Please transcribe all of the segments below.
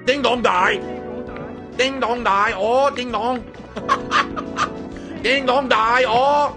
叮當大，叮當大，哦，叮當，叮當大，哦。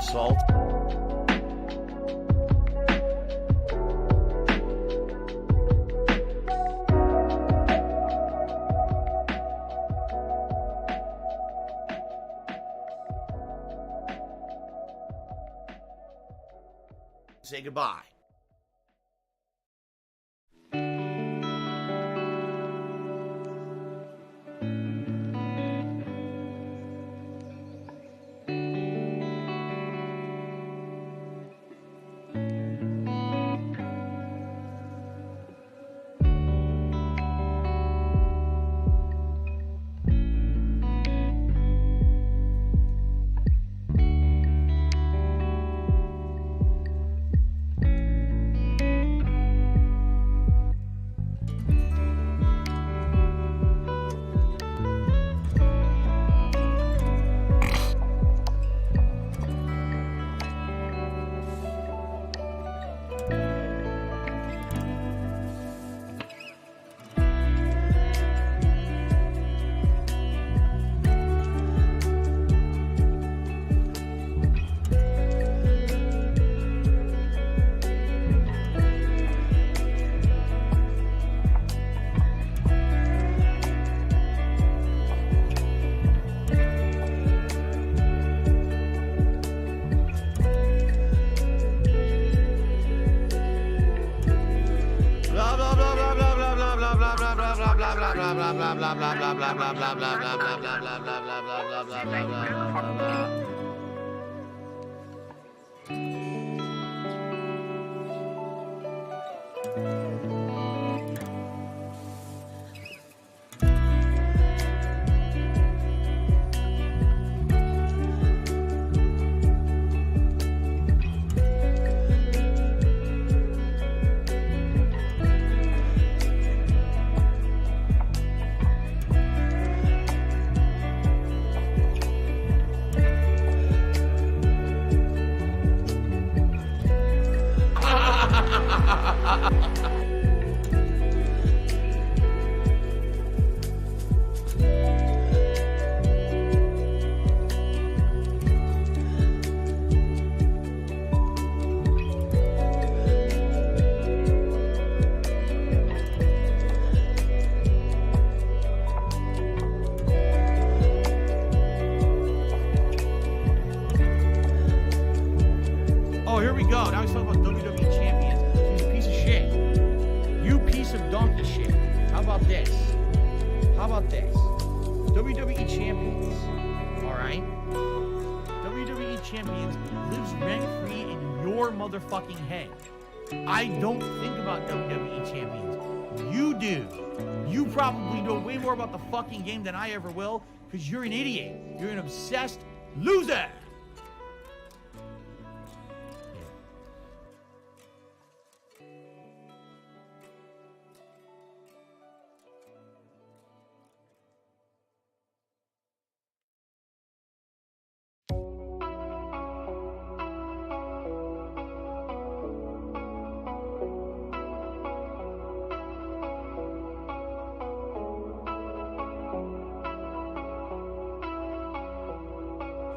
Salt. Say goodbye. Here we go. Now he's talking about WWE Champions. He's a piece of shit. You piece of donkey shit. How about this? How about this? WWE Champions. Alright? WWE Champions lives rent-free in your motherfucking head. I don't think about WWE Champions. You do. You probably know way more about the fucking game than I ever will, because you're an idiot. You're an obsessed loser.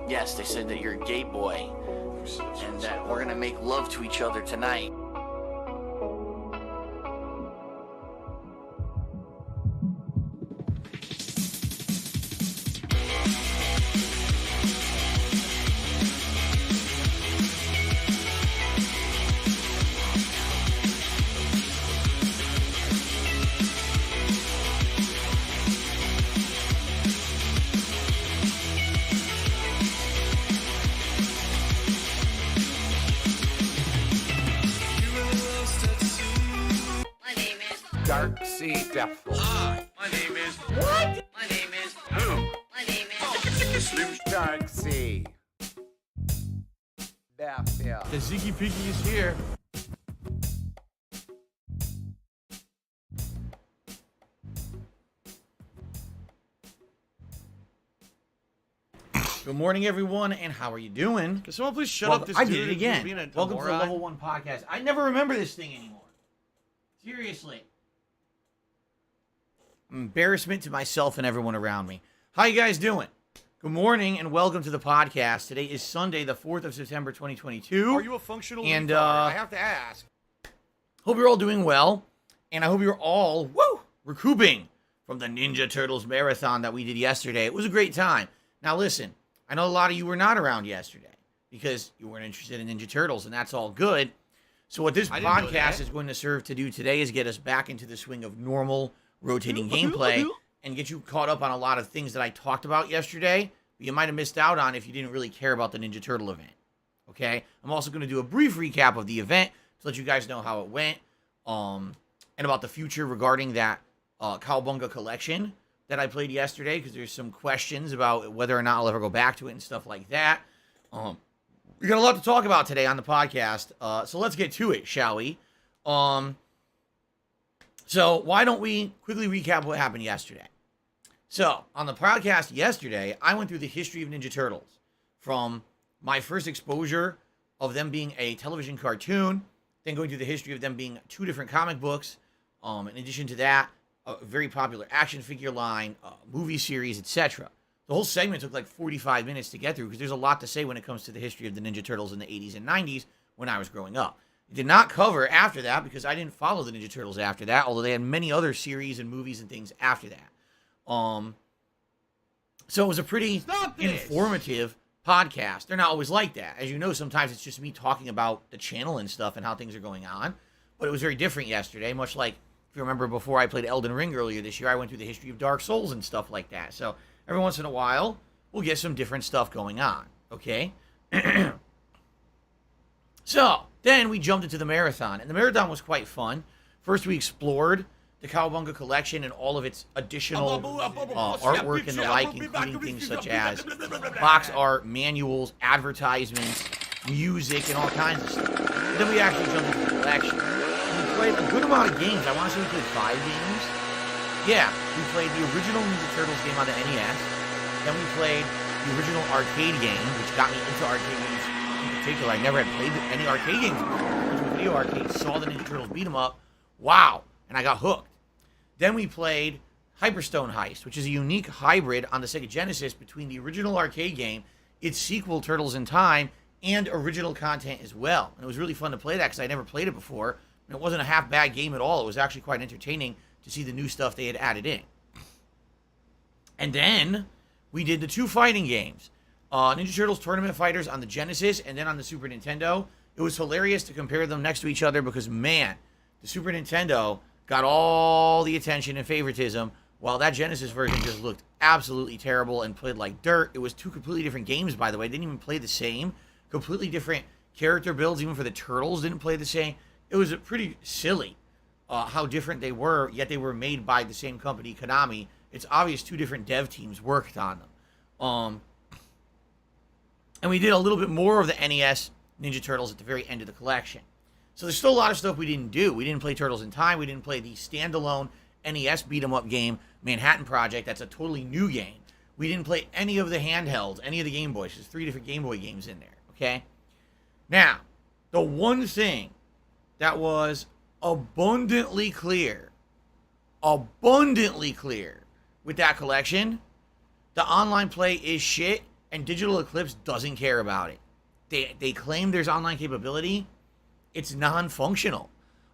Yes, they said that you're a gay boy, and that we're gonna make love to each other tonight. Dark Sea Devil. Hi, my name is... What? My name is. Who? My name is. Slim... Dark Sea. Devil. The Ziggy Piggy is here. Good morning, everyone, and how are you doing? Can someone please shut Well, up this I dude? did it again. Being a Welcome to the moron? Level 1 podcast. I never remember this thing anymore. Seriously. Embarrassment to myself and everyone around me. How you guys doing? Good morning and welcome to the podcast. Today is Sunday, the 4th of September, 2022. Are you a functional And, retard? I have to ask. Hope you're all doing well, and I hope you're all, recouping from the Ninja Turtles marathon that we did yesterday. It was a great time. Now listen, I know a lot of you were not around yesterday because you weren't interested in Ninja Turtles, and that's all good. So what this I didn't know podcast that. is going to serve to do today is get us back into the swing of normal rotating gameplay and get you caught up on a lot of things that I talked about yesterday, but you might have missed out on if you didn't really care about the Ninja Turtle event. Okay? I'm also going to do a brief recap of the event to let you guys know how it went, and about the future regarding that Cowabunga collection that I played yesterday, because there's some questions about whether or not I'll ever go back to it and stuff like that. We got a lot to talk about today on the podcast, so let's get to it, shall we? So why don't we quickly recap what happened yesterday? So, on the podcast yesterday, I went through the history of Ninja Turtles, from my first exposure of them being a television cartoon, then going through the history of them being two different comic books, in addition to that, a very popular action figure line, movie series, etc. The whole segment took like 45 minutes to get through because there's a lot to say when it comes to the history of the Ninja Turtles in the 80s and 90s when I was growing up. It did not cover after that because I didn't follow the Ninja Turtles after that, although they had many other series and movies and things after that. So it was a pretty informative podcast. They're not always like that. As you know, sometimes it's just me talking about the channel and stuff and how things are going on. But it was very different yesterday, much like, if you remember, before I played Elden Ring earlier this year, I went through the history of Dark Souls and stuff like that. So every once in a while, we'll get some different stuff going on, okay? So, then we jumped into the marathon, and the marathon was quite fun. First, we explored the Cowabunga collection and all of its additional artwork and the like, including things such as box art, manuals, advertisements, music, and all kinds of stuff. And then we actually jumped into the collection. We played a good amount of games. I want to say we played 5 games. Yeah, we played the original Ninja Turtles game on the NES. Then we played the original arcade game, which got me into arcade games in particular. I never had played any arcade games before. I went to a video arcade, saw the Ninja Turtles beat 'em up. Wow! And I got hooked. Then we played Hyperstone Heist, which is a unique hybrid on the Sega Genesis between the original arcade game, its sequel, Turtles in Time, and original content as well. And it was really fun to play that because I never played it before. And it wasn't a half-bad game at all. It was actually quite entertaining to see the new stuff they had added in. And then we did the 2 fighting games. Ninja Turtles Tournament Fighters on the Genesis and then on the Super Nintendo. It was hilarious to compare them next to each other because, man, the Super Nintendo got all the attention and favoritism, while that Genesis version just looked absolutely terrible and played like dirt. It was 2 completely different games, by the way. They didn't even play the same. Completely different character builds, even for the Turtles, didn't play the same. It was pretty silly how different they were, yet they were made by the same company, Konami. It's obvious 2 different dev teams worked on them. And we did a little bit more of the NES Ninja Turtles at the very end of the collection. So there's still a lot of stuff we didn't do. We didn't play Turtles in Time. We didn't play the standalone NES beat-em-up game, Manhattan Project. That's a totally new game. We didn't play any of the handhelds, any of the Game Boys. There's 3 different Game Boy games in there, okay? Now, the one thing that was abundantly clear with that collection, the online play is shit, and Digital Eclipse doesn't care about it. They claim there's online capability. It's non-functional,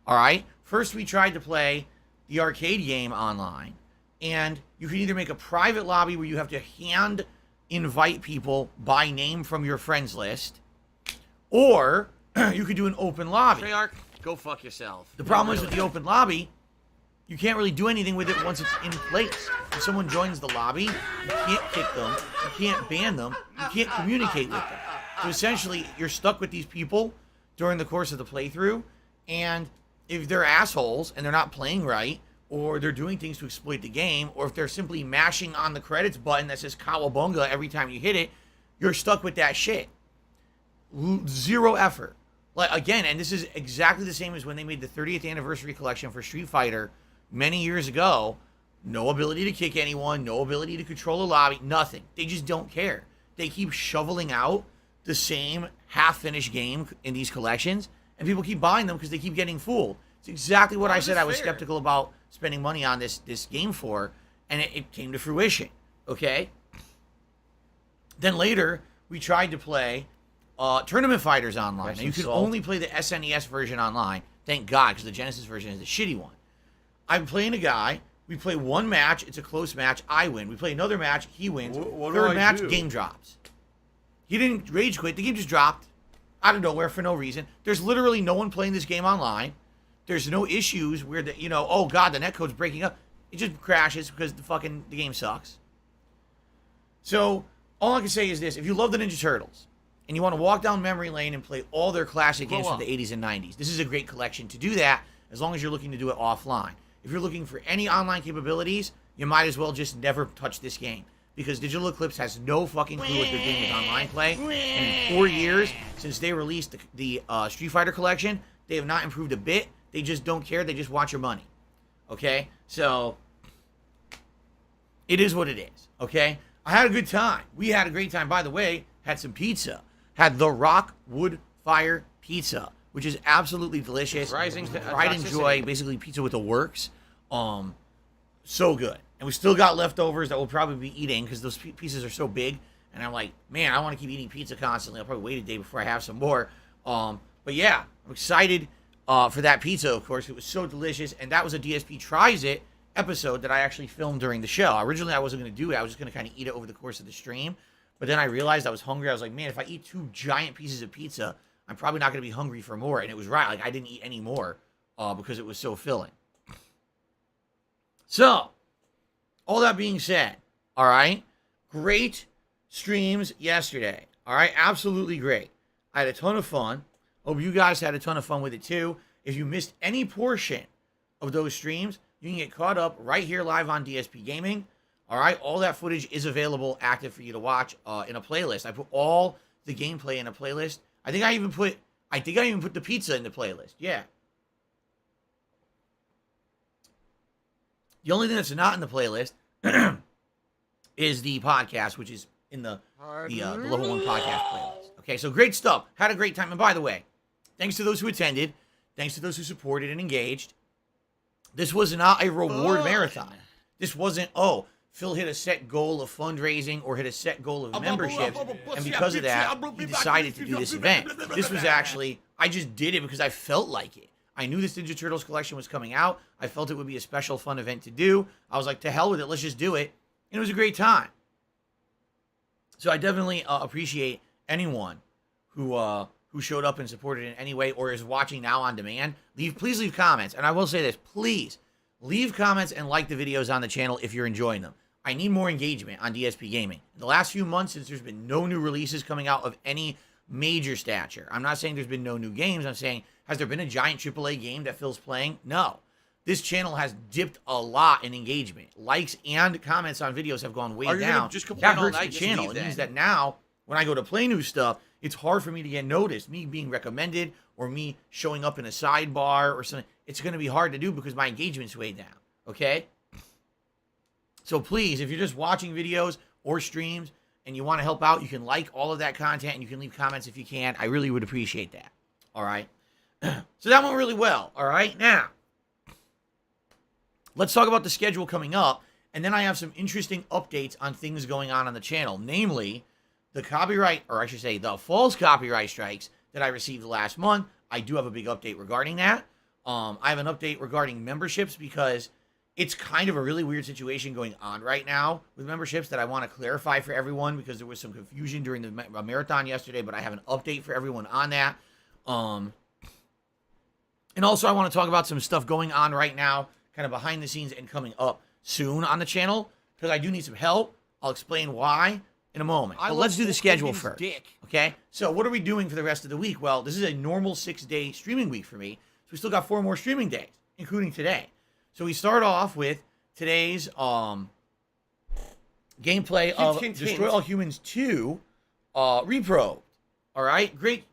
all right? First, we tried to play the arcade game online, and you can either make a private lobby where you have to hand invite people by name from your friends list, or you could do an open lobby. Treyarch, go fuck yourself. The problem is with the open lobby, you can't really do anything with it once it's in place. If someone joins the lobby, you can't kick them, you can't ban them, you can't communicate with them. So essentially, you're stuck with these people during the course of the playthrough, and if they're assholes and they're not playing right, or they're doing things to exploit the game, or if they're simply mashing on the credits button that says Cowabunga every time you hit it, you're stuck with that shit. Zero effort. Like, again, and this is exactly the same as when they made the 30th anniversary collection for Street Fighter many years ago. No ability to kick anyone, no ability to control a lobby, nothing. They just don't care. They keep shoveling out the same half-finished game in these collections, and people keep buying them because they keep getting fooled. It's exactly what I said I was skeptical about spending money on this game for, and it came to fruition, okay? Then later, we tried to play Tournament Fighters online. Now, you could only play the SNES version online, thank God, because the Genesis version is the shitty one. I'm playing a guy. We play one match. It's a close match. I win. We play another match. He wins. Third match, game drops. He didn't rage quit. The game just dropped out of nowhere for no reason. There's literally no one playing this game online. There's no issues where, oh, God, the netcode's breaking up. It just crashes because the game sucks. So all I can say is this. If you love the Ninja Turtles and you want to walk down memory lane and play all their classic games from the 80s and 90s, this is a great collection to do that as long as you're looking to do it offline. If you're looking for any online capabilities, you might as well just never touch this game, because Digital Eclipse has no fucking clue what they're doing with online play. And in 4 years since they released the Street Fighter collection, they have not improved a bit. They just don't care. They just want your money. Okay? So, it is what it is. Okay? I had a good time. We had a great time. By the way, had some pizza. Had the Rock Wood Fire Pizza, which is absolutely delicious. Pride and Joy, basically pizza with the works. So good. And we still got leftovers that we'll probably be eating because those pieces are so big. And I'm like, man, I want to keep eating pizza constantly. I'll probably wait a day before I have some more. But yeah, I'm excited for that pizza, of course. It was so delicious. And that was a DSP Tries It episode that I actually filmed during the show. Originally, I wasn't going to do it. I was just going to kind of eat it over the course of the stream. But then I realized I was hungry. I was like, man, if I eat 2 giant pieces of pizza, I'm probably not going to be hungry for more. And it was right. Like, I didn't eat any more because it was so filling. So, all that being said, all right, great streams yesterday. All right, absolutely great. I had a ton of fun. Hope you guys had a ton of fun with it too. If you missed any portion of those streams, you can get caught up right here live on DSP Gaming. All right, all that footage is available, active for you to watch in a playlist. I put all the gameplay in a playlist. I think I even put the pizza in the playlist. Yeah. The only thing that's not in the playlist is the podcast, which is in the Level 1 podcast playlist. Okay, so great stuff. Had a great time. And by the way, thanks to those who attended. Thanks to those who supported and engaged. This was not a reward marathon. This wasn't, Phil hit a set goal of fundraising or hit a set goal of memberships, and because of that, he decided to do this event. This was actually, I just did it because I felt like it. I knew this Ninja Turtles collection was coming out. I felt it would be a special, fun event to do. I was like, to hell with it, let's just do it. And it was a great time. So I definitely appreciate anyone who showed up and supported in any way or is watching now on demand. Please leave comments. And I will say this, please leave comments and like the videos on the channel if you're enjoying them. I need more engagement on DSP Gaming. In the last few months, since there's been no new releases coming out of any major stature, I'm not saying there's been no new games. I'm saying, has there been a giant AAA game that Phil's playing? No. This channel has dipped a lot in engagement. Likes and comments on videos have gone way down. That hurts the channel. It means that now, when I go to play new stuff, it's hard for me to get noticed. Me being recommended or me showing up in a sidebar or something, it's going to be hard to do because my engagement's way down. Okay? So please, if you're just watching videos or streams and you want to help out, you can like all of that content and you can leave comments if you can. I really would appreciate that. All right? So that went really well. All right? Now, let's talk about the schedule coming up. And then I have some interesting updates on things going on the channel. Namely, the copyright, or I should say the false copyright strikes that I received last month. I do have a big update regarding that. I have an update regarding memberships because it's kind of a really weird situation going on right now with memberships that I want to clarify for everyone because there was some confusion during the marathon yesterday, but I have an update for everyone on that. And also I want to talk about some stuff going on right now, kind of behind the scenes and coming up soon on the channel because I do need some help. I'll explain why in a moment. But let's do the schedule first. Okay? So what are we doing for the rest of the week? Well, this is a normal 6-day streaming week for me. we still got 4 more streaming days, including today. So we start off with today's gameplay of Destroy All Humans 2 Reprobed. All right, great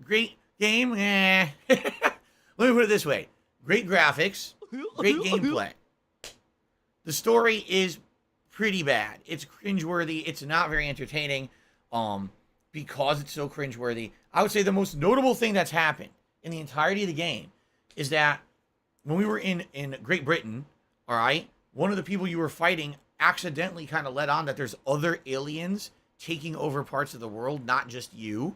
game. Let me put it this way: great graphics, great gameplay. The story is pretty bad. It's cringeworthy. It's not very entertaining. Because it's so cringeworthy. I would say the most notable thing that's happened in the entirety of the game is that when we were in Great Britain, all right, one of the people you were fighting accidentally kind of let on that there's other aliens taking over parts of the world, not just you.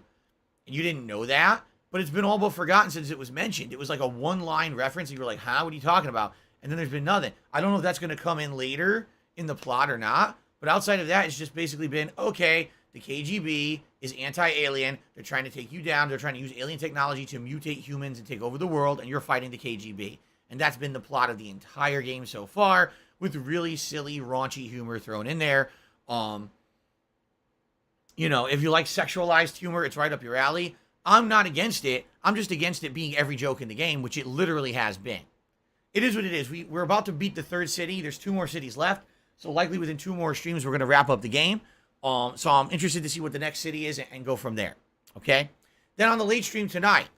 And you didn't know that, but it's been all but forgotten since it was mentioned. It was like a one-line reference, and you were like, huh, what are you talking about? And then there's been nothing. I don't know if that's going to come in later in the plot or not, but outside of that, it's just basically been, okay, the KGB is anti-alien. They're trying to take you down. They're trying to use alien technology to mutate humans and take over the world, and you're fighting the KGB. And that's been the plot of the entire game so far, with really silly, raunchy humor thrown in there. You know, if you like sexualized humor, it's right up your alley. I'm not against it. I'm just against it being every joke in the game, which it literally has been. It is what it is. We're about to beat the 3rd city. There's 2 more cities left. So likely within 2 more streams, we're going to wrap up the game. So I'm interested to see what the next city is and go from there. Okay? Then on the late stream tonight,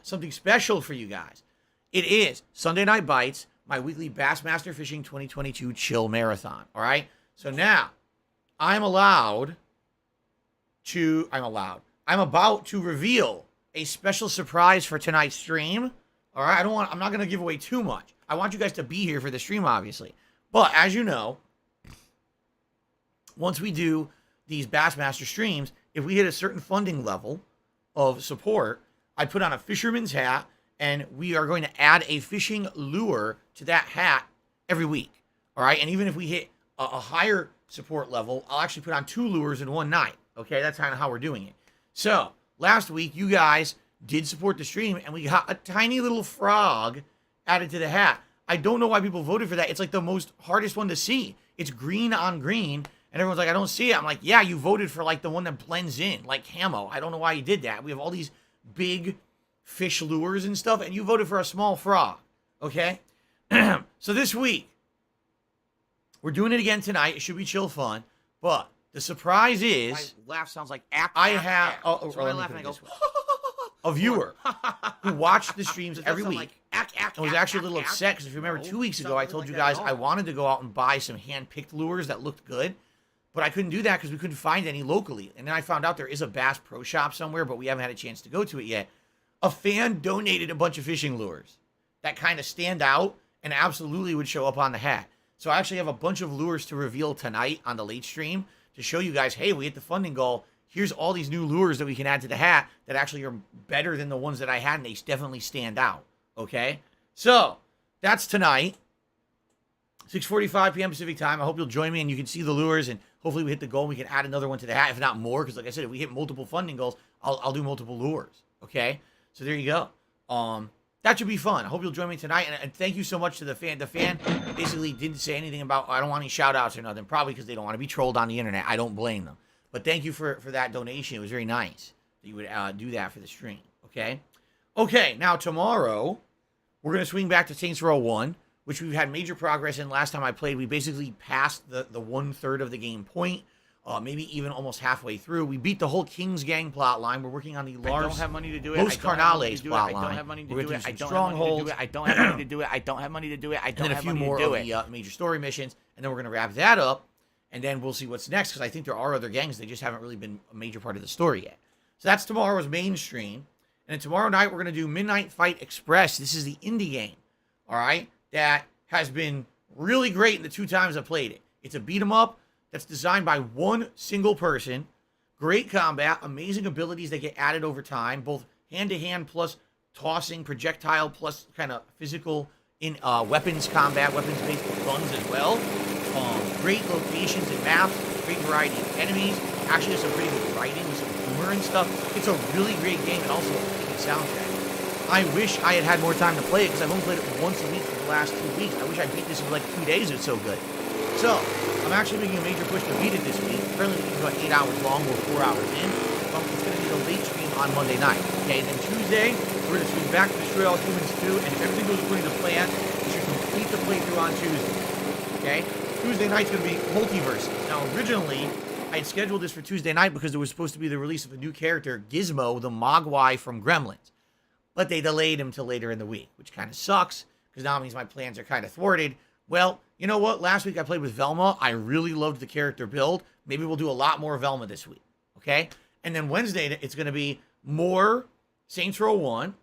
something special for you guys. It is Sunday Night Bites, my weekly Bassmaster Fishing 2022 Chill Marathon. All right? So now, I'm about to reveal a special surprise for tonight's stream. All right? I'm not going to give away too much. I want you guys to be here for the stream, obviously. But as you know, once we do these Bassmaster streams, if we hit a certain funding level of support, I put on a fisherman's hat, and we are going to add a fishing lure to that hat every week. All right? And even if we hit a higher support level, I'll actually put on 2 lures in one night. Okay? That's kind of how we're doing it. So, last week, you guys did support the stream, and we got a tiny little frog added to the hat. I don't know why people voted for that. It's like the most hardest one to see. It's green on green, and everyone's like, I don't see it. I'm like, yeah, you voted for like the one that blends in, like camo. I don't know why you did that. We have all these big fish lures and stuff, and you voted for a small frog, okay? So this week, we're doing it again tonight. It should be chill fun, but the surprise is... My laugh sounds like... I have... a viewer who watched the streams every week and was actually a little upset because if you remember 2 weeks ago, I told you guys I wanted to go out and buy some hand-picked lures that looked good, but I couldn't do that because we couldn't find any locally. And then I found out there is a Bass Pro Shop somewhere, but we haven't had a chance to go to it yet. A fan donated a bunch of fishing lures that kind of stand out and absolutely would show up on the hat. So I actually have a bunch of lures to reveal tonight on the late stream to show you guys, hey, we hit the funding goal. Here's all these new lures that we can add to the hat that actually are better than the ones that I had, and they definitely stand out, okay? So, that's tonight, 6:45 p.m. Pacific time. I hope you'll join me, and you can see the lures, and hopefully we hit the goal, and we can add another one to the hat, if not more, because like I said, if we hit multiple funding goals, I'll do multiple lures, okay? So there you go. That should be fun. I hope you'll join me tonight, and thank you so much to the fan. The fan basically didn't say anything about, I don't want any shout-outs or nothing, probably because they don't want to be trolled on the internet. I don't blame them. But thank you for that donation. It was very nice that you would do that for the stream, okay? Okay, now tomorrow, we're going to swing back to Saints Row 1, which we've had major progress in. Last time I played, we basically passed the 1/3 of the game point, maybe even almost halfway through. We beat the whole King's Gang plot line. We're working on the Lars I don't have money to do it. Los Carnales plot line. I don't have money to We're do going it. to I do don't some have money to do strongholds. it. I don't have money to do it. I don't have money to do it. I And don't then a have few money more to do of it. the major story missions, and then we're going to wrap that up. And then we'll see what's next, because I think there are other gangs. They just haven't really been a major part of the story yet. So that's tomorrow's main stream. And then tomorrow night, we're going to do Midnight Fight Express. This is the indie game, all right, that has been really great in the 2 times I played it. It's a beat-em-up that's designed by one single person. Great combat, amazing abilities that get added over time, both hand-to-hand plus tossing, projectile plus kind of physical in weapons combat, weapons-based guns as well. Great locations and maps, great variety of enemies. Actually, there's some pretty good writing with some humor and stuff. It's a really great game, and also a great soundtrack. I wish I had more time to play it, because I've only played it once a week for the last 2 weeks. I wish I beat this in like 2 days. It's so good. So, I'm actually making a major push to beat it this week. Currently, it's about 8 hours long. We're 4 hours in. It's going to be the late stream on Monday night. Okay, then Tuesday, We're going to swing back to Destroy All Humans 2, and if everything goes according to plan, we should complete the playthrough on Tuesday. Okay? Tuesday night's going to be multiverses. Now, originally, I had scheduled this for Tuesday night because there was supposed to be the release of a new character, Gizmo, the Mogwai from Gremlins. But they delayed him till later in the week, which kind of sucks, because now it means my plans are kind of thwarted. Well, you know what? Last week I played with Velma. I really loved the character build. Maybe we'll do a lot more Velma this week. Okay? And then Wednesday, it's going to be more Saints Row 1.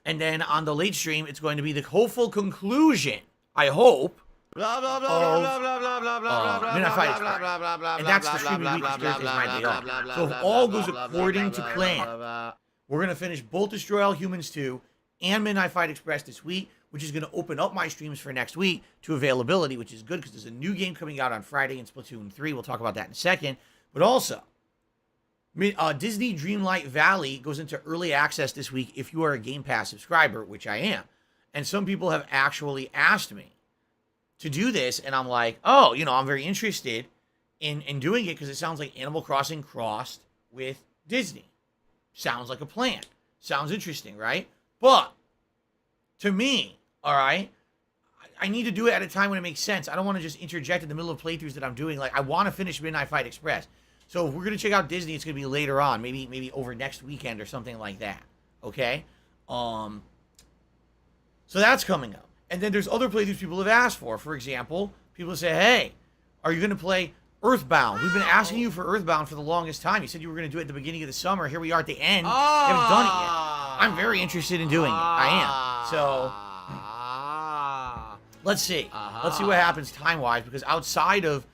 And then on the late stream, it's going to be the hopeful conclusion, I hope, Blah blah blah blah blah blah blah blah Midnight Fight Express. And that's the streaming week, because Thursday's my day off. So if all goes according to plan, we're going to finish both Destroy All Humans 2 and Midnight Fight Express this week, which is going to open up my streams for next week to availability, which is good because there's a new game coming out on Friday in Splatoon 3. We'll talk about that in a second. But also, Disney Dreamlight Valley goes into early access this week if you are a Game Pass subscriber, which I am. And some people have actually asked me to do this, and I'm like, oh, I'm very interested in doing it because it sounds like Animal Crossing crossed with Disney. Sounds like a plan. Sounds interesting, right? But to me, all right, I need to do it at a time when it makes sense. I don't want to just interject in the middle of playthroughs that I'm doing. Like, I want to finish Midnight Fight Express. So if we're going to check out Disney, it's going to be later on, maybe over next weekend or something like that. Okay? So that's coming up. And then there's other playthroughs people have asked for. For example, people say, hey, are you going to play Earthbound? We've been asking you for Earthbound for the longest time. You said you were going to do it at the beginning of the summer. Here we are at the end. You haven't done it yet. I'm very interested in doing it. I am. So let's see. Let's see what happens time-wise, because outside of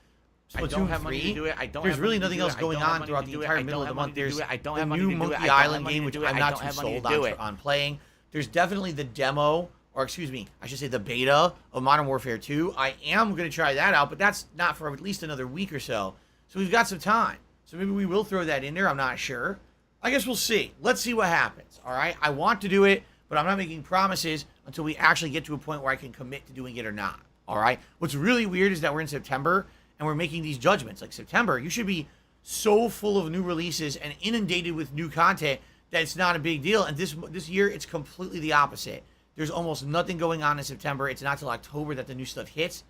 Splatoon 3, there's really nothing else going on throughout the entire middle of the month. There's the new Monkey Island game, which I'm not too sold on playing. There's definitely the demo, or excuse me, I should say the beta of Modern Warfare 2. I am going to try that out, but that's not for at least another week or so. So we've got some time. So maybe we will throw that in there. I'm not sure. I guess we'll see. Let's see what happens, all right? I want to do it, but I'm not making promises until we actually get to a point where I can commit to doing it or not, all right? What's really weird is that we're in September, and we're making these judgments. Like September, you should be so full of new releases and inundated with new content that it's not a big deal. And this year, it's completely the opposite. There's almost nothing going on in September. It's not till October that the new stuff hits.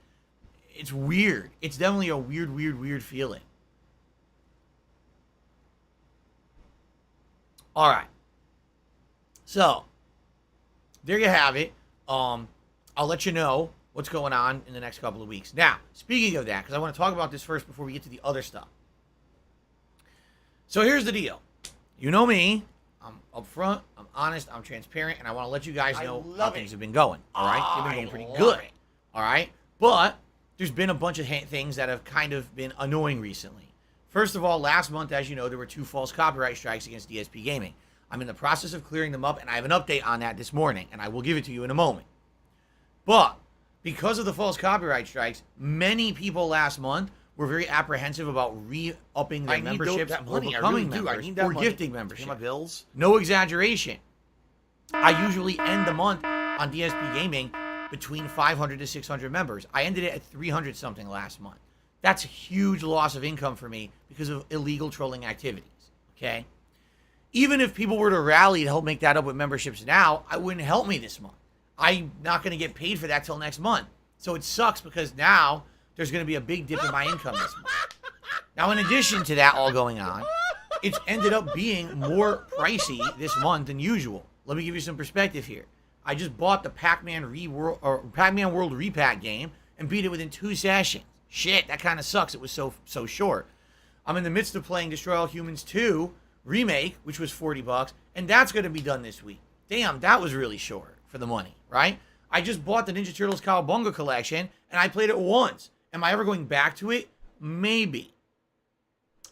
It's weird. It's definitely a weird feeling. All right. So, there you have it. I'll let you know what's going on in the next couple of weeks. Now, speaking of that, because I want to talk about this first before we get to the other stuff. So here's the deal. You know me. I'm upfront, I'm honest, I'm transparent, and I want to let you guys know how things have been going. All right? They've been going pretty good. All right? But there's been a bunch of things that have kind of been annoying recently. First of all, last month, as you know, there were 2 false copyright strikes against DSP Gaming. I'm in the process of clearing them up, and I have an update on that this morning, and I will give it to you in a moment. But because of the false copyright strikes, many people last month were very apprehensive about re-upping their memberships or becoming members or gifting memberships. My bills. No exaggeration. I usually end the month on DSP Gaming between 500 to 600 members. I ended it at 300 something last month. That's a huge loss of income for me because of illegal trolling activities. Okay? Even if people were to rally to help make that up with memberships now, it wouldn't help me this month. I'm not going to get paid for that till next month. So it sucks because now there's going to be a big dip in my income this month. Now, in addition to that all going on, it's ended up being more pricey this month than usual. Let me give you some perspective here. I just bought the Pac-Man World Repack game and beat it within 2 sessions. Shit, that kind of sucks. It was so short. I'm in the midst of playing Destroy All Humans 2 Remake, which was $40, and that's going to be done this week. Damn, that was really short for the money, right? I just bought the Ninja Turtles Cowabunga collection, and I played it once. Am I ever going back to it? Maybe.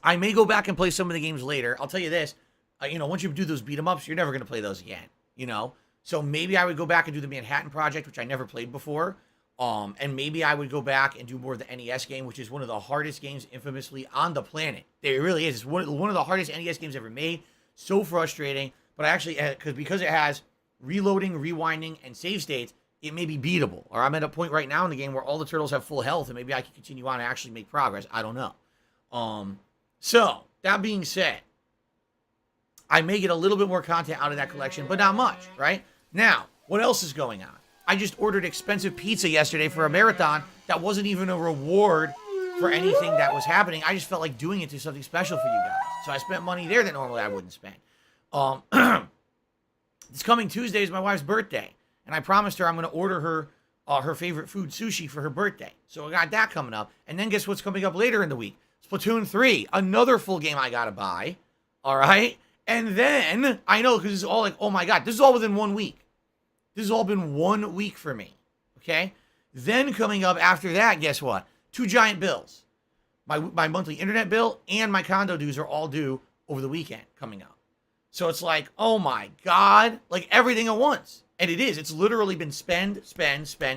I may go back and play some of the games later. I'll tell you this. Once you do those beat-em-ups, you're never going to play those again, So maybe I would go back and do the Manhattan Project, which I never played before. And maybe I would go back and do more of the NES game, which is one of the hardest games infamously on the planet. It really is. It's one of the hardest NES games ever made. So frustrating. But I actually, because it has reloading, rewinding, and save states, it may be beatable. Or I'm at a point right now in the game where all the turtles have full health, and maybe I can continue on and actually make progress. I don't know. So, that being said, I may get a little bit more content out of that collection, but not much, right? Now, what else is going on? I just ordered expensive pizza yesterday for a marathon that wasn't even a reward for anything that was happening. I just felt like doing it to something special for you guys. So I spent money there that normally I wouldn't spend. This coming Tuesday is my wife's birthday, and I promised her I'm going to order her her favorite food, sushi, for her birthday. So I got that coming up. And then guess what's coming up later in the week? Splatoon 3, another full game I got to buy. All right? And then, I know, because it's all like, oh my God, this is all within 1 week. This has all been 1 week for me. Okay? Then coming up after that, guess what? 2 giant bills. My monthly internet bill and my condo dues are all due over the weekend coming up. So it's like, oh my God, like everything at once. And it is. It's literally been spend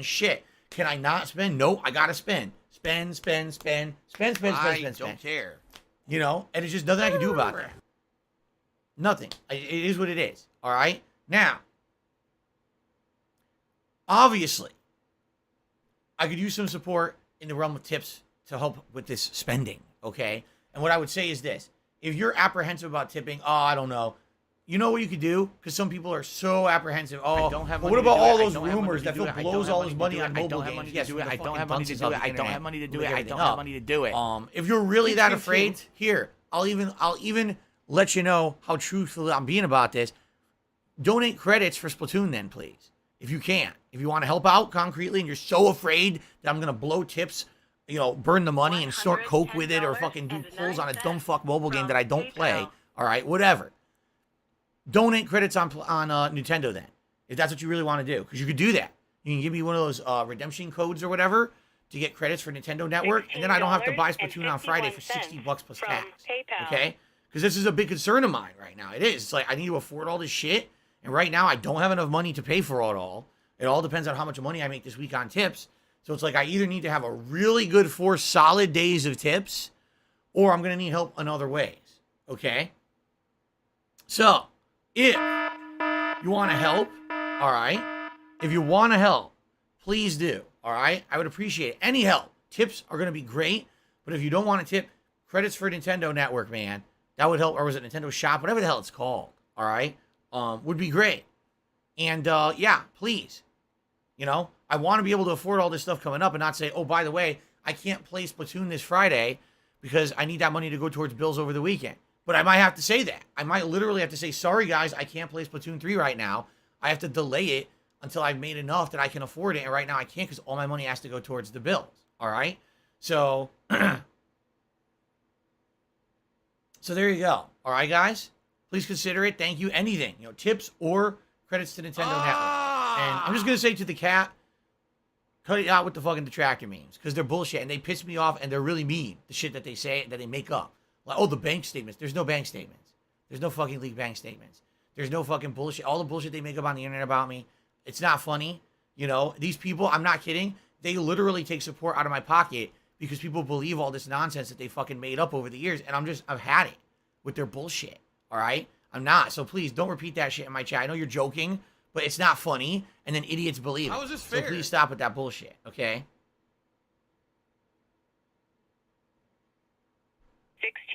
shit. Can I not spend? No, I gotta spend. Spend. I don't care. You know, and it's just nothing I can do about that. Nothing. It is what it is. All right? Now, obviously, I could use some support in the realm of tips to help with this spending, okay? And what I would say is this. If you're apprehensive about tipping, oh, I don't know. You know what you could do? Because some people are so apprehensive. Oh, but what about all those rumors that Phil blows all his money on mobile games? Yes, I don't have money to do it. I don't have money to do it. I don't have money to do it. If you're really that afraid, here, I'll even let you know how truthful I'm being about this. Donate credits for Splatoon then, please. If you can. If you want to help out concretely and you're so afraid that I'm going to blow tips, you know, burn the money and snort coke with it or fucking do pulls on a dumb fuck mobile game that I don't play, all right, whatever. Donate credits on Nintendo then, if that's what you really want to do, because you could do that. You can give me one of those redemption codes or whatever to get credits for Nintendo Network, and then I don't have to buy Splatoon on Friday for $60 plus tax, okay? Because this is a big concern of mine right now. It is. It's like I need to afford all this shit, and right now I don't have enough money to pay for it all. It all depends on how much money I make this week on tips. So it's like I either need to have a really good 4 solid days of tips, or I'm going to need help in other ways, okay? So, if you want to help, all right? If you want to help, please do, all right? I would appreciate it. Any help. Tips are going to be great, but if you don't want to tip, credits for Nintendo Network, man. That would help, or was it Nintendo Shop? Whatever the hell it's called, all right? Would be great. And, yeah, please. You know, I want to be able to afford all this stuff coming up and not say, oh, by the way, I can't play Splatoon this Friday because I need that money to go towards bills over the weekend. But I might have to say that. I might literally have to say, sorry, guys, I can't play Splatoon 3 right now. I have to delay it until I've made enough that I can afford it. And right now I can't because all my money has to go towards the bills. All right? So, so there you go. All right, guys? Please consider it. Thank you. Anything. You know, tips or credits to Nintendo Network. And I'm just going to say to the cat, cut it out with the fucking detractor memes. Because they're bullshit. And they piss me off. And they're really mean. The shit that they say, that they make up. Like, oh, the bank statements. There's no bank statements. There's no fucking league bank statements. There's no fucking bullshit. All the bullshit they make up on the internet about me. It's not funny. You know, these people, I'm not kidding. They literally take support out of my pocket because people believe all this nonsense that they fucking made up over the years. And I've had it with their bullshit. All right? I'm not. So please don't repeat that shit in my chat. I know you're joking, but it's not funny. And then idiots believe it. How is this fair? So please stop with that bullshit. Okay?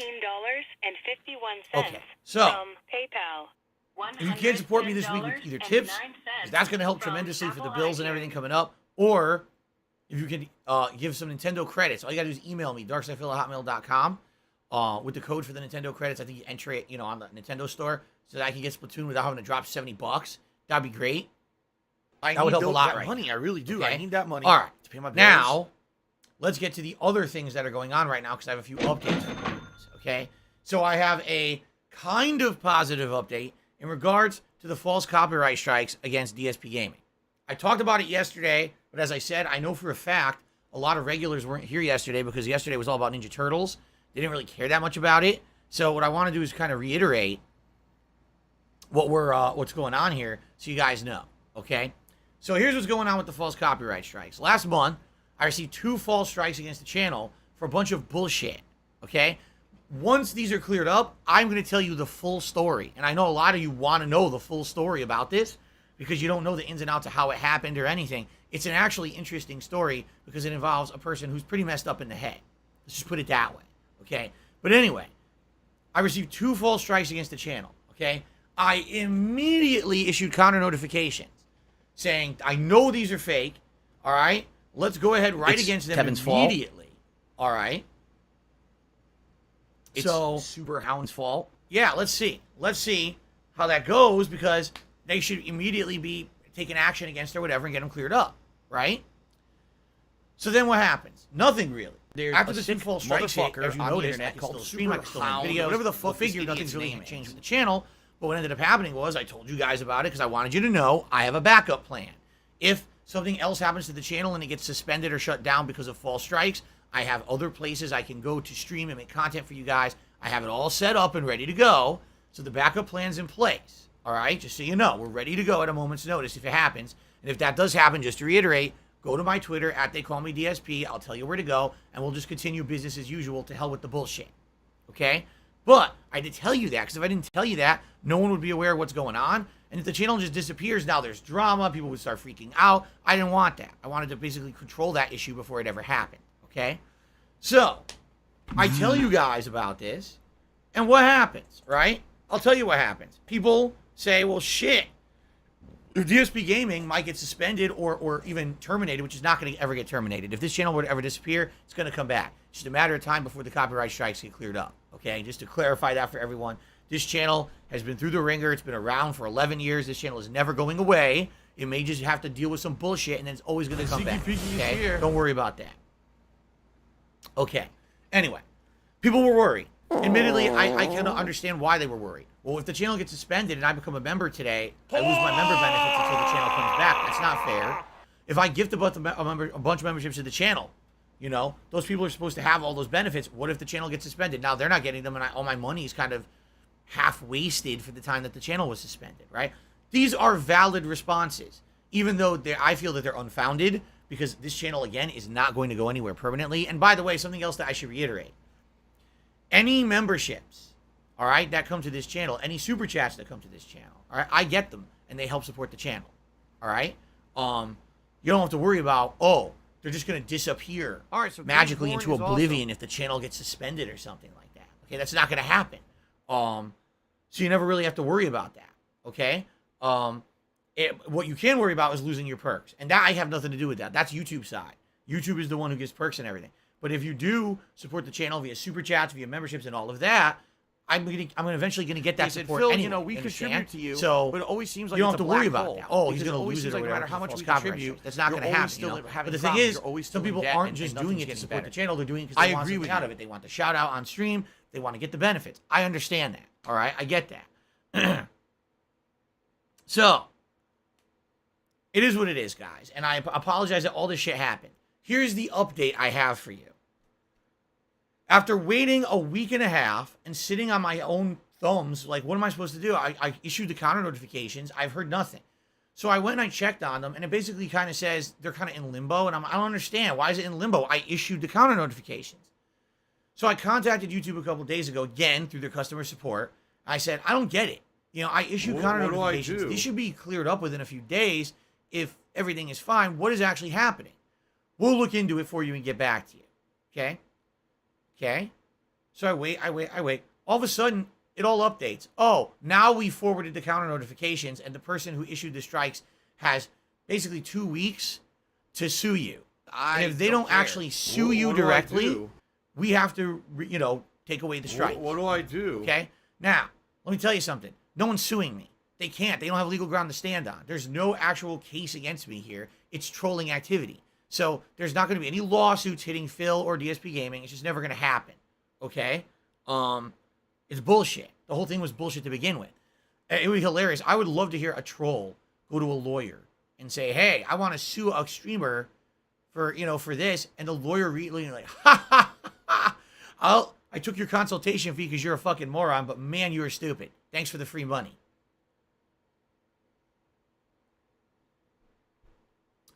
$16.51 okay. So, from PayPal. if you can support me this week with either tips, because that's going to help tremendously for the bills and everything coming up, or if you can give some Nintendo credits, all you got to do is email me, darksidefil@hotmail.com, with the code for the Nintendo credits. I think you enter it, you know, on the Nintendo store, so that I can get Splatoon without having to drop $70. That'd be great. That would help a lot, right? Money, I really do. Okay? I need that money. All right. To pay my bills. Now, let's get to the other things that are going on right now, because I have a few updates for you guys, okay? So I have a kind of positive update in regards to the false copyright strikes against DSP Gaming. I talked about it yesterday, but as I said, I know for a fact a lot of regulars weren't here yesterday because yesterday was all about Ninja Turtles. They didn't really care that much about it. So what I want to do is kind of reiterate what's going on here so you guys know, okay? So here's what's going on with the false copyright strikes. Last month, I received 2 false strikes against the channel for a bunch of bullshit, okay? Once these are cleared up, I'm going to tell you the full story. And I know a lot of you want to know the full story about this because you don't know the ins and outs of how it happened or anything. It's an actually interesting story because it involves a person who's pretty messed up in the head. Let's just put it that way, okay? But anyway, I received 2 false strikes against the channel, okay? okay, I immediately issued counter notifications saying, I know these are fake, all right? Let's go ahead right It's against them Kevin's fault. immediately, all right? It's So, Super Hound's fault. yeah, let's see. Let's see how that goes, because they should immediately be taking action against her, whatever, and get them cleared up, right? So then what happens? Nothing really. There's After a this sick full strike, motherfucker as you on the noticed, internet I can called still stream, I can Super still make Hound, videos, whatever the fuck this figure, nothing's idiot's really name going to change is. with the channel. But what ended up happening was I told you guys about it because I wanted you to know I have a backup plan. If something else happens to the channel and it gets suspended or shut down because of false strikes, I have other places I can go to stream and make content for you guys. I have it all set up and ready to go. So the backup plan's in place. All right, just so you know, we're ready to go at a moment's notice if it happens. And if that does happen, just to reiterate, go to my Twitter at TheyCallMeDSP. I'll tell you where to go, and we'll just continue business as usual. To hell with the bullshit. Okay? But I did tell you that, because if I didn't tell you that, no one would be aware of what's going on. And if the channel just disappears, now there's drama. People would start freaking out. I didn't want that. I wanted to basically control that issue before it ever happened. Okay? So, I tell you guys about this, and what happens, right? I'll tell you what happens. People say, well, shit, if DSP Gaming might get suspended or even terminated, which is not going to ever get terminated. If this channel were to ever disappear, it's going to come back. It's just a matter of time before the copyright strikes get cleared up. Okay, just to clarify that for everyone. This channel has been through the ringer. It's been around for 11 years. This channel is never going away. It may just have to deal with some bullshit, and then it's always going to come back. Okay, don't worry about that. Okay, anyway, people were worried. Admittedly, I can understand why they were worried. Well, if the channel gets suspended and I become a member today, I lose my member benefits until the channel comes back. That's not fair. If I gift a bunch of memberships to the channel, you know, those people are supposed to have all those benefits. What if the channel gets suspended? Now they're not getting them, and all my money is kind of half wasted for the time that the channel was suspended, right? These are valid responses, even though I feel that they're unfounded, because this channel, again, is not going to go anywhere permanently. And by the way, something else that I should reiterate. Any memberships, all right, that come to this channel, any super chats that come to this channel, all right, I get them, and they help support the channel, all right? You don't have to worry about, oh, they're just going to disappear So magically into oblivion if the channel gets suspended or something like that. Okay, that's not going to happen. So you never really have to worry about that, okay? What you can worry about is losing your perks, and that I have nothing to do with that. That's YouTube side. YouTube is the one who gives perks and everything. But if you do support the channel via super chats, via memberships, and all of that, I'm eventually going to get that support Phil, anyway. you know, we understand? contribute to you, so but it always seems like you don't it's have to a worry black about hole. that. Oh, he's Because going to it always lose it seems or like no whatever. matter how much we False contribute, copyright. That's not going to you're happen. always still having But the thing problems. is, You're always some still in people debt, aren't and just nothing's doing it to getting support better. the channel. They're doing it I because they want agree something with out you. of it. They want the shout out on stream. They want to get the benefits. I understand that. All right, I get that. So, it is what it is, guys. And I apologize that all this shit happened. Here's the update I have for you. After waiting a week and a half and sitting on my own thumbs, like, what am I supposed to do? I issued the counter notifications. I've heard nothing. So I went and I checked on them, and it basically kind of says they're kind of in limbo, and I don't understand. Why is it in limbo? I issued the counter notifications. So I contacted YouTube a couple days ago, again, through their customer support. I said, I don't get it. You know, I issued counter notifications. These should be cleared up within a few days if everything is fine. What is actually happening? We'll look into it for you and get back to you. Okay? Okay? So I wait. All of a sudden, it all updates. Oh, now we forwarded the counter notifications, and the person who issued the strikes has basically 2 weeks to sue you. And if they don't actually sue you directly, we have to, you know, take away the strikes. What do I do? Okay? Now, let me tell you something. No one's suing me. They can't. They don't have legal ground to stand on. There's no actual case against me here. It's trolling activity. So there's not going to be any lawsuits hitting Phil or DSP Gaming. It's just never going to happen. Okay? It's bullshit. The whole thing was bullshit to begin with. It would be hilarious. I would love to hear a troll go to a lawyer and say, hey, I want to sue a streamer for, you know, for this. And the lawyer really like, ha, ha, ha, ha. I took your consultation fee because you're a fucking moron, but man, you are stupid. Thanks for the free money.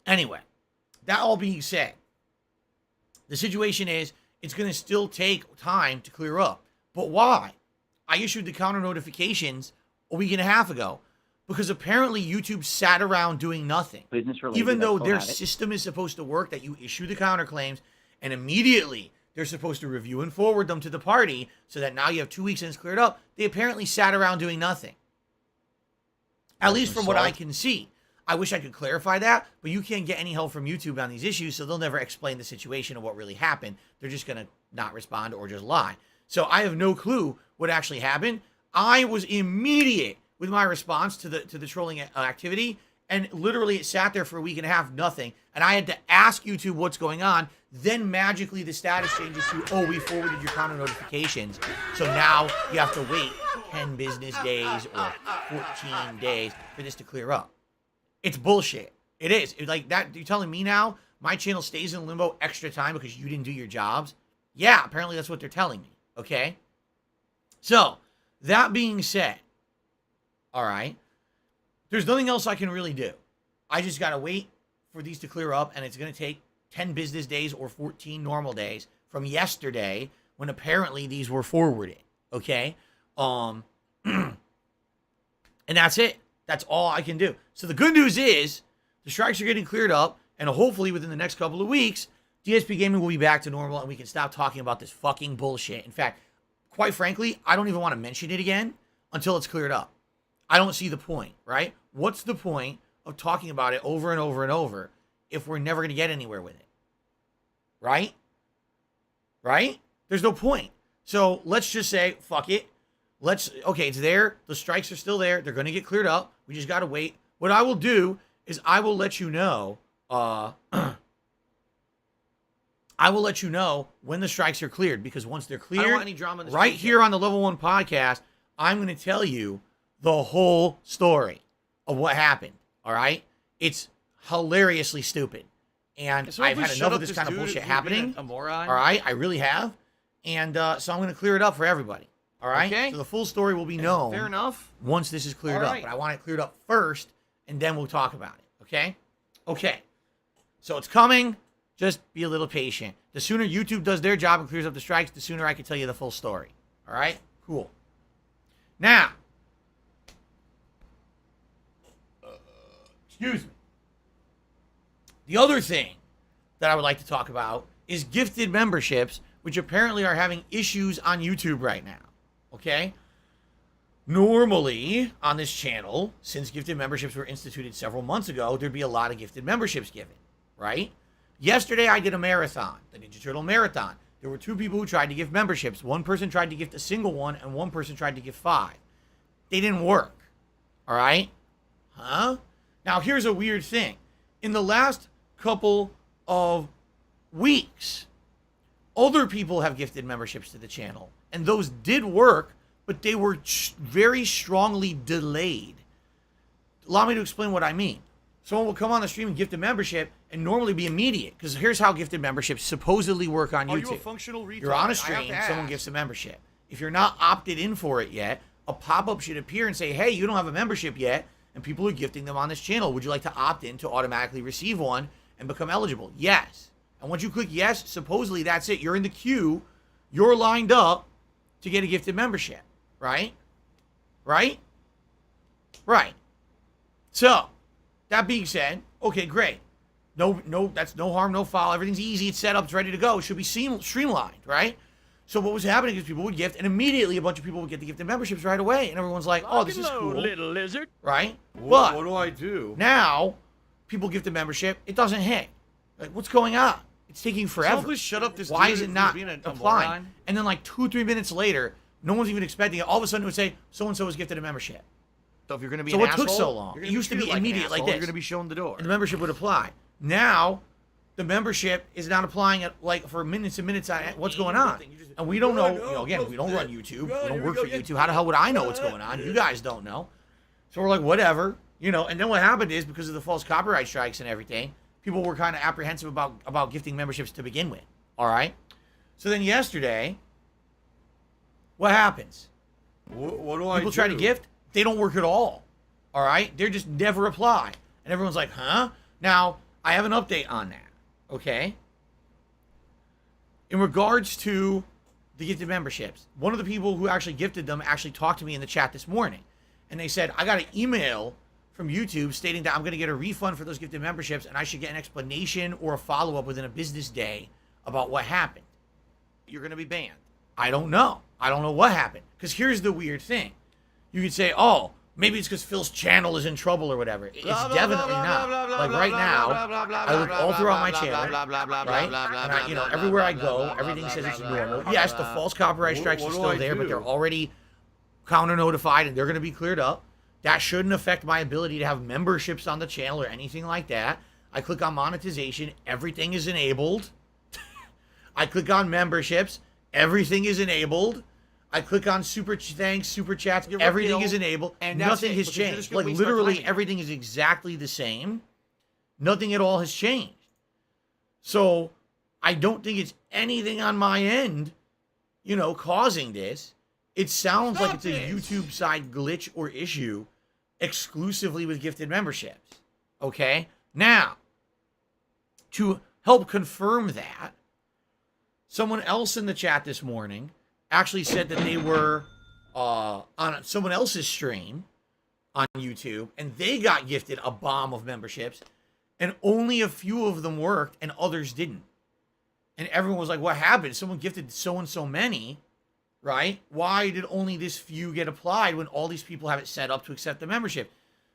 Anyway, that all being said, the situation is it's going to still take time to clear up. But why? I issued the counter notifications a week and a half ago because apparently YouTube sat around doing nothing. Business related, Even though that's their all at it. system is supposed to work, that you issue the counterclaims and immediately they're supposed to review and forward them to the party so that now you have 2 weeks and it's cleared up. They apparently sat around doing nothing. At least from what I can see. I wish I could clarify that, but you can't get any help from YouTube on these issues, so they'll never explain the situation of what really happened. They're just going to not respond or just lie. So I have no clue what actually happened. I was immediate with my response to the trolling activity, and literally it sat there for a week and a half, nothing. And I had to ask YouTube what's going on. Then magically the status changes to, oh, we forwarded your counter notifications. So now you have to wait 10 business days or 14 days for this to clear up. It's bullshit. It is. It's like that. You're telling me now my channel stays in limbo extra time because you didn't do your jobs? Yeah, apparently that's what they're telling me. Okay? So, that being said, all right, there's nothing else I can really do. I just got to wait for these to clear up, and it's going to take 10 business days or 14 normal days from yesterday when apparently these were forwarded. Okay? And that's it. That's all I can do. So the good news is the strikes are getting cleared up, and hopefully within the next couple of weeks, DSP Gaming will be back to normal, and we can stop talking about this fucking bullshit. In fact, quite frankly, I don't even want to mention it again until it's cleared up. I don't see the point, right? What's the point of talking about it over and over and over if we're never going to get anywhere with it? Right? Right? There's no point. So let's just say, fuck it. Okay, it's there. The strikes are still there. They're going to get cleared up. We just got to wait. What I will do is I will let you know, I will let you know when the strikes are cleared, because once they're cleared, I don't want any drama in this right weekend. here on the Level 1 podcast, I'm going to tell you the whole story of what happened, all right? It's hilariously stupid. And So I've if we had shut enough of up this this kind of dude bullshit for being happening. a moron. All right? I really have. And so I'm going to clear it up for everybody. All right? Okay. So the full story will be known Fair enough. once this is cleared All up. right. But I want it cleared up first, and then we'll talk about it. Okay? Okay. So it's coming. Just be a little patient. The sooner YouTube does their job and clears up the strikes, the sooner I can tell you the full story. All right? Cool. Now, excuse me. The other thing that I would like to talk about is gifted memberships, which apparently are having issues on YouTube right now. Okay? Normally, on this channel, since gifted memberships were instituted several months ago, there'd be a lot of gifted memberships given, right? Yesterday, I did a marathon, the Ninja Turtle Marathon. There were 2 people who tried to give memberships. One person tried to gift a single one, and one person tried to give 5. They didn't work. All right? Huh? Now, here's a weird thing. In the last couple of weeks, other people have gifted memberships to the channel, and those did work, but they were very strongly delayed. Allow me to explain what I mean. Someone will come on the stream and gift a membership and normally be immediate, because here's how gifted memberships supposedly work on YouTube. Are you a functional retard? You're on a I have stream, to someone ask. gifts a membership. If you're not opted in for it yet, a pop-up should appear and say, hey, you don't have a membership yet, and people are gifting them on this channel. Would you like to opt in to automatically receive one and become eligible? Yes. And once you click yes, supposedly that's it. You're in the queue. You're lined up to get a gifted membership. Right? Right? Right. So, that being said, okay, great. No, that's no harm, no foul. Everything's easy. It's set up. It's ready to go. It should be streamlined, right? So what was happening is people would gift, and immediately a bunch of people would get the gifted memberships right away, and everyone's like, oh, this is cool. Little lizard. Right? What But do I do? now, people gift a membership. It doesn't hit. Like, what's going on? It's taking forever. Please shut up this Why dude is it for not being a applying? moron. And then like 2-3 minutes later, no one's even expecting it. All of a sudden it would say, so-and-so was gifted a membership. So if you're going to be So an what asshole, took so long? you're It gonna used to be treated like an immediate like asshole. this. You're going to be shown the door. And the membership would apply. Now, the membership is not applying at like for minutes and minutes on what's going on. And we don't know, again, we don't run YouTube. We don't work for YouTube. How the hell would I know what's going on? You guys don't know. So we're like, whatever, and then what happened is, because of the false copyright strikes and everything, people were kind of apprehensive about gifting memberships to begin with. All right? So then yesterday, what happens? What do I do? People try to gift, they don't work at all. All right? They're just never apply. And everyone's like, huh? Now, I have an update on that. Okay? In regards to the gifted memberships, one of the people who actually gifted them actually talked to me in the chat this morning. And they said, I got an email from YouTube stating that I'm going to get a refund for those gifted memberships, and I should get an explanation or a follow-up within a business day about what happened. you're going to be banned. I don't know. I don't know what happened. Because here's the weird thing. You could say, oh, maybe it's because Phil's channel is in trouble or whatever. It's definitely not. Like right now, I look all throughout my channel, right? And I, you know, everywhere I go, everything says it's normal. Yes, the false copyright strikes are still there, but they're already counter notified and they're going to be cleared up. That shouldn't affect my ability to have memberships on the channel or anything like that. I click on monetization, everything is enabled. I click on memberships, everything is enabled. I click on super chats, everything is enabled, and nothing has changed. Like literally everything is exactly the same. Nothing at all has changed. So I don't think it's anything on my end, you know, causing this. It sounds like it's a YouTube side glitch or issue exclusively with gifted memberships. Okay? Now, to help confirm that, someone else in the chat this morning actually said that they were on someone else's stream on YouTube, and they got gifted a bomb of memberships, and only a few of them worked, and others didn't. And everyone was like, what happened? Someone gifted so many, right? Why did only this few get applied when all these people have it set up to accept the membership?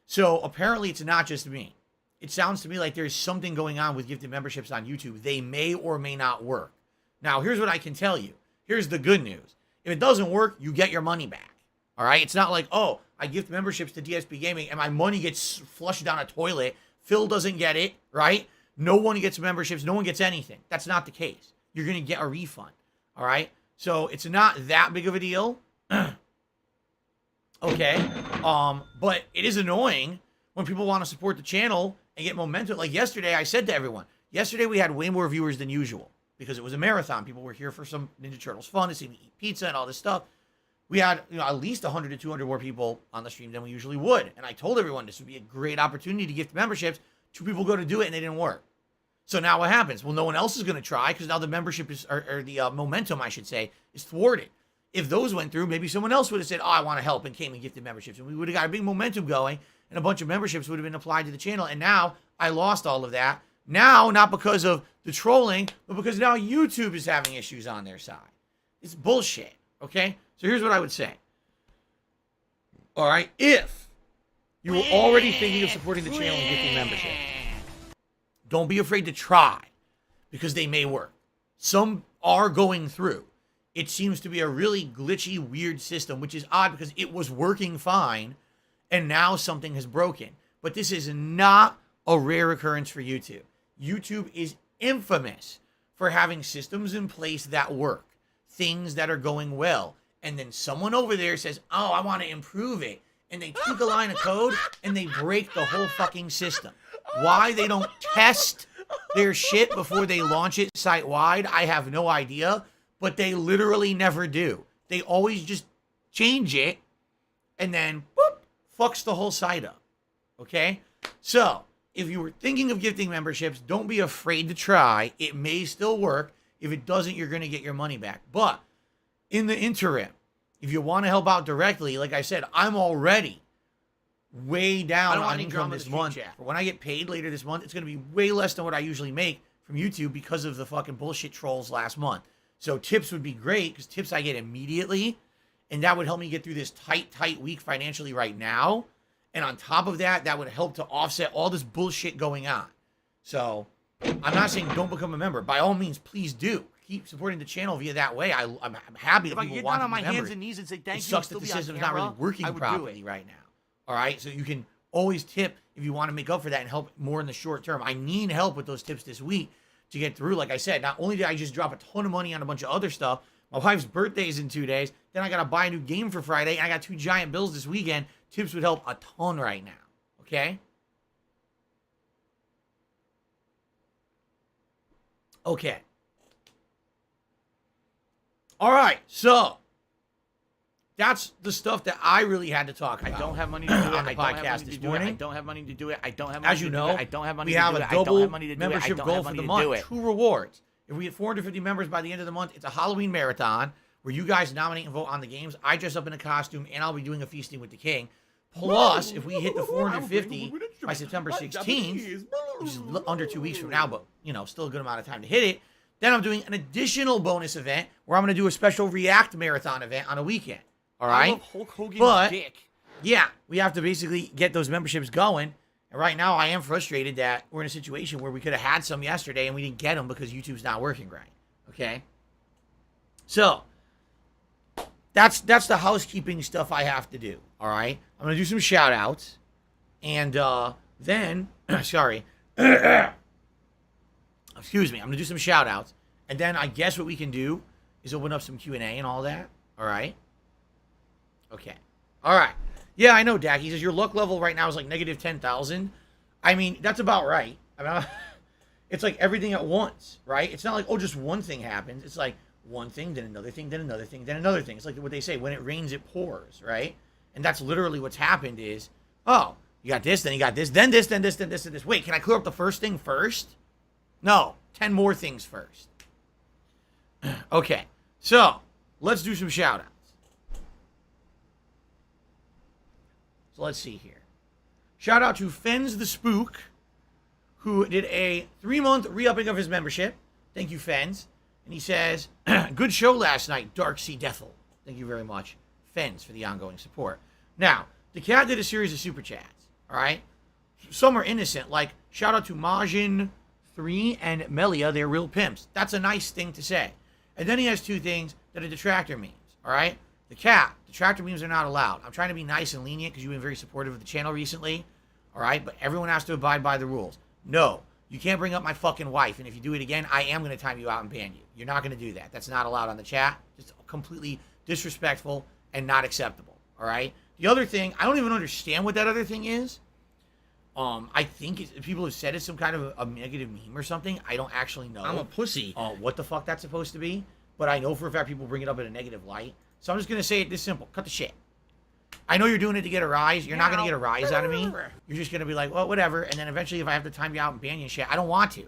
So apparently it's not just me. It sounds to me like there's something going on with gifted memberships on YouTube. They may or may not work. Now, here's what I can tell you. Here's the good news. If it doesn't work, you get your money back. All right? It's not like, oh, I gift memberships to DSP Gaming and my money gets flushed down a toilet. Phil doesn't get it, right? No one gets memberships. No one gets anything. That's not the case. You're going to get a refund. All right? So it's not that big of a deal. Okay. But it is annoying when people want to support the channel and get momentum. Like yesterday, I said to everyone, yesterday we had way more viewers than usual because it was a marathon. People were here for some Ninja Turtles fun to see me eat pizza and all this stuff. We had, you know, at least 100 to 200 more people on the stream than we usually would. And I told everyone this would be a great opportunity to gift memberships. 2 people go to do it and they didn't work. So now what happens? Well, no one else is going to try because now the membership is, or the momentum, I should say, is thwarted. If those went through, maybe someone else would have said, oh, I want to help and came and gifted memberships. And we would have got a big momentum going and a bunch of memberships would have been applied to the channel. And now I lost all of that. Now, not because of the trolling, but because now YouTube is having issues on their side. It's bullshit, okay? So here's what I would say. All right, if you were already thinking of supporting the channel and gifting membership, don't be afraid to try because they may work. Some are going through. It seems to be a really glitchy, weird system, which is odd because it was working fine and now something has broken. But this is not a rare occurrence for YouTube. YouTube is infamous for having systems in place that work, things that are going well. And then someone over there says, oh, I want to improve it. And they tweak a line of code and they break the whole fucking system. Why they don't test their shit before they launch it site-wide, I have no idea. But they literally never do. They always just change it and then, boop, fucks the whole site up. Okay? So, if you were thinking of gifting memberships, don't be afraid to try. It may still work. If it doesn't, you're going to get your money back. But in the interim, if you want to help out directly, like I said, I'm already way down on income this month. But when I get paid later this month, it's going to be way less than what I usually make from YouTube because of the fucking bullshit trolls last month. So tips would be great because tips I get immediately, and that would help me get through this tight week financially right now. And on top of that, that would help to offset all this bullshit going on. So I'm not saying don't become a member. By all means, please do. Keep supporting the channel via that way. I'm happy that people want to be members. If I could get down on my hands and knees and say thank you, it sucks that the system's not really working properly right now. All right? So you can always tip if you want to make up for that and help more in the short term. I need help with those tips this week to get through. Like I said, not only did I just drop a ton of money on a bunch of other stuff, my wife's birthday is in 2 days, then I got to buy a new game for Friday, and I got 2 giant bills this weekend. Tips would help a ton right now, okay? Okay. All right, so that's the stuff that I really had to talk about. I don't have money to do it on the podcast this morning. I don't have money to do it. I don't have money to do it. As you know, I don't have money we to have do a it. double membership goal for the month. 2 rewards. If we get 450 members by the end of the month, it's a Halloween marathon where you guys nominate and vote on the games. I dress up in a costume, and I'll be doing a feasting with the king. Plus, if we hit the 450 by September 16th, which is under 2 weeks from now, but, you know, still a good amount of time to hit it, Then I'm doing an additional bonus event where I'm going to do a special React Marathon event on a weekend. All right? I love Hulk Hogan's But, dick. yeah, we have to basically get those memberships going. And right now, I am frustrated that we're in a situation where we could have had some yesterday and we didn't get them because YouTube's not working right. Okay? So, that's the housekeeping stuff I have to do. All right? I'm going to do some shout-outs. And then, sorry. Excuse me. I'm going to do some shout-outs. And then I guess what we can do is open up some Q&A and all that. All right? Okay. All right. Yeah, I know, Dak. He says your luck level right now is like negative 10,000. I mean, that's about right. I mean, it's like everything at once, right? It's not like, oh, just one thing happens. It's like one thing, then another thing, then another thing, then another thing. It's like what they say, when it rains, it pours, right? And that's literally what's happened is, oh, you got this, then you got this, then this, then this, then this, then this. Wait, can I clear up the first thing first? No, 10 more things first. Okay, so let's do some shout-outs. So let's see here. Shout out to Fens the Spook, who did a 3-month re-upping of his membership. Thank you, Fens. And he says, good show last night, Dark Sea Devil. Thank you very much, Fens, for the ongoing support. Now, the cat did a series of super chats, all right? Some are innocent, like shout out to Majin3 and Melia, they're real pimps. That's a nice thing to say. And then he has 2 things that are detractor memes, all right? The cat, detractor memes are not allowed. I'm trying to be nice and lenient because you've been very supportive of the channel recently, all right? But everyone has to abide by the rules. No, you can't bring up my fucking wife, and if you do it again, I am going to time you out and ban you. You're not going to do that. That's not allowed on the chat. It's completely disrespectful and not acceptable, all right? The other thing, I don't even understand what that other thing is. I think people have said it's some kind of a negative meme or something. I don't actually know. I'm a pussy. What the fuck that's supposed to be, but I know for a fact people bring it up in a negative light. So I'm just going to say it this simple. Cut the shit. I know you're doing it to get a rise. You're not going to get a rise out of me. You're just going to be like, well, whatever. And then eventually if I have to time you out and ban you and shit, I don't want to.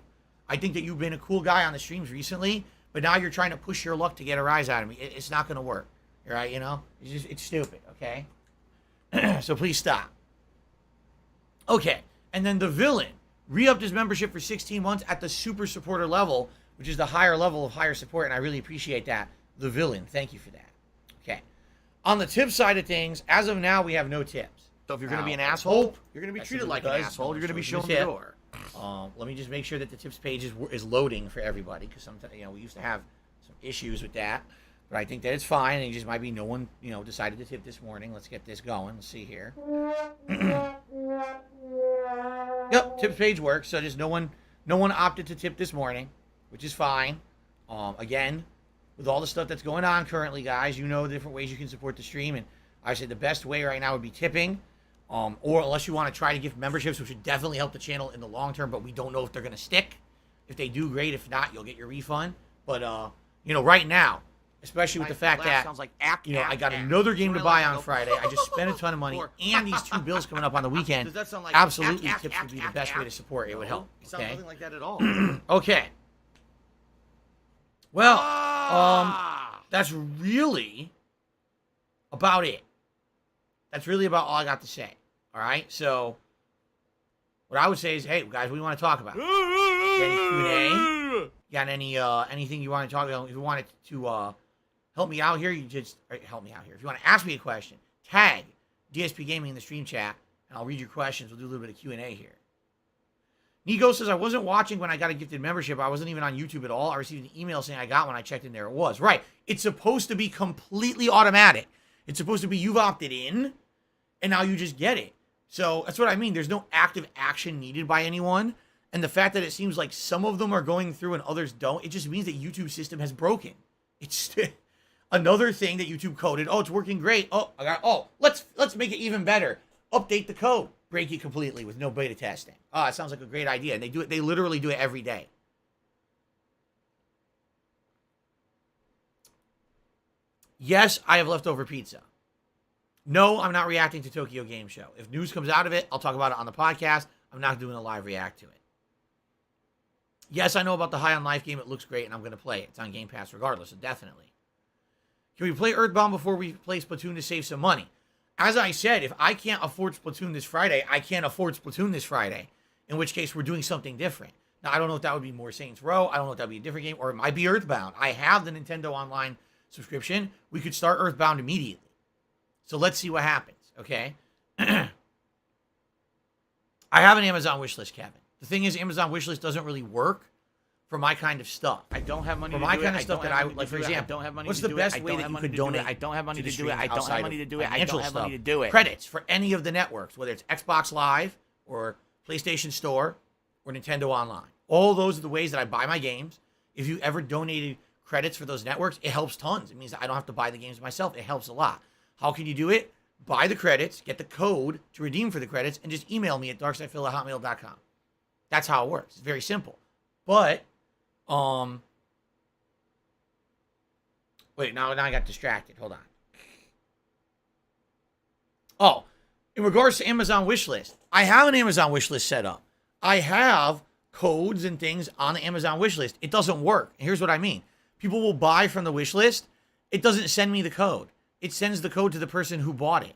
I think that you've been a cool guy on the streams recently, but now you're trying to push your luck to get a rise out of me. It's not going to work. Right? You know? It's stupid. Okay? So please stop. Okay. And then the villain re-upped his membership for 16 months at the super supporter level, which is the higher level of higher support, and I really appreciate that. The villain. Thank you for that. Okay. On the tip side of things, as of now, we have no tips. So if you're going to be an asshole, you're going to be That's treated like an because asshole. You're going to be so shown the the tip. door. Let me just make sure that the tips page is loading for everybody, because sometimes, we used to have some issues with that. But I think that it's fine, and it just might be no one, decided to tip this morning. Let's get this going. Let's see here. Yep, tips page works. So just no one opted to tip this morning, which is fine. Again, with all the stuff that's going on currently, guys, the different ways you can support the stream, and I say the best way right now would be tipping, or unless you want to try to gift memberships, which would definitely help the channel in the long term, but we don't know if they're going to stick. If they do, great. If not, you'll get your refund. But right now, especially with the fact that sounds like I got another game to buy on Friday. I just spent a ton of money, and these 2 bills coming up on the weekend. Does that sound like Absolutely, tips would be the best way to support. It would help. It sounds Okay. nothing like that at all. Okay. Well, that's really about it. That's really about all I got to say. All right. So, what I would say is, hey guys, what do you want to talk about? Any Q&A? Got anything you want to talk about? If you wanted to help me out here, you just help me out here. If you want to ask me a question, tag DSP Gaming in the stream chat, and I'll read your questions. We'll do a little bit of Q&A here. Nigo says, I wasn't watching when I got a gifted membership. I wasn't even on YouTube at all. I received an email saying I got one. I checked in there. It was. Right. It's supposed to be completely automatic. It's supposed to be you've opted in, and now you just get it. So that's what I mean. There's no active action needed by anyone. And the fact that it seems like some of them are going through and others don't, it just means that YouTube's system has broken. It's another thing that YouTube coded. Oh, it's working great. Let's make it even better. Update the code. Break it completely with no beta testing. Oh, it sounds like a great idea. And they do it. They literally do it every day. Yes, I have leftover pizza. No, I'm not reacting to Tokyo Game Show. If news comes out of it, I'll talk about it on the podcast. I'm not doing a live react to it. Yes, I know about the High on Life game. It looks great, and I'm going to play it. It's on Game Pass regardless, so definitely. Can we play Earthbound before we play Splatoon to save some money? As I said, if I can't afford Splatoon this Friday, I can't afford Splatoon this Friday, in which case we're doing something different. Now, I don't know if that would be more Saints Row. I don't know if that would be a different game. Or it might be Earthbound. I have the Nintendo Online subscription. We could start Earthbound immediately. So let's see what happens, okay? I have an Amazon wishlist, Kevin. The thing is, Amazon wishlist doesn't really work for my kind of stuff. I don't have money for to my do kind it. of stuff that I would like. For example, I don't have money what's to the do best it. way that you could donate? I don't have money to do it. stream I don't have outside money to of do it. I financial don't have money to stuff? do it. Credits for any of the networks, whether it's Xbox Live or PlayStation Store or Nintendo Online. All those are the ways that I buy my games. If you ever donated credits for those networks, it helps tons. It means I don't have to buy the games myself. It helps a lot. How can you do it? Buy the credits, get the code to redeem for the credits, and just email me at darksidefil@hotmail.com. That's how it works. It's very simple. But, wait, now I got distracted. Hold on. Oh, in regards to Amazon wishlist, I have an Amazon wishlist set up. I have codes and things on the Amazon wishlist. It doesn't work. And here's what I mean. People will buy from the wishlist. It doesn't send me the code. It sends the code to the person who bought it.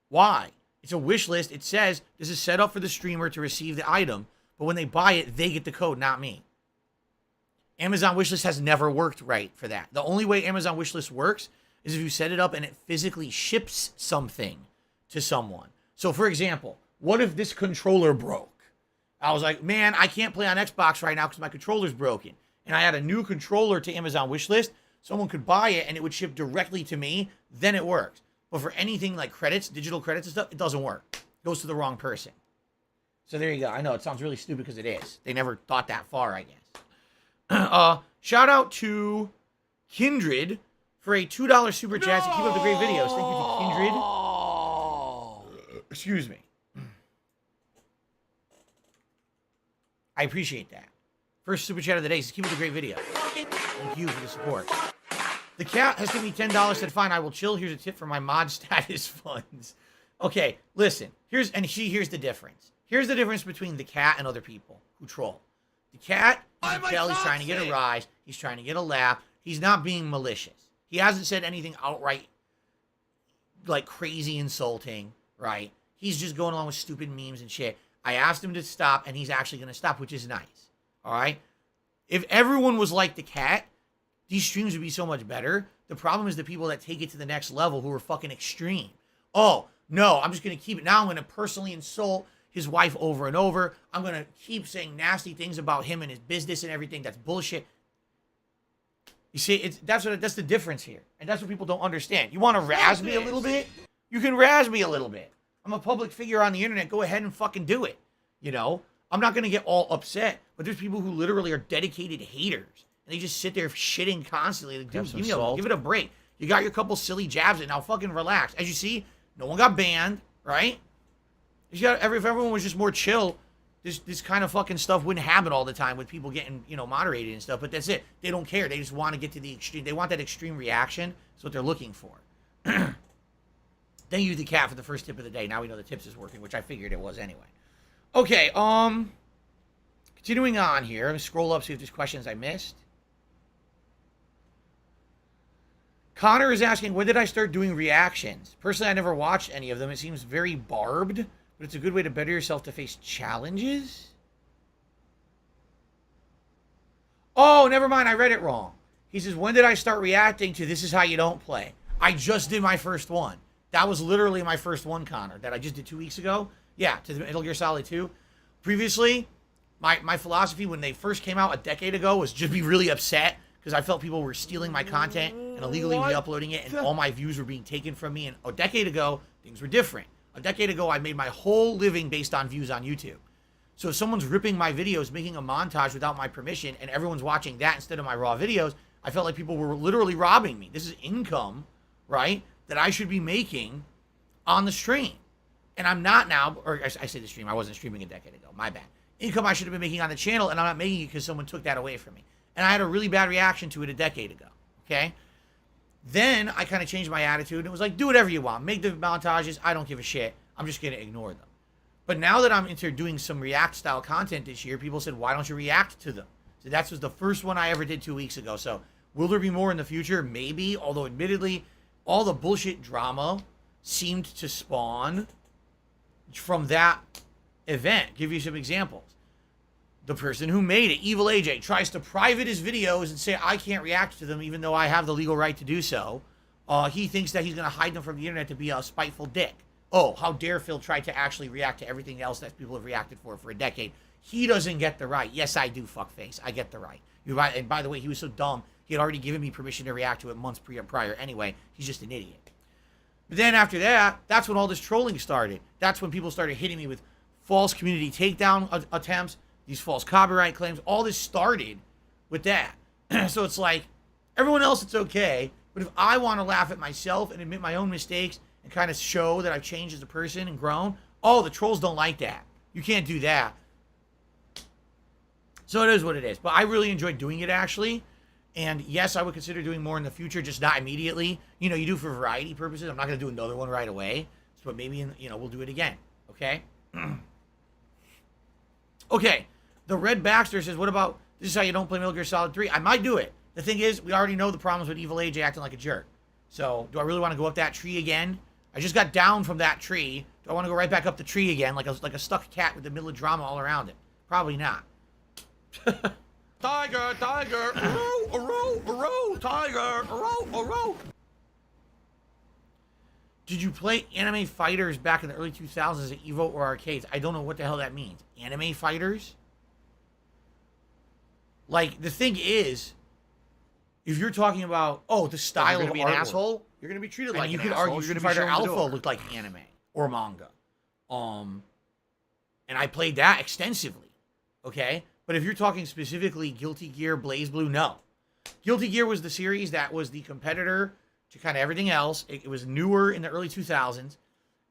Why? It's a wish list. It says this is set up for the streamer to receive the item, but when they buy it, they get the code, not me. Amazon wishlist has never worked right for that. The only way Amazon wishlist works is if you set it up and it physically ships something to someone. So, for example, what if this controller broke? I was like, man, I can't play on Xbox right now because my controller's broken. And I had a new controller to Amazon wishlist. Someone could buy it and it would ship directly to me. Then it works. But for anything like credits, digital credits and stuff, it doesn't work. It goes to the wrong person. So there you go. I know it sounds really stupid because it is. They never thought that far, I guess. Shout out to Kindred for a $2 super chat to keep up the great videos. Thank you to Kindred. Excuse me. I appreciate that. First super chat of the day. Keep up the great video. Thank you for the support. The cat has given me $10. Said, fine, I will chill. Here's a tip for my mod status funds. Okay, listen. Here's the difference. Here's the difference between the cat and other people who troll. The cat, you can tell he's trying to get a rise. He's trying to get a laugh. He's not being malicious. He hasn't said anything outright, like crazy insulting, right? He's just going along with stupid memes and shit. I asked him to stop, and he's actually going to stop, which is nice. All right? If everyone was like the cat, these streams would be so much better. The problem is the people that take it to the next level who are fucking extreme. Oh, no, I'm just going to keep it. Now I'm going to personally insult his wife over and over. I'm going to keep saying nasty things about him and his business and everything. That's bullshit. You see, that's the difference here. And that's what people don't understand. You want to razz me a little bit? You can razz me a little bit. I'm a public figure on the internet. Go ahead and fucking do it. You know? I'm not going to get all upset, but there's people who literally are dedicated haters. And they just sit there shitting constantly. Like, dude, give it a break. You got your couple silly jabs in. Now fucking relax. As you see, no one got banned, right? If everyone was just more chill, this kind of fucking stuff wouldn't happen all the time with people getting, moderated and stuff. But that's it. They don't care. They just want to get to the extreme. They want that extreme reaction. That's what they're looking for. Thank you, the cat, for the first tip of the day. Now we know the tips is working, which I figured it was anyway. Okay, continuing on here. Let me scroll up, see if there's questions I missed. Connor is asking, when did I start doing reactions? Personally, I never watched any of them. It seems very barbed, but it's a good way to better yourself to face challenges. Oh, never mind. I read it wrong. He says, when did I start reacting to This Is How You Don't Play? I just did my first one. That was literally my first one, Connor, that I just did 2 weeks ago. Yeah, to the Metal Gear Solid 2. Previously, my philosophy when they first came out a decade ago was just be really upset because I felt people were stealing my content and illegally re-uploading it, and all my views were being taken from me. And a decade ago, things were different. A decade ago, I made my whole living based on views on YouTube. So if someone's ripping my videos, making a montage without my permission, and everyone's watching that instead of my raw videos, I felt like people were literally robbing me. This is income, right, that I should be making on the stream. And I'm not now, or I say the stream, I wasn't streaming a decade ago, my bad. Income I should have been making on the channel, and I'm not making it because someone took that away from me. And I had a really bad reaction to it a decade ago, okay? Then I kind of changed my attitude, and it was like, do whatever you want. Make the montages, I don't give a shit. I'm just going to ignore them. But now that I'm into doing some React-style content this year, people said, why don't you react to them? So that was the first one I ever did 2 weeks ago. So will there be more in the future? Maybe, although admittedly, all the bullshit drama seemed to spawn from that event. Give you some examples. the person who made it, Evil AJ, tries to private his videos and say I can't react to them even though I have the legal right to do so. He thinks that he's going to hide them from the internet to be a spiteful dick. Oh, how dare Phil try to actually react to everything else that people have reacted for a decade. He doesn't get the right. Yes, I do, fuckface. I get the right. You're right. And by the way, he was so dumb, he had already given me permission to react to it months prior anyway. He's just an idiot. But then after that, that's when all this trolling started. That's when people started hitting me with false community takedown attempts, these false copyright claims. All this started with that. So it's like, everyone else, it's okay. But if I want to laugh at myself and admit my own mistakes and kind of show that I've changed as a person and grown, oh, the trolls don't like that. You can't do that. So it is what it is. But I really enjoyed doing it, actually. And yes, I would consider doing more in the future, just not immediately. You know, you do for variety purposes. I'm not going to do another one right away. But maybe, we'll do it again. Okay? Okay. The Red Baxter says, what about, this is how you don't play Metal Gear Solid 3? I might do it. The thing is, we already know the problems with Evil AJ acting like a jerk. So, do I really want to go up that tree again? I just got down from that tree. Do I want to go right back up the tree again like a stuck cat with the melodrama all around it? Probably not. Tiger, tiger, row, tiger, row. Did you play Anime Fighters back in the early 2000s at Evo or arcades? I don't know what the hell that means. Anime Fighters? Like, the thing is, if you're talking about, the style you're of gonna be an artwork, asshole, you're gonna be treated like you an could asshole. argue You're Street gonna be Fighter shown the Alpha door. looked like anime or manga. And I played that extensively. Okay? But if you're talking specifically Guilty Gear, BlazBlue, no. Guilty Gear was the series that was the competitor to kind of everything else. It was newer in the early 2000s.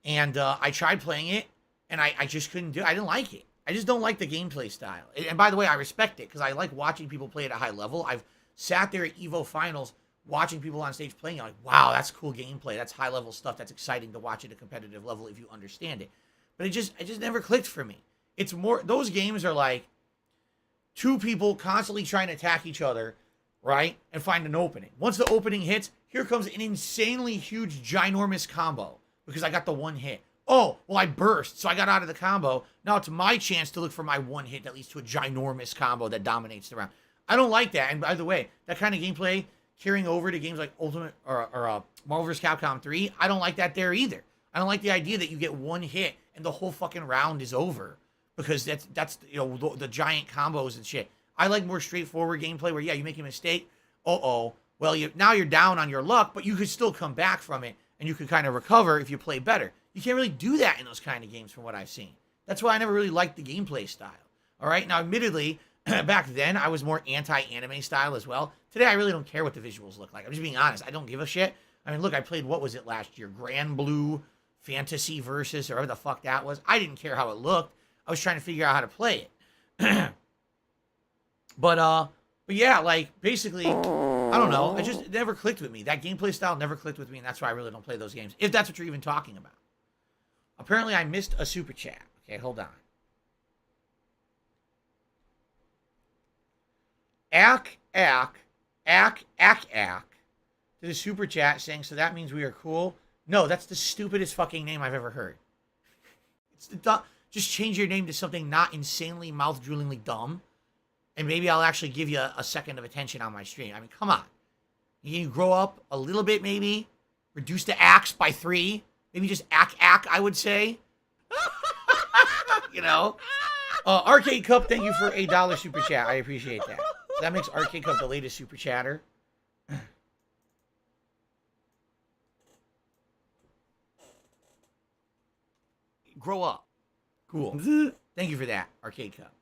And I tried playing it, and I just couldn't do it. I didn't like it. I just don't like the gameplay style. And by the way, I respect it because I like watching people play at a high level. I've sat there at Evo Finals watching people on stage playing. I'm like, wow, that's cool gameplay. That's high level stuff. That's exciting to watch at a competitive level if you understand it. But it just never clicked for me. It's more, those games are like two people constantly trying to attack each other, right? And find an opening. Once the opening hits, here comes an insanely huge, ginormous combo because I got the one hit. Oh, well, I burst, so I got out of the combo. Now it's my chance to look for my one hit that leads to a ginormous combo that dominates the round. I don't like that. And by the way, that kind of gameplay carrying over to games like Ultimate or Marvel vs. Capcom 3, I don't like that there either. I don't like the idea that you get one hit and the whole fucking round is over because that's the giant combos and shit. I like more straightforward gameplay where, yeah, you make a mistake. Well, now you're down on your luck, but you could still come back from it and you could kind of recover if you play better. You can't really do that in those kind of games from what I've seen. That's why I never really liked the gameplay style. All right? Now, admittedly, back then, I was more anti-anime style as well. Today, I really don't care what the visuals look like. I'm just being honest. I don't give a shit. I mean, look, I played, what was it last year? Grand Blue Fantasy Versus, or whatever the fuck that was. I didn't care how it looked. I was trying to figure out how to play it. But yeah, like, basically, I don't know. It never clicked with me. That gameplay style never clicked with me, and that's why I really don't play those games, if that's what you're even talking about. Apparently, I missed a super chat. Okay, hold on. Ack did a super chat saying, so that means we are cool. No, that's the stupidest fucking name I've ever heard. Just change your name to something not insanely mouth-droolingly dumb, and maybe I'll actually give you a second of attention on my stream. I mean, come on. You grow up a little bit, maybe? Reduce the acts by 3? Maybe just ack, I would say. Arcade Cup, thank you for $1 super chat. I appreciate that. So that makes Arcade Cup the latest super chatter. Grow up. Cool. Thank you for that, Arcade Cup.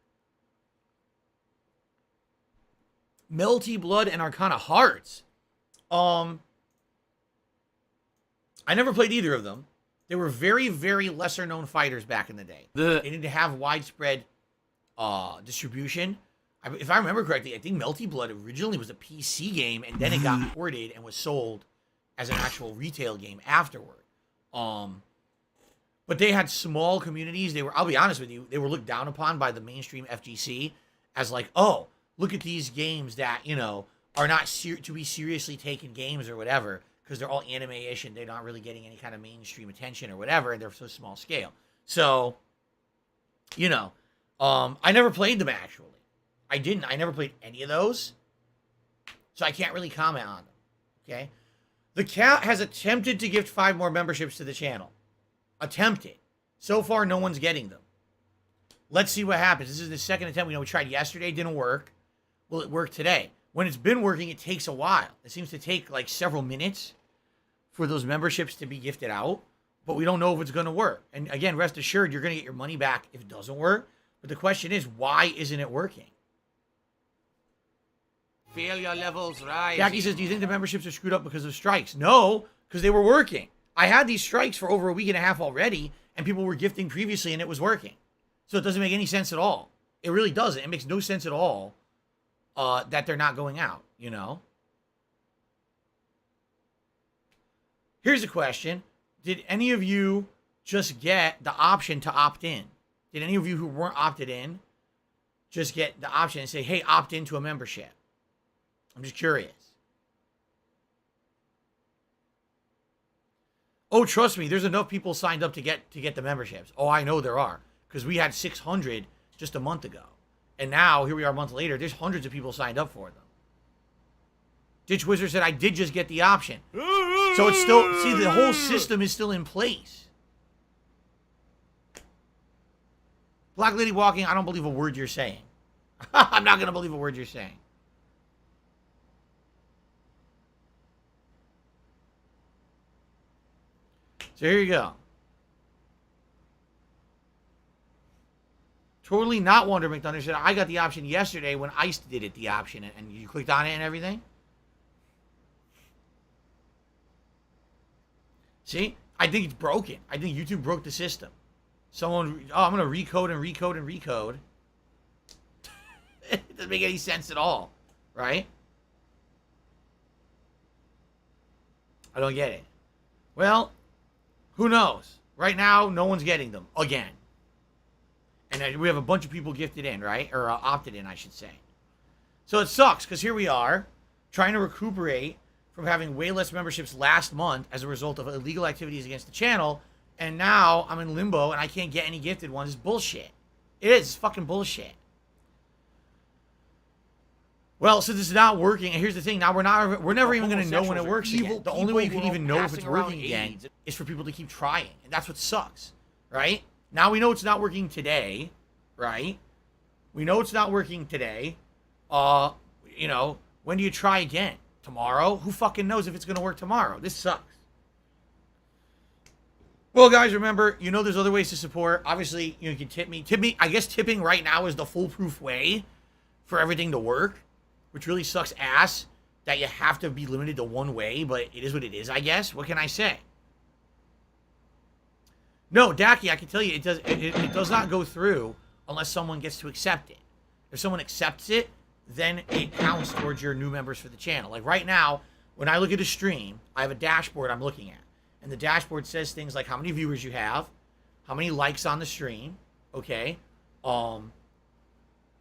Melty Blood and Arcana Hearts. I never played either of them. They were very, very lesser known fighters back in the day. They didn't have widespread distribution. If I remember correctly, I think Melty Blood originally was a PC game, and then it got ported and was sold as an actual retail game afterward. But they had small communities. I'll be honest with you, they were looked down upon by the mainstream FGC as like, oh, look at these games that, are not to be seriously taken games or whatever, because they're all anime-ish and they're not really getting any kind of mainstream attention or whatever, and they're so small scale. So, I never played them, actually. I didn't. I never played any of those. So I can't really comment on them. Okay? The cat has attempted to gift 5 more memberships to the channel. Attempted. So far, no one's getting them. Let's see what happens. This is the second attempt. We tried yesterday. Didn't work. Will it work today? When it's been working, it takes a while. It seems to take like several minutes for those memberships to be gifted out. But we don't know if it's going to work. And again, rest assured, you're going to get your money back if it doesn't work. But the question is, why isn't it working? Failure levels rise. Jackie says, do you think the memberships are screwed up because of strikes? No, because they were working. I had these strikes for over a week and a half already, and people were gifting previously, and it was working. So it doesn't make any sense at all. It really doesn't. It makes no sense at all that they're not going out, you know? Here's a question. Did any of you just get the option to opt in? Did any of you who weren't opted in just get the option and say, hey, opt into a membership? I'm just curious. Oh, trust me, there's enough people signed up to get the memberships. Oh, I know there are. Because we had 600 just a month ago. And now, here we are a month later, there's hundreds of people signed up for them. Ditch Wizard said, I did just get the option. So it's still, see, the whole system is still in place. Black Lady Walking, I don't believe a word you're saying. I'm not going to believe a word you're saying. So here you go. Totally not Wonder McThunder said, I got the option yesterday when Ice did it, the option, and you clicked on it and everything. See? I think it's broken. I think YouTube broke the system. Someone, I'm going to recode and recode and recode. It doesn't make any sense at all, right? I don't get it. Well, who knows? Right now, no one's getting them again. And we have a bunch of people gifted in, right? Or opted in, I should say. So it sucks, because here we are, trying to recuperate from having way less memberships last month as a result of illegal activities against the channel, and now I'm in limbo and I can't get any gifted ones. It's bullshit. It is. It's fucking bullshit. Well, so this is not working, and here's the thing. Now we're never even going to know when it works again. The only way you can even know if it's working again is for people to keep trying, and that's what sucks, right? Now we know it's not working today, right? We know it's not working today. You know, when do you try again? Tomorrow? Who fucking knows if it's going to work tomorrow? This sucks. Well, guys, remember, you know there's other ways to support. Obviously, you can tip me. Tip me. I guess tipping right now is the foolproof way for everything to work, which really sucks ass that you have to be limited to one way, but it is what it is, I guess. What can I say? No, Daki, I can tell you it does not go through unless someone gets to accept it. If someone accepts it, then it counts towards your new members for the channel. Like right now, when I look at a stream, I have a dashboard I'm looking at. And the dashboard says things like how many viewers you have, how many likes on the stream, okay?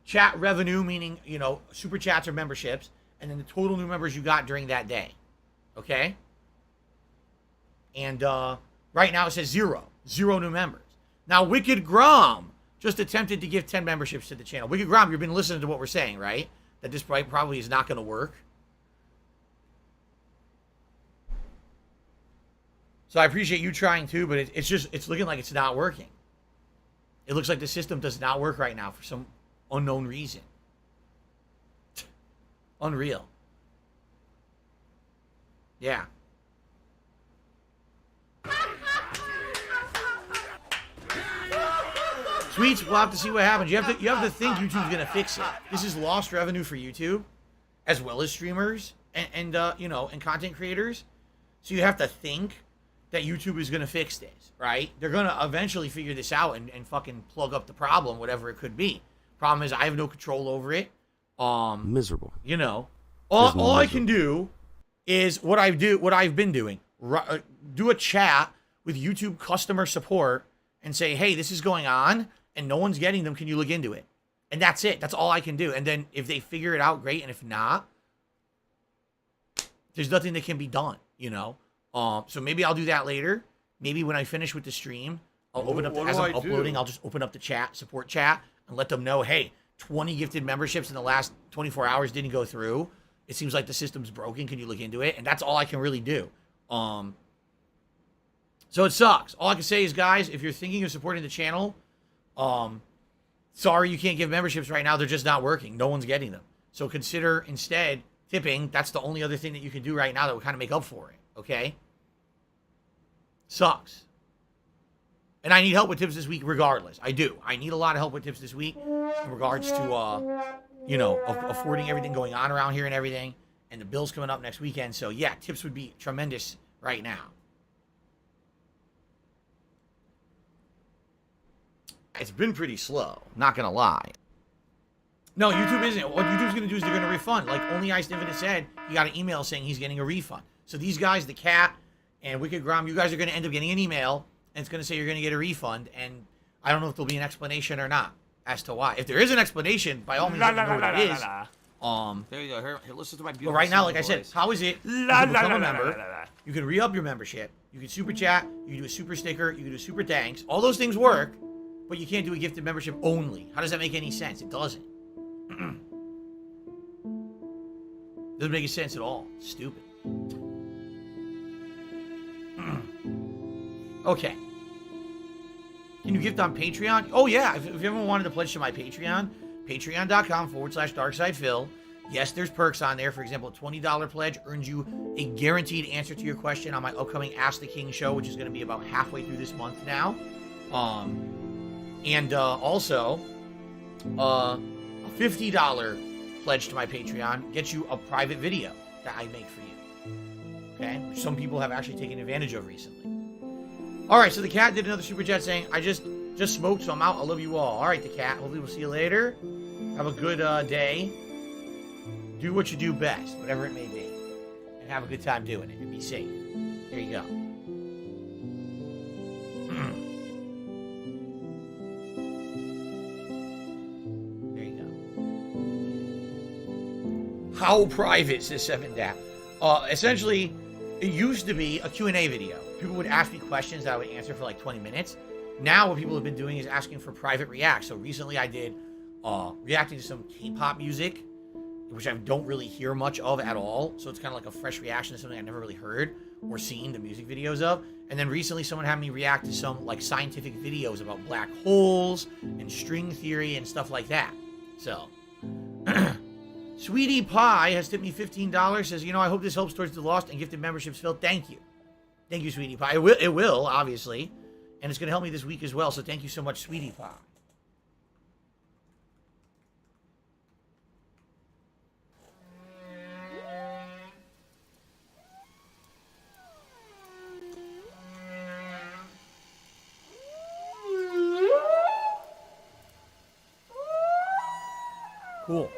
Chat revenue, meaning, you know, super chats or memberships, and then the total new members you got during that day, okay? And right now it says 0 new members. Now, Wicked Grom just attempted to give 10 memberships to the channel. Wicked Grom, you've been listening to what we're saying, right? That this probably is not going to work. So I appreciate you trying too, but it's looking like it's not working. It looks like the system does not work right now for some unknown reason. Unreal. Yeah. Sweets, we'll have to see what happens. You have to think YouTube's gonna fix it. This is lost revenue for YouTube, as well as streamers and you know, and content creators. So you have to think that YouTube is gonna fix this, right? They're gonna eventually figure this out and fucking plug up the problem, whatever it could be. Problem is, I have no control over it. Miserable. You know, all I can do is what I've been doing. Do a chat with YouTube customer support and say, hey, this is going on and no one's getting them. Can you look into it? And that's it. That's all I can do. And then if they figure it out, great. And if not, there's nothing that can be done, you know? So maybe I'll do that later. Maybe when I finish with the stream, I'll open up, as I'm uploading, I'll just open up the chat, support chat, and let them know, hey, 20 gifted memberships in the last 24 hours didn't go through. It seems like the system's broken. Can you look into it? And that's all I can really do. So it sucks. All I can say is, guys, if you're thinking of supporting the channel, sorry you can't give memberships right now. They're just not working. No one's getting them. So consider instead tipping. That's the only other thing that you can do right now that will kind of make up for it. Okay? Sucks. And I need help with tips this week regardless. I do. I need a lot of help with tips this week in regards to, affording everything going on around here and everything. And the bill's coming up next weekend. So, yeah, tips would be tremendous right now. It's been pretty slow. Not going to lie. No, YouTube isn't. What YouTube's going to do is they're going to refund. Like Only Ice Infinite said, he got an email saying he's getting a refund. So these guys, the Cat and Wicked Grom, you guys are going to end up getting an email. And it's going to say you're going to get a refund. And I don't know if there'll be an explanation or not as to why. If there is an explanation, by all means, let me know what it is. There you go. Here, listen to my beautiful But right now, like I voice. said, how is it? You can become a member. You can re-up your membership. You can super chat. You can do a super sticker. You can do super thanks. All those things work, but you can't do a gifted membership only. How does that make any sense? It doesn't. Doesn't make any sense at all. Stupid. Okay. Can you gift on Patreon? Oh, yeah. If everyone wanted to pledge to my Patreon, patreon.com/darksidephil. Yes, there's perks on there. For example, a $20 pledge earns you a guaranteed answer to your question on my upcoming Ask the King show, which is going to be about halfway through this month now. Also, a $50 pledge to my Patreon gets you a private video that I make for you. Okay? Which some people have actually taken advantage of recently. All right, so the Cat did another super chat saying, I just smoked, so I'm out. I love you all. All right, the Cat. Hopefully we'll see you later. Have a good day. Do what you do best, whatever it may be. And have a good time doing it. And be safe. There you go. There you go. How private, says Seven Dap. Essentially, it used to be a Q&A video. People would ask me questions that I would answer for like 20 minutes. Now what people have been doing is asking for private reacts. So recently I did reacting to some K-pop music, which I don't really hear much of at all. So it's kind of like a fresh reaction to something I never really heard or seen the music videos of. And then recently someone had me react to some like scientific videos about black holes and string theory and stuff like that. So, Sweetie Pie has tipped me $15. Says, I hope this helps towards the lost and gifted memberships filled. Thank you. Thank you, Sweetie Pie. It will, obviously. And it's going to help me this week as well. So thank you so much, Sweetie Pie. Cool.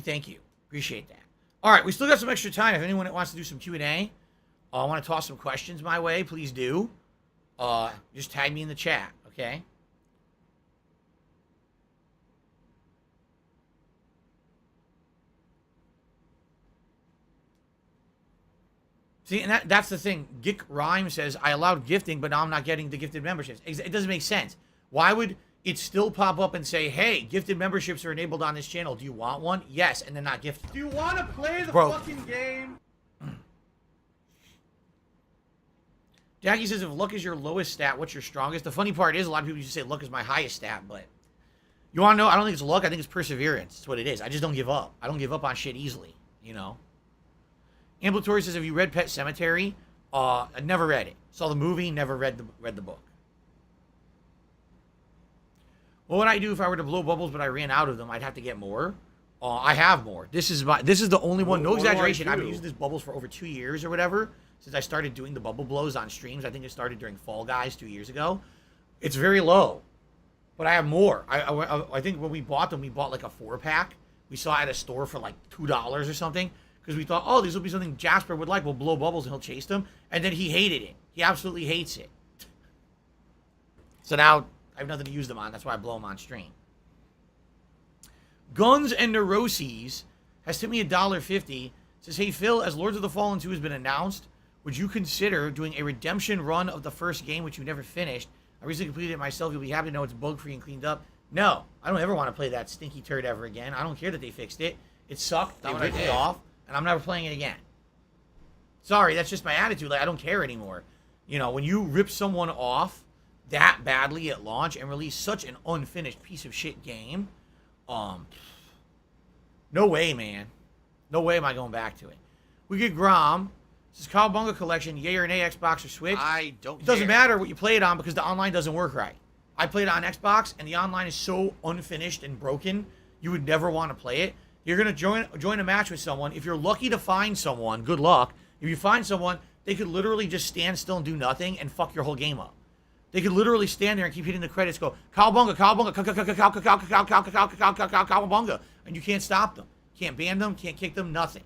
Thank you. Appreciate that. All right, we still got some extra time. If anyone wants to do some Q&A, I want to toss some questions my way, please do. Just tag me in the chat, okay? See, and that's the thing. Gick Rhyme says, I allowed gifting, but now I'm not getting the gifted memberships. It doesn't make sense. Why would it still pop up and say, hey, gifted memberships are enabled on this channel. Do you want one? Yes, and then not gifted. Do you want to play the Bro. fucking game? Jackie says, if luck is your lowest stat, what's your strongest? The funny part is a lot of people used to say luck is my highest stat, but you want to know? I don't think it's luck. I think it's perseverance. That's what it is. I just don't give up. I don't give up on shit easily, Ambulatory says, have you read Pet Sematary? I never read it. Saw the movie, never read the book. What would I do if I were to blow bubbles, but I ran out of them? I'd have to get more. I have more. This is the only one. No exaggeration. I've been using these bubbles for over 2 years or whatever. Since I started doing the bubble blows on streams. I think it started during Fall Guys 2 years ago. It's very low. But I have more. I think when we bought them, we bought like a 4-pack. We saw it at a store for like $2 or something. Because we thought, oh, these will be something Jasper would like. We'll blow bubbles and he'll chase them. And then he hated it. He absolutely hates it. So now I have nothing to use them on. That's why I blow them on stream. Guns and Neuroses has tipped me $1.50. Says, hey, Phil, as Lords of the Fallen 2 has been announced, would you consider doing a redemption run of the first game, which you never finished? I recently completed it myself. You'll be happy to know it's bug-free and cleaned up. No, I don't ever want to play that stinky turd ever again. I don't care that they fixed it. It sucked. They ripped me off, and I'm never playing it again. Sorry, that's just my attitude. Like, I don't care anymore. You know, when you rip someone off that badly at launch and release such an unfinished piece of shit game, no way, man. No way am I going back to it. We get Grom. This is Cowabunga Collection. Yay or nay, Xbox or Switch? I don't It doesn't matter what you play it on because the online doesn't work right. I played it on Xbox, and the online is so unfinished and broken, you would never want to play it. You're going to join a match with someone. If you're lucky to find someone, good luck. If you find someone, they could literally just stand still and do nothing and fuck your whole game up. They could literally stand there and keep hitting the credits, go, Cowabunga, Cowabunga, Cowabunga, and you can't stop them. Can't ban them, can't kick them, nothing.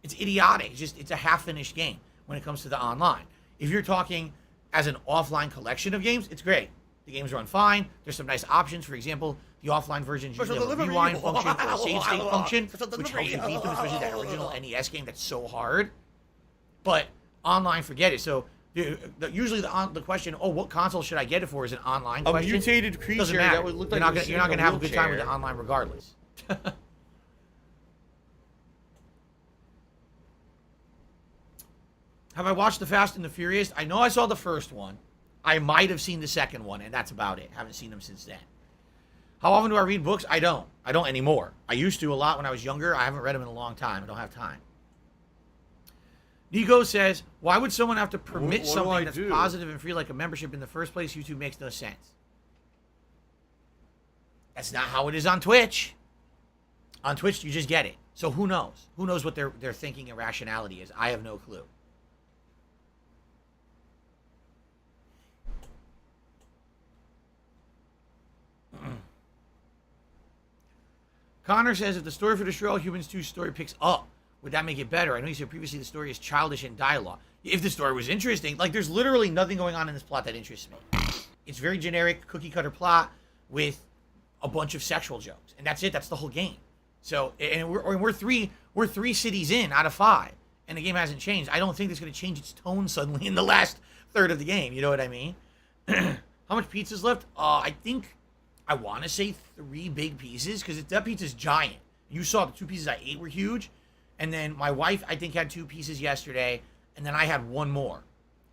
It's idiotic. It's a half-finished game when it comes to the online. If you're talking as an offline collection of games, it's great. The games run fine. There's some nice options. For example, the offline versions usually have a rewind function or a save state function, which helps you beat them, especially that original NES game that's so hard. But online, forget it. So usually the question, what console should I get it for, is an online question. A mutated creature doesn't matter. that would look like you're not going to have a good time with it online regardless. Have I watched The Fast and the Furious? I know I saw the first one. I might have seen the second one, and that's about it. Haven't seen them since then. How often do I read books? I don't. I don't anymore. I used to a lot when I was younger. I haven't read them in a long time. I don't have time. Nigo says, why would someone have to permit something that's positive and free like a membership in the first place? YouTube makes no sense. That's not how it is on Twitch. On Twitch, you just get it. So who knows? Who knows what their thinking and rationality is? I have no clue. Connor says, if the story for Destroy All Humans 2 story picks up, would that make it better? I know you said previously the story is childish in dialogue. If the story was interesting, like, there's literally nothing going on in this plot that interests me. It's very generic, cookie-cutter plot with a bunch of sexual jokes. And that's it. That's the whole game. So, and we're three cities in out of 5, and the game hasn't changed. I don't think it's going to change its tone suddenly in the last third of the game. You know what I mean? How much pizza's left? I want to say 3 big pieces, because that pizza's giant. You saw the 2 pieces I ate were huge. And then my wife, I think, had 2 pieces yesterday. And then I had 1 more.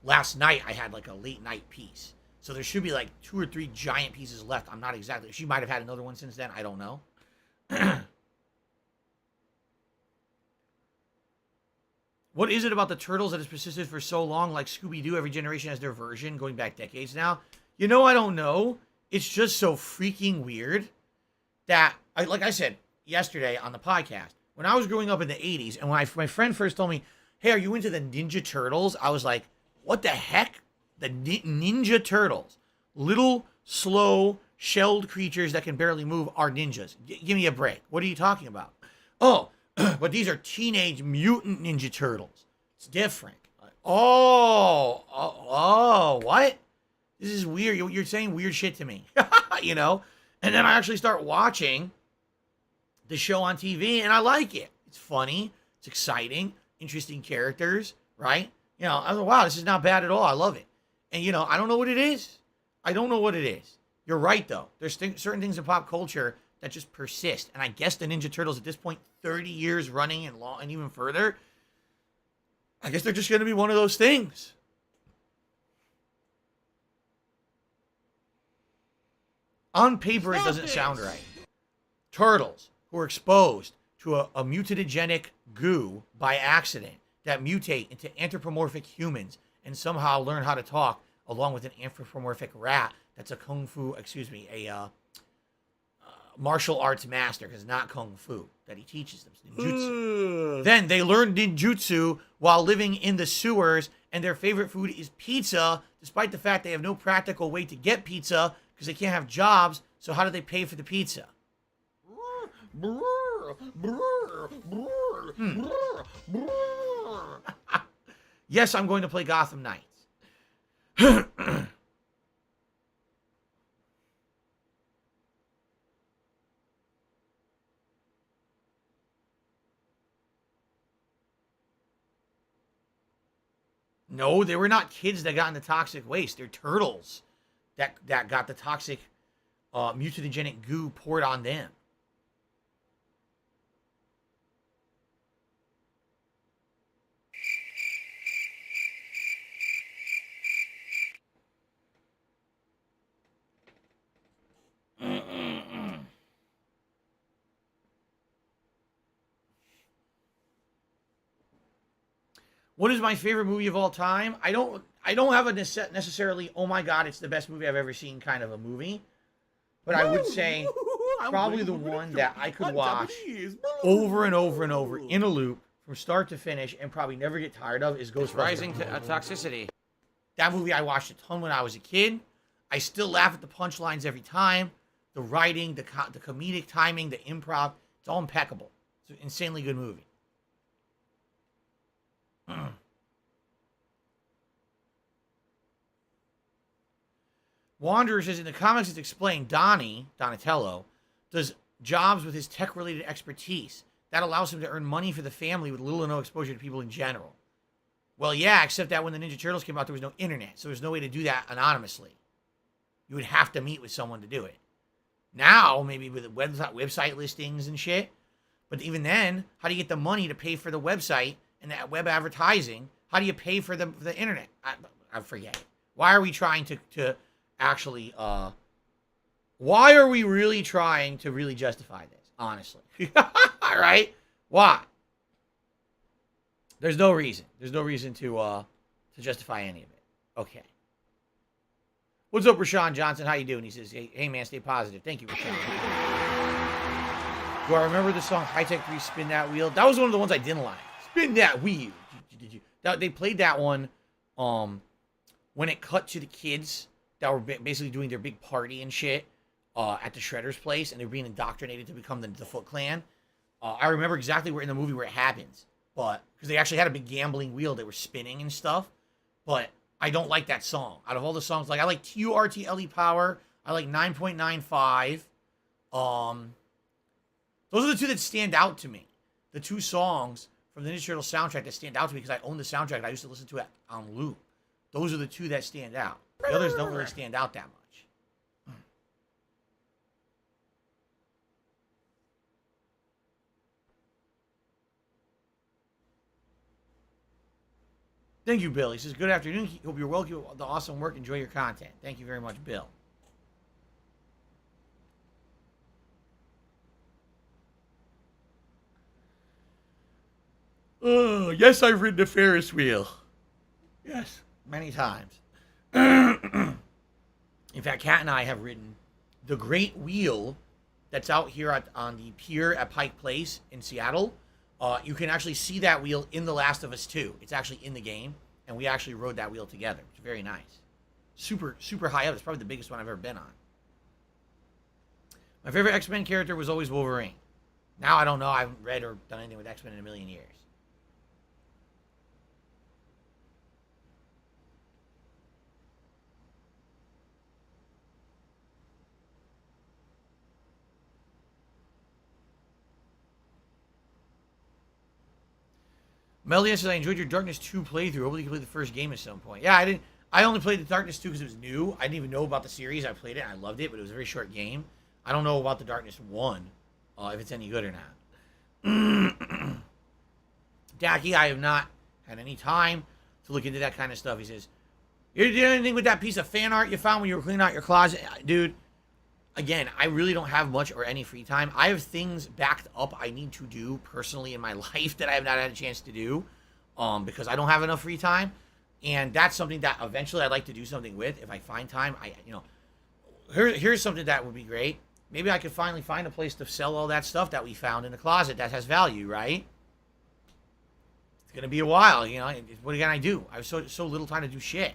Last night, I had like a late night piece. So there should be like 2 or 3 giant pieces left. I'm not exactly. She might have had another one since then. I don't know. What is it about the Turtles that has persisted for so long? Like Scooby-Doo, every generation has their version, going back decades now. You know, I don't know. It's just so freaking weird that, like I said yesterday on the podcast, when I was growing up in the 80s, and when my friend first told me, hey, are you into the Ninja Turtles? I was like, what the heck? The Ninja Turtles. Little, slow, shelled creatures that can barely move are ninjas. Give me a break. What are you talking about? Oh, but these are Teenage Mutant Ninja Turtles. It's different. What? This is weird. You're saying weird shit to me, you know? And then I actually start watching the show on TV, and I like it. It's funny. It's exciting. Interesting characters, right? You know, I was like, wow, this is not bad at all. I love it. And, you know, I don't know what it is. I don't know what it is. You're right, though. There's certain things in pop culture that just persist. And I guess the Ninja Turtles at this point, 30 years running and long and even further, I guess they're just going to be one of those things. On paper, it doesn't sound right. Turtles who are exposed to a mutagenic goo by accident that mutate into anthropomorphic humans and somehow learn how to talk along with an anthropomorphic rat that's a martial arts master, because not kung fu that he teaches them. It's ninjutsu. Then they learn ninjutsu while living in the sewers, and their favorite food is pizza, despite the fact they have no practical way to get pizza because they can't have jobs. So how do they pay for the pizza? Yes, I'm going to play Gotham Knights. No, they were not kids that got into toxic waste. They're turtles that got the toxic mutagenic goo poured on them. What is my favorite movie of all time? I don't have a necessarily, oh my god, it's the best movie I've ever seen kind of a movie. But I would say probably the one that I could watch over and over and over in a loop from start to finish and probably never get tired of is Ghost Rising to Toxicity. That movie I watched a ton when I was a kid. I still laugh at the punchlines every time. The writing, the comedic timing, the improv, it's all impeccable. It's an insanely good movie. Wanderer says, in the comics it's explained, Donatello, does jobs with his tech-related expertise. That allows him to earn money for the family with little or no exposure to people in general. Well, yeah, except that when the Ninja Turtles came out, there was no internet, so there's no way to do that anonymously. You would have to meet with someone to do it. Now, maybe with website listings and shit, but even then, how do you get the money to pay for the website and that web advertising? How do you pay for the internet? I forget it. Why are we trying to actually, why are we really trying to really justify this, honestly? All right? Why? There's no reason. There's no reason to justify any of it. Okay. What's up, Rashawn Johnson? How you doing? He says, hey man, stay positive. Thank you, Rashawn. Do I remember the song High Tech 3, Spin That Wheel? That was one of the ones I didn't like. Spin That Wheel. They played that one when it cut to the kids that were basically doing their big party and shit at the Shredder's place, and they were being indoctrinated to become the Foot Clan. I remember exactly where in the movie where it happens, but because they actually had a big gambling wheel, they were spinning and stuff. But I don't like that song. Out of all the songs, like I like TURTLE Power, I like 9.95. Those are the two that stand out to me. The two songs from the Ninja Turtle soundtrack that stand out to me because I own the soundtrack and I used to listen to it on loop. Those are the two that stand out. The others don't really stand out that much. Thank you, Bill. He says, good afternoon. Hope you're well. Keep up the awesome work. Enjoy your content. Thank you very much, Bill. Oh, yes, I've ridden a Ferris wheel. Yes, many times. In fact, Kat and I have ridden the Great Wheel that's out here on the pier at Pike Place in Seattle. You can actually see that wheel in The Last of Us 2. It's actually in the game, and we actually rode that wheel together. It's very nice. Super, super high up. It's probably the biggest one I've ever been on. My favorite X-Men character was always Wolverine. Now I don't know. I haven't read or done anything with X-Men in a million years. Melia says, I enjoyed your Darkness 2 playthrough. Hopefully you can play the first game at some point. Yeah, I didn't. I only played the Darkness 2 because it was new. I didn't even know about the series. I played it and I loved it, but it was a very short game. I don't know about the Darkness 1, if it's any good or not. Dacky, I have not had any time to look into that kind of stuff. He says, you did anything with that piece of fan art you found when you were cleaning out your closet? Dude, again, I really don't have much or any free time. I have things backed up I need to do personally in my life that I have not had a chance to do because I don't have enough free time. And that's something that eventually I'd like to do something with if I find time. Here's something that would be great. Maybe I could finally find a place to sell all that stuff that we found in the closet that has value, right? It's going to be a while, What can I do? I have so little time to do shit.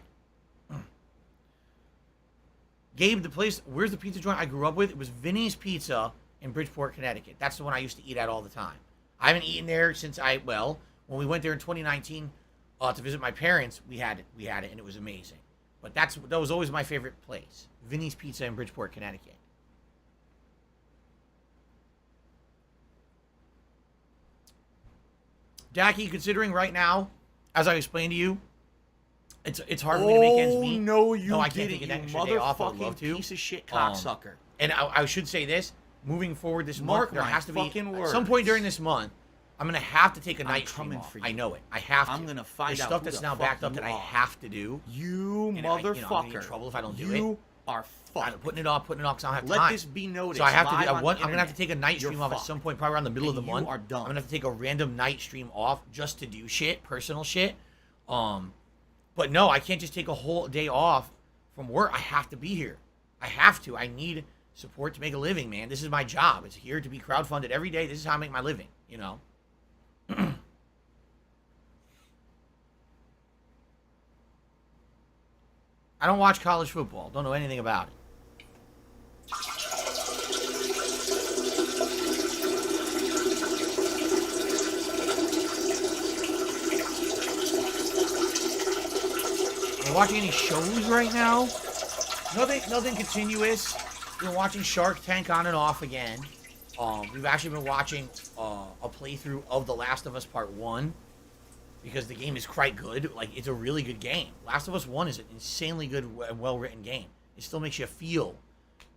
Gabe, where's the pizza joint I grew up with? It was Vinny's Pizza in Bridgeport, Connecticut. That's the one I used to eat at all the time. I haven't eaten there since when we went there in 2019 to visit my parents, we had it and it was amazing. But that was always my favorite place. Vinny's Pizza in Bridgeport, Connecticut. Dacky, considering right now, as I explained to you, it's hard for me to make ends meet. No, you I can't didn't, take an you extra day off. I would love motherfucking to. piece of shit cocksucker. And I should say this, moving forward this month, there has to be, at some point during this month, I'm going to have to take a night stream off. I know it. I have to. I'm going to find There's out stuff that's now backed up that I have to do. You and motherfucker. I'm going to get in trouble if I don't do it. You are I'm fucked. putting it off because I don't have Let time. this be noticed. So I have to do, I'm I'm going to have to take a night stream off at fucked. some point, probably around the middle of the month. You are done. I'm going to have to take a random night stream off just to do shit, personal shit. But no, I can't just take a whole day off from work. I have to be here. I have to. I need support to make a living, man. This is my job. It's here to be crowdfunded every day. This is how I make my living, you know? I don't watch college football. Don't know anything about it. Are you watching any shows right now? Nothing continuous. We've been watching Shark Tank on and off again. We've actually been watching a playthrough of The Last of Us Part 1 because the game is quite good. Like, it's a really good game. Last of Us 1 is an insanely good and well-written game. It still makes you feel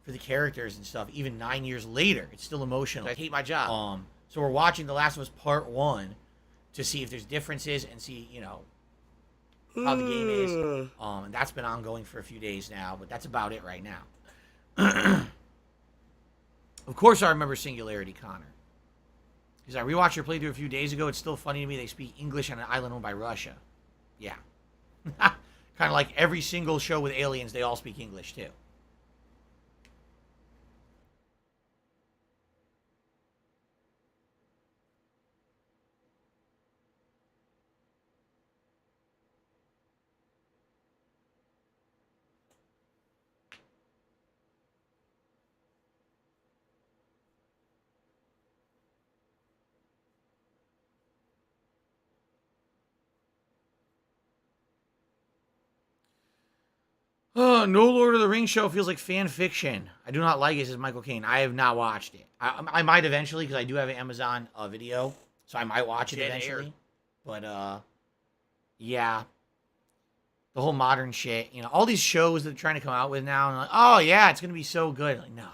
for the characters and stuff. Even 9 years later, it's still emotional. I hate my job. So we're watching The Last of Us Part 1 to see if there's differences and see, you know, how the game is. And that's been ongoing for a few days now, but that's about it right now. Of course I remember Singularity, Connor. Because I rewatched your playthrough a few days ago. It's still funny to me they speak English on an island owned by Russia. Yeah. Kind of like every single show with aliens, they all speak English too. No Lord of the Rings show feels like fan fiction. I do not like it, says Michael Caine. I have not watched it. I might eventually, because I do have an Amazon video, so I might watch it eventually. But, yeah. The whole modern shit, you know, all these shows that they're trying to come out with now, and like, oh, yeah, it's going to be so good. Like, no.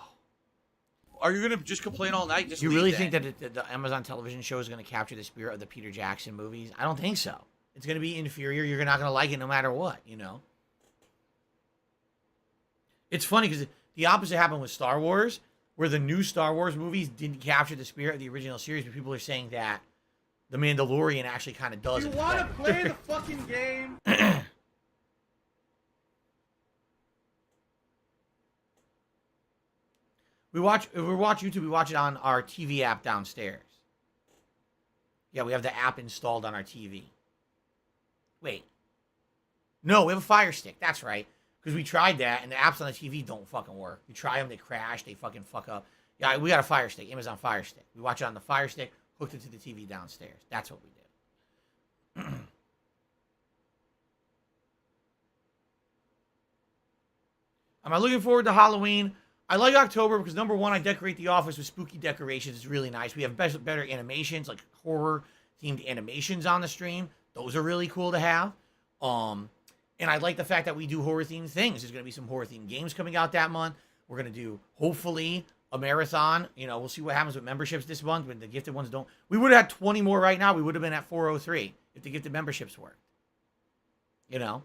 Are you going to just complain all night? Just you really think that the Amazon television show is going to capture the spirit of the Peter Jackson movies? I don't think so. It's going to be inferior. You're not going to like it no matter what, you know? It's funny because the opposite happened with Star Wars, where the new Star Wars movies didn't capture the spirit of the original series, but people are saying that The Mandalorian actually kind of does. You want to play the fucking game? If we watch YouTube, we watch it on our TV app downstairs. Yeah, we have the app installed on our TV. Wait. No, we have a Fire Stick. That's right. Because we tried that, and the apps on the TV don't fucking work. You try them, they crash, they fucking fuck up. Yeah, we got a Fire Stick, Amazon Fire Stick. We watch it on the Fire Stick, hooked it to the TV downstairs. That's what we did. Am I looking forward to Halloween? I like October because, number one, I decorate the office with spooky decorations. It's really nice. We have better animations, like horror-themed animations on the stream. Those are really cool to have. And I like the fact that we do horror-themed things. There's going to be some horror-themed games coming out that month. We're going to do, hopefully, a marathon. You know, we'll see what happens with memberships this month when the gifted ones don't. We would have had 20 more right now. We would have been at 403 if the gifted memberships worked. You know?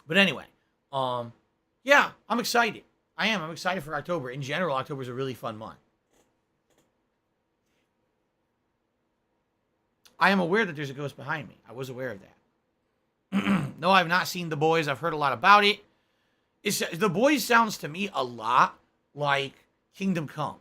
But anyway, yeah, I'm excited. I am. I'm excited for October. In general, October is a really fun month. I am aware that there's a ghost behind me. I was aware of that. No, I've not seen The Boys. I've heard a lot about it. The Boys sounds to me a lot like Kingdom Come.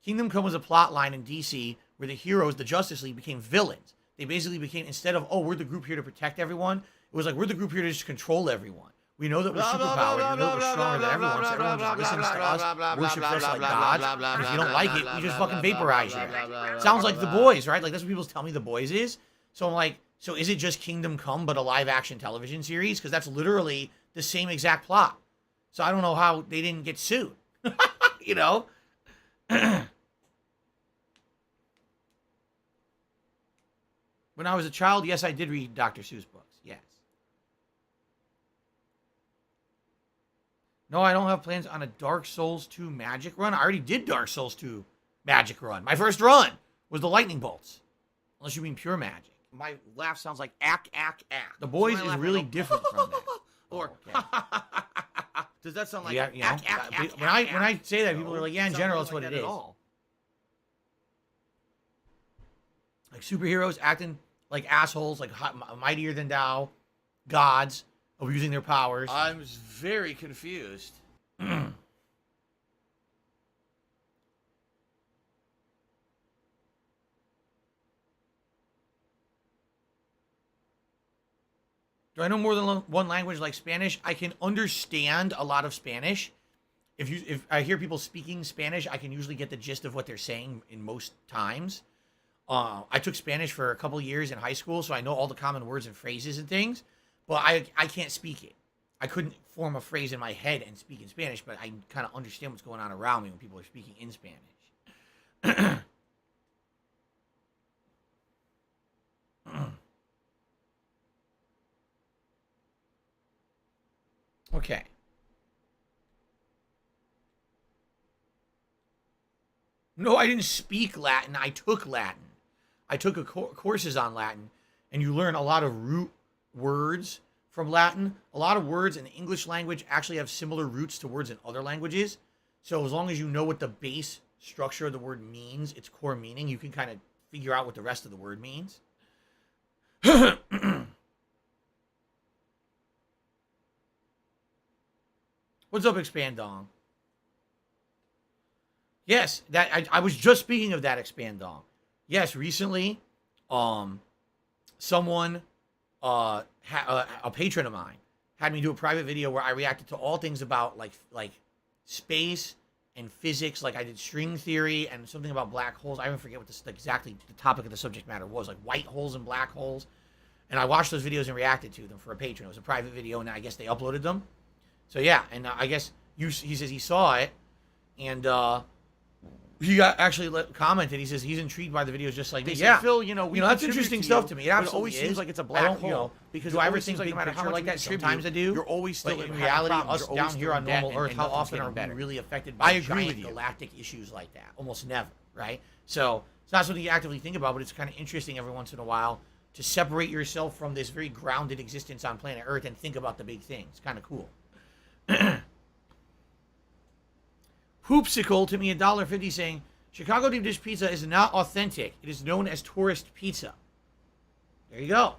Kingdom Come was a plot line in DC where the heroes, the Justice League, became villains. They basically became, instead of, oh, we're the group here to protect everyone, it was like, we're the group here to just control everyone. We know that we're superpowered. We know that we're stronger than everyone, so everyone just listens to us, worships us like gods, and if you don't like it, we just fucking vaporize you. Sounds like The Boys, right? Like, that's what people tell me The Boys is. So I'm like, so is it just Kingdom Come, but a live-action television series? Because that's literally the same exact plot. So I don't know how they didn't get sued. You know? When I was a child, yes, I did read Dr. Seuss books. Yes. No, I don't have plans on a Dark Souls 2 Magic run. I already did Dark Souls 2 Magic run. My first run was the lightning bolts. Unless you mean pure magic. My laugh sounds like ack, ack, ack. The boys So is my laugh, really I go, different from that. Or, okay. Does that sound like Yeah, you know, ack, ack, ack, when I say that, people are like, yeah, in general, that's what it is. Like superheroes acting like assholes, like mightier than thou, gods, abusing their powers. I'm very confused. Do I know more than one language like Spanish? I can understand a lot of Spanish. If I hear people speaking Spanish, I can usually get the gist of what they're saying in most times. I took Spanish for a couple years in high school, so I know all the common words and phrases and things, but I can't speak it. I couldn't form a phrase in my head and speak in Spanish, but I kind of understand what's going on around me when people are speaking in Spanish. Okay. No, I didn't speak Latin. I took Latin. I took courses on Latin, and you learn a lot of root words from Latin. A lot of words in the English language actually have similar roots to words in other languages. So as long as you know what the base structure of the word means, its core meaning, you can kind of figure out what the rest of the word means. What's up, Expandong? Yes, that I was just speaking of that, Expandong. Yes, recently, someone, a patron of mine, had me do a private video where I reacted to all things about like space and physics. Like I did string theory and something about black holes. I even forget what exactly the topic of the subject matter was, like white holes and black holes. And I watched those videos and reacted to them for a patron. It was a private video, and I guess they uploaded them. So yeah, and I guess he says he saw it, and he got actually commented. He says he's intrigued by the videos just like me. Yeah, Phil, that's interesting stuff to me. It absolutely always is. seems like it's a black hole. Because do I ever think like big no matter picture how much like that? contribute, Sometimes I do. You're always still but in having reality, problems. us You're down always here on still in normal debt Earth, and how nothing's often getting are better. we really affected I by agree giant with you. galactic issues like that? Almost never, right? So it's not something you actively think about, but it's kind of interesting every once in a while to separate yourself from this very grounded existence on planet Earth and think about the big things. It's kind of cool. Hoopsicle to me $1.50 saying, Chicago deep dish pizza is not authentic. It is known as tourist pizza. There you go.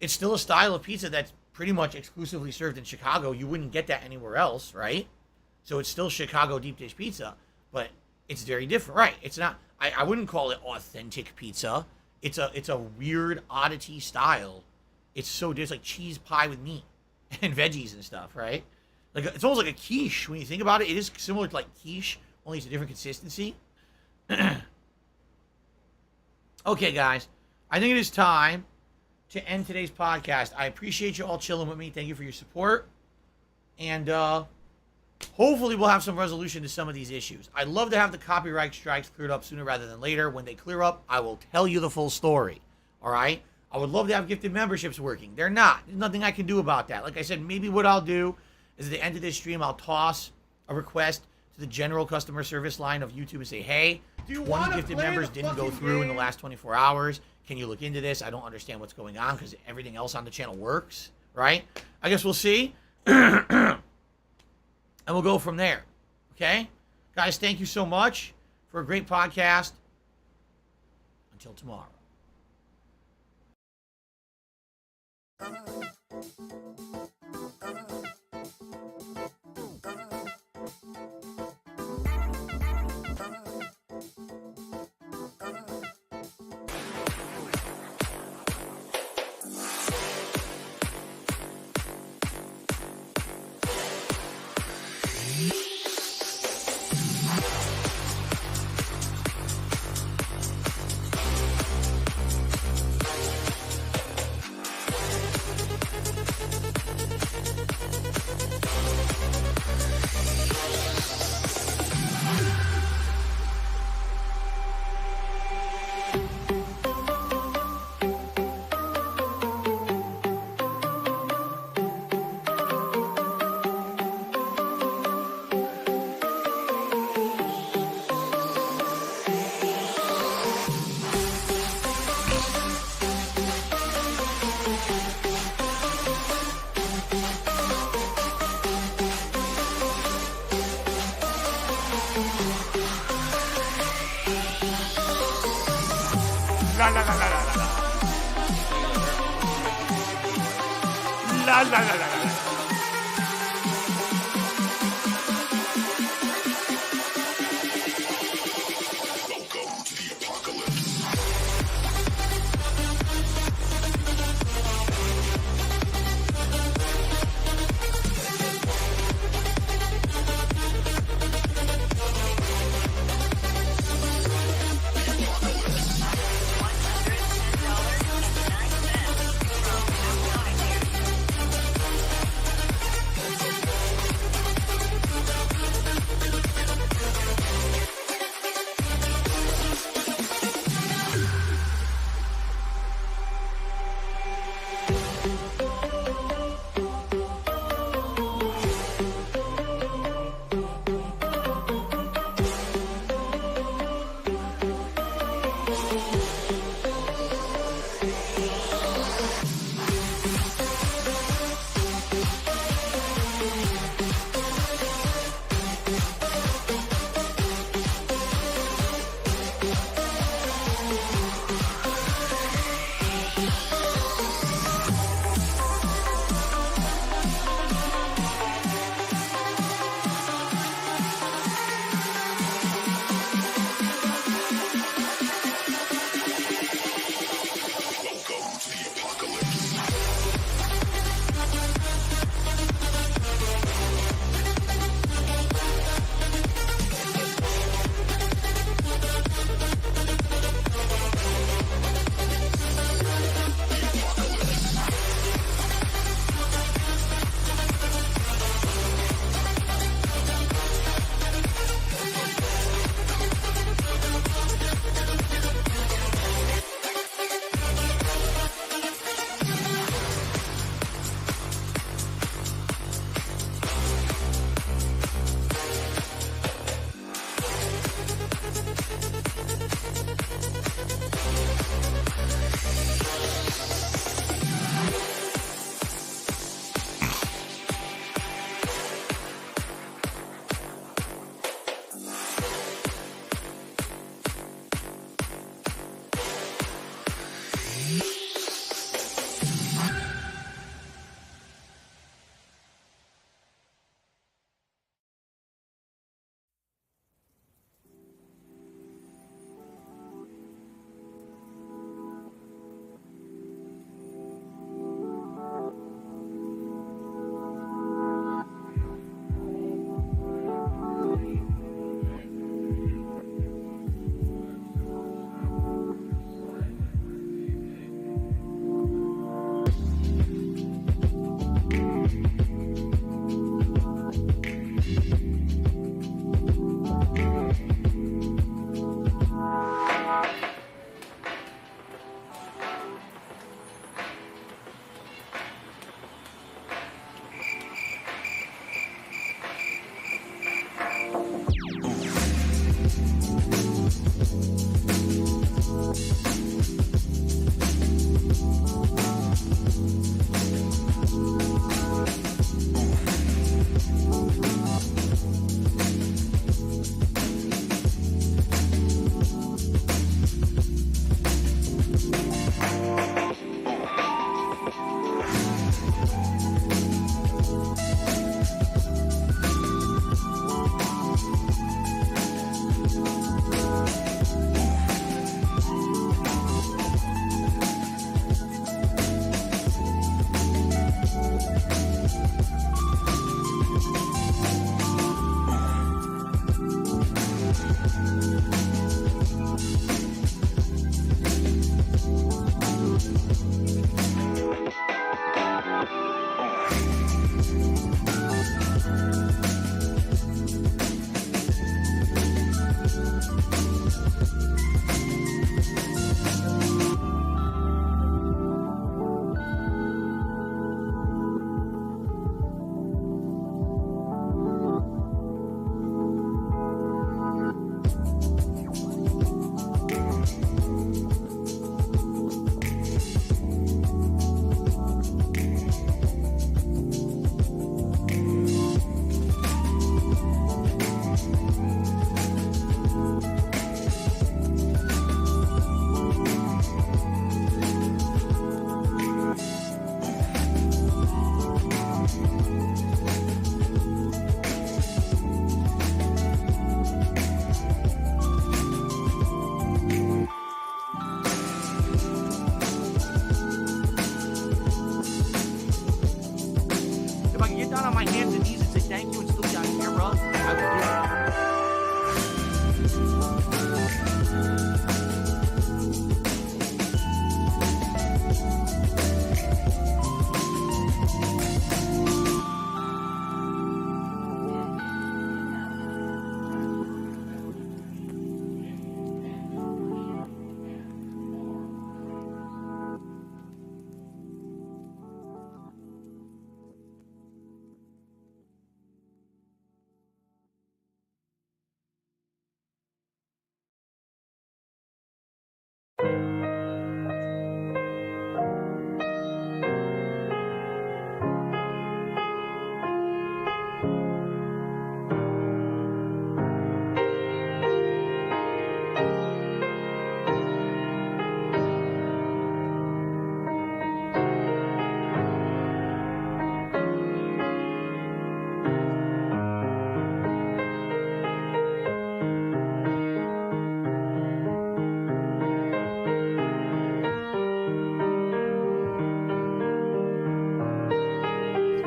It's still a style of pizza that's pretty much exclusively served in Chicago. You wouldn't get that anywhere else, right? So it's still Chicago deep dish pizza, but it's very different, right? It's not. I wouldn't call it authentic pizza. It's a weird oddity style. It's so it's like cheese pie with meat and veggies and stuff, right? Like it's almost like a quiche when you think about it. It is similar to like quiche, only it's a different consistency. Okay, guys, I think it is time to end today's podcast. I appreciate you all chilling with me. Thank you for your support, and hopefully we'll have some resolution to some of these issues. I'd love to have the copyright strikes cleared up sooner rather than later. When they clear up, I will tell you the full story. All right? I would love to have gifted memberships working. They're not. There's nothing I can do about that. Like I said, maybe what I'll do is at the end of this stream, I'll toss a request to the general customer service line of YouTube and say, hey, 20 gifted members didn't go through in the last 24 hours. Can you look into this? I don't understand what's going on because everything else on the channel works, right? I guess we'll see. And we'll go from there. Okay? Guys, thank you so much for a great podcast. Until tomorrow. la la la la la la. La la la la la. Welcome to the apocalypse. my hands and knees and say thank you and still be on camera, I would do it.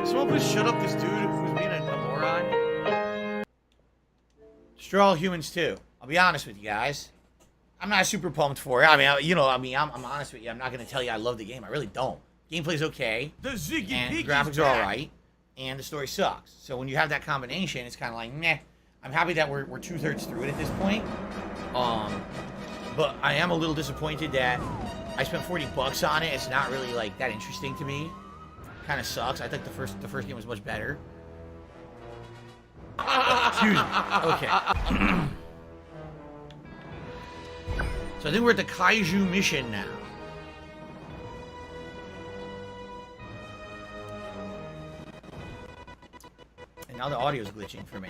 Someone please shut up this dude who's being a moron. Destroy all humans too. I'll be honest with you guys. I'm not super pumped for it. I mean, I'm honest with you. I'm not going to tell you I love the game. I really don't. Gameplay's okay. The Ziggy And the Pig graphics is are back. alright. And the story sucks. So when you have that combination, it's kind of like, meh. I'm happy that we're 2/3 through it at this point. But I am a little disappointed that I spent $40 on it. It's not really like that interesting to me. Kind of sucks. I think the first game was much better. Excuse me. Okay. So I think we're at the Kaiju mission now. And now the audio's glitching for me.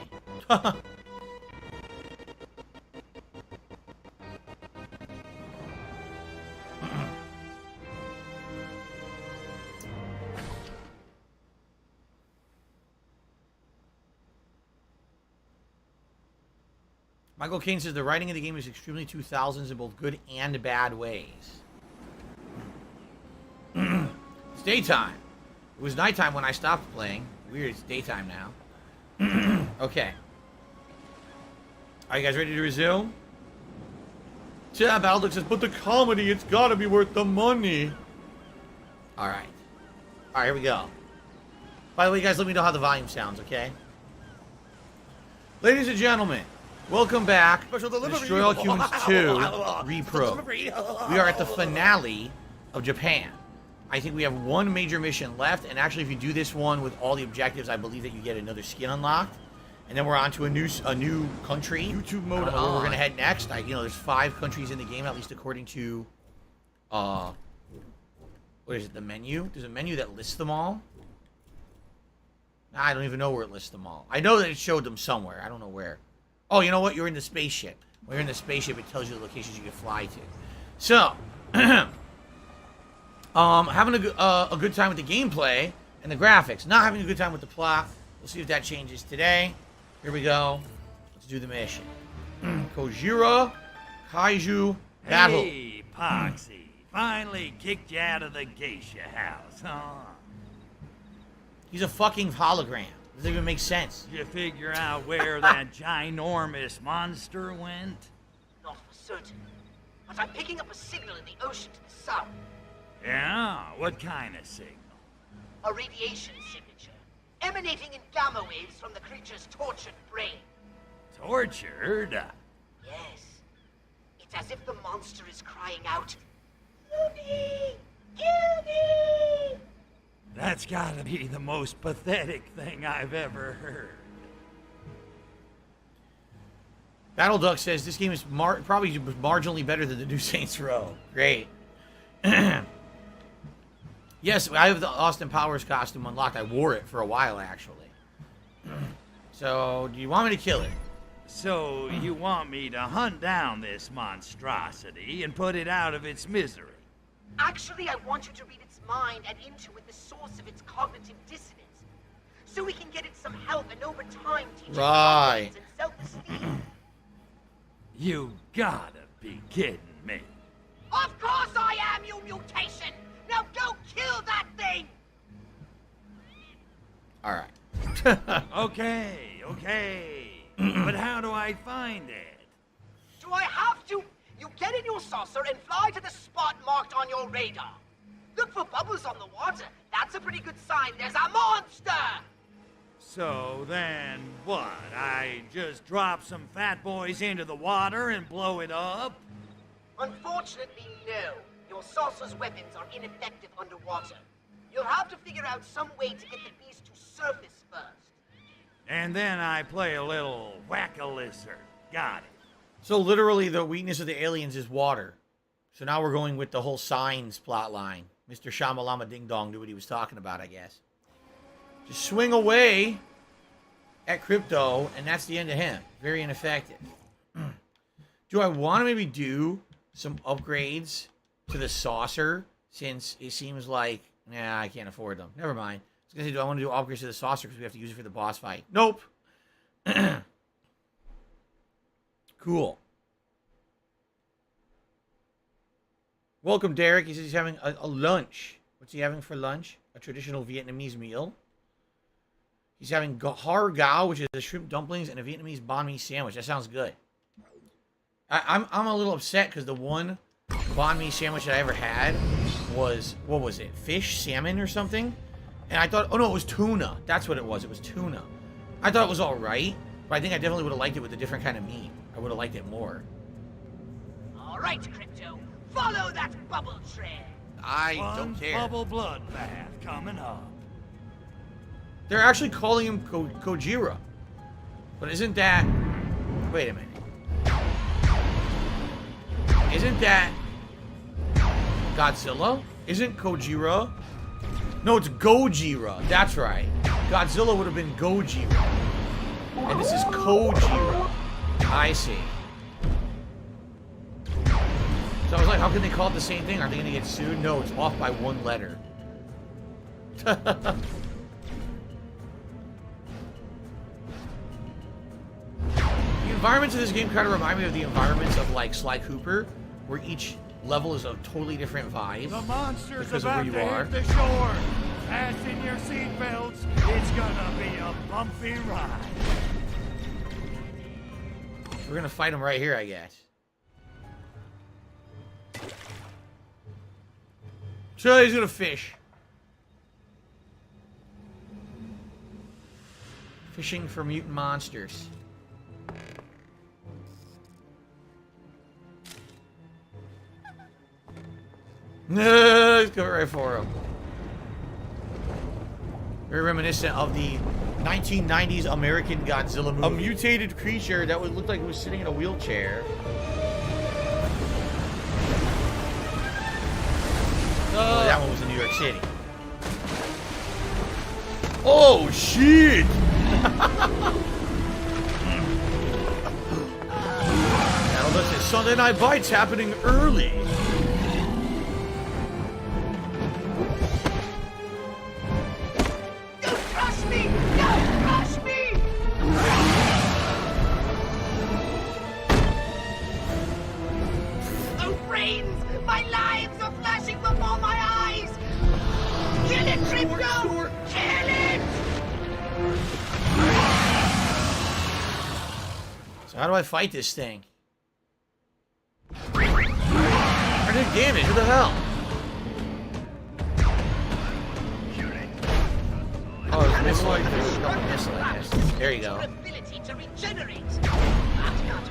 Michael Caine says the writing of the game is extremely 2000s in both good and bad ways. It's daytime. It was nighttime when I stopped playing. Weird, it's daytime now. Okay. Are you guys ready to resume? Yeah, Baldock says, but the comedy, it's gotta be worth the money. Alright. Alright, here we go. By the way, guys, let me know how the volume sounds, okay? Ladies and gentlemen, welcome back to Destroy All Humans 2 Repro. We are at the finale of Japan. I think we have one major mission left, and actually if you do this one with all the objectives, I believe that you get another skin unlocked. And then we're on to a new country. YouTube mode on. Where we're gonna head next. There's 5 countries in the game, at least according to what is it, the menu? There's a menu that lists them all. I don't even know where it lists them all. I know that it showed them somewhere. I don't know where. Oh, you know what? You're in the spaceship. When you're in the spaceship, it tells you the locations you can fly to. So, having a good time with the gameplay and the graphics. Not having a good time with the plot. We'll see if that changes today. Here we go. Let's do the mission. Kojira Kaiju Battle. Hey, Poxy. Finally kicked you out of the geisha house, huh? He's a fucking hologram. Doesn't even make sense. Did you figure out where that ginormous monster went? Not for certain, but I'm picking up a signal in the ocean to the south. Yeah? What kind of signal? A radiation signature, emanating in gamma waves from the creature's tortured brain. Tortured? Yes. It's as if the monster is crying out, "Kill me! Kill me!" That's gotta be the most pathetic thing I've ever heard. Battle Duck says this game is probably marginally better than the new Saints Row. Great. Yes, I have the Austin Powers costume unlocked. I wore it for a while, actually. So, do you want me to kill it? So, you want me to hunt down this monstrosity and put it out of its misery? Actually, I want you to read its mind and intuit the source of its cognitive dissonance, so we can get it some help and over time teach it Right. confidence and self-esteem. You gotta be kidding me. Of course I am, you mutation! Now go kill that thing! Alright. Okay. But how do I find it? Do I have to? You get in your saucer and fly to the spot marked on your radar. Look for bubbles on the water. That's a pretty good sign there's a monster! So then what? I just drop some fat boys into the water and blow it up? Unfortunately, no. Your saucer's weapons are ineffective underwater. You'll have to figure out some way to get the beast to surface first. And then I play a little whack-a-lizard. Got it. So literally the weakness of the aliens is water. So now we're going with the whole signs plot line. Mr. Shamalama Ding Dong knew what he was talking about, I guess. Just swing away at Crypto, and that's the end of him. Very ineffective. Do I want to maybe do some upgrades to the saucer, since it seems like, nah, I can't afford them. Never mind. I was going to say, do I want to do upgrades to the saucer because we have to use it for the boss fight? Nope. Cool. Welcome, Derek. He says he's having a lunch. What's he having for lunch? A traditional Vietnamese meal. He's having har gao, which is the shrimp dumplings, and a Vietnamese banh mi sandwich. That sounds good. I'm a little upset because the one banh mi sandwich that I ever had was, what was it? Fish, salmon, or something? And I thought, oh no, it was tuna. That's what it was. It was tuna. I thought it was all right, but I think I definitely would have liked it with a different kind of meat. I would have liked it more. All right, Crypto. Follow that bubble trail. I One don't care. bubble bloodbath coming up. They're actually calling him Kojira. But isn't that... Wait a minute. Isn't that... Godzilla? Isn't Kojira... No, it's Gojira. That's right. Godzilla would have been Gojira. And this is Kojira. I see. So I was like, how can they call it the same thing? Are they going to get sued? No, it's off by one letter. The environments of this game kind of remind me of the environments of, like, Sly Cooper, where each level is a totally different vibe. The monster's because of about where to you are. hit the shore. Fasten your seatbelts. It's gonna be a bumpy ride. We're going to fight him right here, I guess. So he's going to fish. Fishing for mutant monsters. No, he's going right for him. Very reminiscent of the 1990s American Godzilla movie. A mutated creature that would look like it was sitting in a wheelchair. Oh, that one was in New York City. Oh, shit! Now listen, Sunday Night Bites happening early. Don't crush me! Don't crush me! Oh, brains! My lives are flashing before my eyes! Kill it, Crypto! Kill it! So how do I fight this thing? I did damage, who the hell? Oh, it's a missile. It's a missile, I guess. There you go. Your ability to regenerate. That can't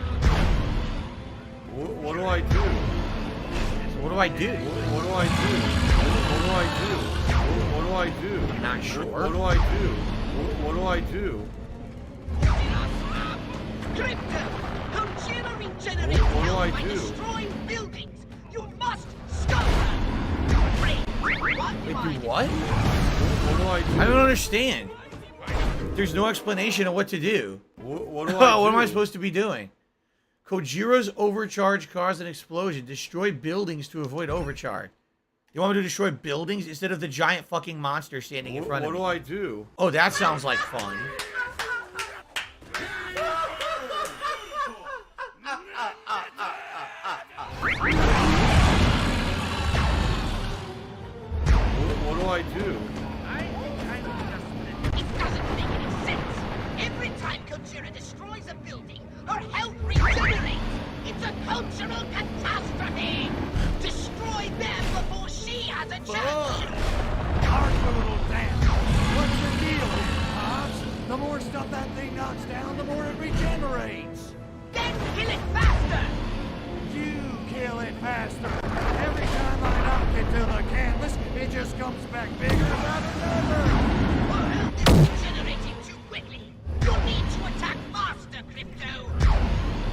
What do I do? So what do I do? What do I do? What do I do? What do I do? I'm not sure. What do I do? What do I do? Crypto! Kojira regenerates What do I by do? destroying buildings! You must stop her! Wait, do what? What do I do? I don't understand. There's no explanation of what to do. What do I do? What am I supposed to be doing? Kojira's overcharge caused an explosion. Destroy buildings to avoid overcharge. You want me to destroy buildings instead of the giant fucking monster standing in front of me? What do I do? Oh, that sounds like fun. What do I do? It doesn't make any has a chance. Arch a little damn. What's the deal here, Pops? The more stuff that thing knocks down, the more it regenerates. Then kill it faster. You kill it faster. Every time I knock it to the canvas, it just comes back bigger than ever. Well, this is generating too quickly. You need to attack faster, Crypto.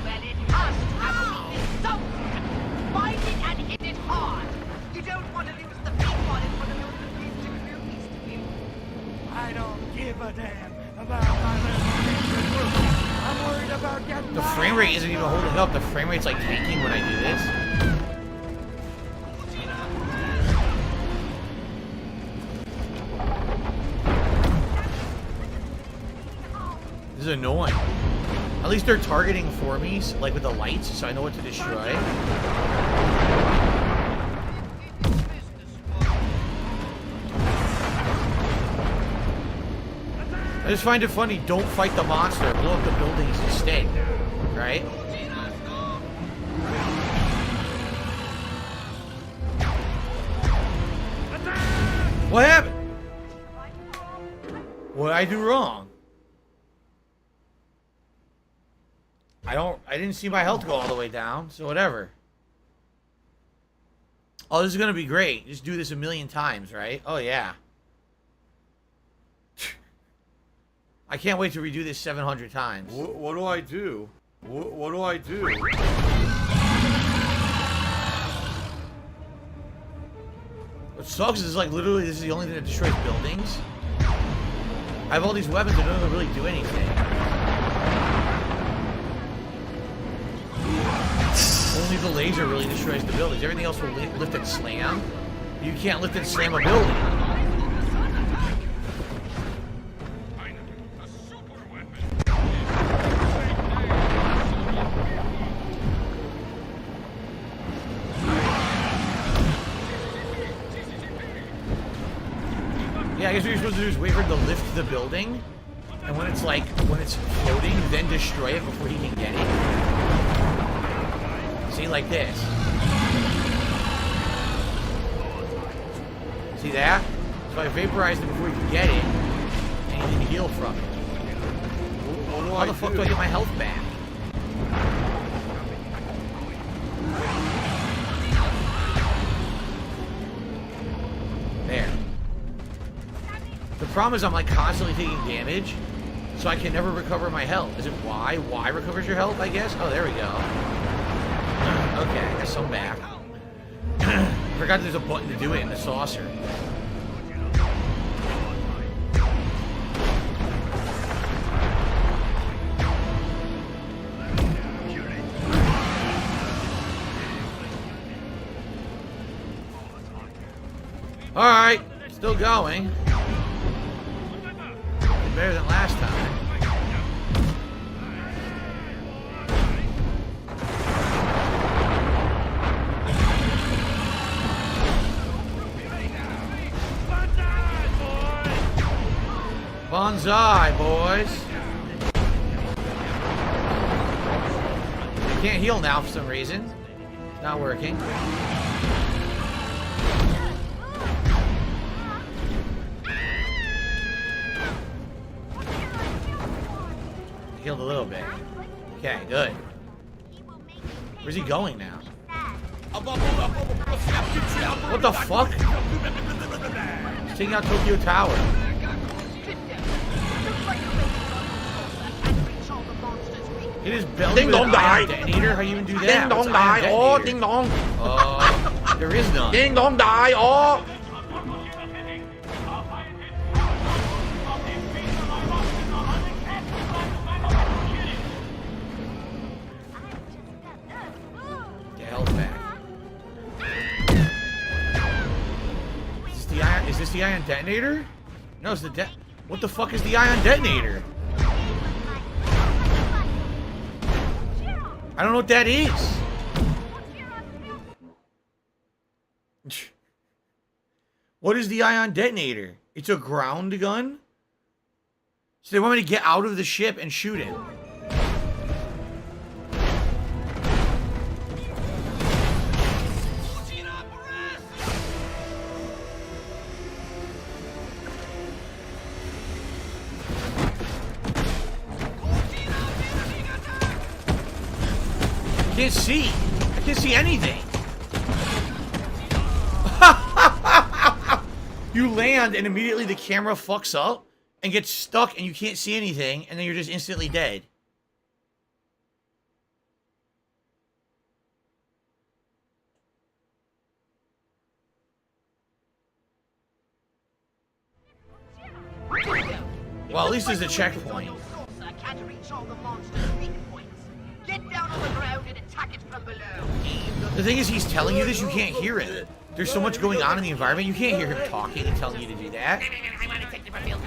Well, it must have a weakness somewhere. Find it and hit it hard. You don't want to lose the big one in front of your confused groupies, do you? I don't give a damn about my little ninja group. I'm worried about getting The my frame rate ass isn't even kicked. holding up. The frame rate's like tanking when I do this. This is annoying. At least they're targeting for me, like with the lights, so I know what to destroy. I just find it funny, don't fight the monster, blow up the buildings instead, right? What happened? What did I do wrong? I didn't see my health go all the way down, so whatever. Oh, this is gonna be great. Just do this a million times, right? Oh yeah. I can't wait to redo this 700 times. What do I do? What do I do? What sucks is like literally this is the only thing that destroys buildings. I have all these weapons that don't really do anything. Only the laser really destroys the buildings. Everything else will lift and slam. You can't lift and slam a building. Yeah, I guess what you're supposed to do is wait for it to lift the building, and when it's floating, then destroy it before he can get it. See, like this. See that? So I vaporized it before he could get it, and he didn't heal from it. How the fuck do I get my health back? There. The problem is I'm like constantly taking damage, so I can never recover my health. Is it Y? Y recovers your health, I guess? Oh, there we go. Okay, I guess I'm back. Forgot there's a button to do it in the saucer. Alright, still going. Better than last time. Bonsai, boys. I can't heal now for some reason. It's not working. Healed a little bit. Okay, good. Where's he going now? What the fuck? He's taking out Tokyo Tower. It is belly Ding with an dong iron die. detonator? How do you even do that? Ding What's dong an iron die. Oh, detonator? ding dong. There is none. Ding dong die. Oh. Get health back. Is this the ion detonator? No, it's the what the fuck is the ion detonator? I don't know what that is. What is the ion detonator? It's a ground gun? So they want me to get out of the ship and shoot it. can't see. I can't see anything. You land and immediately the camera fucks up and gets stuck and you can't see anything and then you're just instantly dead. Well, at least there's a checkpoint. Can't reach all the monster's weak points. Get down on the ground and attack it from below. The thing is, he's telling you this, you can't hear it. There's so much going on in the environment, you can't hear him talking and telling you to do that. I want to take the reveal.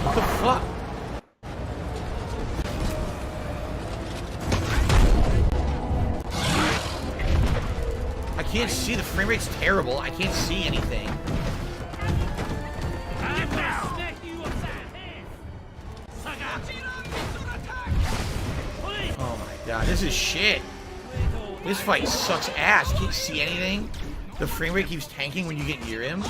What the fuck? I can't see. The frame rate's terrible. I can't see anything. Oh my god, this is shit. This fight sucks ass. Can't see anything. The frame rate keeps tanking when you get near him.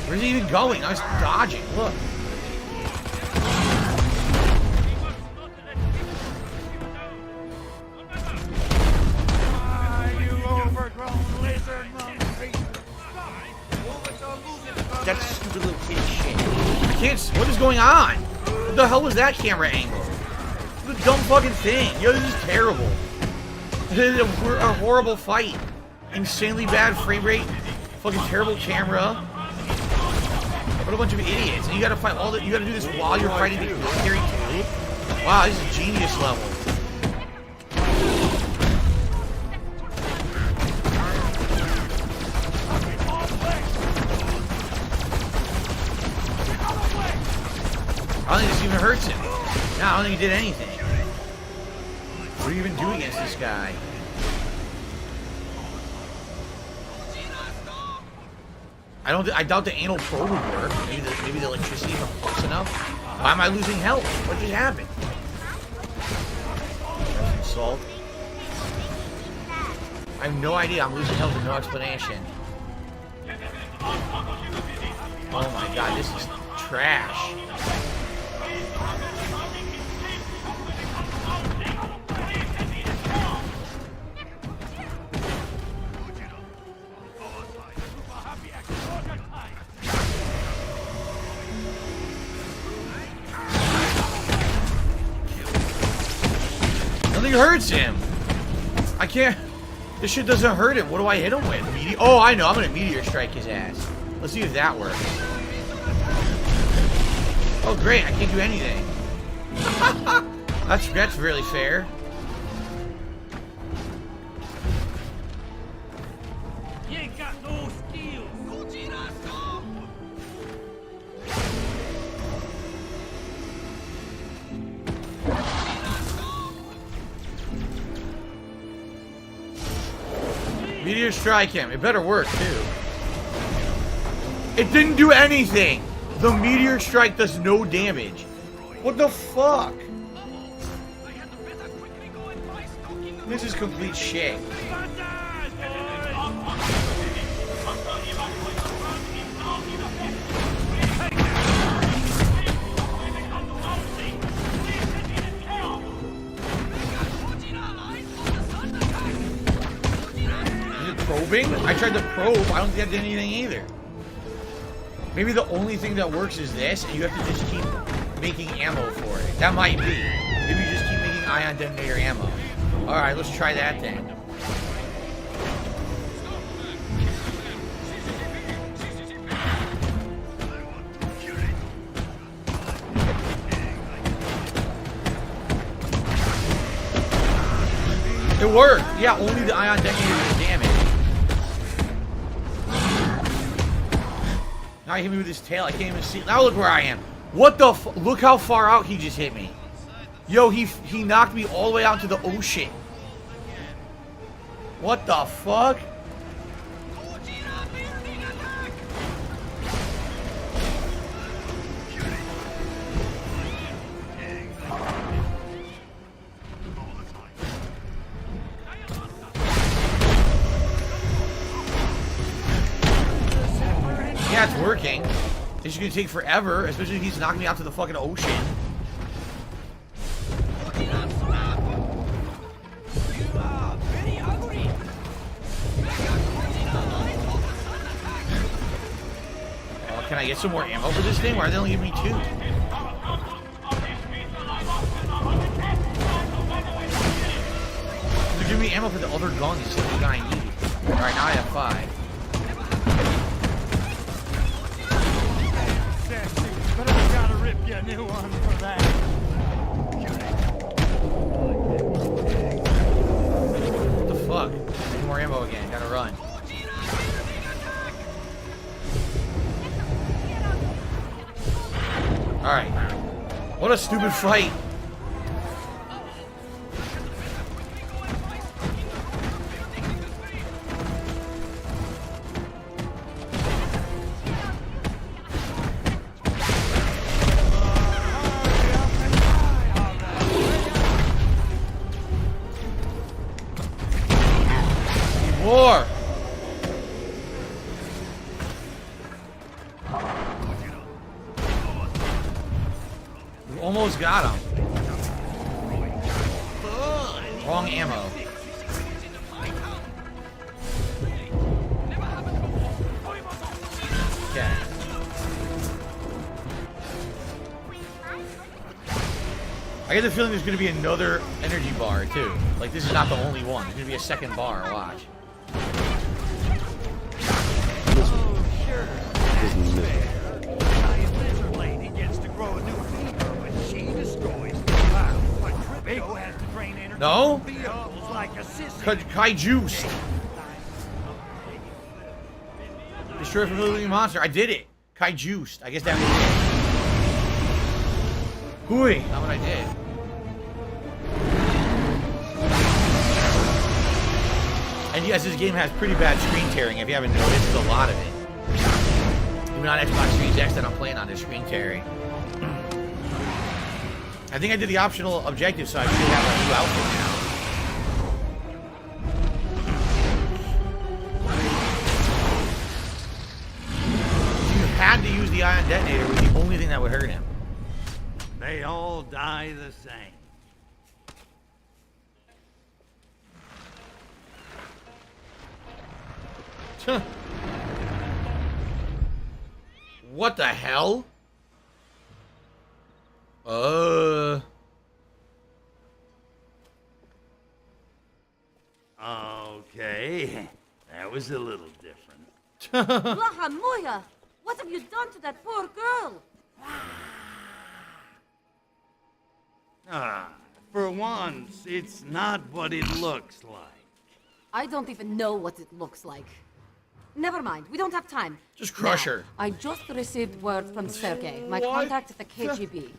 Where's he even going? I was dodging. Look. That's stupid little kid shit. I can't. What is going on? What the hell was that camera angle? What a dumb fucking thing. Yo, this is terrible. This is a horrible fight. Insanely bad frame rate. Fucking terrible camera. What a bunch of idiots. And you gotta fight all that. You gotta do this while you're fighting the military too. Wow, this is a genius level. I don't think this even hurts him. No, I don't think he did anything. What do you even do against this guy? I doubt the anal probe would work. Maybe the electricity isn't close enough. Why am I losing health? What just happened? Salt. I have no idea. I'm losing health with no explanation. Oh my god, this is trash. Nothing hurts him. I can't. This shit doesn't hurt him. What do I hit him with? Oh, I know. I'm gonna meteor strike his ass. Let's see if that works. Oh, great. I can't do anything. That's really fair. You ain't got no skills. Meteor strike him. It better work, too. It didn't do anything. The meteor strike does no damage. What the fuck? This is complete shit. Probing? I tried to probe. I don't think that did anything either. Maybe the only thing that works is this, and you have to just keep making ammo for it. That might be. Maybe you just keep making ion detonator ammo. Alright, let's try that then. It worked! Yeah, only the ion detonator does damage. Now he hit me with his tail. I can't even see. Now look where I am. What the f- Look how far out he just hit me. Yo, he knocked me all the way out to the ocean. What the fuck? that's working. This is gonna take forever, especially if he's knocking me out to the fucking ocean. Oh, can I get some more ammo for this thing? Why are they only giving me 2? They're giving me ammo for the other gun. This is the gun I need. Alright, now I have 5. But I gotta rip you a new one for that. What the fuck? I need more ammo again. Gotta run. Alright. What a stupid fight. More! We almost got him. Wrong ammo. Okay. I get the feeling there's going to be another energy bar, too. Like, this is not the only one. There's going to be a second bar. Watch. No? Kai-juiced. Destroy from the living monster. I did it. Kai-juiced. I guess that was it. Hooey. Not what I did. And yes, this game has pretty bad screen tearing. If you haven't noticed, there's a lot of it. Even on Xbox Series X that I'm playing on, there's screen tearing. I think I did the optional objective, so I should have a new outfit now. You had to use the ion detonator, was the only thing that would hurt him. They all die the same. What the hell? Okay, that was a little different. Blaha Moya! What have you done to that poor girl? For once, it's not what it looks like. I don't even know what it looks like. Never mind, we don't have time. Just crush her. I just received word from Strokee, my contact at the KGB.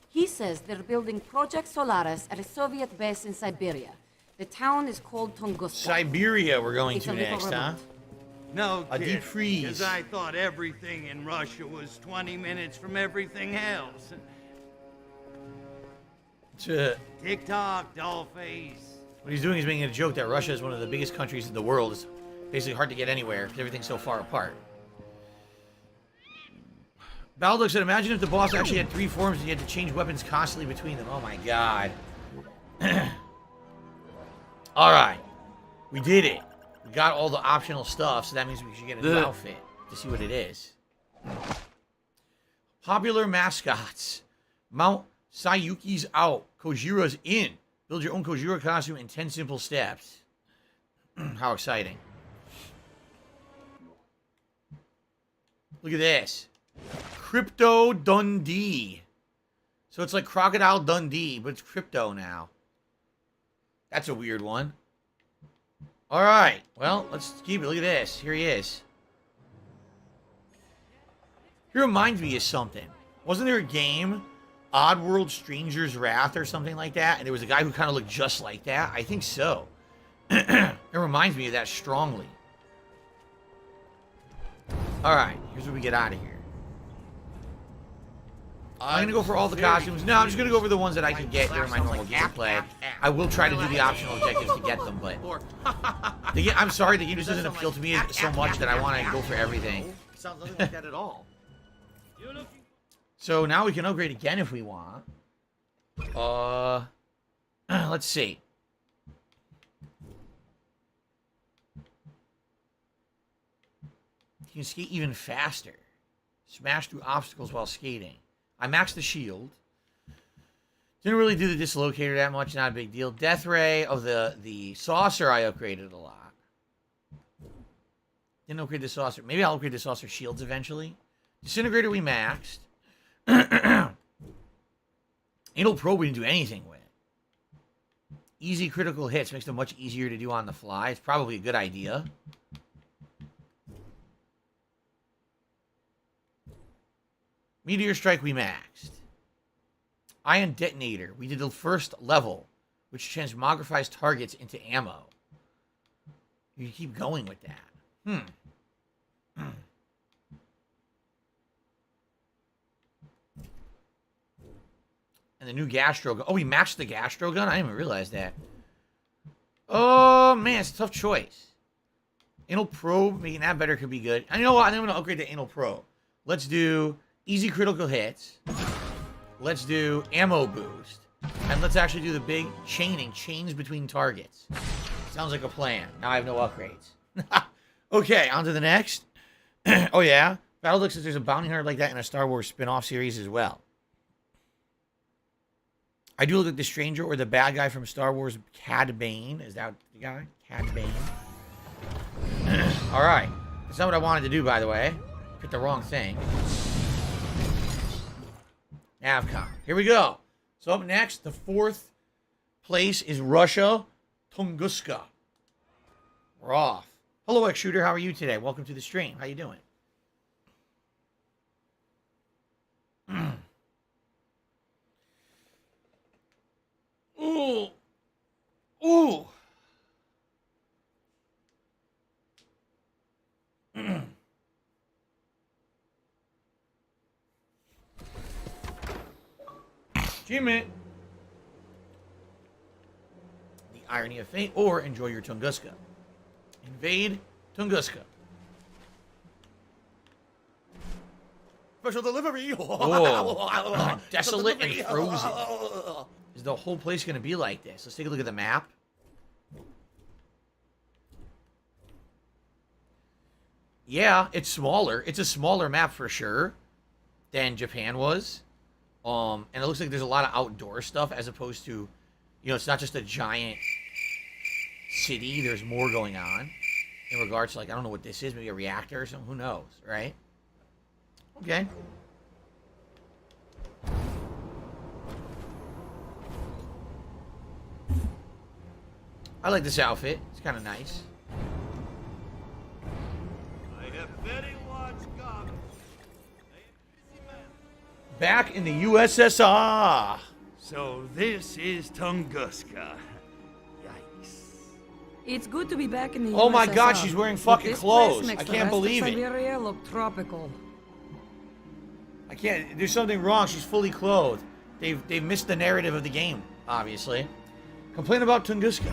He says they're building Project Solaris at a Soviet base in Siberia. The town is called Tunguska. Siberia we're going It's to a little next, huh? remote. No A kidding, deep freeze. because I thought everything in Russia was 20 minutes from everything else. TikTok, dollface. What he's doing is making a joke that Russia is one of the biggest countries in the world. It's basically hard to get anywhere because everything's so far apart. Baldock said, imagine if the boss actually had 3 forms and you had to change weapons constantly between them. Oh my god. Alright. We did it. We got all the optional stuff, so that means we should get a new outfit to see what it is. Popular mascots. Mount Sayuki's out. Kojira's in. Build your own Kojira costume in 10 simple steps. How exciting. Look at this. Crypto Dundee. So it's like Crocodile Dundee, but it's crypto now. That's a weird one. Alright. Well, let's keep it. Look at this. Here he is. He reminds me of something. Wasn't there a game? Oddworld Stranger's Wrath or something like that? And there was a guy who kind of looked just like that? I think so. It reminds me of that strongly. Alright. Here's where we get out of here. I'm going to go for all the costumes. No, I'm just going to go for the ones that I can get during my normal gameplay. I will try to do the optional objectives to get them, but... I'm sorry, the game just doesn't appeal to me so much that I want to go for everything. sounds nothing like that at all. So now we can upgrade again if we want. Let's see. You can skate even faster. Smash through obstacles while skating. I maxed the shield. Didn't really do the dislocator that much, not a big deal. Death ray of the saucer I upgraded a lot. Didn't upgrade the saucer. Maybe I'll upgrade the saucer shields eventually. Disintegrator we maxed. Anal probe we didn't do anything with. Easy critical hits makes them much easier to do on the fly. It's probably a good idea. Meteor strike we maxed. Ion detonator. We did the first level, which transmogrifies targets into ammo. You keep going with that. And the new gastro gun. Oh, we maxed the gastro gun? I didn't even realize that. Oh, man, it's a tough choice. Anal probe, making that better could be good. And you know what? I'm going to upgrade the anal probe. Let's do easy critical hits. Let's do ammo boost. And let's actually do the big chaining. Chains between targets. Sounds like a plan. Now I have no upgrades. Okay, on to the next. Oh, yeah. Battle looks like there's a bounty hunter like that in a Star Wars spin-off series as well. I do look like the stranger or the bad guy from Star Wars, Cad Bane. Is that the guy? Cad Bane. All right. That's not what I wanted to do, by the way. Picked the wrong thing. Avcon. Here we go. So up next, the 4th place is Russia, Tunguska. We're off. Hello, X-Shooter. How are you today? Welcome to the stream. How you doing? Ooh. Ooh. Achievement. The irony of fate, or enjoy your Tunguska. Invade Tunguska. Special delivery. Oh. Desolate and frozen. Is the whole place going to be like this? Let's take a look at the map. Yeah, it's smaller. It's a smaller map for sure than Japan was. And it looks like there's a lot of outdoor stuff as opposed to, you know, it's not just a giant city. There's more going on in regards to, like, I don't know what this is. Maybe a reactor or something. Who knows, right? Okay. I like this outfit. It's kind of nice. I have very large guns. Back in the USSR. So this is Tunguska. Yikes. It's good to be back in the Oh my USSR, God, she's wearing but fucking this clothes. place makes I the can't rest of believe it. Siberia look tropical. I can't. There's something wrong. She's fully clothed. They've missed the narrative of the game, obviously. Complain about Tunguska.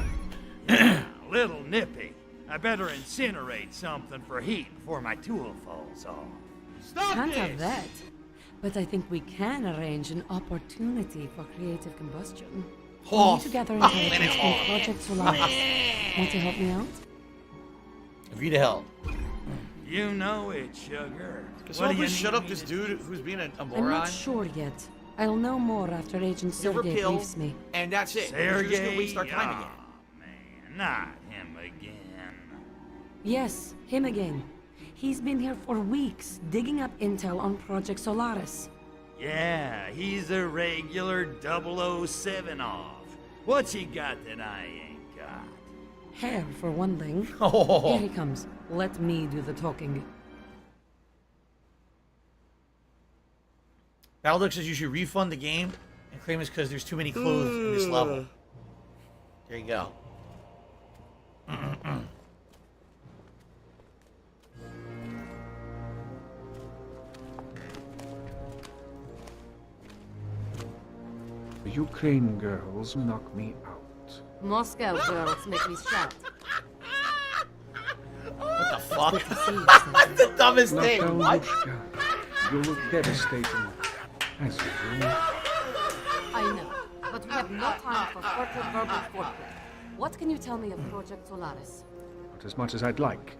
Little nippy. I better incinerate something for heat before my tool falls off. Stop Can't this! have that. But I think we can arrange an opportunity for creative combustion. We Oh, need to gather intelligence on Project Solaris. Want to help me out? Agree to help. You know it, sugar. Can someone please shut up this dude who's being a I'm moron? not sure yet. I'll know more after Agent Give her a Sergei pill, briefs me. and that's it. We're just Sergey, gonna waste our time oh, again. man, not him again. Yes, him again. He's been here for weeks, digging up intel on Project Solaris. Yeah, he's a regular 007 off. What's he got that I ain't got? Hair, for one thing. Oh. Here he comes. Let me do the talking. Baldock says you should refund the game and claim it's because there's too many clothes in this level. There you go. The Ukraine girls knock me out. Moscow girls make me shout. What the fuck? But he saved That's the dumbest thing. What? Natalushka, you look devastating. As usual. I know, but we have no time for further verbal foreplay. What can you tell me of Project Solaris? Not as much as I'd like.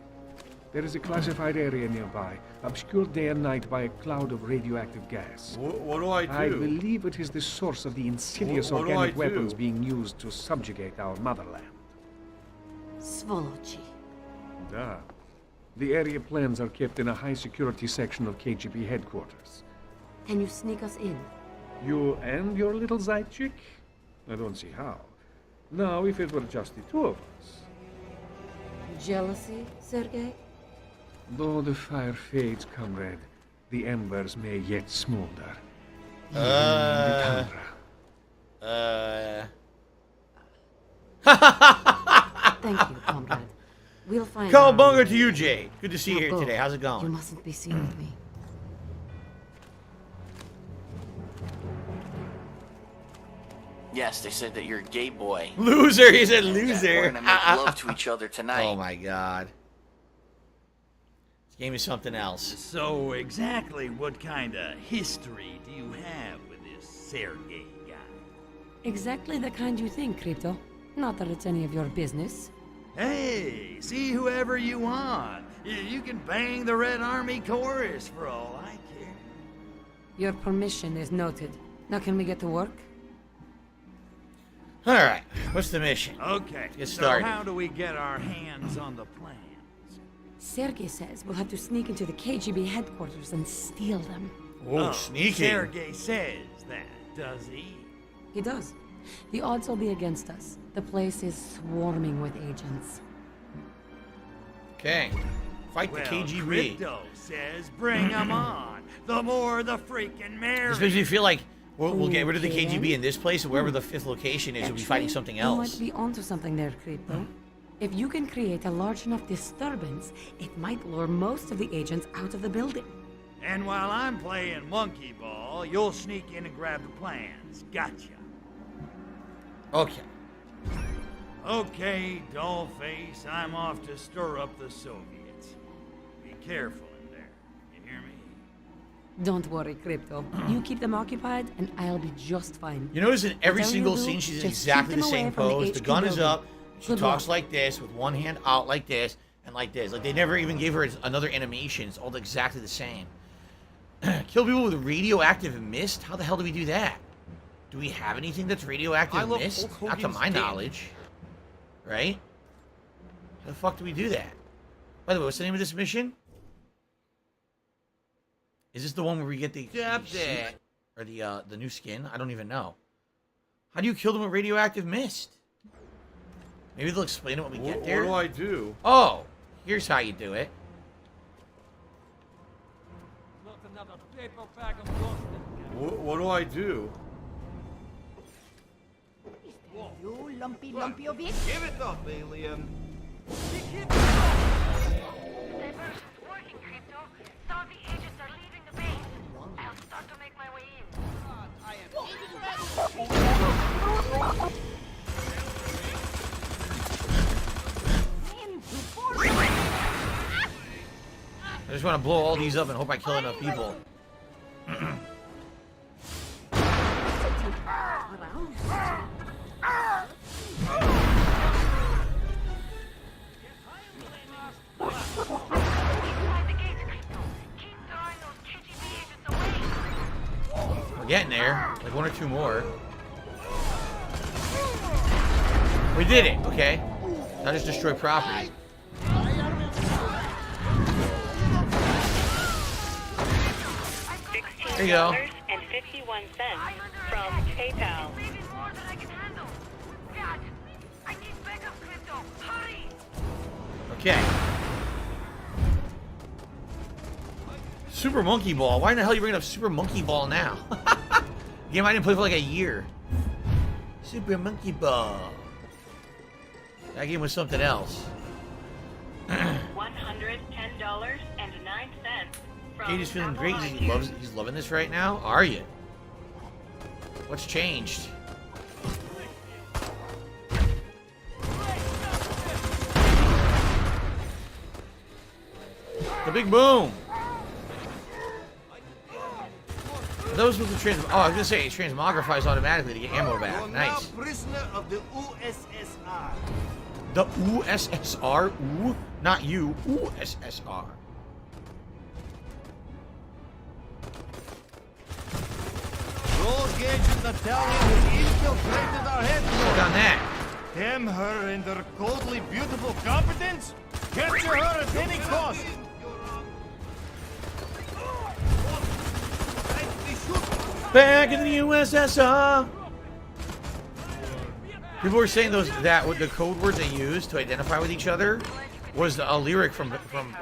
There is a classified area nearby, obscured day and night by a cloud of radioactive gas. What do I do? I believe it is the source of the insidious What do I organic do? weapons being used to subjugate our motherland. Svolochi. Ah. The area plans are kept in a high-security section of KGB headquarters. Can you sneak us in? You and your little Zaychik? I don't see how. Now, if it were just the two of us. Jealousy, Sergei? Though the fire fades, comrade, the embers may yet smolder. Even in the tundra. Thank you, comrade. We'll find Cowabunga to you, Jade. Good to see you Now here go. today. How's it You going? mustn't be seen with me. Yes, they said that you're a gay boy. Loser. He said and that loser. We're gonna make love to each other tonight. Oh my god. This game is something else. So exactly what kind of history do you have with this Sergei guy? Exactly the kind you think, Crypto. Not that it's any of your business. Hey, see whoever you want. You can bang the Red Army chorus for all I care. Your permission is noted. Now can we get to work? Alright. What's the mission? Okay, Get so started. how do we get our hands on the plans? Sergei says we'll have to sneak into the KGB headquarters and steal them. Oh, sneaky. Sergei says that, does he? He does. The odds will be against us. The place is swarming with agents. Okay. Fight the Well, KGB. Crypto says bring 'em on. The more the freaking merrier. This makes me feel like we'll get rid of the Okay, KGB then. in this place, and wherever the fifth location is, we'll be fighting something You else. might be onto something there, Crypto. If you can create a large enough disturbance, it might lure most of the agents out of the building. And while I'm playing monkey ball, you'll sneak in and grab the plans. Gotcha. Okay. Okay, dollface, I'm off to stir up the Soviets. Be careful in there. You hear me? Don't worry, Crypto. You keep them occupied, and I'll be just fine. You notice in every Whatever you single do, scene, she's in just exactly keep the them same away from the pose. The HQ gun is building. up. She Good talks luck. like this, with one hand out like this, and like this. Like, they never even gave her another animation. It's all exactly the same. Kill people with radioactive mist? How the hell do we do that? Do we have anything that's radioactive I love mist? Hulk Not to Hogan's my dick. knowledge. Right? How the fuck do we do that? By the way, what's the name of this mission? Is this the one where we get the suit? Or the new skin? I don't even know. How do you kill them with radioactive mist? Maybe they'll explain it when we get there. What do I do? Oh, here's how you do it. What do I do? You lumpy of it. Give it up, alien. Working, Crypto. Some of the agents are leaving the base. I'll start to make my way I just want to blow all these up and hope I kill enough people. We're getting there. Like one or two more. We did it. Okay. Now just destroy property. There you go. $16.51 from PayPal. Okay. Super Monkey Ball. Why in the hell are you bringing up Super Monkey Ball now? Game I didn't play for like a year. Super Monkey Ball. That game was something else. $110.09 from Katie's feeling great. He's loving this right now. Are you? What's changed? The big boom. Are those with the trans? Oh, I was gonna say it transmogrifies automatically to get ammo back. Nice. Prisoner of the USSR. The USSR? Ooh, not you. USSR. Roll Gage Battalion has infiltrated our headquarters. Click on that. Damn her and her coldly beautiful competence. Capture her at any cost. Back in the USSR. People were saying that the code words they used to identify with each other was a lyric from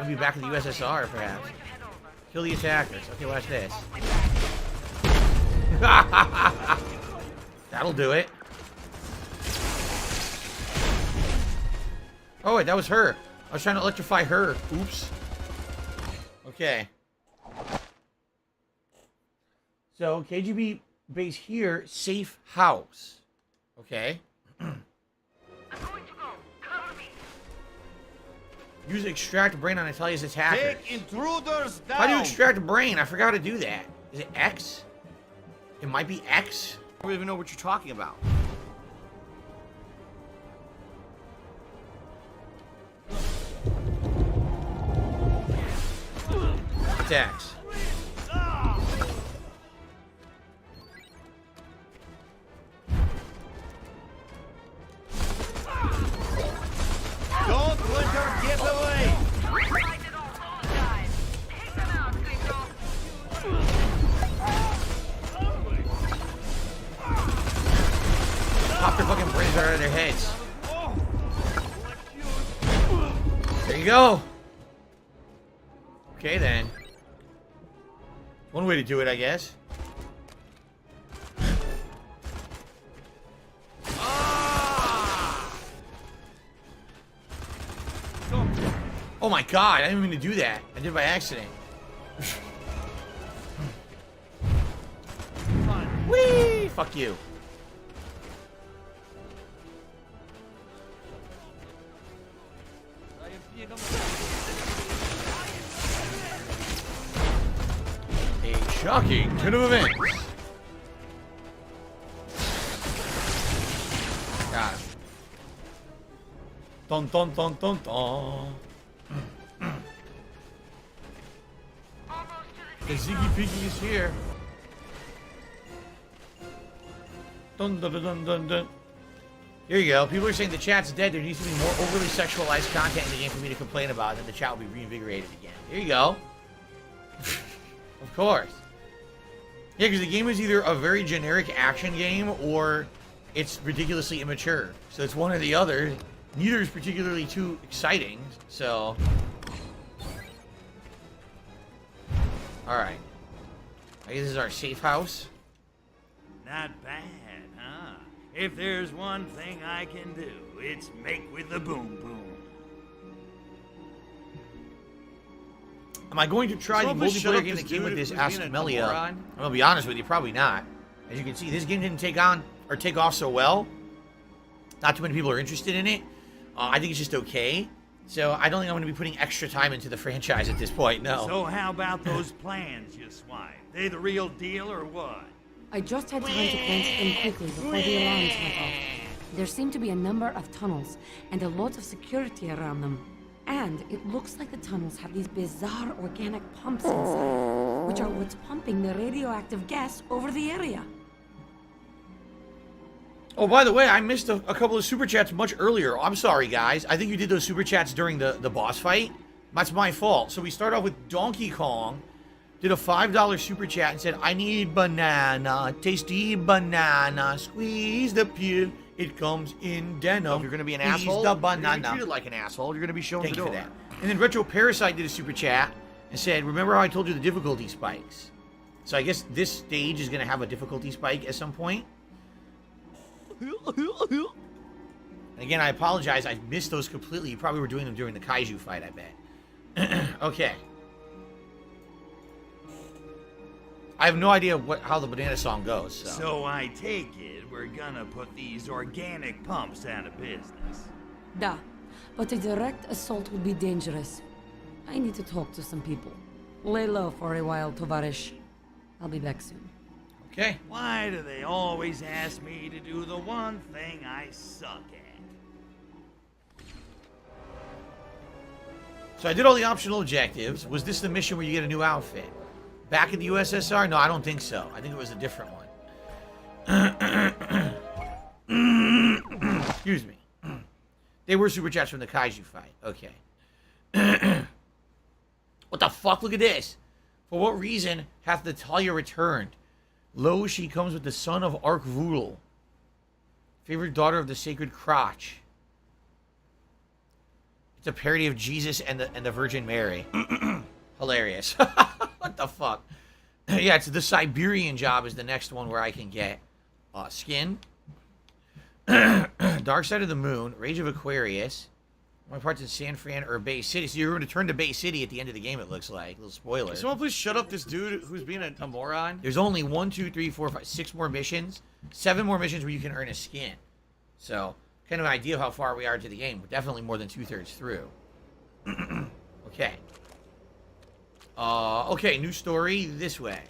maybe back in the USSR, perhaps. Kill the attackers. Okay, watch this. That'll do it. Oh wait, that was her. I was trying to electrify her. Oops. Okay. So, KGB base here, safe house. Okay. Use extract brain on Italia's attackers. Take intruders down. How do you extract brain? I forgot to do that. Is it X? It might be X. I don't even know what you're talking about. It's X. Don't let her get away. Pop their fucking brains right out of their heads. There you go. Okay then. One way to do it, I guess. Oh my god, I didn't mean to do that. I did it by accident. Whee! Fuck you. A shocking turn of events. Got him. Dun dun dun dun dun. The Ziggy Piggy is here. Dun dun dun dun dun dun. Here you go. People are saying the chat's dead. There needs to be more overly sexualized content in the game for me to complain about, and the chat will be reinvigorated again. Here you go. Of course. Yeah, because the game is either a very generic action game or it's ridiculously immature. So it's one or the other. Neither is particularly too exciting, so... Alright. I guess this is our safe house. Not bad, huh? If there's one thing I can do, it's make with the boom boom. Am I going to try the multiplayer game that came with this Ask Melia? I'm gonna be honest with you, probably not. As you can see, this game didn't take off so well. Not too many people are interested in it. I think it's just okay. So I don't think I'm going to be putting extra time into the franchise at this point, no. So how about those plans you swiped? They the real deal or what? I just had time to glance in quickly before the alarms went off. There seem to be a number of tunnels, and a lot of security around them. And it looks like the tunnels have these bizarre organic pumps inside, which are what's pumping the radioactive gas over the area. Oh, by the way, I missed a couple of super chats much earlier. I'm sorry, guys. I think you did those super chats during the boss fight. That's my fault. So we start off with Donkey Kong. Did a $5 super chat and said, I need banana, tasty banana, squeeze the peel, it comes in denim. If you're gonna be an Squeeze asshole, the you're gonna banana. be treated like an asshole. You're gonna be shown Thank the you door. for that. And then Retro Parasite did a super chat and said, remember how I told you the difficulty spikes? So I guess this stage is gonna have a difficulty spike at some point. And again, I apologize. I missed those completely. You probably were doing them during the Kaiju fight, I bet. Okay. I have no idea how the banana song goes. So I take it we're gonna put these organic pumps out of business. Da, but a direct assault would be dangerous. I need to talk to some people. Lay low for a while, Tovarish. I'll be back soon. Okay. Why do they always ask me to do the one thing I suck at? So I did all the optional objectives. Was this the mission where you get a new outfit? Back in the USSR? No, I don't think so. I think it was a different one. Excuse me. They were super chats from the Kaiju fight. Okay. What the fuck? Look at this. For what reason hath Natalia returned? Lo, she comes with the son of Arkvoodle, favorite daughter of the sacred crotch. It's a parody of Jesus and the Virgin Mary. Hilarious. What the fuck? Yeah, it's the Siberian job is the next one where I can get skin. Dark Side of the Moon, Rage of Aquarius. My parts in San Fran or Bay City. So you're going to turn to Bay City at the end of the game, it looks like. Little spoiler. Can someone please shut up this dude who's being a moron? There's only 1, 2, 3, 4, 5, 6 more missions. 7 more missions where you can earn a skin. So, kind of an idea of how far we are to the game. We're definitely more than 2/3 through. Okay. Okay, new story this way.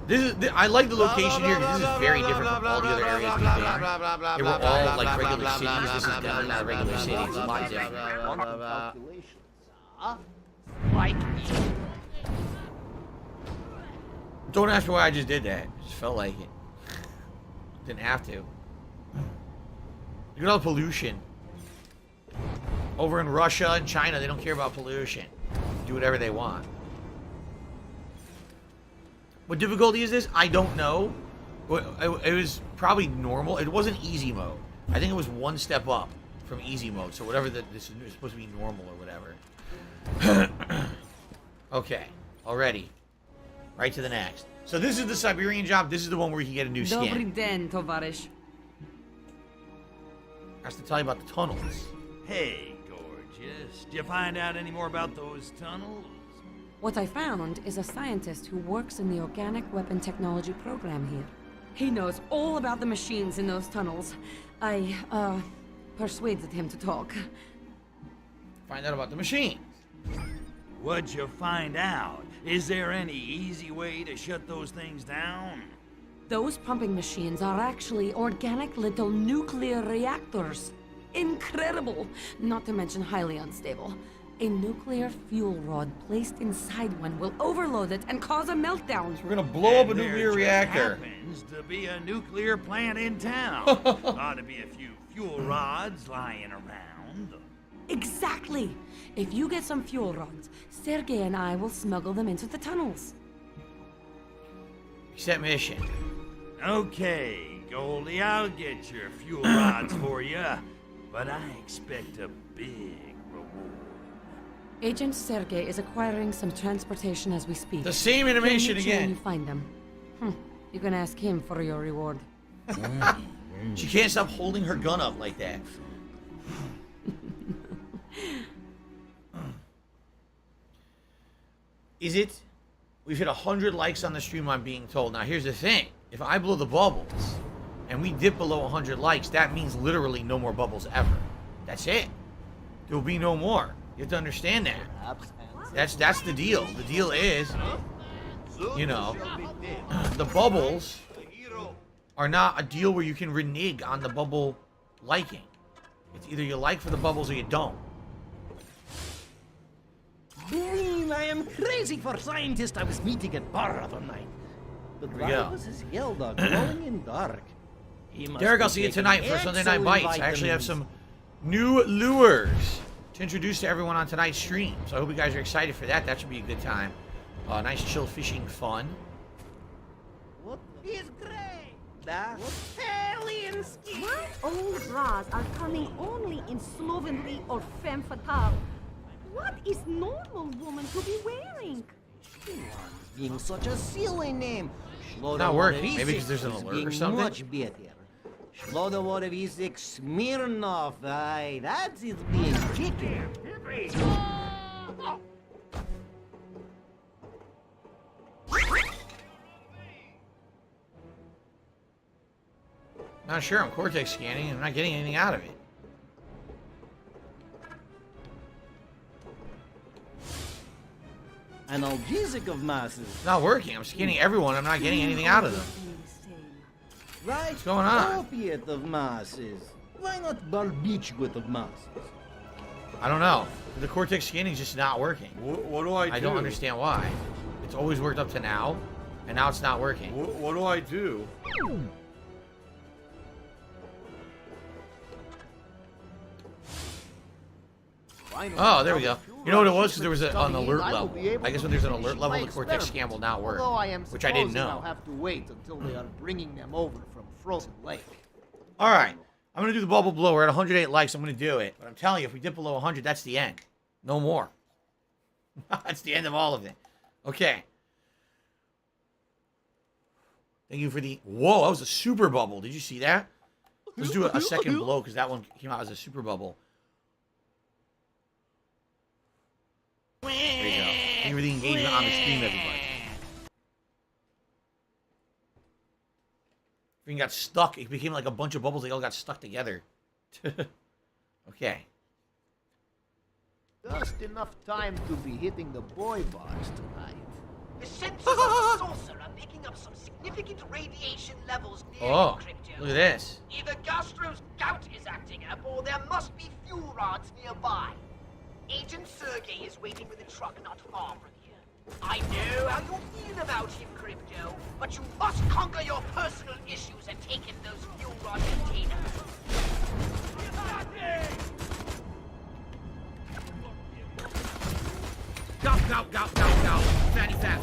I like the location here because this is very different from all the other areas we've been. They were all like regular cities. This is definitely not a regular city. It's a lot different. Don't ask me why I just did that. It just felt like it. Didn't have to. Look at all the pollution. Over in Russia and China, they don't care about pollution. They do whatever they want. What difficulty is this? I don't know. It was probably normal. It wasn't easy mode. I think it was 1 step up from easy mode. So whatever this is supposed to be normal or whatever. Okay. Already. Right to the next. So this is the Siberian job. This is the one where you can get a new skin. Dobry den, Tovarish. I have to tell you about the tunnels. Hey, gorgeous. Did you find out any more about those tunnels? What I found is a scientist who works in the organic weapon technology program here. He knows all about the machines in those tunnels. I, persuaded him to talk. Find out about the machines. What'd you find out? Is there any easy way to shut those things down? Those pumping machines are actually organic little nuclear reactors. Incredible! Not to mention highly unstable. A nuclear fuel rod placed inside one will overload it and cause a meltdown. So we're gonna blow up a nuclear reactor. There happens to be a nuclear plant in town. Ought to be a few fuel rods lying around. Exactly! If you get some fuel rods, Sergei and I will smuggle them into the tunnels. Accept mission. Okay, Goldie, I'll get your fuel rods for you, but I expect a big reward. Agent Sergei is acquiring some transportation as we speak. The same animation He'll meet you when again. you find them. You can ask him for your reward. She can't stop holding her gun up like that. Is it? We've hit 100 likes on the stream, I'm being told. Now, here's the thing. If I blow the bubbles, and we dip below 100 likes, that means literally no more bubbles ever. That's it. There will be no more. You have to understand that. That's the deal. The deal is, you know, the bubbles are not a deal where you can renege on the bubble liking. It's either you like for the bubbles or you don't. I am crazy for scientist I was meeting at bar other night. The Here we driver go. was his yell dog glowing in dark. Derek, I'll see you tonight for Sunday Night Bites. I actually have some new lures to introduce to everyone on tonight's stream. So I hope you guys are excited for that. That should be a good time. Nice chill fishing fun. What is great? That's alien skin. My old bras are coming only in slovenly or femme fatale. What is normal woman to be wearing? Being such a silly name. Not working. Maybe because there's an alert or something. Much better. Shlodovodovisik Smirnov. Aye, that is being chicken. Not sure. I'm Cortex scanning and I'm not getting anything out of it. analgesic of masses. It's not working. I'm scanning everyone. I'm not getting anything out of them. Right? What's going on? Opiate of masses. Why not barbiturate of masses? I don't know. The cortex scanning is just not working. What do I do? I don't understand why. It's always worked up to now, and now it's not working. What do I do? Oh, there we go. You know what it was? Because there was an alert level. I guess when there's an alert level, the cortex scan will not work, which I didn't know. I'll have to wait until they are bringing them over from Frozen Lake. All right. I'm going to do the bubble blow. We're at 108 likes. I'm going to do it. But I'm telling you, if we dip below 100, that's the end. No more. That's the end of all of it. Okay. Thank you for the... Whoa, that was a super bubble. Did you see that? Let's do a second blow because that one came out as a super bubble. There you go. Thank you for the engagement on the stream, everybody. Everything got stuck. It became like a bunch of bubbles. They all got stuck together. Okay. Just enough time to be hitting the boy bars tonight. The sensors of the saucer are picking up some significant radiation levels near Oh, Crypto. look at this. Either Gastro's gout is acting up, or there must be fuel rods nearby. Agent Sergey is waiting with a truck not far from here. I know how you feel about him, Crypto, but you must conquer your personal issues and take in those fuel rod containers. Go, go, go, go, go. Fatty fat.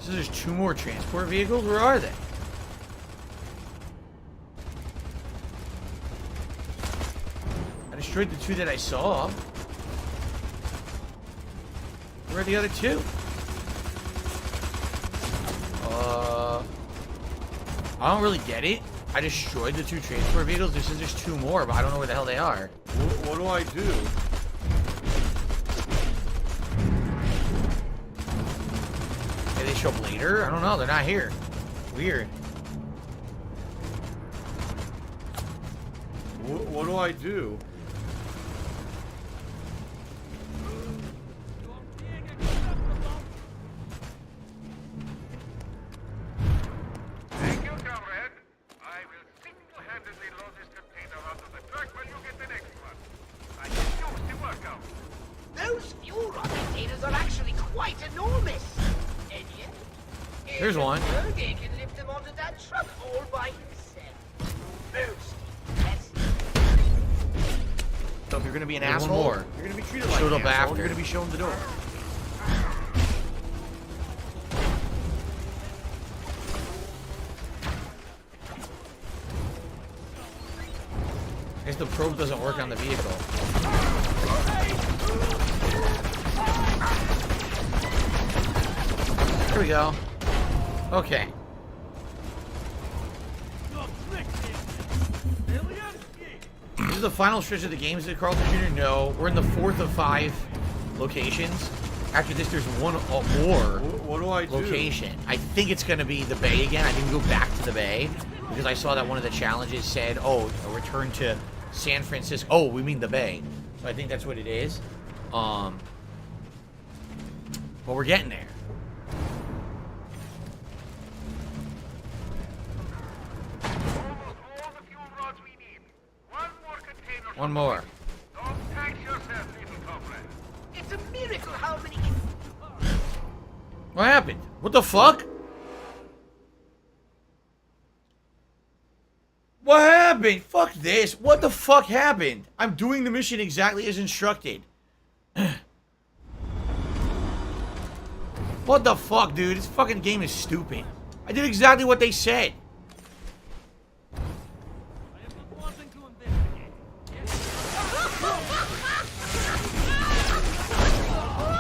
So there's 2 more transport vehicles? Where are they? I destroyed the 2 that I saw. Where are the other 2? I don't really get it. I destroyed the 2 transport vehicles. There says there's 2 more, but I don't know where the hell they are. What do I do? Did they show up later? I don't know. They're not here. Weird. What do I do? Those fuel rod containers are actually quite enormous. And yet, There's one. Sergey can lift them onto that truck all by himself. First, let's... So if you're gonna be an There's one asshole, more. you're gonna be treated like an asshole. after. You're gonna be shown the door. I guess the probe doesn't work on the vehicle. Here we go. Okay. This is the final stretch of the game, is it, Carlton Jr.? No. We're in the 4th of 5 locations. After this, there's one more What do I do? location. I think it's going to be the Bay again. I didn't go back to the Bay because I saw that one of the challenges said, oh, a return to San Francisco. Oh, we mean the Bay. So I think that's what it is. But we're getting there. One more. It's a miracle how many... What happened? What the fuck? What happened? Fuck this. What the fuck happened? I'm doing the mission exactly as instructed. What the fuck, dude? This fucking game is stupid. I did exactly what they said.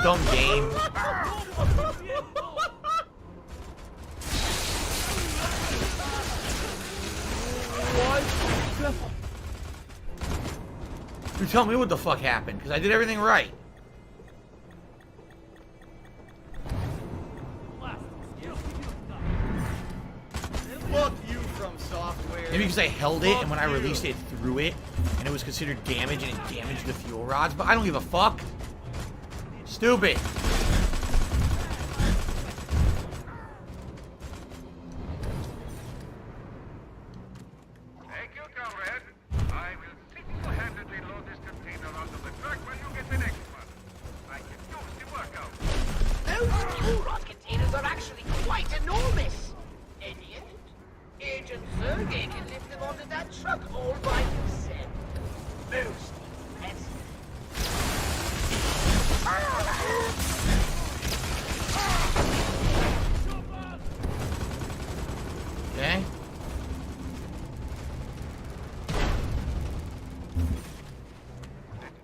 Dumb game. You tell me what the fuck happened, because I did everything right. Fuck you from software. Maybe because I held it, and when I released it, it threw it, and it was considered damage, and it damaged the fuel rods, but I don't give a fuck. Stupid. Thank you, comrade. I will single-handedly load this container onto the truck when you get the next one. I can use the workout. Those fuel rod containers are actually quite enormous. And yet, Agent Sergey can lift them onto that truck all by himself. Most impressive. Okay.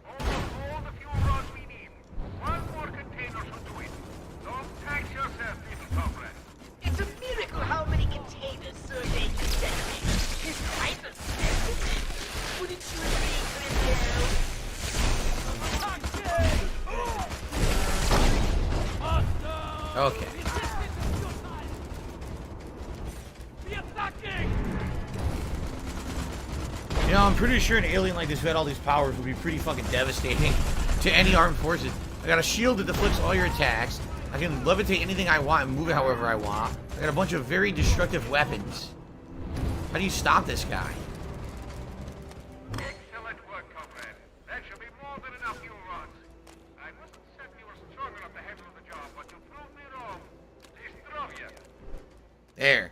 All the fuel rods we need. One more container should do it. Don't tax yourself, little comrade. It's a miracle how many containers Sergey can generate. His kindness is wouldn't you agree, Crypto? Okay. You know, I'm pretty sure an alien like this who had all these powers would be pretty fucking devastating to any armed forces. I got a shield that deflects all your attacks. I can levitate anything I want and move it however I want. I got a bunch of very destructive weapons. How do you stop this guy? Excellent work, comrade. That should be more than enough fuel rods. I wasn't certain you were strong enough to handle the job, but you proved me wrong. Destroy. There.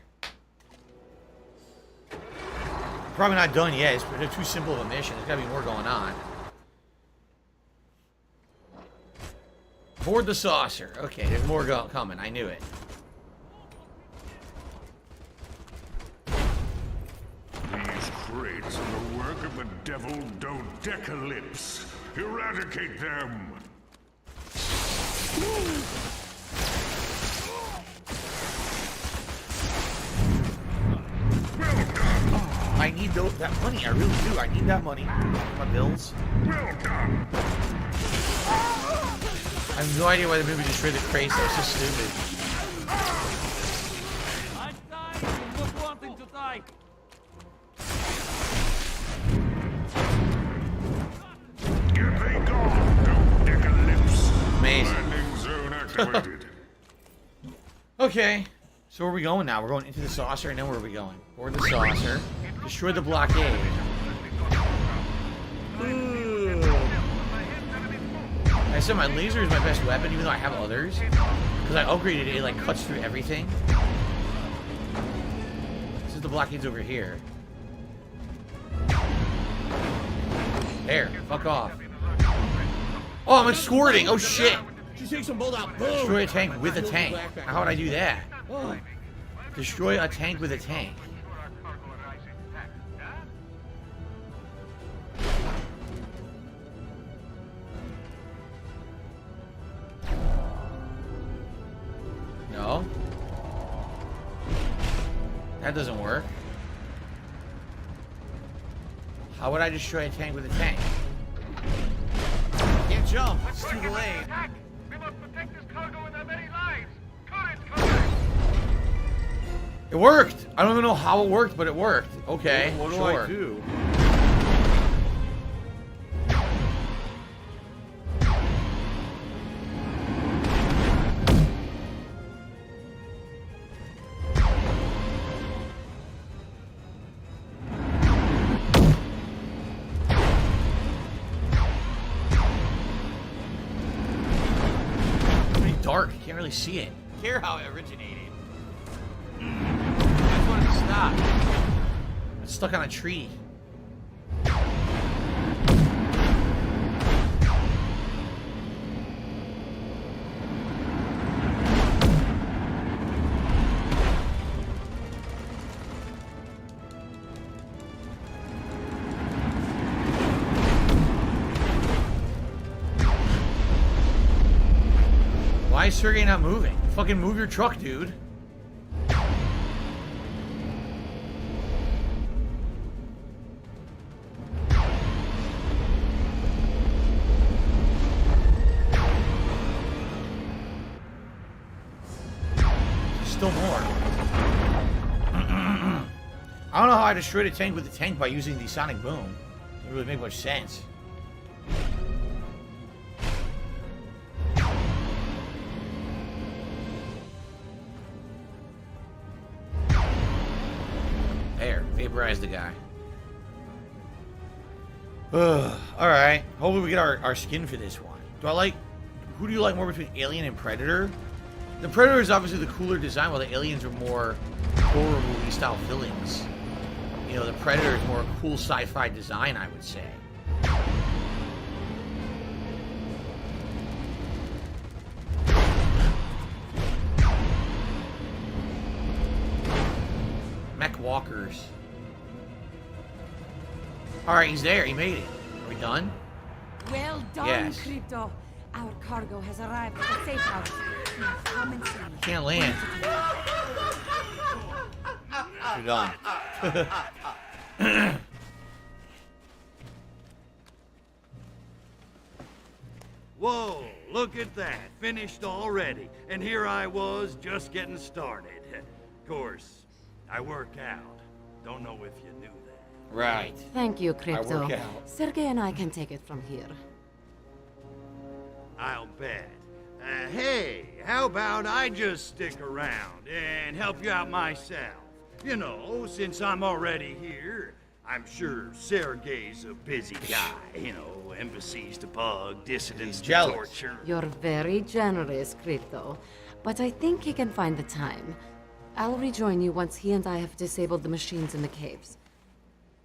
Probably not done yet. It's too simple of a mission. There's gotta be more going on. Board the saucer. Okay, there's more coming. I knew it. These crates are the work of the devil Dodecalypse. Eradicate them! I need that money. I really do. I need that money. My bills. Well done! I have no idea why the movie destroyed the crates. That was so stupid. I died. I'm not wanting to die. Here they go, Dodecalypse. Amazing. Landing zone activated. Okay. So where are we going now? We're going into the saucer, and then where are we going? Board the saucer. Destroy the blockade. I said my laser is my best weapon, even though I have others. Because I upgraded it, it like cuts through everything. This is the blockade's over here. There, fuck off. Oh, I'm squirting. Oh shit. She takes some bolt out. Boom. Destroy a tank with a tank. How would I do that? Oh. Destroy a tank with a tank. No. That doesn't work. How would I destroy a tank with a tank? Can't jump. It's too delayed. We must protect this cargo and their many lives. Courage, comrade! It worked! I don't even know how it worked, but it worked. Okay, What do sure. I do? It's pretty dark. You can't really see it. I care how it originated. I just wanted to stop. It's stuck on a tree. Why is Sergey not moving? Fucking move your truck, dude. Still more. I don't know how I destroyed a tank with a tank by using the sonic boom. Doesn't really make much sense. There, vaporize the guy. Alright. Hopefully we get our skin for this one. Who do you like more between Alien and Predator? The Predator is obviously the cooler design, while the Aliens are more horror movie style villains. You know, the Predator is more a cool sci-fi design, I would say. Mech walkers. Alright, he's there. He made it. Are we done? Well done, Yes. Crypto. Our cargo has arrived at the safe house. Come and see. Can't land. We're done. Whoa, look at that. Finished already. And here I was just getting started. Of course, I work out. Don't know if you knew that. Right. Thank you, I Crypto. work out. Sergey and I can take it from here. I'll bet. Hey, how about I just stick around and help you out myself? You know, since I'm already here, I'm sure Sergey's a busy guy. You know, embassies to bug, dissidents to torture. You're very generous, Crypto. But I think he can find the time. I'll rejoin you once he and I have disabled the machines in the caves.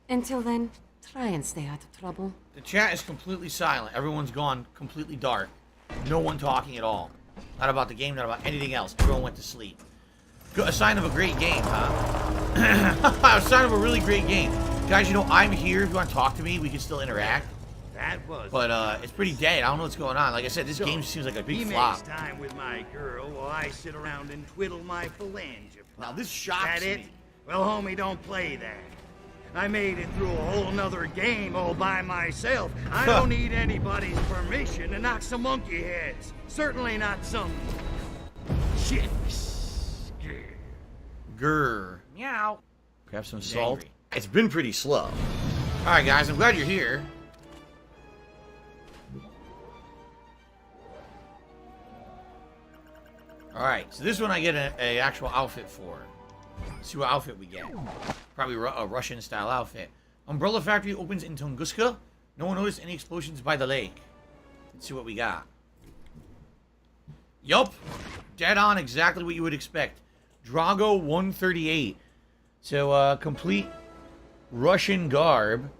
Until then, try and stay out of trouble. The chat is completely silent. Everyone's gone completely dark. No one talking at all. Not about the game, not about anything else. Everyone went to sleep. A sign of a great game, huh? A sign of a really great game. Guys, you know, I'm here. If you want to talk to me, we can still interact. That was. But, it's pretty dead. I don't know what's going on. Like I said, this game seems like a big he flop. makes time with my girl while I sit around and twiddle my phalange. Now, this shocks That it? me. Well, homie, don't play that. I made it through a whole nother game all by myself. I don't need anybody's permission to knock some monkey heads. Certainly not some shit. Grr. Meow. Grab some salt. It's been pretty slow. Alright, guys, I'm glad you're here. Alright, so this one I get a actual outfit for. Let's see what outfit we get. Probably a Russian-style outfit. Umbrella factory opens in Tunguska. No one noticed any explosions by the lake. Let's see what we got. Yup. Dead on, exactly what you would expect. Drago 138. So, complete Russian garb.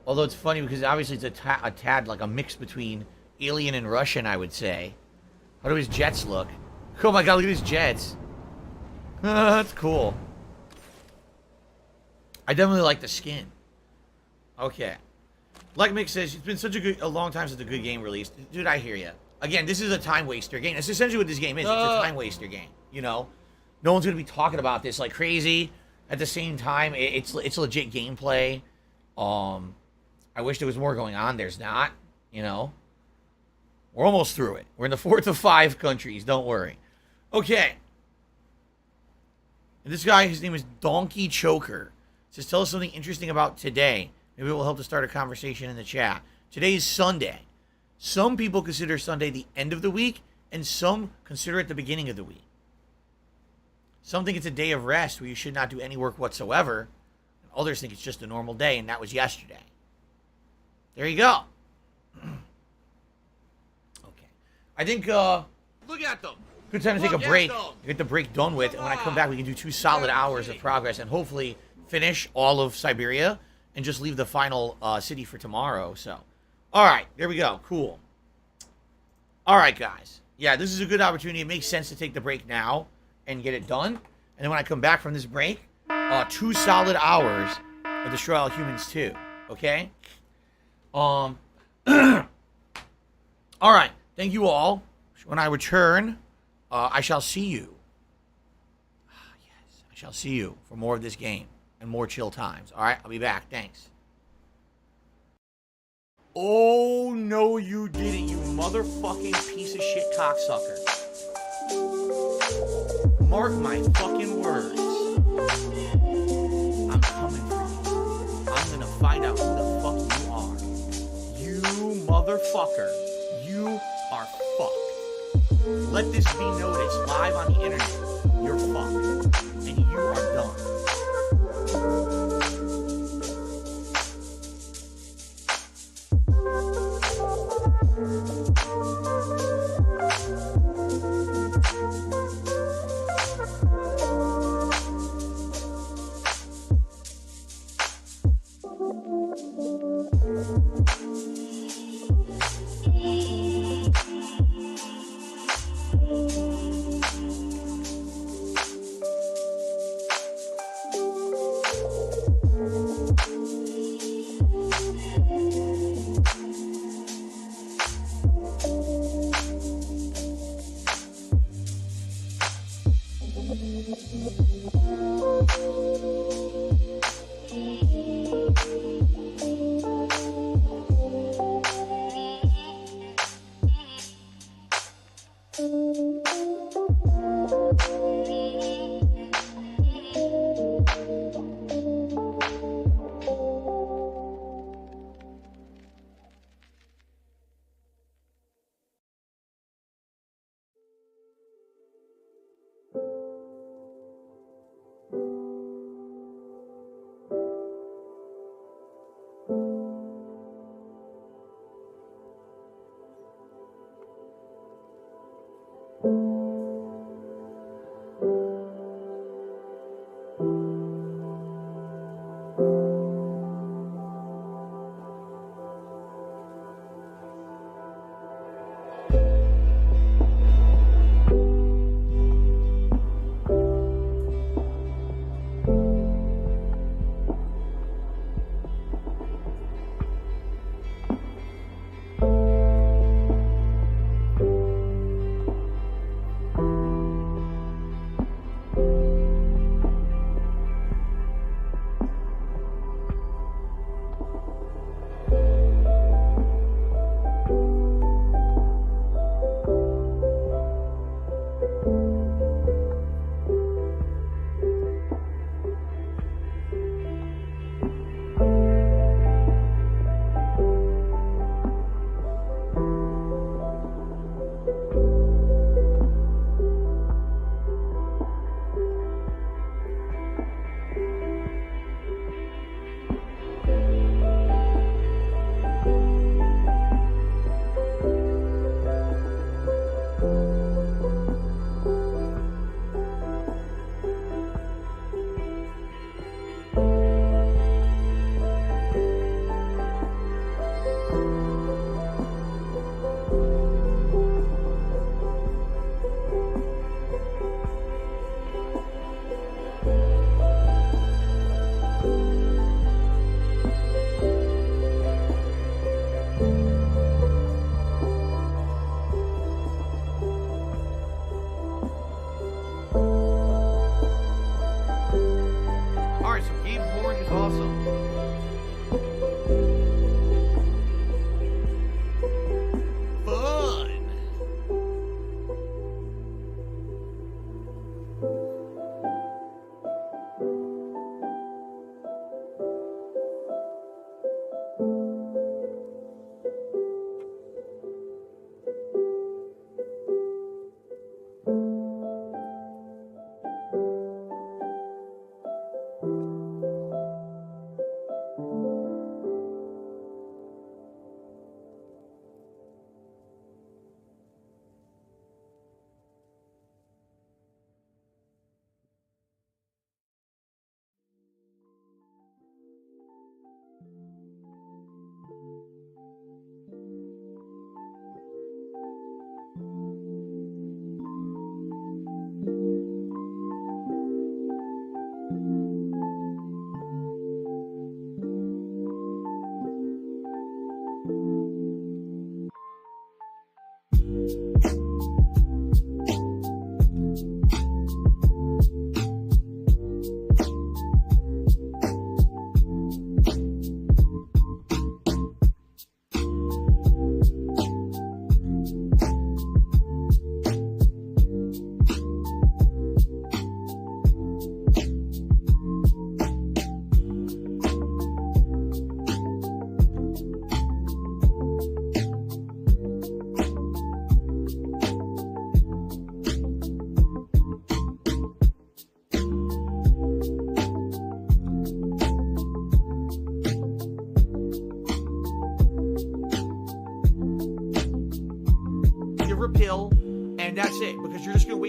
Although it's funny because obviously it's a tad like a mix between alien and Russian, I would say. How do his jets look? Oh my god, look at his jets. That's cool. I definitely like the skin. Okay. Like Mick says, it's been such a long time since a good game released. Dude, I hear you. Again, this is a time waster game. That's essentially what this game is. It's a time waster game. You know, no one's gonna be talking about this like crazy. At the same time, it's legit gameplay. I wish there was more going on. There's not. You know, we're almost through it. We're in the 4th of 5 countries. Don't worry. Okay. And this guy, his name is Donkey Choker. Says, tell us something interesting about today. Maybe it will help to start a conversation in the chat. Today is Sunday. Some people consider Sunday the end of the week, and some consider it the beginning of the week. Some think it's a day of rest where you should not do any work whatsoever. And others think it's just a normal day, and that was yesterday. There you go. Okay. I think, Look at them. good time to take a break. Get the break done with, and when I come back, we can do 2 solid hours of progress, and hopefully finish all of Siberia, and just leave the final city for tomorrow. So, all right, there we go. Cool. All right, guys. Yeah, this is a good opportunity. It makes sense to take the break now and get it done. And then when I come back from this break, 2 solid hours of Destroy All Humans 2. Okay? All right. Thank you all. When I return, I shall see you. Yes, I shall see you for more of this game and more chill times. All right? I'll be back. Thanks. Oh, no, you didn't, you motherfucking piece of shit cocksucker. Mark my fucking words. I'm coming find out who the fuck you are. You motherfucker. You are fucked. Let this be noticed live on the internet. You're fucked. And you are done.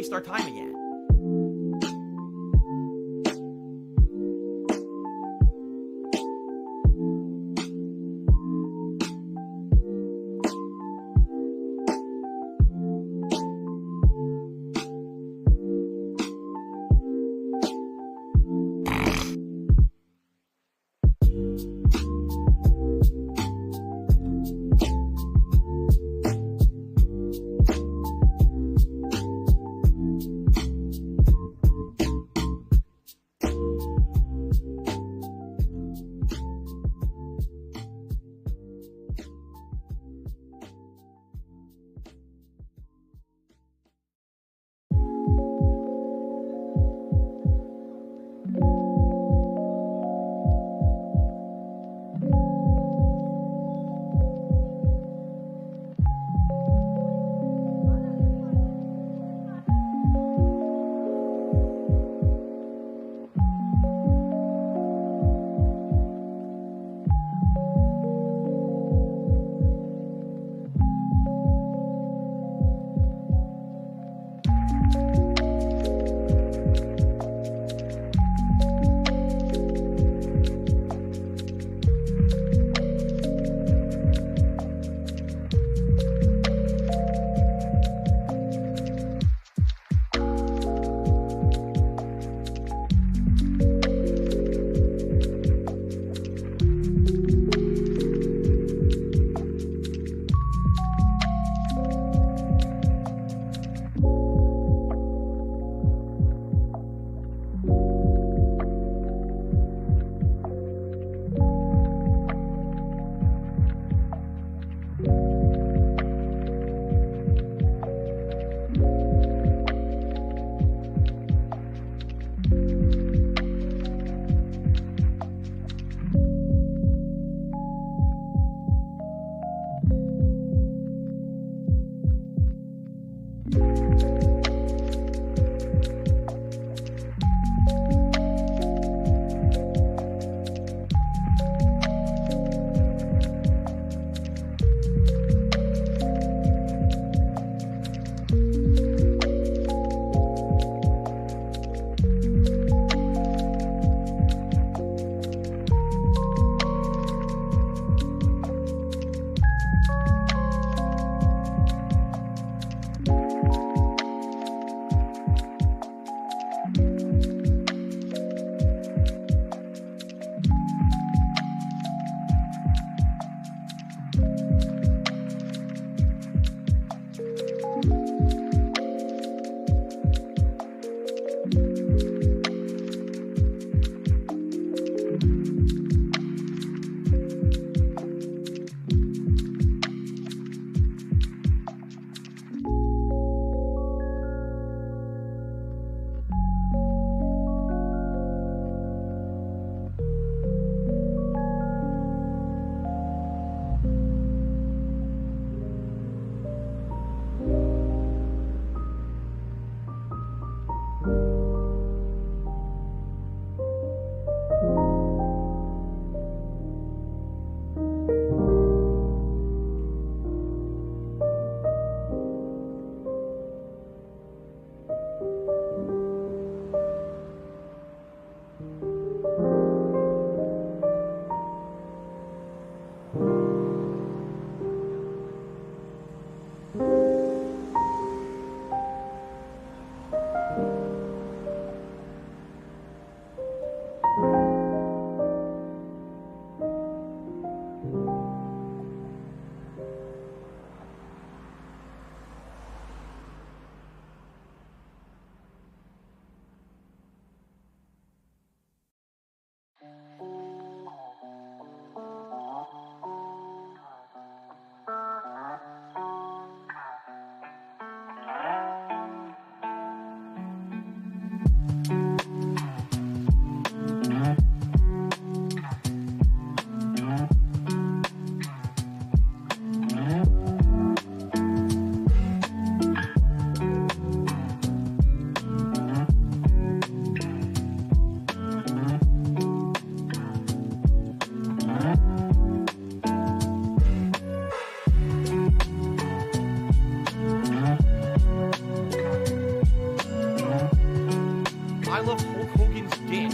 waste our time again. I love Hulk Hogan's dick.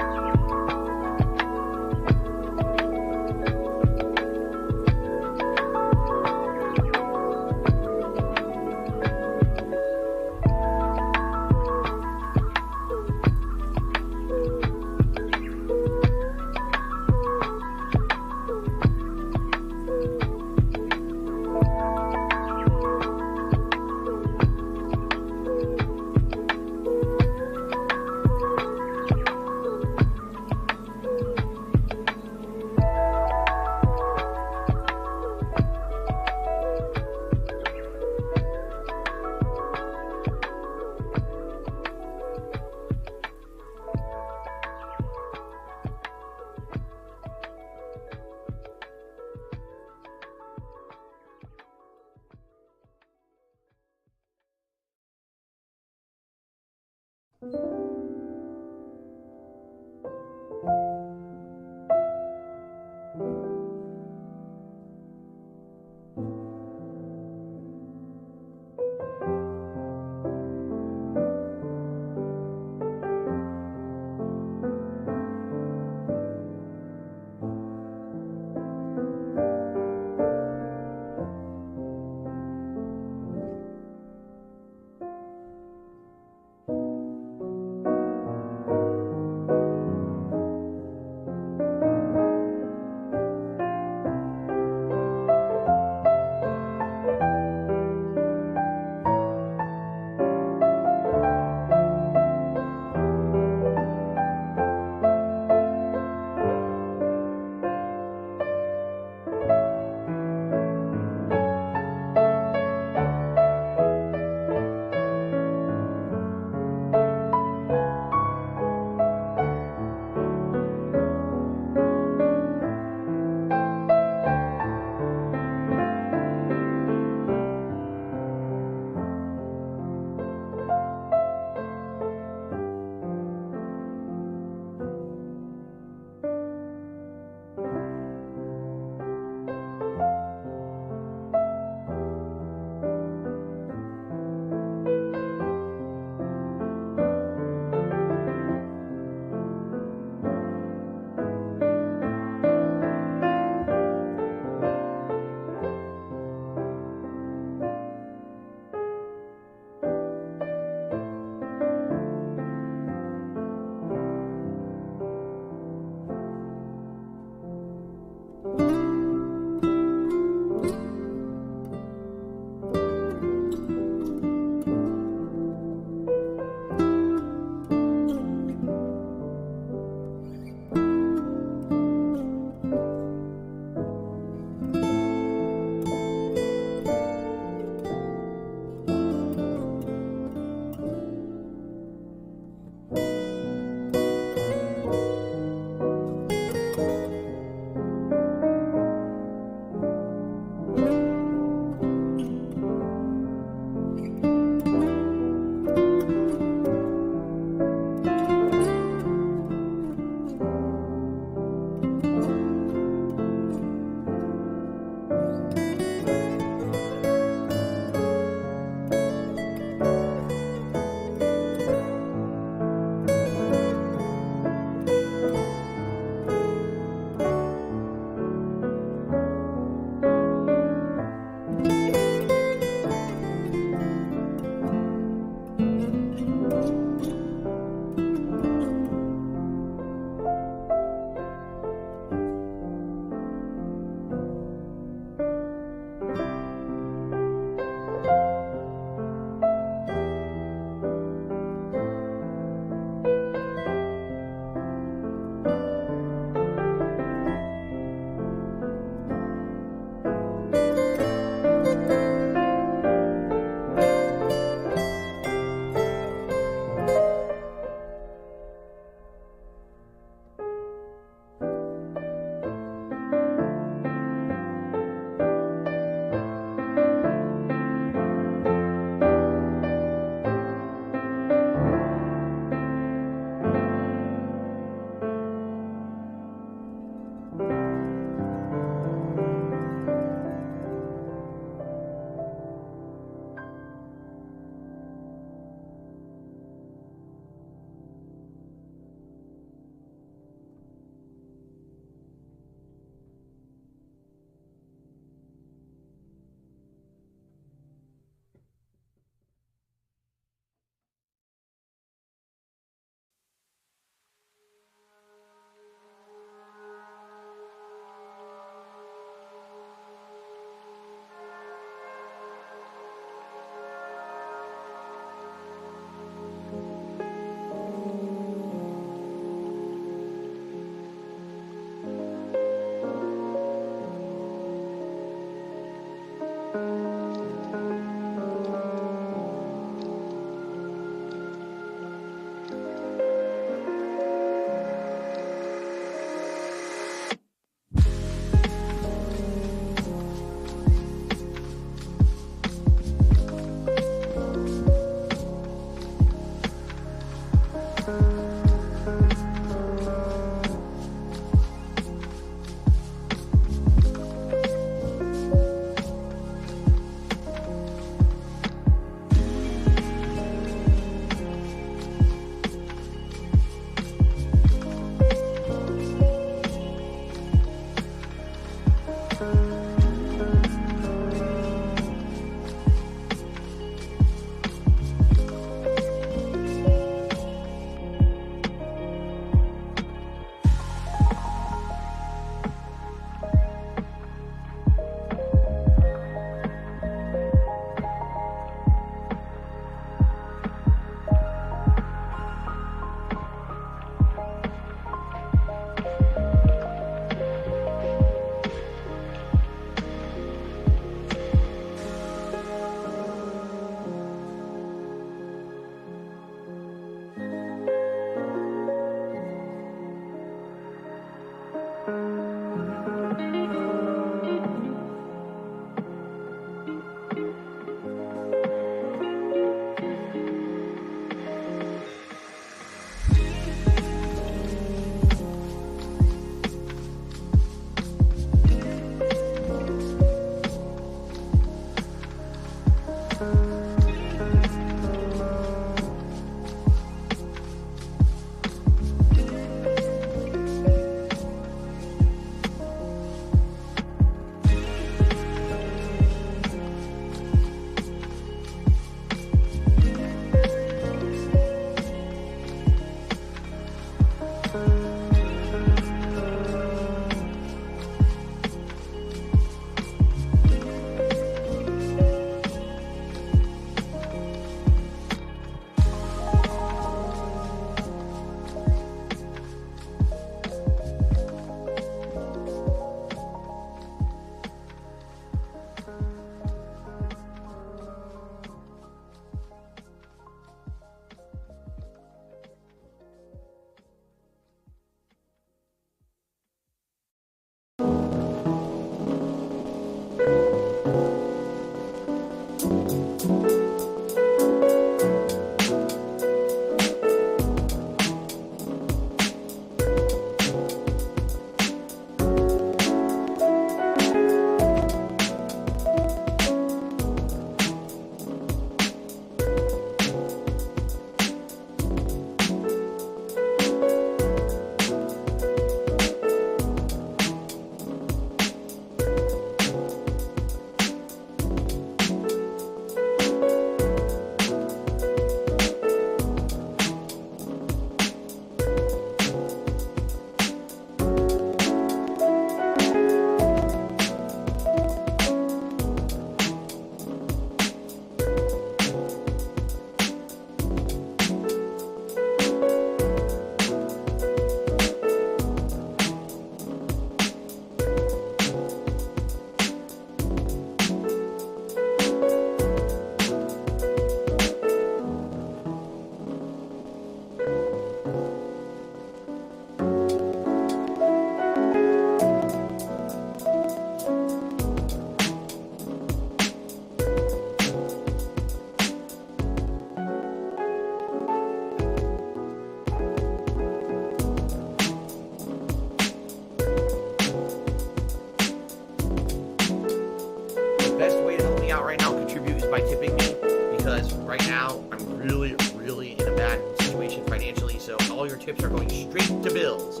tips are going straight to bills.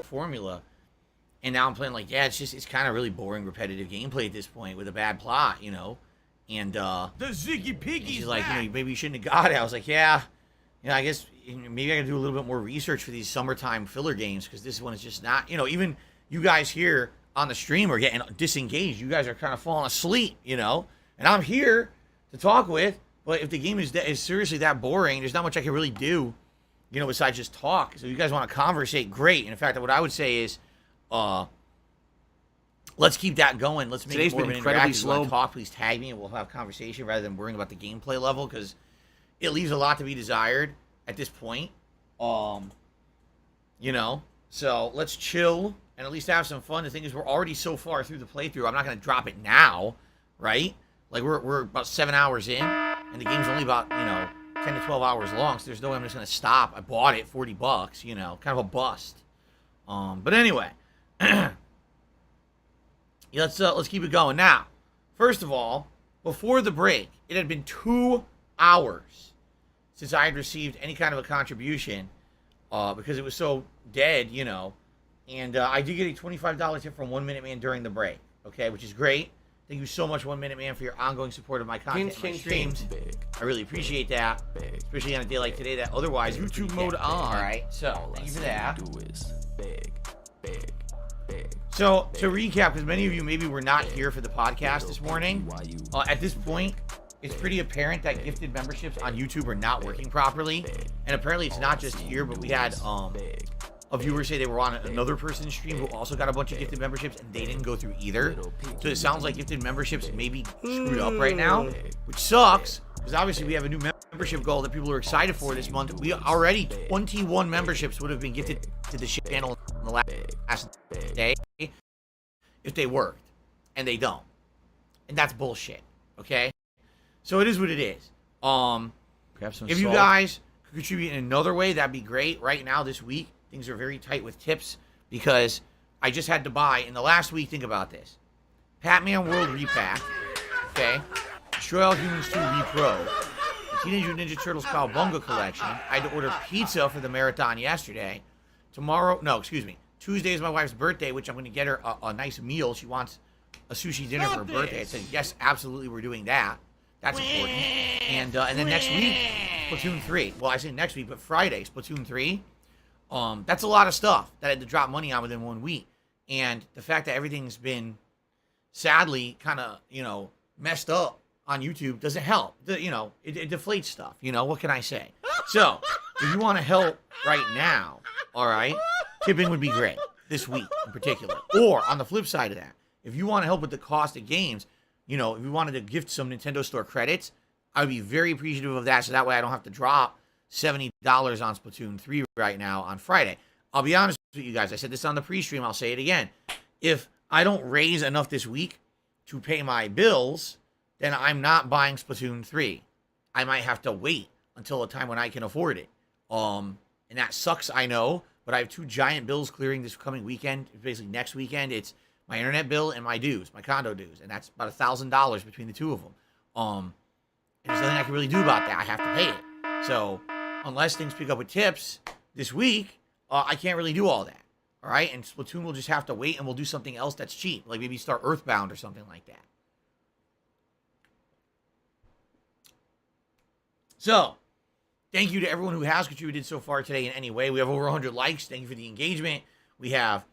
Formula. And now I'm playing like, yeah, it's kind of really boring, repetitive gameplay at this point with a bad plot, you know. And the Ziggy Piggy's she's like, back. you know, maybe you shouldn't have got it. I was like, yeah, you know, I guess maybe I gotta do a little bit more research for these summertime filler games, because this one is just not, you know, even you guys here on the stream are getting disengaged. You guys are kind of falling asleep, you know. And I'm here to talk with, but if the game is seriously that boring, there's not much I can really do, you know, besides just talk. So if you guys want to conversate, great. And in fact, what I would say is, let's keep that going. Let's make Today's it more been of an incredibly interactive. If you slow. want to talk, please tag me and we'll have conversation rather than worrying about the gameplay level, because it leaves a lot to be desired at this point. You know, so let's chill and at least have some fun. The thing is, we're already so far through the playthrough. I'm not going to drop it now, right? Like, we're about 7 hours in, and the game's only about, you know, 10 to 12 hours long, so there's no way I'm just going to stop. I bought it, $40, you know, kind of a bust. But anyway, let's keep it going. Now, first of all, before the break, it had been 2 hours since I had received any kind of a contribution, because it was so dead, you know. And I did get a $25 tip from 1 Minute Man during the break, okay, which is great. Thank you so much, 1 Minute Man, for your ongoing support of my content and my streams. I really appreciate that, especially on a day like today that otherwise YouTube mode on. All right, so thank you for that. So to recap, because many of you maybe were not here for the podcast this morning, at this point, it's pretty apparent that gifted memberships on YouTube are not working properly. And apparently it's not just here, but we had a viewer say they were on another person's stream who also got a bunch of gifted memberships and they didn't go through either. So it sounds like gifted memberships may be screwed up right now, which sucks, because obviously we have a new membership goal that people are excited for this month. We already 21 memberships would have been gifted to the channel in the last day if they worked, and they don't. And that's bullshit, okay? So it is what it is. If you guys could contribute in another way, that'd be great. Right now, this week, things are very tight with tips because I just had to buy, in the last week, think about this. Pac-Man World Repack, okay? Destroy All Humans 2 Repro, the Teenage Mutant Ninja Turtles Cowabunga Collection. I had to order pizza for the marathon yesterday. Tuesday is my wife's birthday, which I'm going to get her a nice meal. She wants a sushi dinner for her birthday. I said, yes, absolutely, we're doing that. That's important. And then next week, Splatoon 3. Well, I say next week, but Friday, Splatoon 3. That's a lot of stuff that I had to drop money on within 1 week. And the fact that everything's been, sadly, kind of, you know, messed up on YouTube doesn't help. You know, it deflates stuff. You know, what can I say? So, if you want to help right now, all right, tipping would be great this week in particular. Or, on the flip side of that, if you want to help with the cost of games, you know, if you wanted to gift some Nintendo Store credits, I would be very appreciative of that, so that way I don't have to drop $70 on Splatoon 3 right now on Friday. I'll be honest with you guys. I said this on the pre-stream. I'll say it again. If I don't raise enough this week to pay my bills, then I'm not buying Splatoon 3. I might have to wait until a time when I can afford it. And that sucks, I know, but I have 2 giant bills clearing this coming weekend. Basically, next weekend, it's my internet bill and my dues, my condo dues, and that's about $1,000 between the two of them. And there's nothing I can really do about that. I have to pay it. So unless things pick up with tips this week, I can't really do all that. All right, and Splatoon will just have to wait, and we'll do something else that's cheap, like maybe start Earthbound or something like that. So, thank you to everyone who has contributed so far today in any way. We have over 100 likes. Thank you for the engagement. We have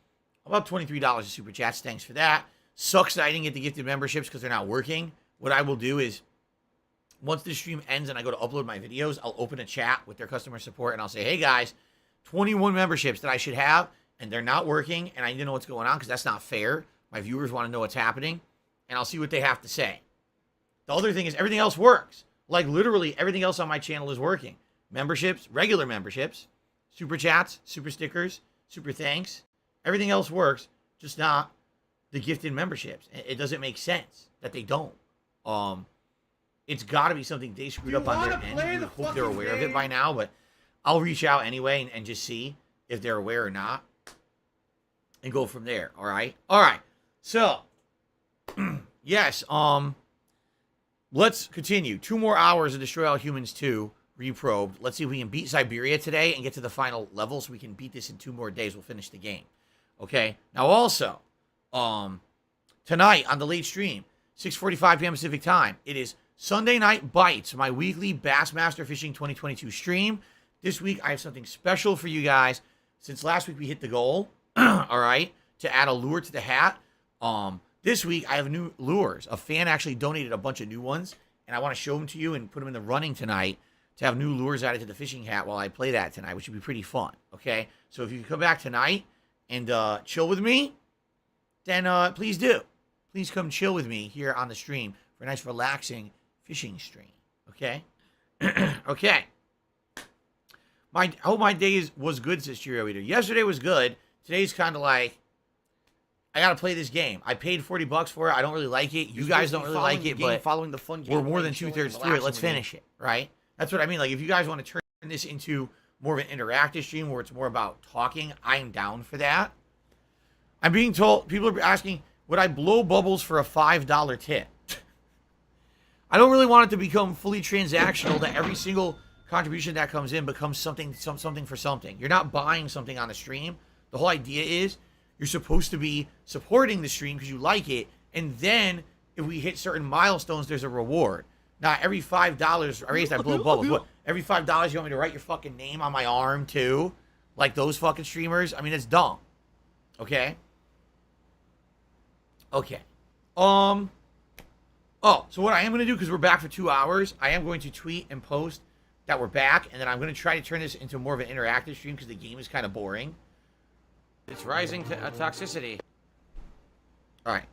about $23 of super chats. Thanks for that. Sucks that I didn't get the gifted memberships because they're not working. What I will do is, once the stream ends and I go to upload my videos, I'll open a chat with their customer support and I'll say, hey guys, 21 memberships that I should have, and they're not working, and I need to know what's going on because that's not fair. My viewers want to know what's happening, and I'll see what they have to say. The other thing is everything else works. Like literally everything else on my channel is working. Memberships, regular memberships, super chats, super stickers, super thanks. Everything else works, just not the gifted memberships. It doesn't make sense that they don't. It's got to be something they screwed up on their end. I hope they're aware of it by now, but I'll reach out anyway and just see if they're aware or not and go from there, all right? All right, so, yes, let's continue. 2 more hours of Destroy All Humans 2 reprobed. Let's see if we can beat Siberia today and get to the final level so we can beat this in 2 more days. We'll finish the game, okay? Now, also, tonight on the late stream, 6:45 p.m. Pacific time, it is Sunday Night Bites, my weekly Bassmaster Fishing 2022 stream. This week, I have something special for you guys. Since last week we hit the goal, all right, to add a lure to the hat. This week, I have new lures. A fan actually donated a bunch of new ones, and I want to show them to you and put them in the running tonight to have new lures added to the fishing hat while I play that tonight, which would be pretty fun, okay? So if you come back tonight and chill with me, then please do. Please come chill with me here on the stream for a nice, relaxing fishing stream, okay? Okay. I hope my day was good, says Cheerio Eater. Yesterday was good. Today's kind of like, I got to play this game. I paid $40 for it. I don't really like it. You guys don't really like it, but following the fun game, we're more than 2/3 through it. Let's finish it, right? That's what I mean. Like, if you guys want to turn this into more of an interactive stream where it's more about talking, I'm down for that. I'm being told, people are asking, would I blow bubbles for a $5 tip? I don't really want it to become fully transactional, that every single contribution that comes in becomes something for something. You're not buying something on the stream. The whole idea is you're supposed to be supporting the stream because you like it, and then if we hit certain milestones, there's a reward. Not every $5, I raised that blow bubbles. What? Every $5 you want me to write your fucking name on my arm too? Like those fucking streamers? I mean, it's dumb. Okay? Okay. Oh, so what I am going to do, because we're back for 2 hours, I am going to tweet and post that we're back, and then I'm going to try to turn this into more of an interactive stream because the game is kind of boring. It's rising to toxicity. All right.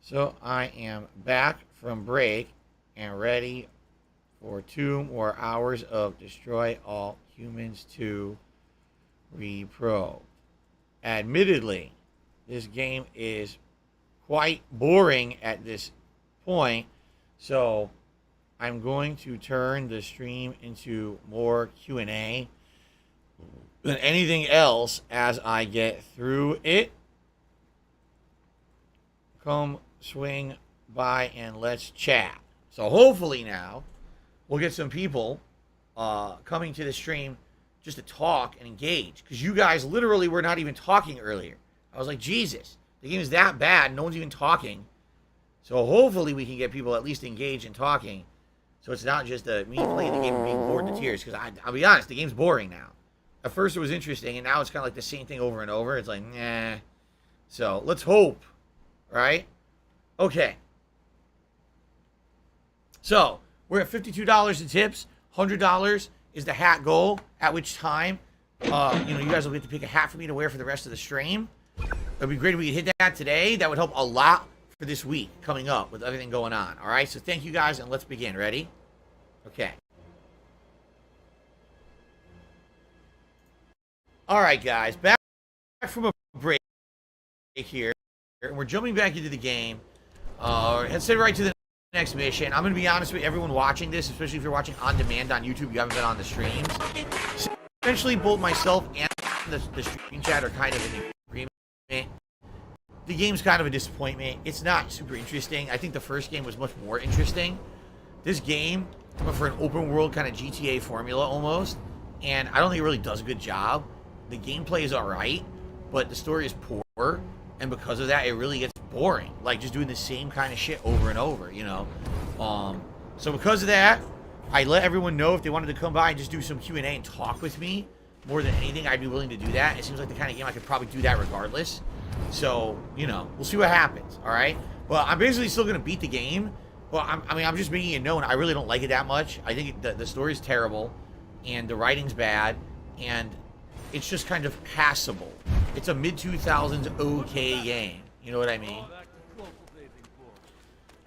So I am back from break and ready for 2 more hours of Destroy All Humans 2 Repro. Admittedly, this game is quite boring at this point, so I'm going to turn the stream into more Q&A than anything else as I get through it. Come swing by and let's chat. So hopefully now we'll get some people coming to the stream just to talk and engage, because you guys literally were not even talking earlier. I was like, Jesus, the game is that bad, no one's even talking. So hopefully we can get people at least engaged in talking, so it's not just me playing the game and being bored to tears, because I'll be honest, the game's boring now. At first it was interesting, and now it's kind of like the same thing over and over. It's like, nah. So let's hope, right? Okay. So we're at $52 in tips. $100 is the hat goal, at which time, you guys will get to pick a hat for me to wear for the rest of the stream. It'd be great if we could hit that today. That would help a lot for this week coming up with everything going on. All right, so thank you guys, and let's begin. Ready? Okay. All right, guys, back from a break here, and we're jumping back into the game. Let's head right to the next mission. I'm going to be honest with everyone watching this, especially if you're watching on demand on YouTube, you haven't been on the streams. Essentially, both myself and the stream chat are kind of in agreement. The game's kind of a disappointment. It's not super interesting. I think the first game was much more interesting. This game, went for an open world kind of GTA formula almost, and I don't think it really does a good job. The gameplay is alright, but the story is poor, and because of that, it really gets boring. Like, just doing the same kind of shit over and over, you know? So because of that, I let everyone know if they wanted to come by and just do some Q&A and talk with me. More than anything, I'd be willing to do that. It seems like the kind of game I could probably do that regardless. So, we'll see what happens, alright? But I'm basically still going to beat the game. Well, I'm just making it known. I really don't like it that much. I think the story's terrible, and the writing's bad, and it's just kind of passable. It's a mid-2000s okay game. You know what I mean?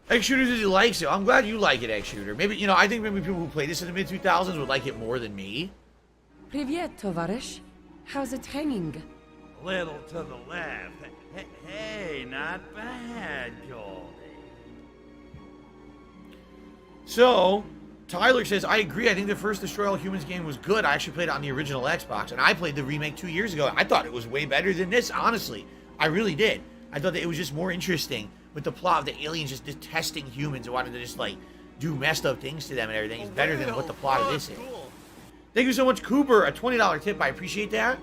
Egg Shooter says he likes it. I'm glad you like it, Egg Shooter. Maybe, I think maybe people who play this in the mid-2000s would like it more than me. Привет, товарищ. How's it hanging? Little to the left. Hey, not bad, Goldie. So, Tyler says, I agree. I think the first Destroy All Humans game was good. I actually played it on the original Xbox, and I played the remake 2 years ago. I thought it was way better than this, honestly. I really did. I thought that it was just more interesting with the plot of the aliens just detesting humans and wanting to just, do messed up things to them and everything. It's better than what the plot of this is. Thank you so much, Cooper. A $20 tip. I appreciate that.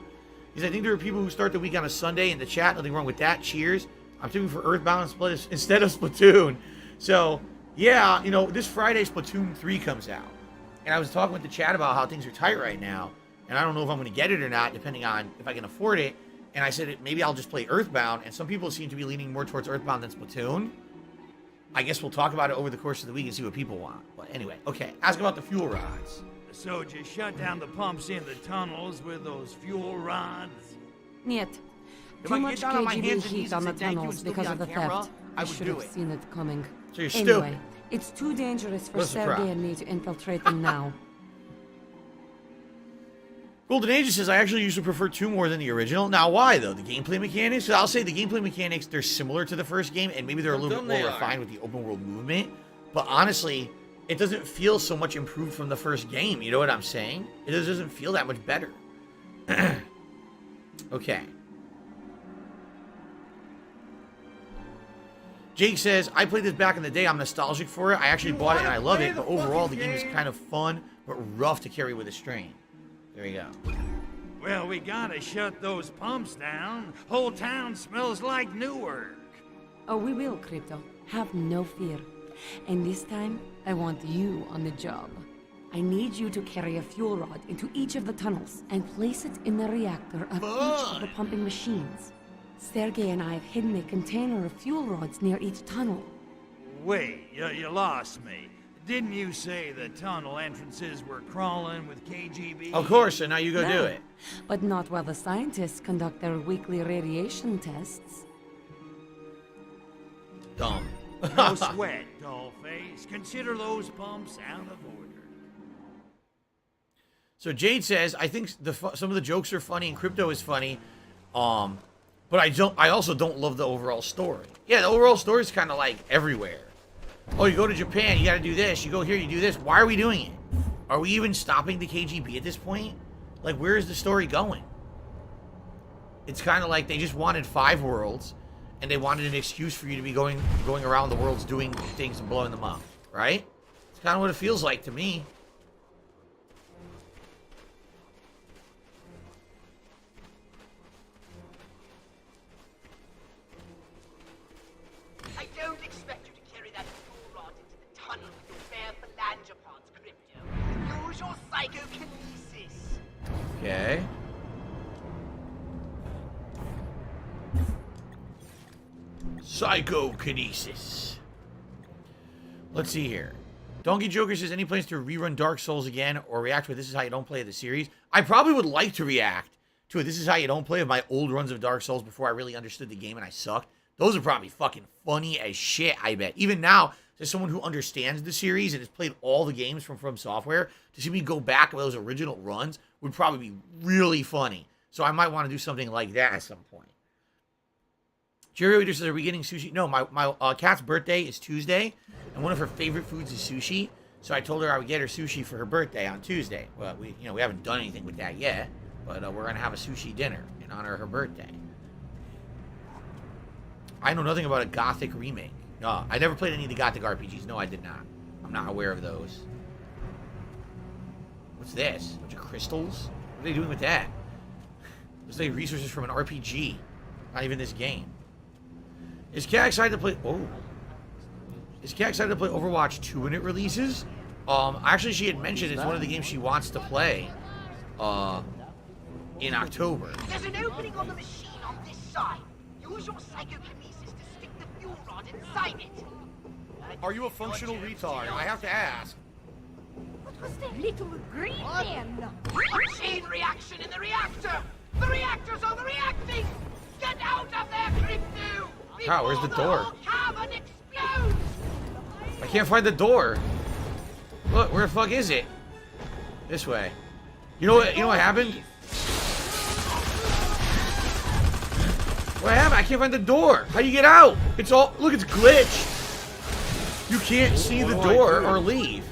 Because I think there are people who start the week on a Sunday in the chat. Nothing wrong with that. Cheers. I'm tipping for Earthbound instead of Splatoon. So, yeah, this Friday Splatoon 3 comes out. And I was talking with the chat about how things are tight right now. And I don't know if I'm going to get it or not, depending on if I can afford it. And I said, maybe I'll just play Earthbound. And some people seem to be leaning more towards Earthbound than Splatoon. I guess we'll talk about it over the course of the week and see what people want. But anyway, okay. Ask about the fuel rods. So just shut down the pumps in the tunnels with those fuel rods? Niet. If Too I much get down on my KGB hands and heat knees on the and say thank you tunnels and still because be of the on camera, theft. I I would should do have it. seen it coming. So you're Anyway, stupid. it's too dangerous for What's the Sergey problem? and me to infiltrate them now. Golden Age says, I actually usually prefer 2 more than the original. Now, why, though? The gameplay mechanics? So I'll say the gameplay mechanics, they're similar to the first game, and maybe they're a little bit more refined with the open world movement. But honestly, it doesn't feel so much improved from the first game. You know what I'm saying? It just doesn't feel that much better. Okay. Jake says, I played this back in the day. I'm nostalgic for it. I actually bought it and I love it. But overall, the game is kind of fun, but rough to carry with a strain. There you go. Well, we gotta shut those pumps down. Whole town smells like Newark. Oh, we will, Crypto. Have no fear. And this time, I want you on the job. I need you to carry a fuel rod into each of the tunnels and place it in the reactor of each of the pumping machines. Sergey and I have hidden a container of fuel rods near each tunnel. Wait, you lost me. Didn't you say the tunnel entrances were crawling with KGB? Of course, so now you go do No, it. but not while the scientists conduct their weekly radiation tests. Dumb. No sweat, dollface. Consider those pumps out of order. So Jade says, I think some of the jokes are funny and Crypto is funny, but I also don't love the overall story. Yeah, the overall story is kind of like everywhere. Oh, you go to Japan, you got to do this. You go here, you do this. Why are we doing it? Are we even stopping the KGB at this point? Like, where is the story going? It's kind of like they just wanted 5 worlds, and they wanted an excuse for you to be going around the worlds doing things and blowing them up, right? It's kind of what it feels like to me. I don't expect you to carry that fuel rod into the tunnel with your bare phalangopods, Crypto. Use your psychokinesis. Okay. Psychokinesis. Let's see here. Donkey Joker says, any plans to rerun Dark Souls again or react to it? This is how you don't play the series. I probably would like to react to it. This is how you don't play of my old runs of Dark Souls before I really understood the game and I sucked. Those are probably fucking funny as shit, I bet. Even now, as someone who understands the series and has played all the games from Software, to see me go back to those original runs would probably be really funny. So I might want to do something like that at some point. Jerry Reader says, are we getting sushi? No, my cat's birthday is Tuesday, and one of her favorite foods is sushi. So I told her I would get her sushi for her birthday on Tuesday. Well, we haven't done anything with that yet, but we're going to have a sushi dinner in honor of her birthday. I know nothing about a Gothic remake. No, I never played any of the Gothic RPGs. No, I did not. I'm not aware of those. What's this? A bunch of crystals? What are they doing with that? Looks like resources from an RPG. Not even this game. Is Kat excited to play... Oh. Is Kat excited to play Overwatch 2 when it releases? Actually, she had mentioned it's one of the games she wants to play in October. There's an opening on the machine on this side. Use your psychokinesis to stick the fuel rod inside it. Are you a functional retard? I have to ask. What was that little green man? A chain reaction in the reactor! The reactor's overreacting! Get out of there, Crypto! Wow, where's the door? whole cavern explodes! I can't find the door. Look, where the fuck is it? This way. You know what happened? What happened? I can't find the door. How do you get out? It's all... Look, it's glitched. You can't see the door or leave.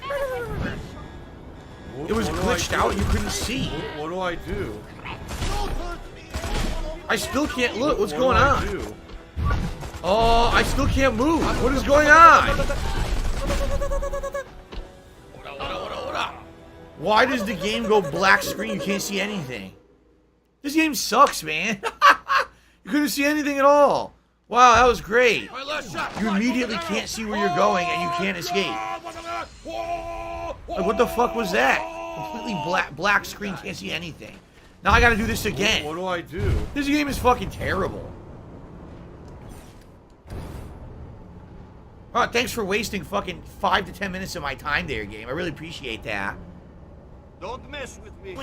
It was glitched out. You couldn't see. What do I do? I still can't look. What's going on? Oh, I still can't move. What is going on? Why does the game go black screen? You can't see anything. This game sucks, man. You couldn't see anything at all. Wow, that was great. You immediately can't see where you're going and you can't escape. Like, what the fuck was that? Completely black screen, can't see anything. Now I gotta do this again. What do I do? This game is fucking terrible. Oh, thanks for wasting fucking 5 to 10 minutes of my time there, game. I really appreciate that. Don't mess with me.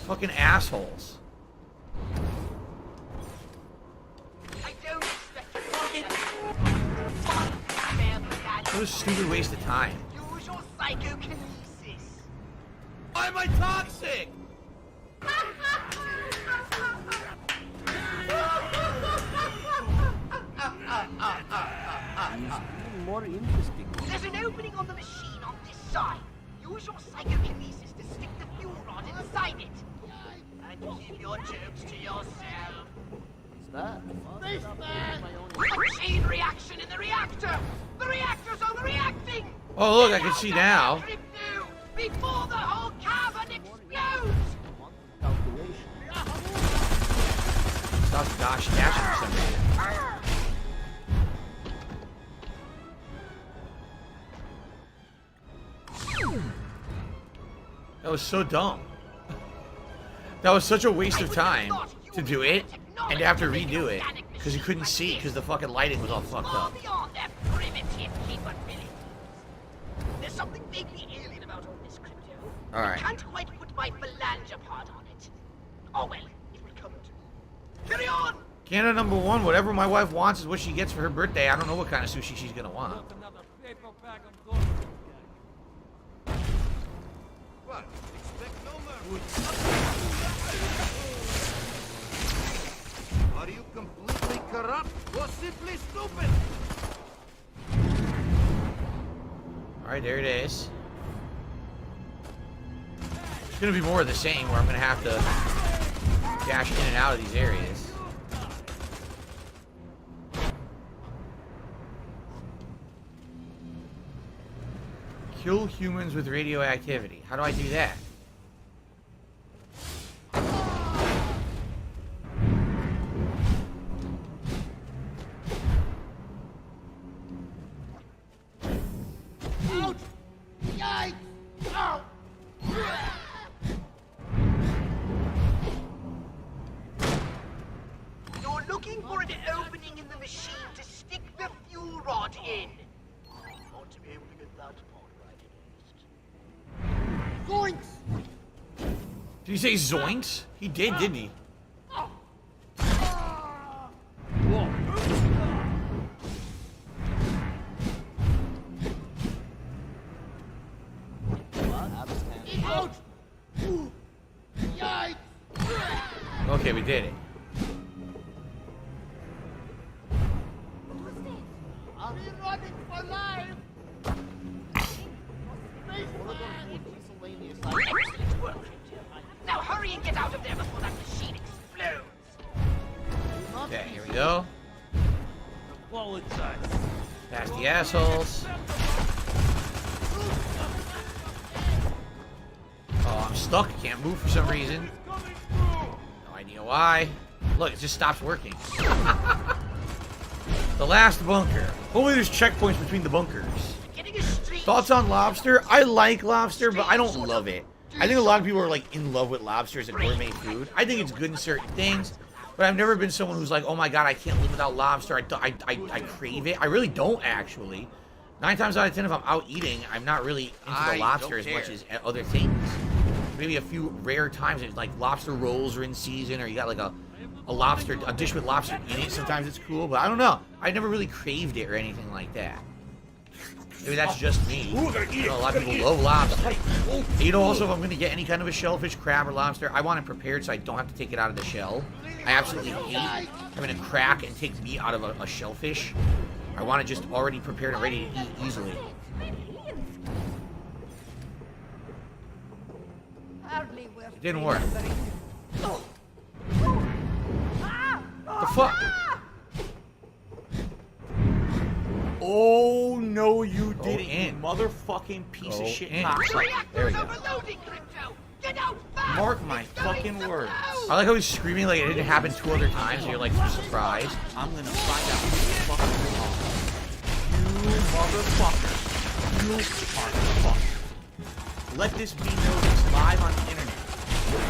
Fucking assholes. I don't expect you to What a stupid waste of time. use your psychokinesis. Why am I toxic? More interesting. There's an opening on the machine on this side. Use your psychokinesis to stick the fuel rod inside it. And keep your jokes to yourself. What's that? A chain reaction in the reactor! The reactor's overreacting! Oh, look, I can see now. Before the whole cavern explodes! Stop dashing for some reason. That was so dumb. That was such a waste of time to do it and to have to redo it because you couldn't see because the fucking lighting was all fucked up. There's something vaguely alien about all this crypto. Alright. I can't quite put my phalange part on it. Oh well, it will come to me. Carry on! Canada number 1, whatever my wife wants is what she gets for her birthday. I don't know what kind of sushi she's gonna want. What? Expect no more. Are you completely corrupt or simply stupid? Alright, there it is. It's gonna be more of the same where I'm gonna have to dash in and out of these areas. Kill humans with radioactivity. How do I do that? Out! Yikes! Ow! You're looking for an opening in the machine to stick the fuel rod in. Ought to be able to get that part right at least. Zoinks! Did he say zoinks? He did, didn't he? Out! Yikes! Okay, we did it. I'll be running for life! Excellent work, now hurry and get out of there before that machine explodes! Okay, here we go. Apologize. Past the assholes. Oh, I'm stuck. Can't move for some reason. No idea why. Look, it just stops working. The last bunker. Hopefully there's checkpoints between the bunkers. Thoughts on lobster? I like lobster, but I don't love it. I think a lot of people are like in love with lobster as a gourmet food. I think it's good in certain things, but I've never been someone who's like, oh my god, I can't live without lobster. I crave it. I really don't actually. 9 times out of 10, if I'm out eating, I'm not really into the lobster as much as other things. Maybe a few rare times, like lobster rolls are in season, or you got like a dish with lobster in it. Sometimes it's cool, but I don't know. I never really craved it or anything like that. Maybe that's just me. You know, a lot of people love lobster. You know, also, if I'm going to get any kind of a shellfish, crab, or lobster, I want it prepared so I don't have to take it out of the shell. I absolutely hate having to crack and take meat out of a shellfish. I want it just already prepared and ready to eat easily. It didn't work. The fuck? Oh no, you didn't, in. motherfucking piece of shit. There we go. Mark my fucking words. I like how he's screaming like it didn't happen 2 other times, and you're like surprised. I'm gonna find out who the fuck you are. You motherfucker. You motherfucker. Let this be noticed live on the internet.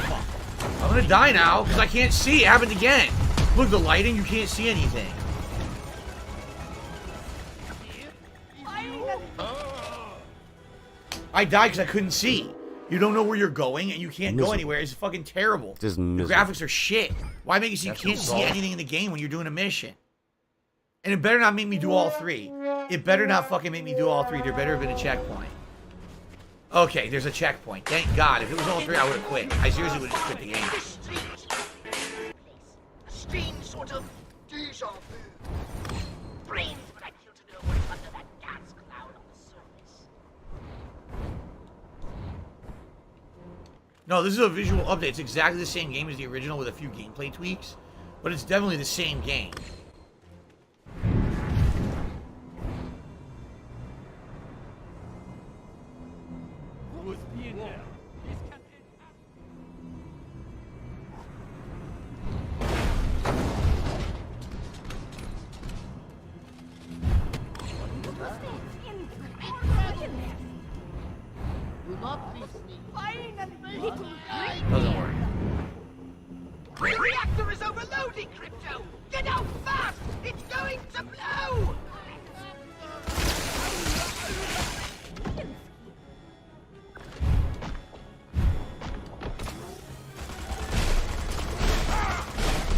Fuck. I'm gonna die now because I can't see. It happened again. Look, the lighting, you can't see anything. I died because I couldn't see. You don't know where you're going and you can't go anywhere. It's fucking terrible. The graphics are shit. Why make it so you can't see anything in the game when you're doing a mission? And it better not make me do all three. It better not fucking make me do all three. There better have been a checkpoint. Okay, there's a checkpoint. Thank God. If it was all three, I would have quit. I seriously would have quit the game. A strange sort of deja vu. Brains would like you to know what's under that gas cloud on the surface. No, this is a visual update. It's exactly the same game as the original with a few gameplay tweaks, but it's definitely the same game. Doesn't work. The reactor is overloading, Crypto! Get out fast! It's going to blow!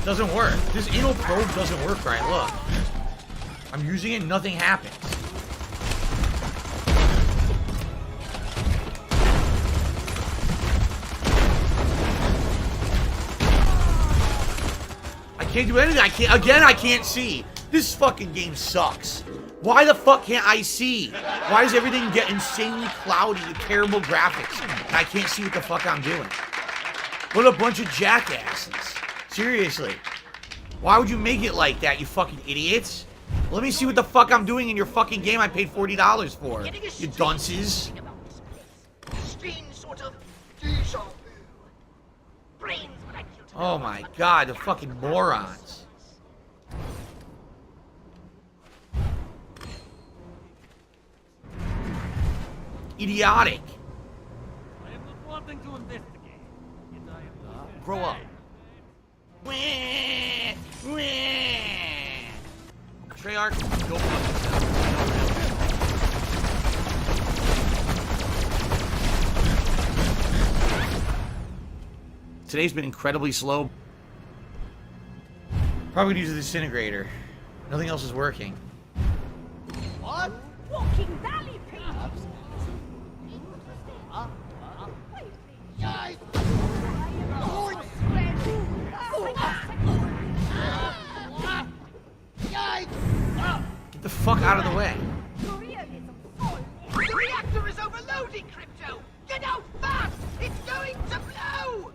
Doesn't work. This anal probe doesn't work right. Look. I'm using it, nothing happens. I can't do anything. I can't see. This fucking game sucks. Why the fuck can't I see? Why does everything get insanely cloudy with terrible graphics? And I can't see what the fuck I'm doing. What a bunch of jackasses. Seriously. Why would you make it like that, you fucking idiots? Let me see what the fuck I'm doing in your fucking game I paid $40 for. You dunces. Strange sort of deja vu. Brains would like you to know Oh my god, the fucking morons. Idiotic. I am not wanting to investigate. Grow up. Treyarch, go fuck yourself. Today's been incredibly slow. Probably gonna use the disintegrator. Nothing else is working. What? Walking Valley Pages. Get the fuck out of the way. The reactor is overloading, Crypto! Get out fast! It's going to blow!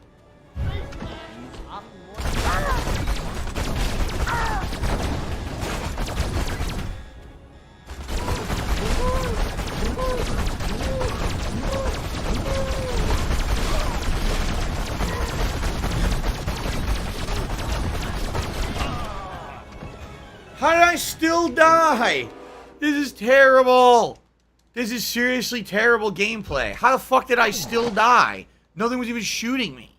How did I still die? This is terrible. This is seriously terrible gameplay. How the fuck did I still die? Nothing was even shooting me.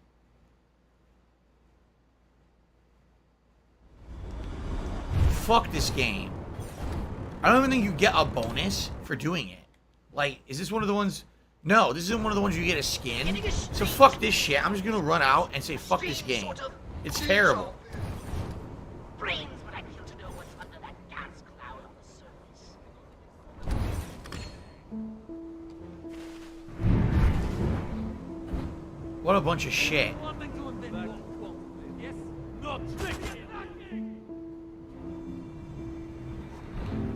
Fuck this game. I don't even think you get a bonus for doing it. Like, is this one of the ones? No, this isn't one of the ones you get a skin. So fuck this shit. I'm just gonna run out and say fuck this game. It's terrible. Brains would like you to know what's under that gas cloud on the surface. What a bunch of shit. Yes? No trick.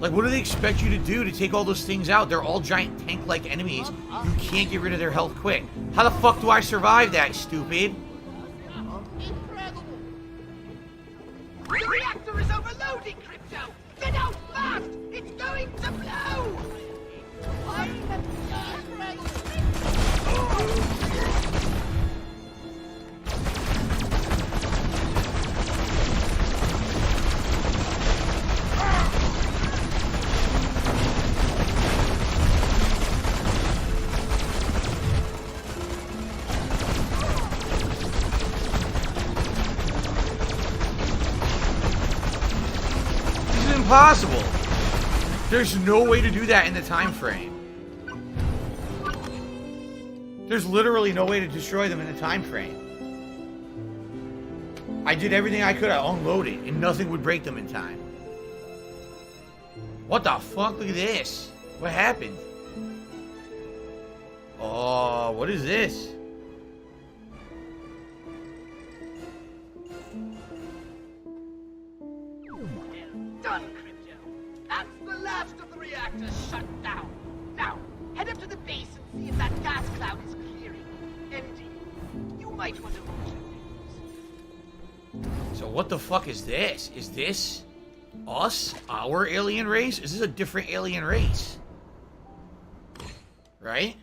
Like, what do they expect you to do to take all those things out? They're all giant tank-like enemies. You can't get rid of their health quick. How the fuck do I survive that, stupid? The reactor is overloading, Crypto! Get out fast! It's going to blow! impossible. There's no way to do that in the time frame. There's literally no way to destroy them in the time frame. I did everything I could. I unloaded, and nothing would break them in time. What the fuck? Look at this. What happened? Oh, what is this? Done, Crypto. That's the last of the reactors shut down. Now, head up to the base and see if that gas cloud is clearing. MD, you might want to alter things. So what the fuck is this? Is this us? Our alien race? Is this a different alien race? Right?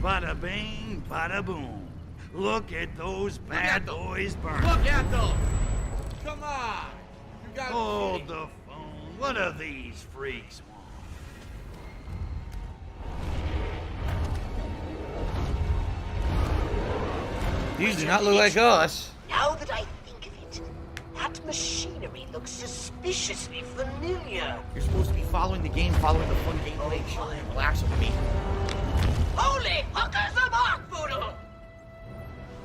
Bada bing, bada boom. Look at those bad boys burn. Look at them! Come on! You gotta Hold the phone. What do these freaks want? These do not look like us. Now that I think of it, that machinery looks suspiciously familiar. You're supposed to be following the game, following the fun gameplay, chilling and relaxing with me. Holy hookers of Arkvoodle!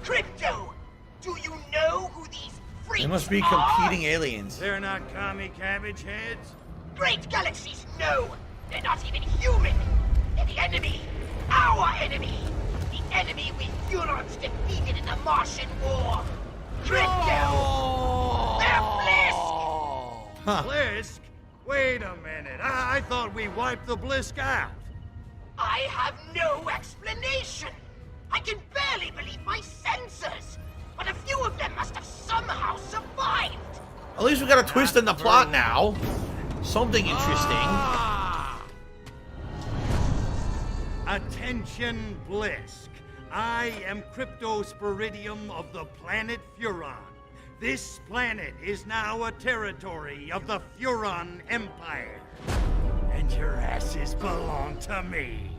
Crypto, do you know who these freaks They must be are? competing aliens. They're not commie cabbage heads? Great galaxies, no! They're not even human! They're the enemy! Our enemy! The enemy we Hurons defeated in the Martian War! Crypto! They're Blisk! Huh. Blisk? Wait a minute. I thought we wiped the Blisk out. I have no explanation! I can barely believe my senses! But a few of them must have somehow survived! At least we got a twist in the plot now. Something interesting. Attention, Blisk. I am Cryptosporidium of the planet Furon. This planet is now a territory of the Furon Empire. And your asses belong to me.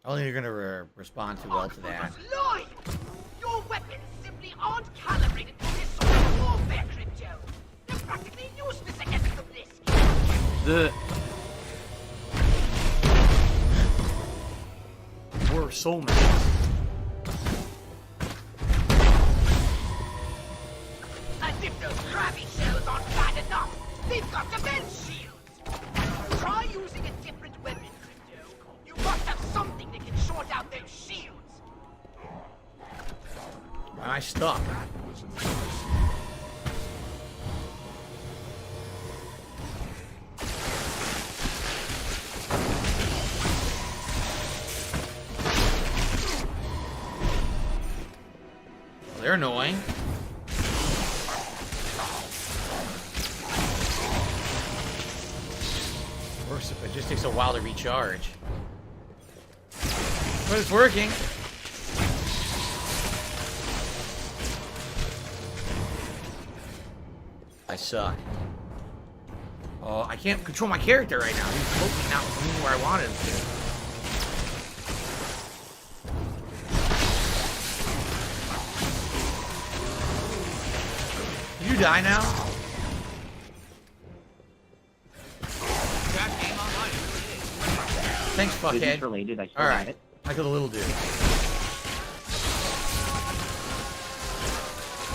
I don't think you're gonna respond too well to that. Lie! Your weapons simply aren't calibrated for this sort of warfare, Crypto! They're practically useless against the Blisk! We're so mad. As if those crabby shells aren't bad enough, they've got defense shields! Try using a different weapon, Crypto. You must have something that can short out those shields. Why am I stuck? They're annoying. Works if it just takes a while to recharge. But it's working. I suck. Oh, I can't control my character right now. He's floating out moving where I wanted him to. Did you die now? Thanks, fuckhead. Related, I still Alright. have it. I killed a little dude.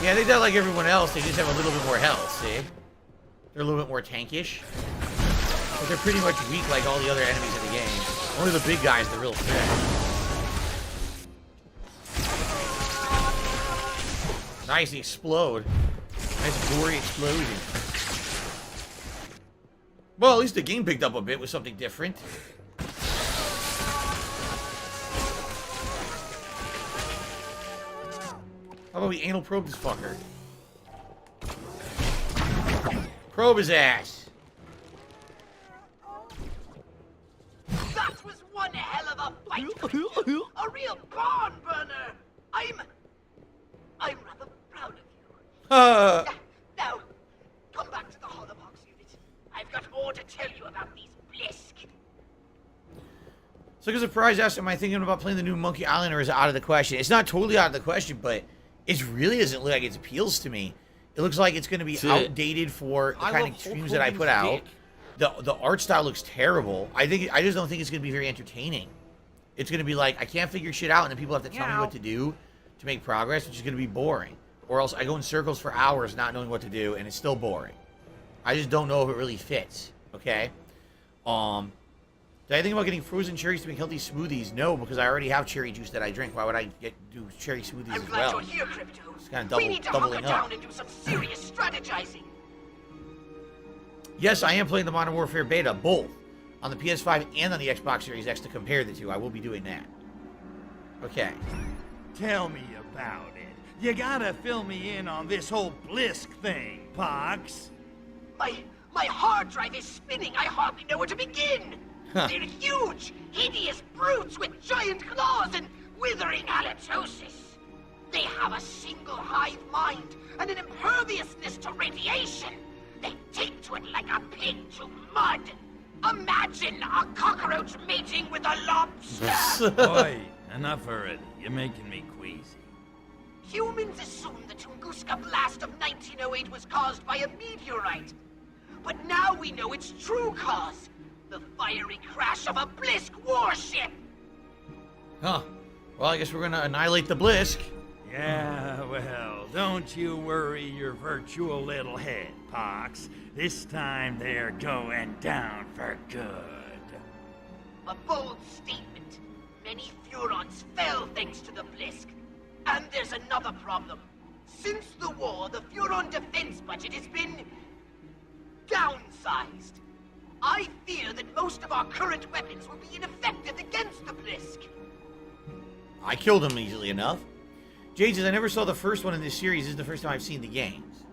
Yeah, they die like everyone else. They just have a little bit more health, see? They're a little bit more tankish. But they're pretty much weak like all the other enemies in the game. Only the big guy's the real threat. Nice, he explode. Nice gory explosion. Well, at least the game picked up a bit with something different. How about we anal probe this fucker? Probe his ass. That was one hell of a fight, Crypto. A real barn burner. I'm rather proud of you. Now, come back to the Holobox unit. I've got more to tell you about these Blisk. So like a surprise asked, am I thinking about playing the new Monkey Island or is it out of the question? It's not totally out of the question, but it really doesn't look like it appeals to me. It looks like it's going to be outdated for the kind of streams that I put out. The art style looks terrible. I just don't think it's going to be very entertaining. It's going to be like, I can't figure shit out, and then people have to tell me what to do to make progress, which is going to be boring. Or else I go in circles for hours not knowing what to do, and it's still boring. I just don't know if it really fits, okay? Did I think about getting frozen cherries to make healthy smoothies? No, because I already have cherry juice that I drink. Why would I do cherry smoothies as well? You're here, Crypto. It's kind of We need to hunker doubling down up. and do some serious strategizing. Yes, I am playing the Modern Warfare beta, both. On the PS5 and on the Xbox Series X to compare the two. I will be doing that. Okay. Tell me about it. You gotta fill me in on this whole Blisk thing, Pox. My hard drive is spinning. I hardly know where to begin. Huh. They're huge, hideous brutes with giant claws and withering halitosis. They have a single hive mind and an imperviousness to radiation. They take to it like a pig to mud. Imagine a cockroach mating with a lobster. Boy, enough already. You're making me queasy. Humans assumed the Tunguska blast of 1908 was caused by a meteorite. But now we know its true cause. The fiery crash of a Blisk warship. Huh. Well, I guess we're going to annihilate the Blisk. Yeah, well, don't you worry your virtual little head, Pox. This time they're going down for good. A bold statement. Many Furons fell thanks to the Blisk. And there's another problem. Since the war, the Furon defense budget has been downsized. I fear that most of our current weapons will be ineffective against the Blisk. I killed him easily enough. Jade says, I never saw the first one in this series. This is the first time I've seen the games.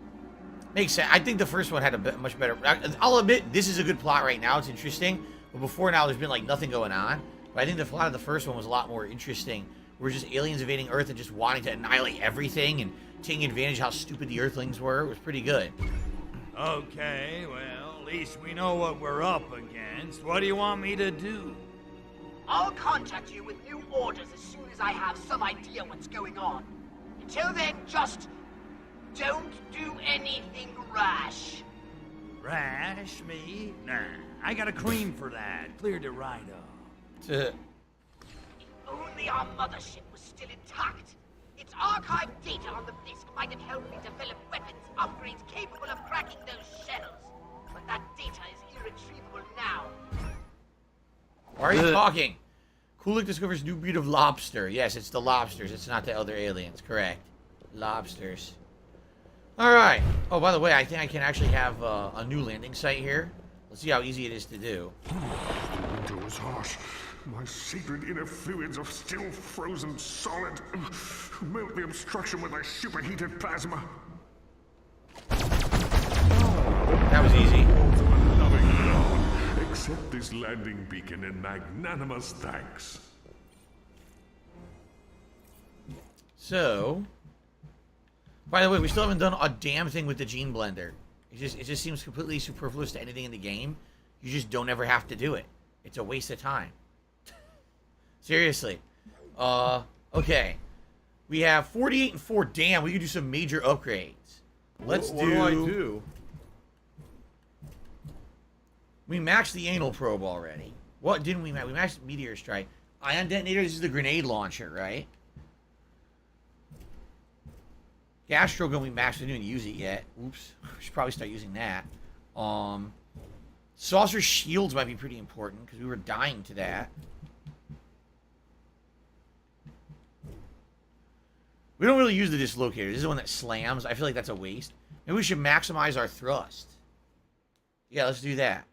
Makes sense. I think the first one had a much better... I'll admit, this is a good plot right now. It's interesting. But before now, there's been, like, nothing going on. But I think the plot of the first one was a lot more interesting. We're just aliens invading Earth and just wanting to annihilate everything and taking advantage of how stupid the Earthlings were. It was pretty good. Okay, well, at least we know what we're up against. What do you want me to do? I'll contact you with new orders as soon as I have some idea what's going on. Until then, just don't do anything rash. Rash, me? Nah, I got a cream for that. Cleared it right up. If only our mothership was still intact. Its archived data on the Blisk might have helped me develop weapons upgrades capable of cracking those shells. But that data is irretrievable now. Why are you talking? Kulik discovers new breed of lobster. Yes, it's the lobsters. It's not the other aliens. Correct. Lobsters. Alright. Oh, by the way, I think I can actually have a new landing site here. Let's see how easy it is to do. The winter was harsh. My sacred inner fluids are still frozen solid. Melt the obstruction with my superheated plasma. That was easy. Accept this landing beacon in magnanimous thanks. So, by the way, we still haven't done a damn thing with the gene blender. It just seems completely superfluous to anything in the game. You just don't ever have to do it. It's a waste of time. Seriously. Okay. We have 48 and 4. Damn, we could do some major upgrades. Let's What do I do? We maxed the anal probe already. What didn't we max? We maxed meteor strike. Ion detonator, this is the grenade launcher, right? Gastro gun we maxed. We didn't even use it yet. Oops. We should probably start using that. Saucer shields might be pretty important because we were dying to that. We don't really use the dislocator. This is the one that slams. I feel like that's a waste. Maybe we should maximize our thrust. Yeah, let's do that.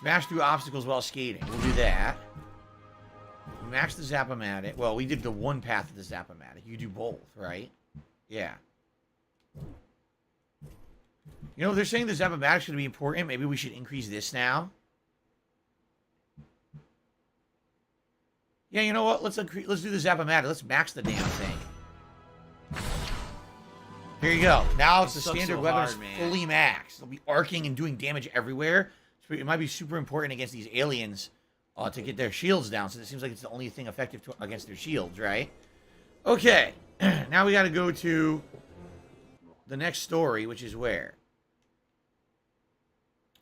Smash through obstacles while skating. We'll do that. We max the Zap-O-Matic. Well, we did the one path of the Zap-O-Matic. You do both, right? Yeah. You know, they're saying the Zap-O-Matic's going to be important. Maybe we should increase this now. Yeah, you know what? Let's do the Zap-O-Matic. Let's max the damn thing. Here you go. Now it's the standard weapon is fully maxed. It'll be arcing and doing damage everywhere. So it might be super important against these aliens to get their shields down, so it seems like it's the only thing effective against their shields, right? Okay, now we got to go to the next story, which is where?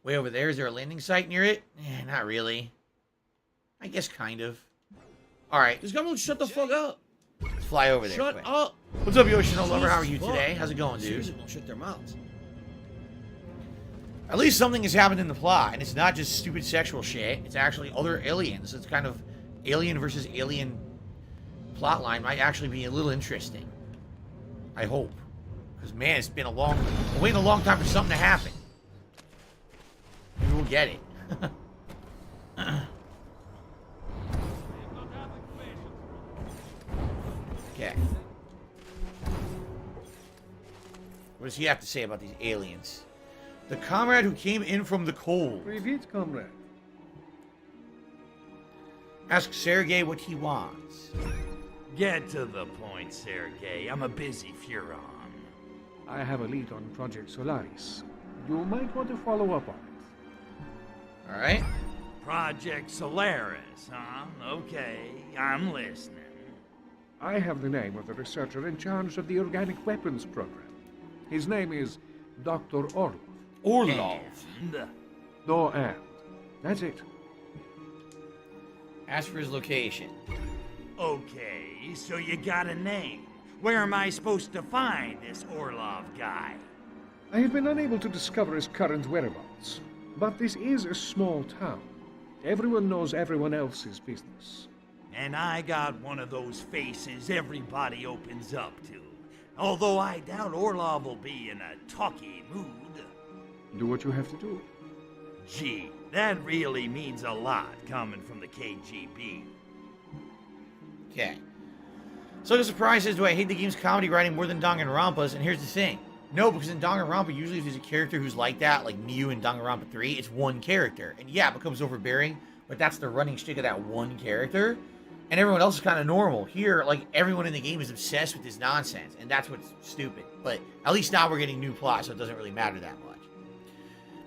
Way over there. Is there a landing site near it? Not really. I guess kind of. All right. This guy won't shut the fuck up. Let's fly over there. Shut up. What's up, Yoshino Lover? How are you today? How's it going, dude? Seriously, won't shut their mouths. At least something has happened in the plot, and it's not just stupid sexual shit. It's actually other aliens. It's kind of alien versus alien plotline. Might actually be a little interesting. I hope. Because, man, it's been waiting a long time for something to happen. Maybe we'll get it. Okay. What does he have to say about these aliens? The comrade who came in from the cold. Привет, comrade. Ask Sergei what he wants. Get to the point, Sergei. I'm a busy Furon. I have a lead on Project Solaris. You might want to follow up on it. All right. Project Solaris, huh? Okay, I'm listening. I have the name of the researcher in charge of the organic weapons program. His name is Dr. Orlov. Orlov. No, and. That's it. Ask for his location. Okay, so you got a name. Where am I supposed to find this Orlov guy? I have been unable to discover his current whereabouts, but this is a small town. Everyone knows everyone else's business. And I got one of those faces everybody opens up to. Although I doubt Orlov will be in a talky mood. Do what you have to do. Gee, that really means a lot coming from the KGB. Okay. So the surprise is, do I hate the game's comedy writing more than Danganronpa's? And here's the thing. No, because in Danganronpa, usually if there's a character who's like that, like Miyu in Danganronpa 3, it's one character. And yeah, it becomes overbearing, but that's the running shtick of that one character. And everyone else is kind of normal. Here, like, everyone in the game is obsessed with this nonsense, and that's what's stupid. But at least now we're getting new plots, so it doesn't really matter that much.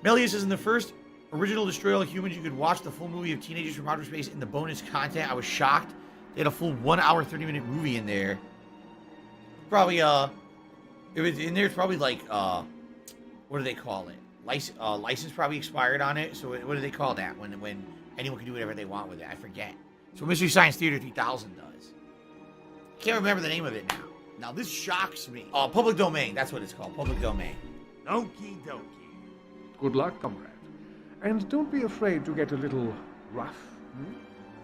Melius says, in the first original Destroy All Humans, you could watch the full movie of Teenagers from Outer Space in the bonus content. I was shocked. They had a full 1 hour, 30-minute movie in there. Probably, if it's in there, it's probably like, what do they call it? License probably expired on it, so what do they call that? When anyone can do whatever they want with it? I forget. So Mystery Science Theater 3000 does. Can't remember the name of it now. Now this shocks me. Public Domain. That's what it's called. Public Domain. Okie dokie. Good luck, comrade. And don't be afraid to get a little rough.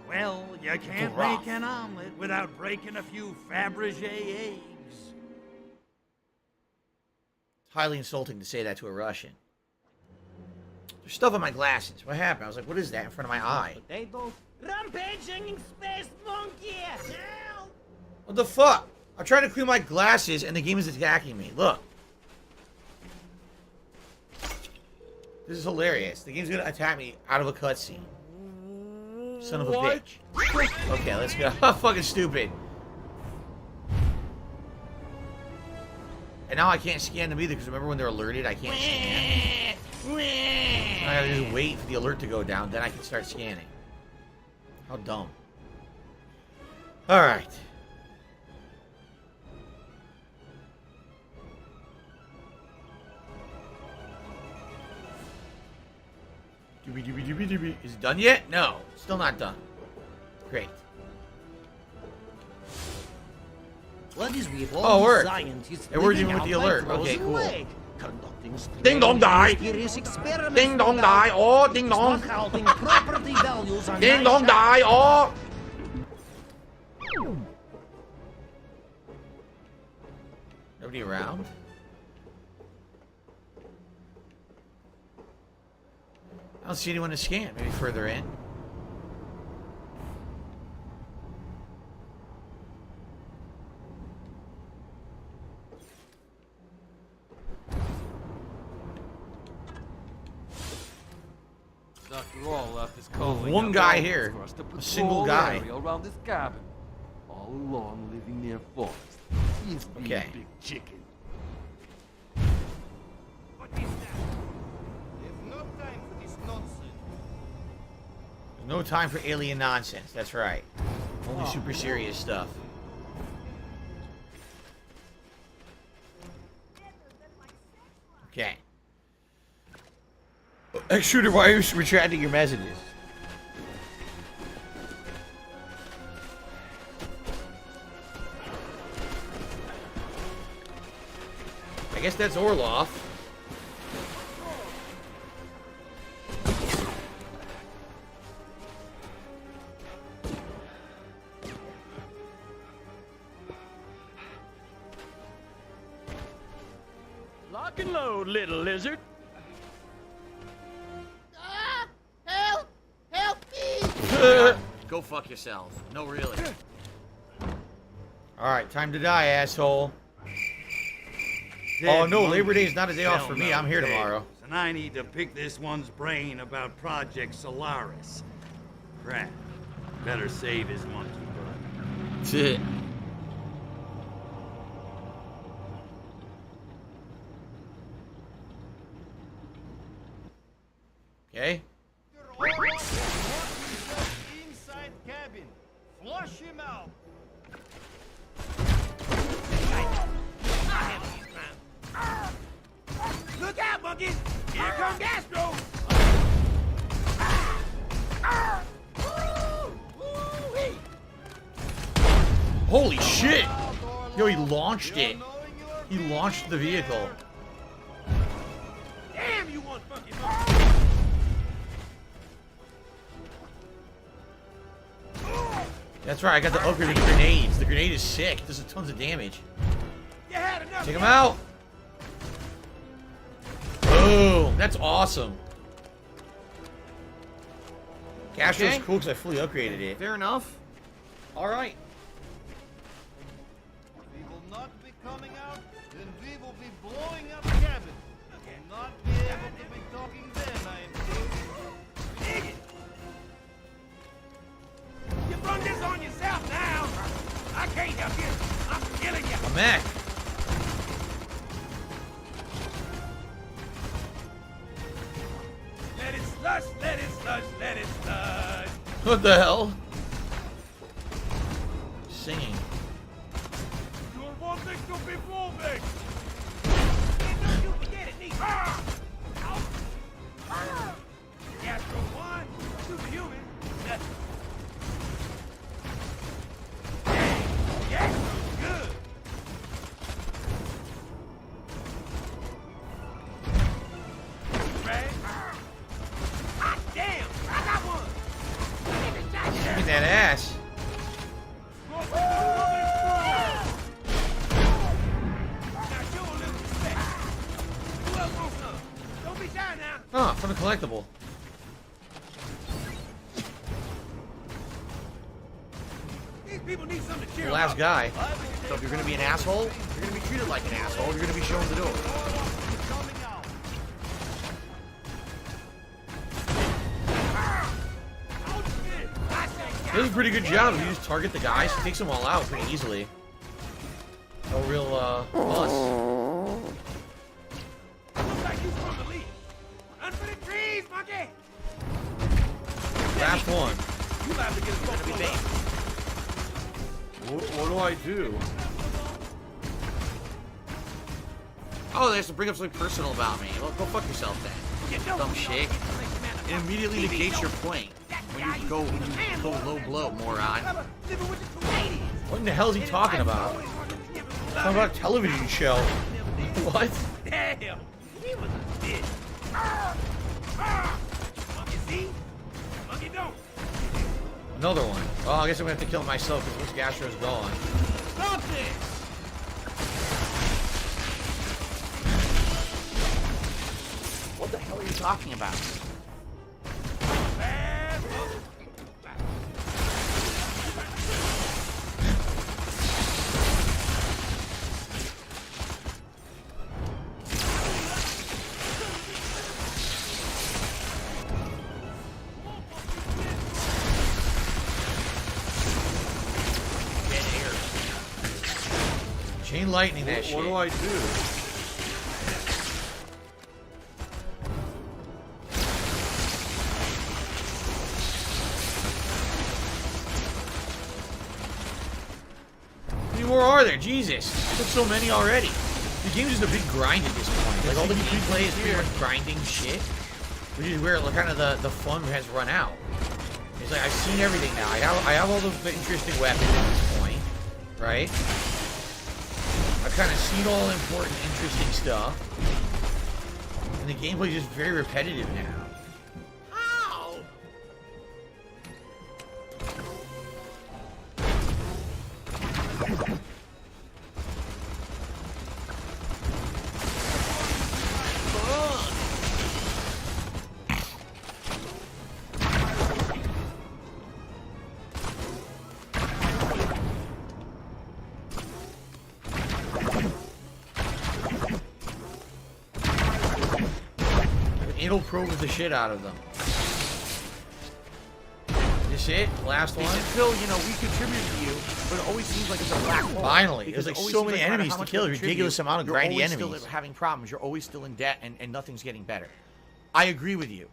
Well, you can't make an omelet without breaking a few Fabergé eggs. It's highly insulting to say that to a Russian. There's stuff on my glasses. What happened? I was like, what is that in front of my eye? Potato. Rampaging space monkey! Help! What the fuck? I'm trying to clean my glasses and the game is attacking me. Look. This is hilarious. The game's gonna attack me out of a cutscene. Son of a bitch. Okay, let's go. Fucking stupid. And now I can't scan them either, because remember when they're alerted, I can't scan. I gotta just wait for the alert to go down, then I can start scanning. How dumb. Alright. Is it done yet? No. Still not done. Great. What is with all Oh, these word. scientists It works living even with the out by alert. Okay, frozen cool. lake, conducting Ding dong die. mysterious experiments Ding dong without die. Oh, ding dong. halting property values on Ding my dong shop. die. Oh. Nobody around? I don't see anyone to scan. Maybe further in. Dr. Orlov is calling One out guy orders here. for us to A patrol single the guy. area around this cabin. All alone, living near forest. He's being Okay. a big chicken. What is that? There's no time for this nonsense. No time for alien nonsense. That's right. Only super serious stuff. Okay. Extruder, why are you retracting your messages? I guess that's Orloff. Lock and load, little lizard. Help! Help me! Go fuck yourself. No, really. Alright, time to die, asshole. Oh no, Labor Day is not a day off for me. I'm here tomorrow. And I need to pick this one's brain about Project Solaris. Crap. Better save his monkey butt. Okay. Inside cabin. Flush him out. Look out, monkeys! Here comes Gastro! Holy shit! Yo, he launched it. He launched the vehicle. Damn, you want funky monkey! That's right, I got the upgrade of the grenades. The grenade is sick. It does tons of damage. Take him out! Boom! That's awesome. Castro's cool because I fully upgraded it. Fair enough. Alright. We will not be coming out, then we will be blowing up cabin. Will not be able to be talking then, I am thinking. Dig it! You brought this on yourself now! I can't help you! I'm killing you! A mech. Let it slush, let it slush, let it slush! What the hell? Singing. You're wanting to be moving! You forget it, Nick! Gastro 1, superhuman, nothing. Gastro, good! Right? Hot damn! I got one! Look at that ass. Huh, from a collectible. These people need something to cheer The last up. guy. So if you're gonna be an asshole, you're gonna be treated like an asshole. You're gonna be shown the door. He does a pretty good job. He just target the guys. He takes them all out pretty easily. No real, fuss. Looks like you from the lead. Run for the trees, monkey! Last one. You have to get a Gonna be bait. What do I do? Oh, they have to bring up something personal about me. Well, go fuck yourself then. Dumb shit. It immediately negates your point. When you go low blow, moron. What in the hell is he talking about? Talking about a television show. What? Damn! He was a bitch. Monkey see? Monkey don't. Another one. Oh, I guess I'm gonna have to kill him myself because this Gastro's gone. Stop this! What the hell are you talking about? Chain lightning that shit. What do I do? more are there? Jesus. I took so many already. The game's just a big grind at this point. Like, all the free play is pretty much grinding shit. Which is where kind of the fun has run out. It's like, I've seen everything now. I have all the interesting weapons at this point. Right? I've kind of seen all the important, interesting stuff. And the gameplay is just very repetitive now. It'll probe the shit out of them. This it? Last one? Until, you know, we contribute to you, but it always seems like it's a black hole. Finally. There's like so many enemies to kill. A Ridiculous amount of grindy enemies. You're always still having problems. You're always still in debt, and nothing's getting better. I agree with you.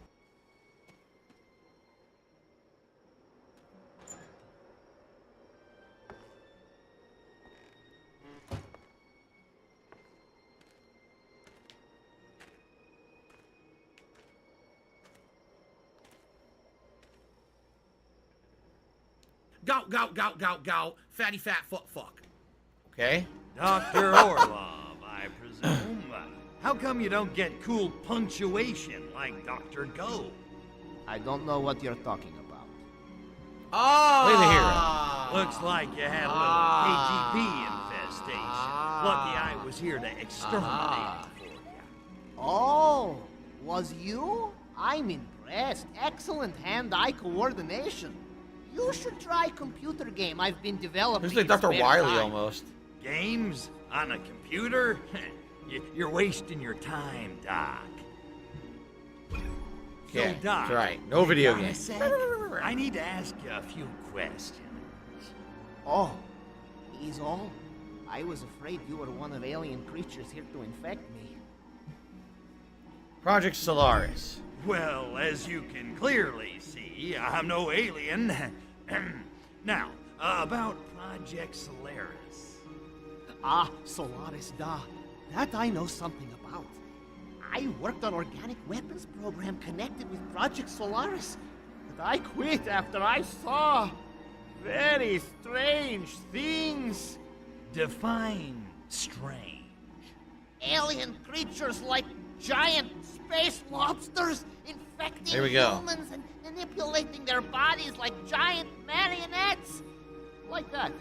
Go, fatty fat fuck. Okay. Dr. Orlov, I presume. How come you don't get cool punctuation like Dr. Go? I don't know what you're talking about. Oh! Play the hero. Looks like you had a little KGB infestation. Lucky I was here to exterminate it for you. Oh, was you? I'm impressed. Excellent hand-eye coordination. You should try computer game I've been developing. It's like Dr. Wily almost. Games? On a computer? You're wasting your time, Doc. Okay, So, Doc, that's right. No video got a game. sec? I need to ask you a few questions. Oh, he's all? I was afraid you were one of alien creatures here to infect me. Project Solaris. Well, as you can clearly see, I'm no alien. Now, about Project Solaris. Ah, Solaris, that I know something about. I worked on organic weapons program connected with Project Solaris, but I quit after I saw very strange things. Define strange. Alien creatures like giant space lobsters infecting Here we go. humans and manipulating their bodies like giant marionettes. Like that.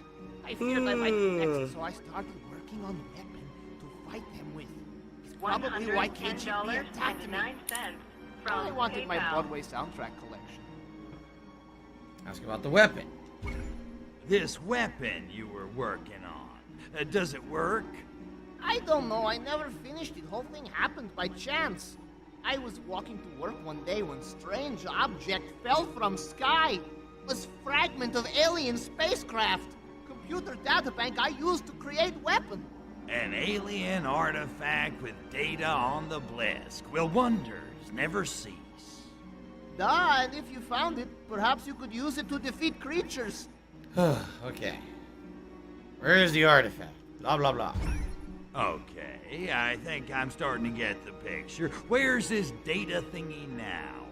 I feared I might infect it, so I started working on a weapon to fight them with. It's probably why KGB attacked me. I wanted my Broadway soundtrack collection. Ask about the weapon. This weapon you were working on, does it work? I don't know. I never finished it. Whole thing happened by chance. I was walking to work one day when strange object fell from sky. It was fragment of alien spacecraft. Computer databank I used to create weapon. An alien artifact with data on the blisk. Will wonders never cease? And if you found it, perhaps you could use it to defeat creatures. Okay. Where is the artifact? Blah, blah, blah. Okay, I think I'm starting to get the picture. Where's this data thingy now?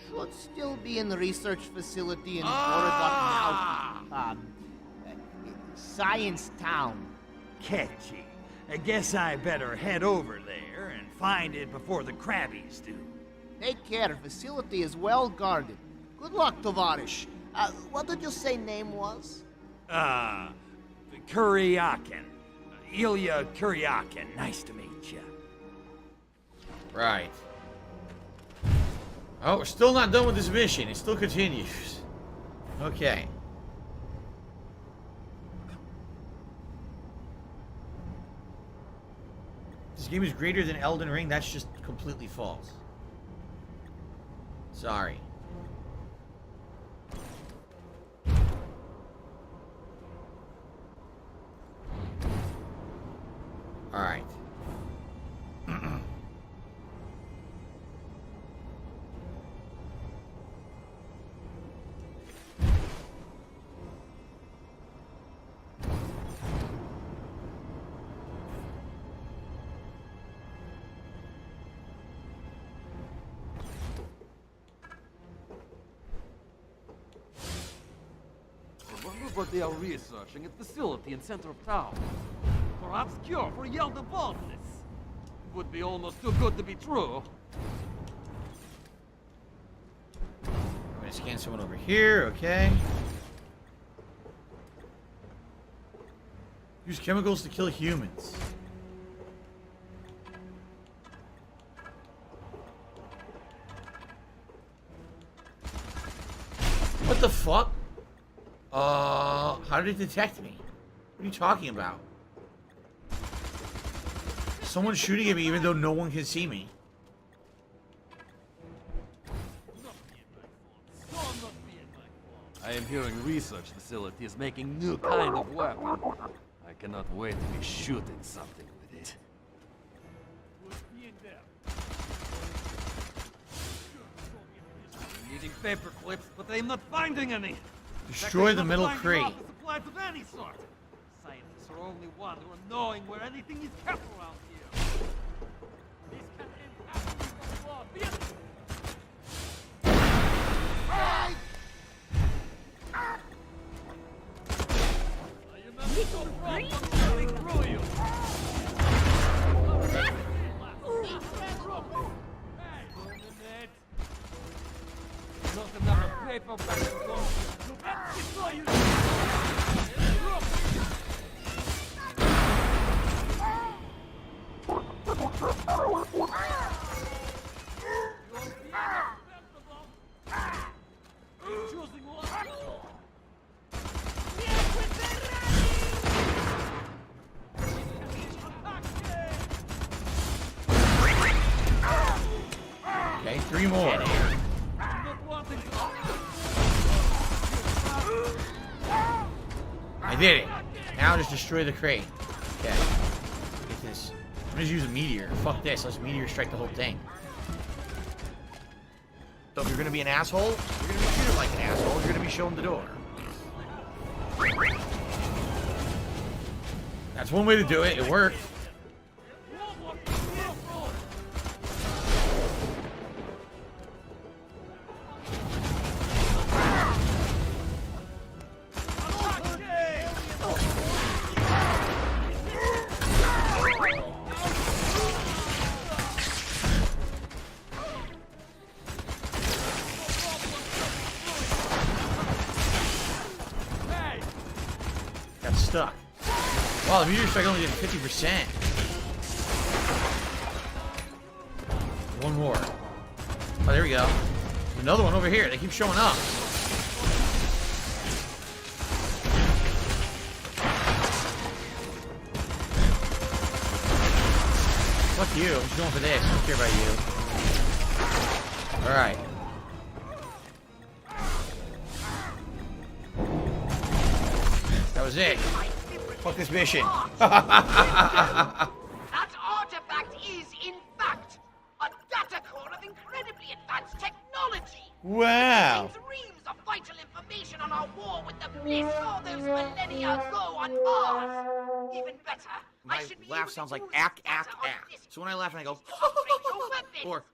Should still be in the research facility in Science Town. Catchy. I guess I better head over there and find it before the Krabbies do. Take care. Facility is well guarded. Good luck, Tovarish. What did you say name was? Kuryakin. Ilya Kuryakin. Nice to meet you. Right. Oh, we're still not done with this mission. It still continues. Okay. This game is greater than Elden Ring. That's just completely false. Sorry. All right. what they are researching at facility in center of town. Perhaps cure for yellow baldness. Would be almost too good to be true. I'm gonna scan someone over here, okay. Use chemicals to kill humans. What the fuck? How did it detect me? What are you talking about? Someone's shooting at me even though no one can see me. I am hearing research facility is making new kind of weapon. I cannot wait to be shooting something with it. I'm needing paper clips, but I'm not finding any. Destroy the middle crate. Supplies of any sort. Scientists are only one who are knowing where anything is kept around here. This can impact the law. Not enough paper back and Okay, 3 more. I did it. Now just destroy the crate. Okay. Get this. I'm gonna use a meteor. Fuck this. Let's meteor strike the whole thing. So if you're gonna be an asshole, you're gonna be treated like an asshole. You're gonna be shown the door. That's one way to do it. It worked. Stuck. Wow, the meteor strike only did 50%. One more. Oh, there we go. Another one over here. They keep showing up. Fuck you. I'm just going for this. I don't care about you. Alright. That was it. Fuck this mission. That artifact is, in fact, a data core of incredibly advanced technology. Wow. It contains reams of vital information on our war with the Bliss all those millennia ago on Mars. Even better, My laugh sounds like ack, ack, ack. So when I laugh and I go, or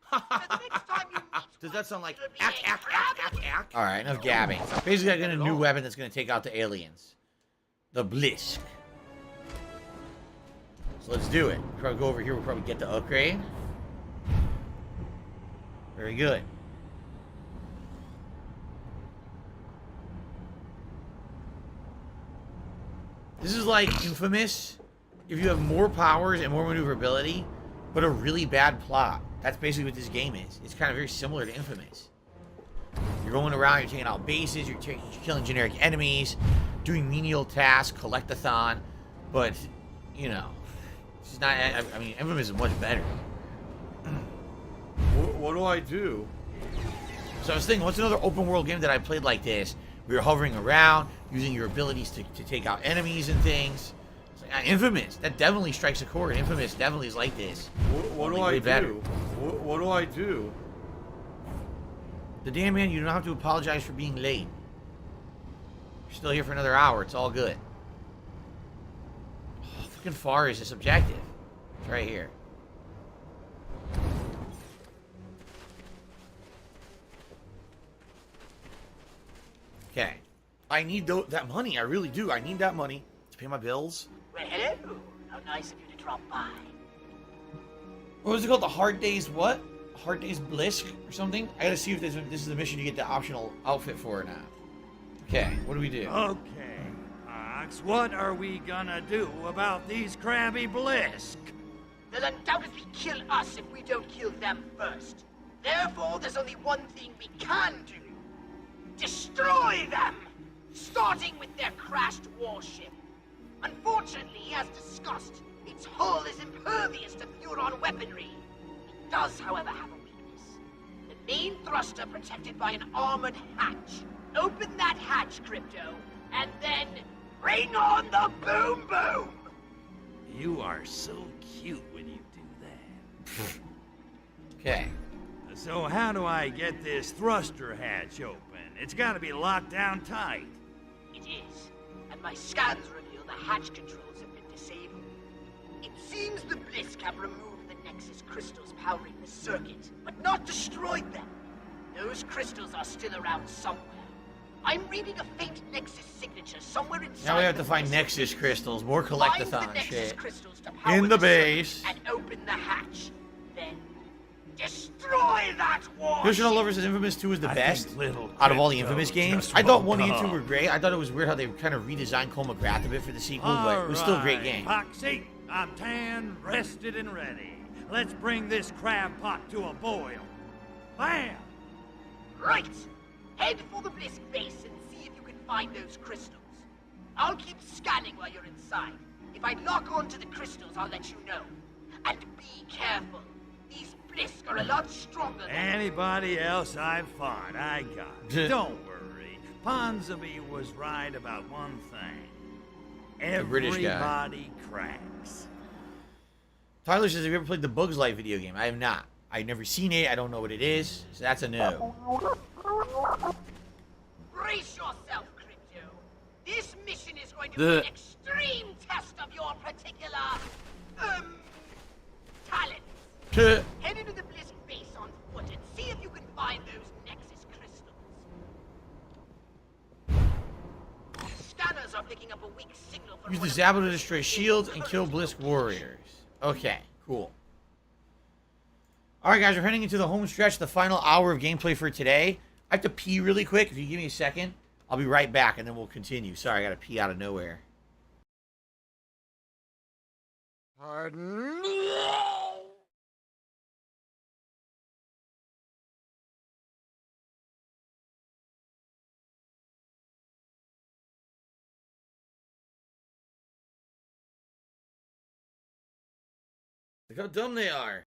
does that sound like ack, ack, ack, ack, ack? All right, enough gabbing. Basically, I got a new weapon that's going to take out the aliens. The Blisk. So let's do it. We'll probably go over here. We'll probably get the upgrade. Very good. This is like Infamous. If you have more powers and more maneuverability, but a really bad plot. That's basically what this game is. It's kind of very similar to Infamous. You're going around, you're taking out bases, you're killing generic enemies, doing menial tasks, collectathon, but, you know, it's not, I mean, Infamous is much better. What do I do? So I was thinking, what's another open world game that I played like this? We were hovering around, using your abilities to take out enemies and things. It's like, Infamous, that definitely strikes a chord. Infamous definitely is like this. What do I do? What do I do? The damn man, you don't have to apologize for being late. You're still here for another hour. It's all good. How fucking far is this objective? It's right here. Okay. I need that money. I really do. I need that money to pay my bills. Well, hello. How nice of you to drop by. What was it called? The Hard Days what? Hard Days Bliss or something? I gotta see if this is the mission you get the optional outfit for or not. Okay, what do we do? Okay, Ox, what are we gonna do about these crabby Blisk? They'll undoubtedly kill us if we don't kill them first. Therefore, there's only one thing we can do. Destroy them! Starting with their crashed warship. Unfortunately, as discussed, its hull is impervious to Furon weaponry. It does, however, have a weakness. The main thruster protected by an armored hatch. Open that hatch, Crypto, and then bring on the boom boom! You are so cute when you do that. Okay. So how do I get this thruster hatch open? It's gotta be locked down tight. It is, and my scans reveal the hatch controls have been disabled. It seems the Blisk have removed the Nexus crystals powering the circuit, but not destroyed them. Those crystals are still around somewhere. I'm reading a faint Nexus signature somewhere inside. Now we have to find Nexus crystals, more collectathon Find the Nexus shit. crystals to power In the base. and open the hatch. Then destroy that war. Yoshino Lover says Infamous 2 is the I best think little out of all the Crypto Infamous games. just I thought woke 1 and 2 up. were great. I thought it was weird how they kind of redesigned Cole McGrath a bit for the sequel, but it was still a great game. Poxy, I'm tan, rested, and ready. Let's bring this crab pot to a boil. Bam! Right. Head for the Blisk base and see if you can find those crystals. I'll keep scanning while you're inside. If I lock onto the crystals, I'll let you know. And be careful. These Blisk are a lot stronger than... Anybody else I've fought, I got. Don't worry. Ponsonby was right about one thing. The British guy. Everybody cracks. Tyler says, have you ever played the Bugs Life video game? I have not. I've never seen it. I don't know what it is. So that's a no. Brace yourself, Crypto. This mission is going to be an extreme test of your particular, talents. Head into the Blisk base on foot and see if you can find those Nexus crystals. Scanners are picking up a weak signal from... Use the Zabba to destroy shields and kill Blisk warriors. Okay, cool. Alright guys, we're heading into the home stretch, the final hour of gameplay for today. I have to pee really quick. If you give me a second, I'll be right back and then we'll continue. Sorry, I gotta pee out of nowhere. Pardon? Look how dumb they are.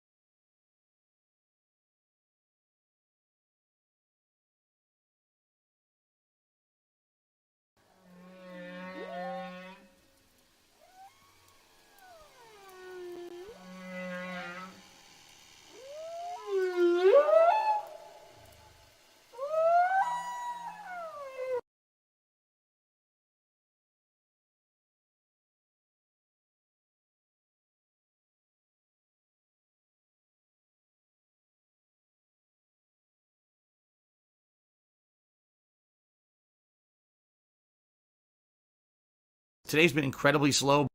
Today's been incredibly slow.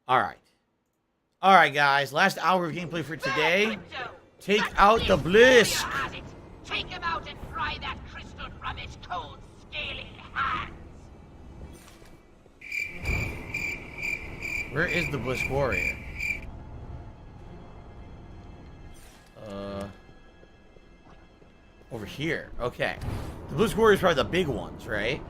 Alright. Alright, guys. Last hour of gameplay for today. Take out the Blisk. Take him out and pry that crystal from its cold, scaly hands. Where is the Blisk warrior? Over here. Okay. The Blisk warriors are probably the big ones, right?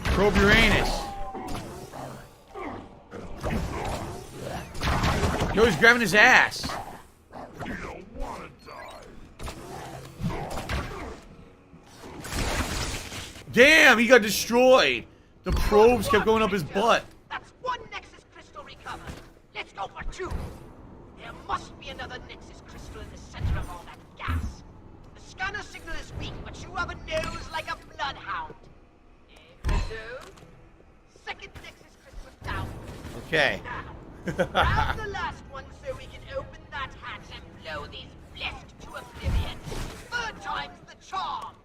Probe Uranus. Yo, he's grabbing his ass. Damn, he got destroyed. The probes kept going up his butt. That's one Nexus crystal recovered. Let's go for 2. There must be another Nexus crystal in the center of all that gas. The scanner signal is weak, but you have a nose like a bloodhound. Hello? Second Nexus crystal down. Okay. Grab the last one so we can open that hatch and blow these blessed to oblivion. 3rd time's the charm.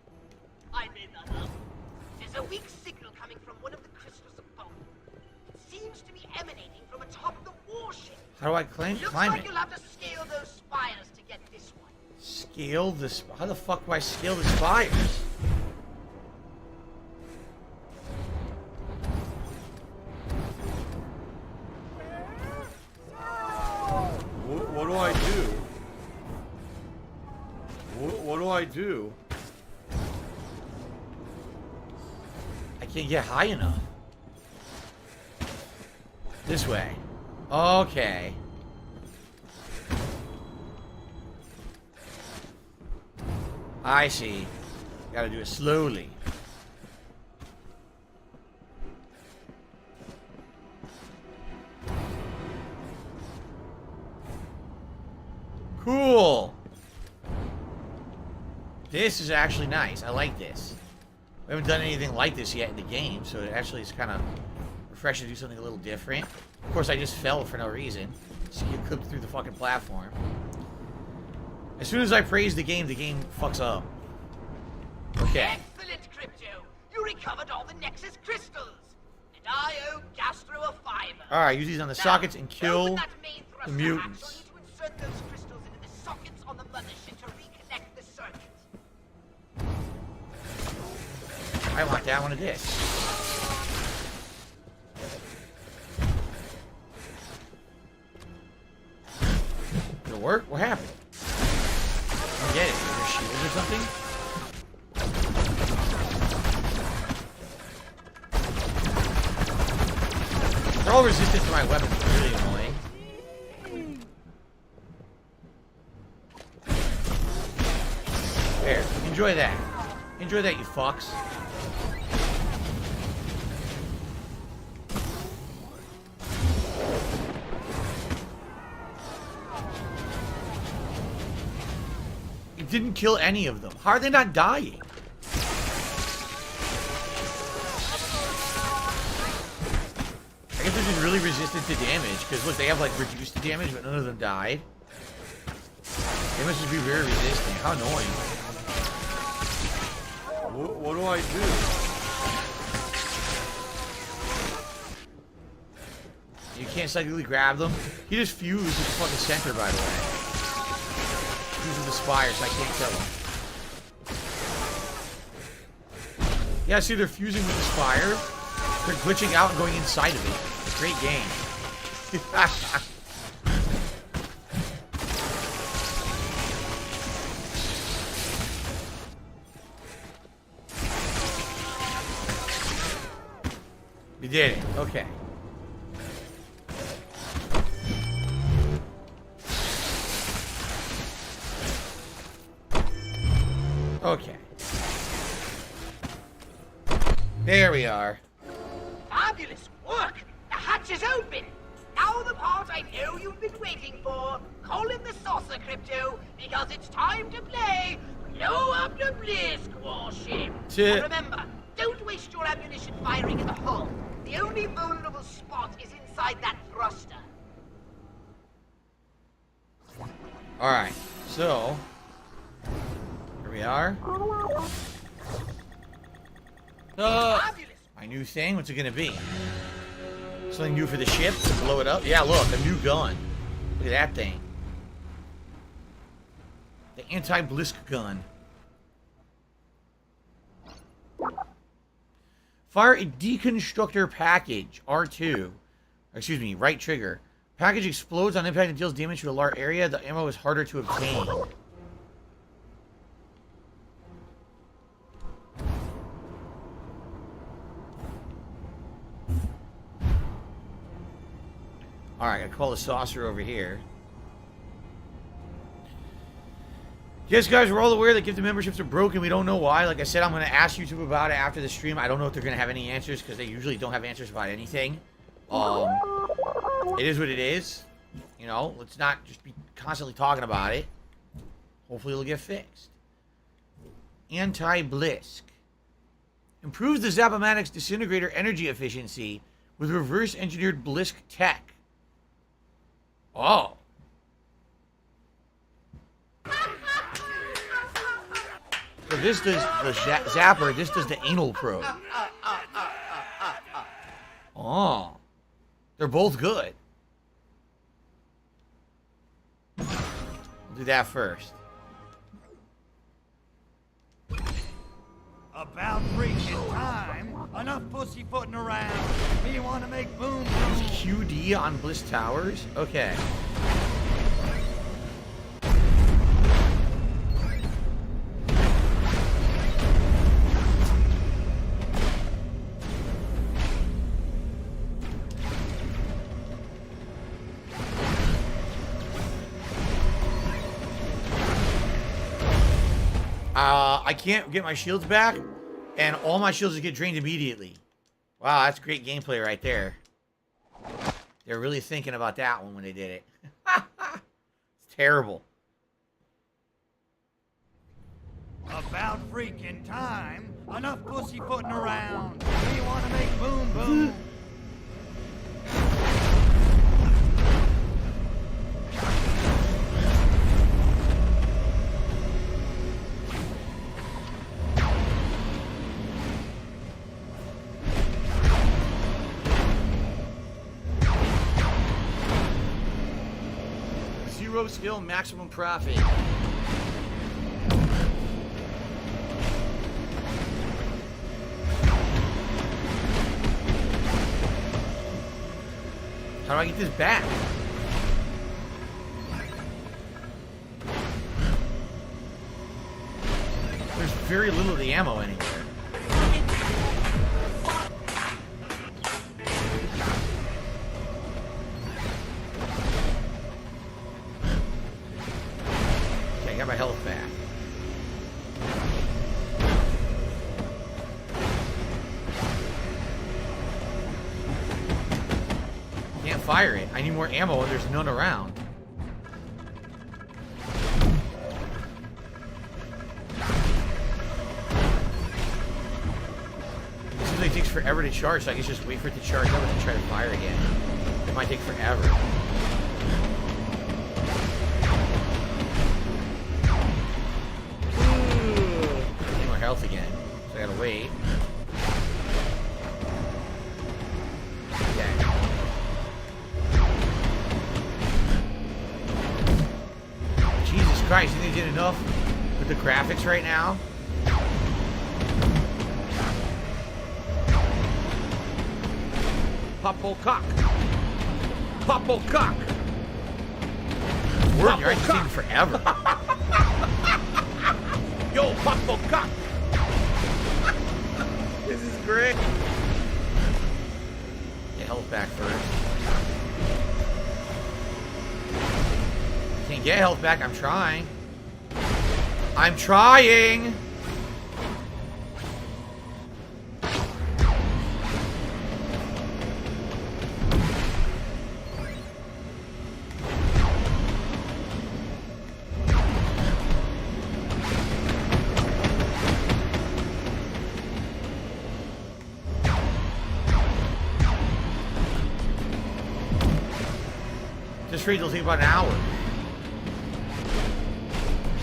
I made that up. There's a weak signal coming from one of the crystals above. It seems to be emanating from atop the warship. How do I climb Looks it? like you'll have to scale those spires to get this one. Scale the How the fuck do I scale the spires? What do I do? What do I do? I can't get high enough. This way. Okay. I see. Gotta do it slowly. Cool. This is actually nice. I like this. We haven't done anything like this yet in the game, so it actually is kind of refreshing to do something a little different. Of course, I just fell for no reason. So you clipped through the fucking platform. As soon as I praise the game fucks up. Okay. Excellent, Crypto. You recovered all the Nexus crystals. And I owe Gastro a $5. Alright, use these on the sockets and kill open that main the thruster mutants. hatch. You'll need to insert those crystals into the sockets on the mothership to reconnect the circuit. I want that one of this. Did it work? What happened? I don't get it. Is there shields or something? They're all resistant to my weapons. It's really annoying. There. Enjoy that. Enjoy that, you fucks. It didn't kill any of them. How are they not dying? I guess they're just really resistant to damage, because look, they have like reduced damage, but none of them died. They must just be very resistant. How annoying. What do I do? You can't psychically grab them? He just fused with the fucking center, by the way. Fused with the spire, so I can't kill him. Yeah, see, they're fusing with the spire. They're glitching out and going inside of it. Great game. We did it. Okay. Okay. There we are. Fabulous work! The hatch is open! Now the part I know you've been waiting for. Call in the saucer, Crypto, because it's time to play Blow Up the Blisk warship. And remember, don't waste your ammunition firing at the hull. The only vulnerable spot is inside that thruster. Alright, so here we are. My new thing, what's it gonna be? Something new for the ship to blow it up? Yeah, look, a new gun. Look at that thing. The anti-blisk gun. Fire a deconstructor package, R2. Excuse me, right trigger. Package explodes on impact and deals damage to a large area. The ammo is harder to obtain. Alright, I gotta call the saucer over here. Yes, guys, we're all aware that gifted memberships are broken. We don't know why. Like I said, I'm going to ask YouTube about it after the stream. I don't know if they're going to have any answers because they usually don't have answers about anything. It is what it is. You know, let's not just be constantly talking about it. Hopefully it'll get fixed. Anti-Blisk. Improves the Zap-O-Matic's disintegrator energy efficiency with reverse-engineered Blisk tech. Oh. So this does the zapper, this does the anal probe. Oh. They're both good. We'll do that first. About freaking time. Enough pussyfooting around. Me want to make boom boom. QD on Bliss Towers? Okay. I can't get my shields back, and all my shields get drained immediately. Wow, that's great gameplay right there. They're really thinking about that one when they did it. It's terrible. About freaking time. Enough pussyfooting around. Me want to make boom boom. Zero skill, maximum profit. How do I get this back? There's very little of the ammo anywhere. Okay, I got my health back. Can't fire it. I need more ammo and there's none around. It seems like it takes forever to charge, so I guess just wait for it to charge up and then try to fire again. It might take forever. I need more health again, so I gotta wait. Christ, you think they did enough with the graphics right now? Popo cock. Popo cock. Word, you're actually taking forever. Yo, Popo cock. This is great. Get health back first. Can't get health back. I'm trying. I'm trying. This raid will take about an hour.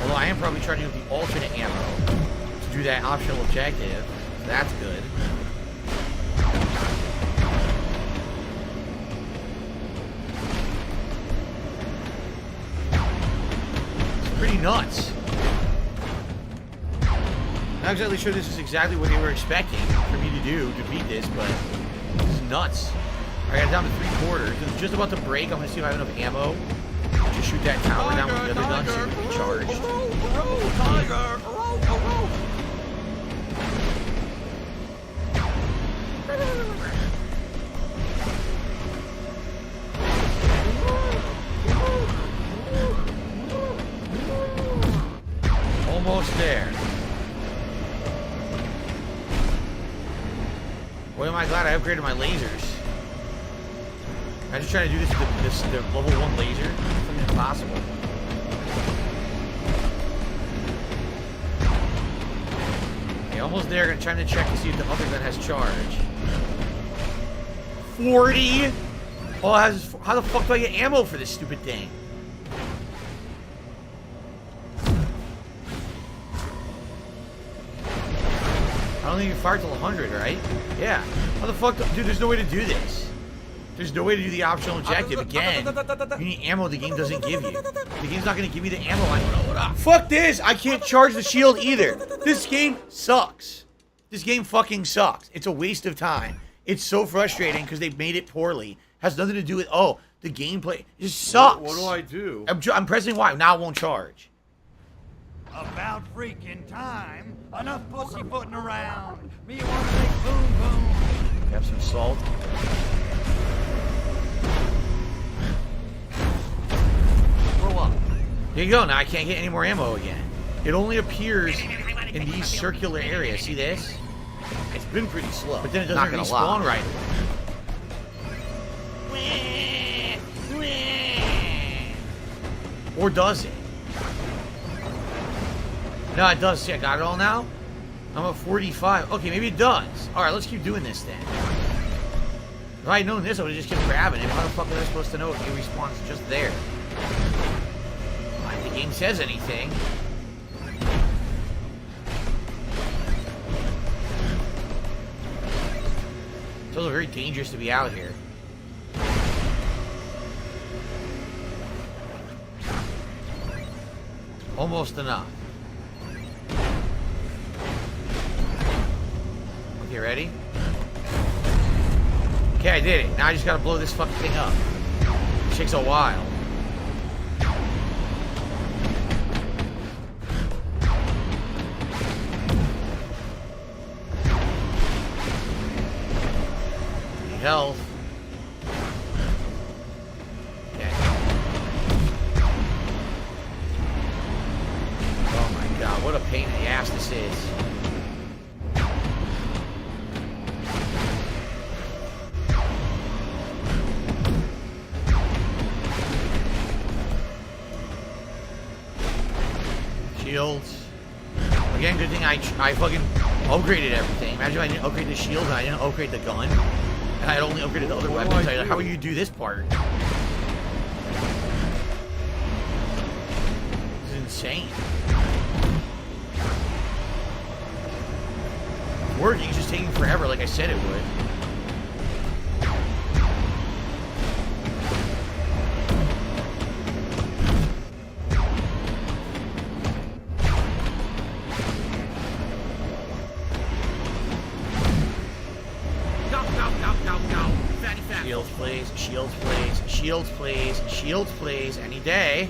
Although I am probably charging with the alternate ammo to do that optional objective. So that's good. It's pretty nuts. Not exactly sure this is exactly what they were expecting for me to do to beat this, but this is nuts. I got it down to 3/4. It's just about to break. I'm going to see if I have enough ammo. Just shoot that tower down with the other gun so it can be charged. Tiger! am I glad I upgraded my lasers. I'm just trying to do this with the level 1 laser. It's fucking impossible. Okay, almost there. Trying to check to see if the other gun has charge. 40? Oh, how the fuck do I get ammo for this stupid thing? I don't think you fire till 100, right? Yeah. How the fuck? Dude, there's no way to do this. There's no way to do the optional objective. Again, you need ammo the game doesn't give you. The game's not going to give me the ammo. Fuck this! I can't charge the shield either. This game sucks. This game fucking sucks. It's a waste of time. It's so frustrating because they made it poorly. Has nothing to do with, oh, the gameplay. It just sucks. What do I do? I'm pressing Y. Now it won't charge. About freaking time. Enough pussyfooting around. Me want to make boom boom. Have some salt. Grow up. Here you go. Now I can't get any more ammo again. It only appears in these circular areas. See this? It's been pretty slow. But then it doesn't respawn right away. Or does it? No, it does. See, I got it all now. I'm at 45. Okay, maybe it does. All right, let's keep doing this then. If I had known this, I would have just kept grabbing it. How the fuck was I supposed to know if it respawns just there? If the game says anything. It's also very dangerous to be out here. Almost enough. Okay, ready? Okay, I did it. Now I just gotta blow this fucking thing up. It takes a while. Need health. Okay. Oh my god, what a pain in the ass this is. Shields. Again, good thing I fucking upgraded everything. Imagine if I didn't upgrade the shield and I didn't upgrade the gun. And I had only upgraded the other weapons. How would you do this part? This is insane. It's working, it's just taking forever like I said it would. Shields, please. Shields, please. Shields, please. Shields, please. Any day.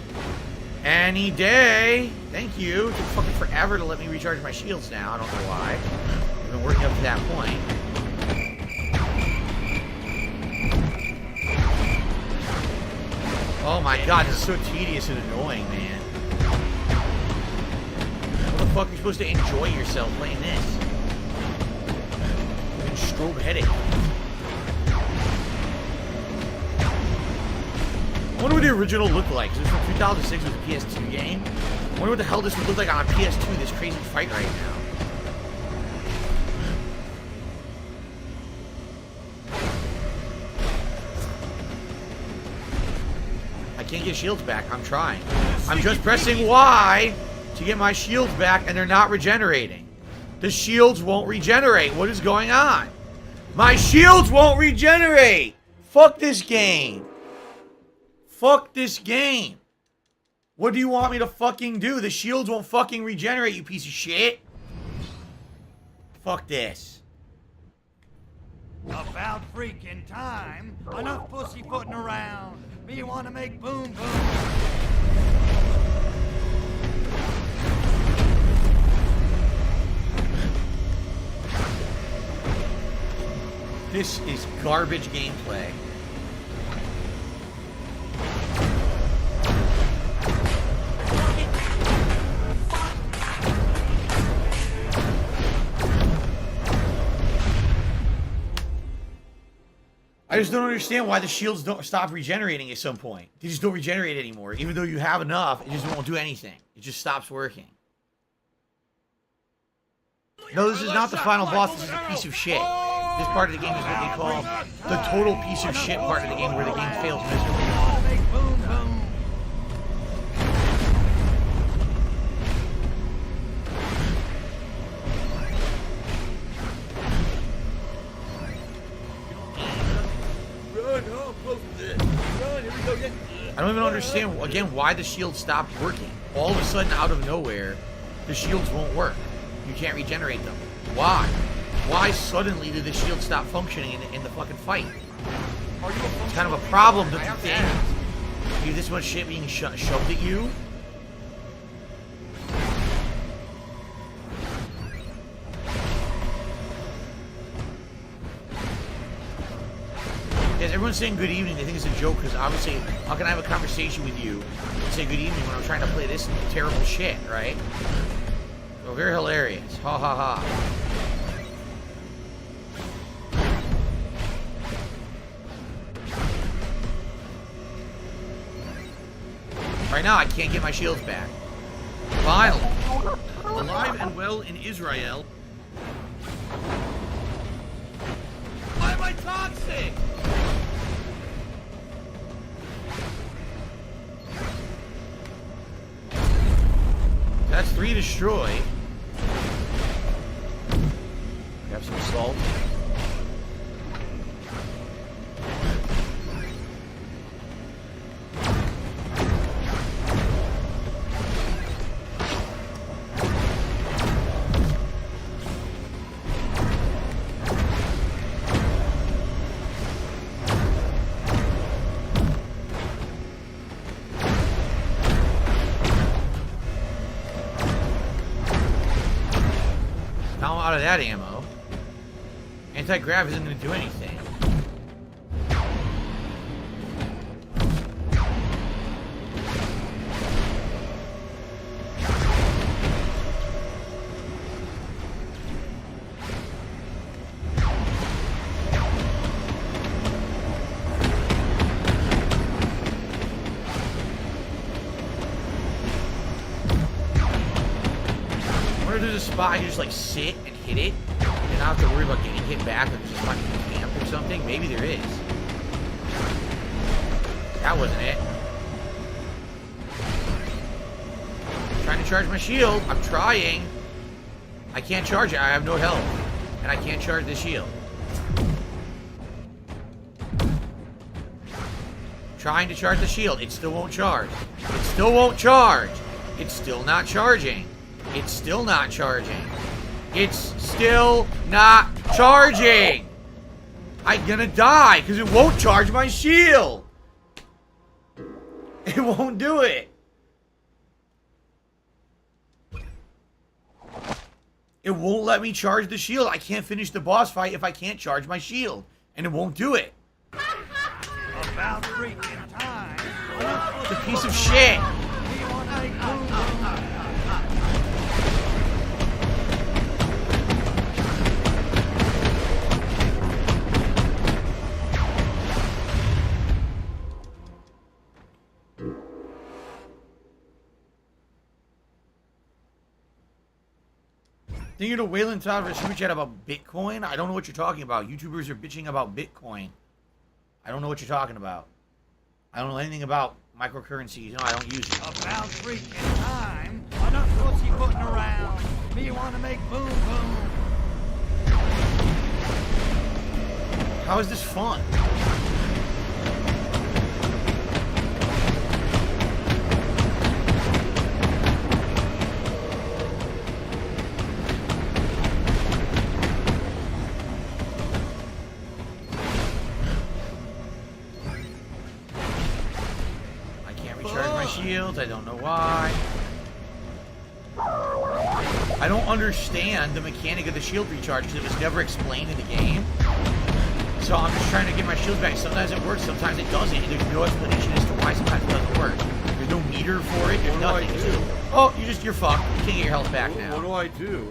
Any day. Thank you. It took fucking forever to let me recharge my shields now. I don't know why. I've been working up to that point. Oh my god, this is so tedious and annoying, man. How the fuck are you supposed to enjoy yourself playing this? Fucking strobe headache. I wonder what the original looked like. It was from 2006. It was a PS2 game. I wonder what the hell this would look like on a PS2, this crazy fight right now. I can't get shields back. I'm trying. I'm just pressing Y to get my shields back, and they're not regenerating. The shields won't regenerate. What is going on? My shields won't regenerate. Fuck this game. Fuck this game. What do you want me to fucking do? The shields won't fucking regenerate, you piece of shit. Fuck this. About freaking time. Enough pussyfooting around. Me want to make boom boom. This is garbage gameplay. I just don't understand why the shields don't stop regenerating at some point. They just don't regenerate anymore. Even though you have enough, it just won't do anything. It just stops working. No, this is not the final boss. This is a piece of shit. This part of the game is what they call the total piece of shit part of the game, where the game fails miserably. I don't even understand, again, why the shields stopped working. All of a sudden, out of nowhere, the shields won't work. You can't regenerate them. Why? Why suddenly did the shield stop functioning in the fucking fight? It's kind of a problem, don't you think? You this much shit being shoved at you? Yes, everyone's saying good evening. They think it's a joke because obviously, how can I have a conversation with you and say good evening when I'm trying to play this terrible shit, right? So very hilarious. Ha ha ha. Right now, I can't get my shields back. Finally. Alive and well in Israel. Why am I toxic? That's 3 destroyed. Grab some salt. Out of that ammo. Anti-grav isn't going to do anything. Where there's a spot you just like sit and hit it and not have to worry about getting hit back or just fucking camp or something? Maybe there is. That wasn't it. I'm trying to charge my shield. I'm trying. I can't charge it. I have no health. And I can't charge the shield. Trying to charge the shield. It still won't charge. It still won't charge. It's still not charging. It's still not charging. It's still not charging. I'm gonna die because it won't charge my shield. It won't do it. It won't let me charge the shield. I can't finish the boss fight if I can't charge my shield. And it won't do it. About freaking time. It's a piece of shit. Then you know Waylon Todd for a super chat about Bitcoin? I don't know what you're talking about. YouTubers are bitching about Bitcoin. I don't know what you're talking about. I don't know anything about microcurrencies. No, I don't use it. About freaking time. Enough pussy putting around. Me want to make boom boom. How is this fun? Shields. I don't know why. I don't understand the mechanic of the shield recharge because it was never explained in the game. So I'm just trying to get my shields back. Sometimes it works, sometimes it doesn't. There's no explanation as to why sometimes it doesn't work. There's no meter for it. There's nothing. Oh, you're fucked. You can't get your health back now. What do I do?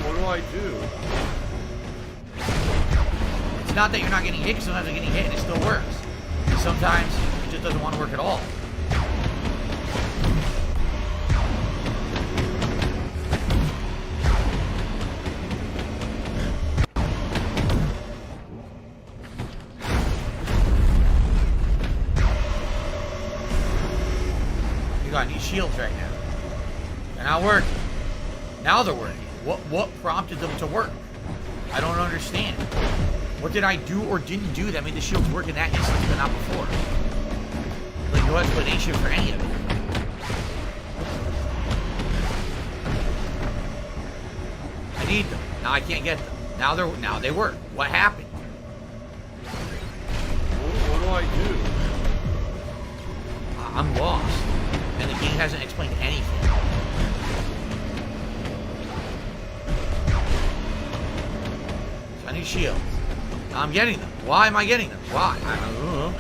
What do I do? It's not that you're not getting hit, because sometimes you're getting hit and it still works. And sometimes it just doesn't want to work at all. You got these shields right now. They're not working. Now they're working. What prompted them to work? I don't understand. What did I do or didn't do that made the shields work in that instance but not before? Like, no explanation for any of it. I need them. Now I can't get them. Now they work. What happened? What do I do? I'm lost. And the game hasn't explained anything. I need shields. Now I'm getting them. Why am I getting them? Why? I don't know.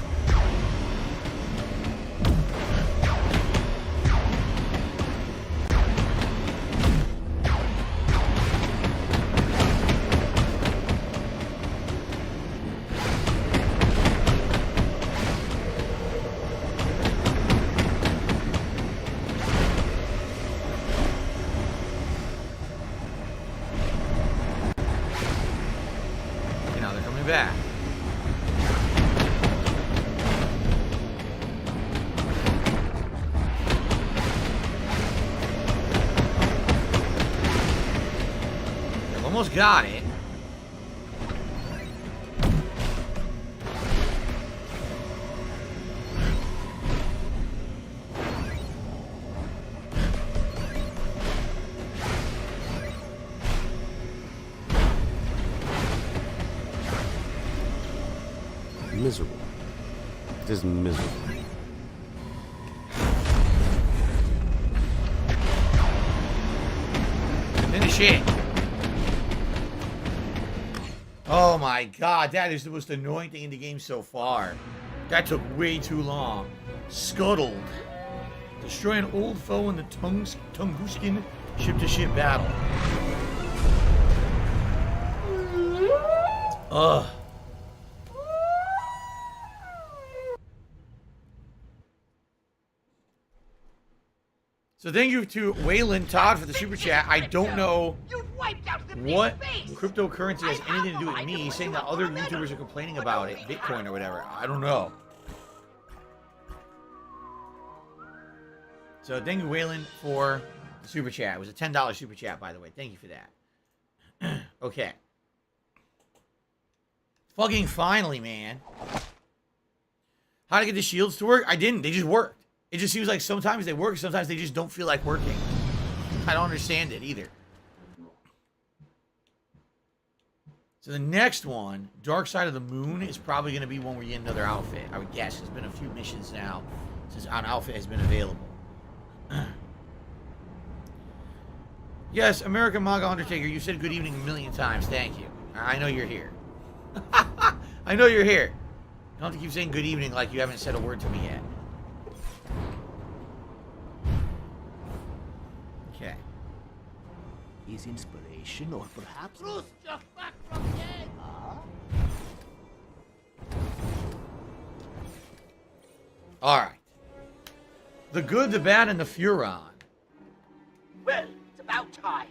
Back. I've almost got it. Miserable. It is miserable. Finish it. Oh my god, that is the most annoying thing in the game so far. That took way too long. Scuttled. Destroy an old foe in the Tungusian ship-to-ship battle. Ugh. So thank you to Waylon Todd for the super chat. I don't know what cryptocurrency has anything to do with me, saying that other YouTubers are complaining about it, Bitcoin or whatever. I don't know. So thank you, Waylon, for the super chat. It was a $10 super chat, by the way. Thank you for that. Okay. Fucking finally, man. How to get the shields to work? I didn't. They just worked. It just seems like sometimes they work, sometimes they just don't feel like working. I don't understand it either. So the next one, Dark Side of the Moon, is probably going to be one where you get another outfit. I would guess. There's been a few missions now since an outfit has been available. Yes, American Manga Undertaker, you said good evening a million times. Thank you. I know you're here. I know you're here. You don't have to keep saying good evening like you haven't said a word to me yet. Okay. His inspiration, or perhaps... Bruce, just back from the egg! Alright. The Good, the Bad, and the Furon. Well, it's about time.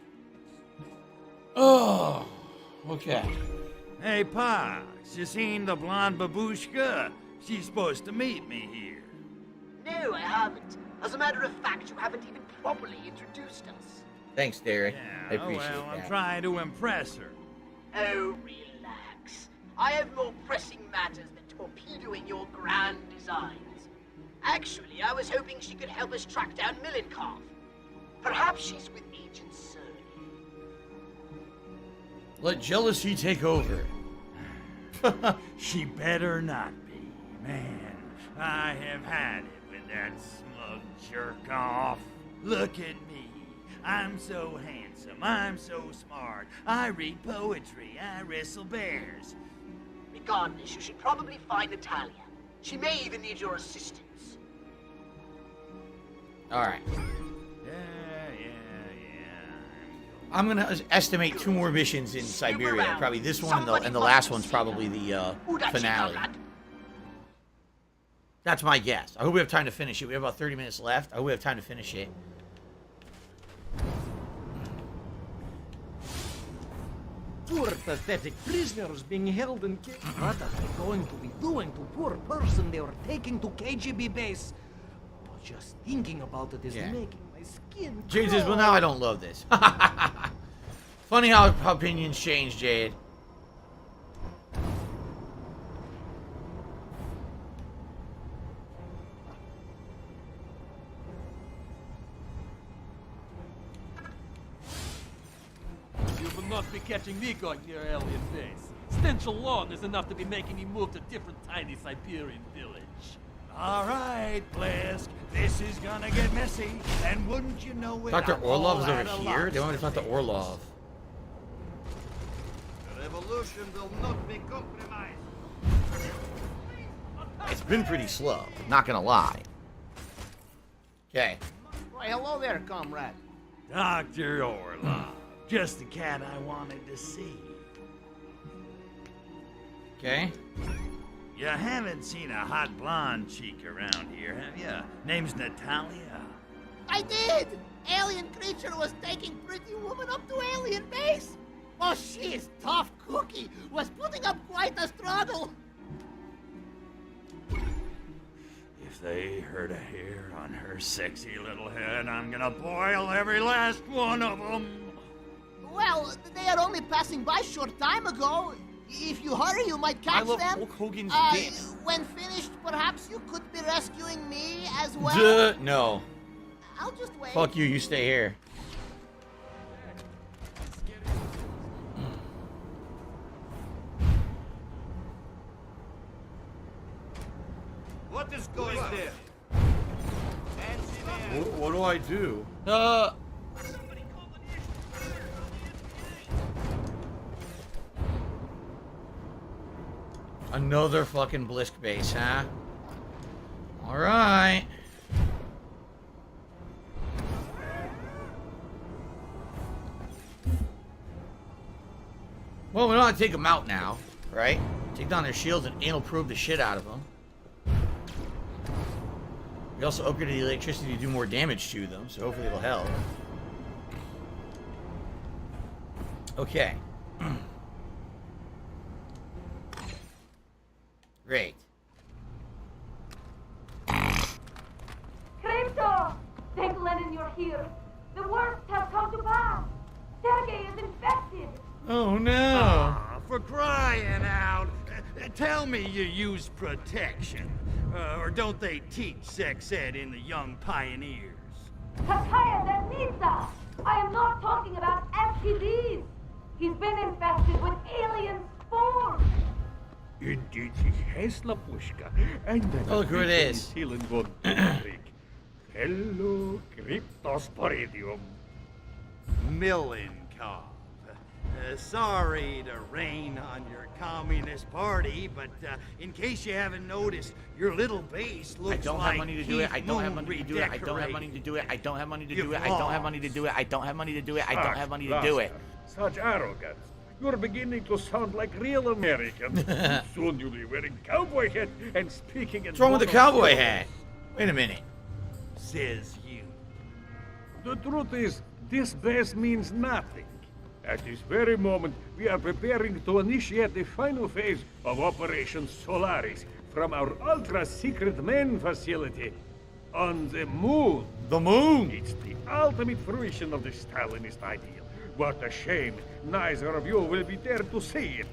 Oh, okay. Hey, Pox, you seen the blonde babushka? She's supposed to meet me here. No, I haven't. As a matter of fact, you haven't even properly introduced us. Thanks, Derek. I Yeah, appreciate well, that. I'm trying to impress her. Oh, relax. I have more pressing matters than torpedoing your grand designs. Actually, I was hoping she could help us track down Milenkov. Perhaps she's with Agent Surly. Let jealousy take over. She better not be. Man, I have had it with that smug jerk-off. Look at me. I'm so handsome. I'm so smart. I read poetry. I wrestle bears. Regardless, you should probably find Natalia. She may even need your assistance. Alright. Yeah. I'm gonna estimate 2 more missions in Siberia. Probably this one and the last one's probably the finale. That's my guess. I hope we have time to finish it. We have about 30 minutes left. I hope we have time to finish it. Poor pathetic prisoners being held in what are they going to be doing to poor person they were taking to KGB base? But just thinking about it is making my skin Jade says, well, now I don't love this. Funny how opinions change, Jade. You will not be catching me going near alien base. Stench alone is enough to be making me move to different tiny Siberian village. All right, Blisk, this is gonna get messy, and wouldn't you know it, Dr. I'm all Orlov's over out of here? luck. They want me to talk to Orlov. The revolution will not be compromised. It's been pretty slow, not gonna lie. Okay. Why, hello there, comrade. Dr. Orlov, just the cat I wanted to see. Okay. You haven't seen a hot blonde chick around here, have you? Name's Natalia. I did! Alien creature was taking pretty woman up to alien base. Oh, she is tough cookie. Was putting up quite a struggle. If they hurt a hair on her sexy little head, I'm gonna boil every last one of them. Well, they are only passing by short time ago. If you hurry, you might catch them. Hulk Hogan's dick. When finished, perhaps you could be rescuing me as well. Duh, no. I'll just wait. Fuck you, you stay here. What is going there? What do I do? Another fucking Blisk base, huh? Alright. Well, we don't have to take them out now, right? Take down their shields and anal probe the shit out of them. We also upgraded the electricity to do more damage to them, so hopefully it'll help. Okay. Great. Crypto! Thank Lenin you're here. The worst has come to pass. Sergei is infected. Oh no! Ah, for crying out! Tell me you use protection. Or don't they teach sex ed in the Young Pioneers? Kakaya Desnitsa! I am not talking about STDs. He's been infested with alien spores. Indeed, he has Lapushka. And oh, look who it is. Hello, Cryptosporidium. Milenkov. Sorry to rain on your communist party, but in case you haven't noticed, your little base looks like I don't have money to do it. I don't have money to do it. I don't have money to do it. I don't have money to do it. I don't have money to do it. I don't have money to do it. I don't have money to do it. Such arrogance. You're beginning to sound like real Americans. Soon you'll be wearing cowboy hat and speaking in... What's wrong with the cowboy hat? Wait a minute. Says you. The truth is, this base means nothing. At this very moment, we are preparing to initiate the final phase of Operation Solaris from our ultra-secret main facility on the moon. The moon? It's the ultimate fruition of the Stalinist ideal. What a shame. Neither of you will be there to see it.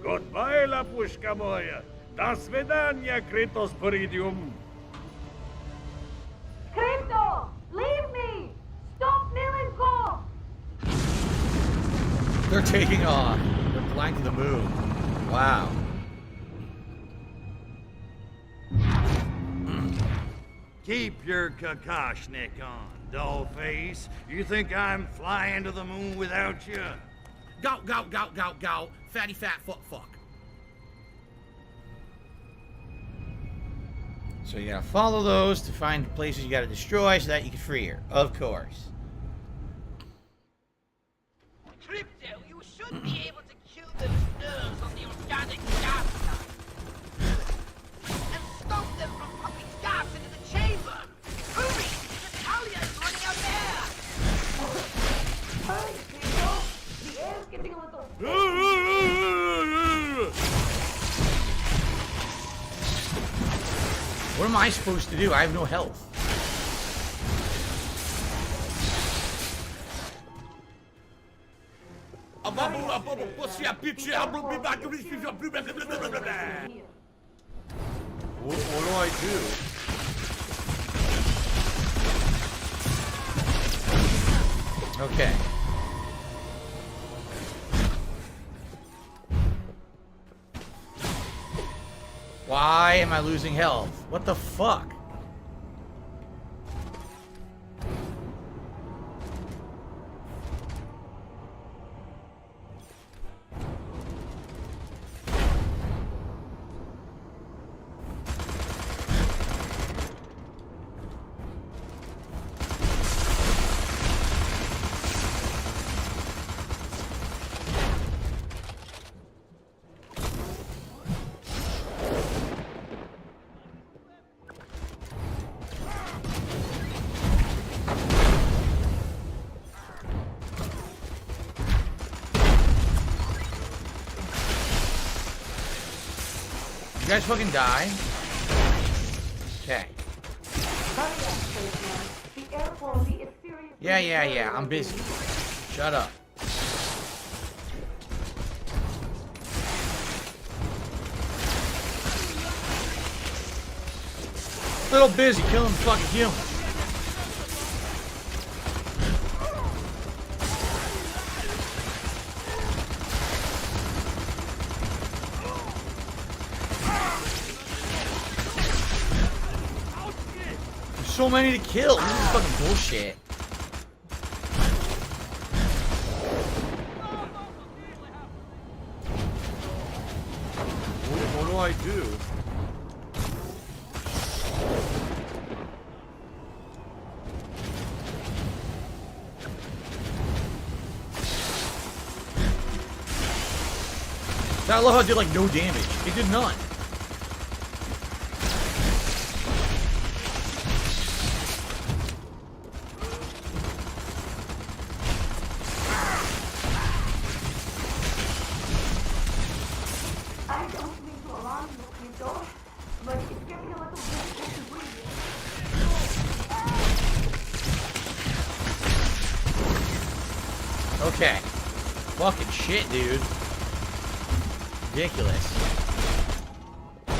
Goodbye, Lapushka moya. До свидания, Cryptosporidium. Crypto! Leave me! Stop Milenkov! They're taking off. They're flying to the moon. Wow. Keep your Kakashnik on, dollface. You think I'm flying to the moon without you? Go, go, go, go, go. Fatty fat fuck fuck. So you gotta follow those to find places you gotta destroy so that you can free her. Of course. Crypto, you should be able to kill those nerves on the organic gas line. And stop them from pumping gas into the chamber. Hurry! Natalia is running out there! Hurry, Crypto! The air's getting a little... What am I supposed to do? I have no health. What do I do? Okay. Why am I losing health? What the fuck? You guys fucking die? Okay. Yeah, I'm busy. Shut up. Little busy killing fucking humans. So many to kill. This is fucking bullshit. What do I do? I love how it did like no damage. It did none. Okay. Fucking shit, dude. Ridiculous. Can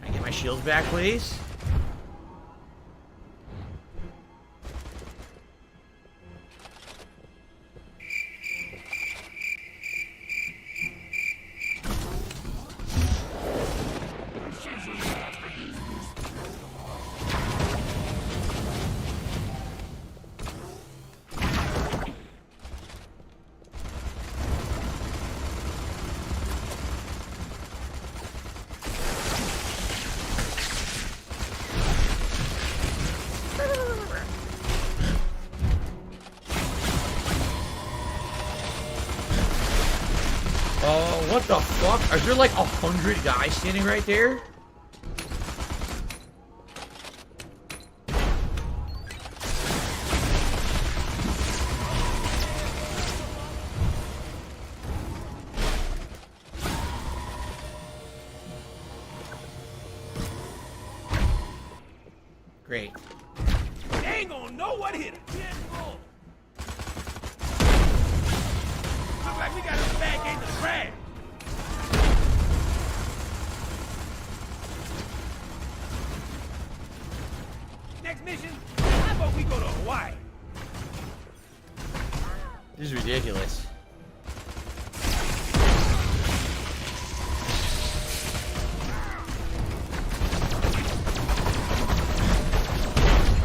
I get my shields back, please? What the fuck? Are there like 100 guys standing right there? Great. They ain't gonna know what hit him. Look like we got a bag in the trash. Next mission, how about we go to Hawaii? This is ridiculous.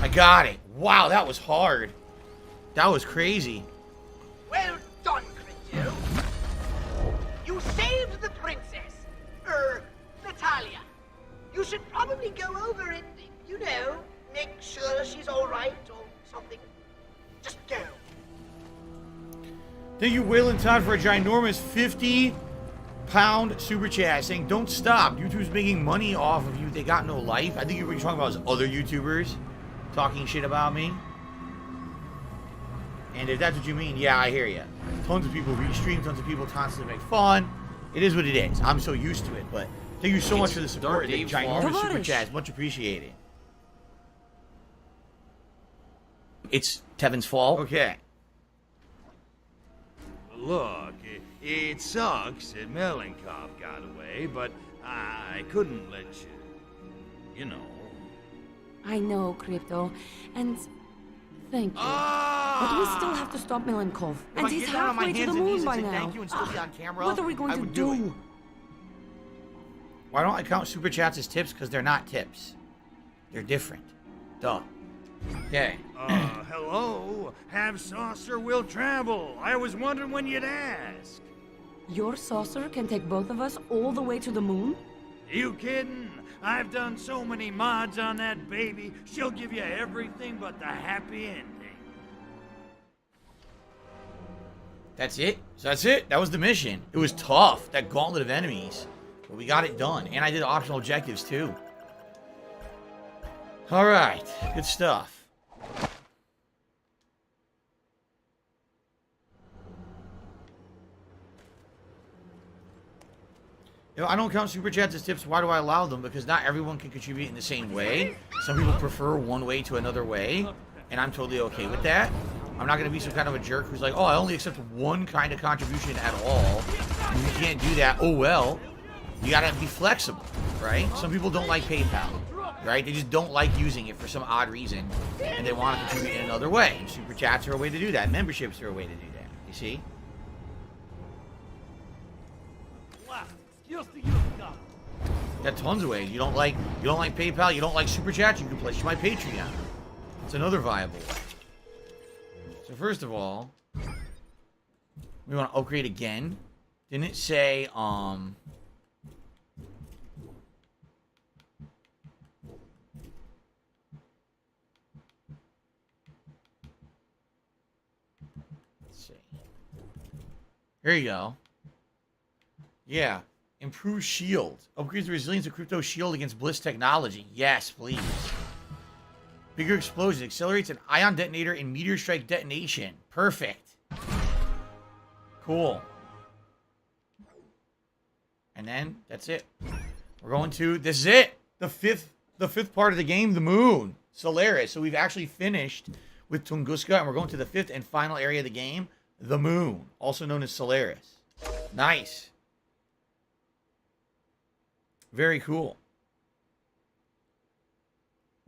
I got it. Wow, that was hard. That was crazy. Well done, Crypto. You saved the princess You should probably go over and, you know, make sure she's all right or something. Just go. Thank you, Waylon Todd, for a ginormous 50-pound super chat saying, don't stop. YouTube's making money off of you. They got no life. I think what you're talking about is other YouTubers talking shit about me. And if that's what you mean, yeah, I hear you. Tons of people restream, tons of people constantly make fun. It is what it is. I'm so used to it, but thank you so much for the support. The ginormous super chat. Much appreciated. It's Tevin's fault. Okay. Look, it sucks that Melenkov got away, but I couldn't let you know. I know, Crypto, and thank you. But we still have to stop Melenkov, and he's halfway to the moon by now. Thank you and still be on camera. What are we going to do? Why don't I count super chats as tips? Because they're not tips. They're different. Duh. Okay. Hello? Have saucer will travel. I was wondering when you'd ask. Your saucer can take both of us all the way to the moon? You kidding? I've done so many mods on that baby, she'll give you everything but the happy ending. That's it? So that's it? That was the mission. It was tough, that gauntlet of enemies. But we got it done. And I did optional objectives too. Alright, good stuff. You know, I don't count super chats as tips. Why do I allow them? Because not everyone can contribute in the same way. Some people prefer one way to another way, and I'm totally okay with that. I'm not going to be some kind of a jerk who's like, oh, I only accept one kind of contribution at all. And you can't do that. Oh, well, you got to be flexible, right? Some people don't like PayPal, right? They just don't like using it for some odd reason, and they want to contribute in another way. And super chats are a way to do that. Memberships are a way to do that. You see? Got tons of ways. You don't like PayPal, you don't like super chats, you can pledge to my Patreon. It's another viable way. So first of all, we want to upgrade again. Didn't it say let's see. Here you go. Yeah. Improve shield. Upgrades the resilience of crypto shield against Bliss technology. Yes, please. Bigger explosion. Accelerates an ion detonator and meteor strike detonation. Perfect. Cool. And then, that's it. We're going to, this is it. The fifth part of the game, the moon. Solaris. So we've actually finished with Tunguska, and we're going to the fifth and final area of the game, the moon. Also known as Solaris. Nice. Very cool.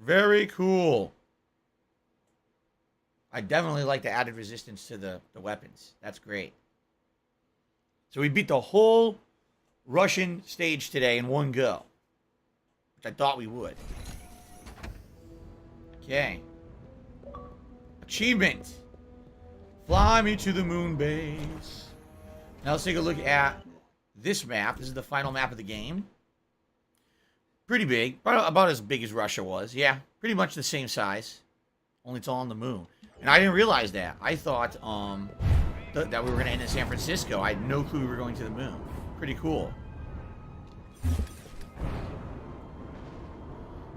Very cool. I definitely like the added resistance to the weapons. That's great. So we beat the whole Russian stage today in one go. Which I thought we would. Okay. Achievement. Fly me to the moon base. Now let's take a look at this map. This is the final map of the game. Pretty big. About as big as Russia was. Yeah, pretty much the same size. Only it's all on the moon. And I didn't realize that. I thought that we were going to end in San Francisco. I had no clue we were going to the moon. Pretty cool.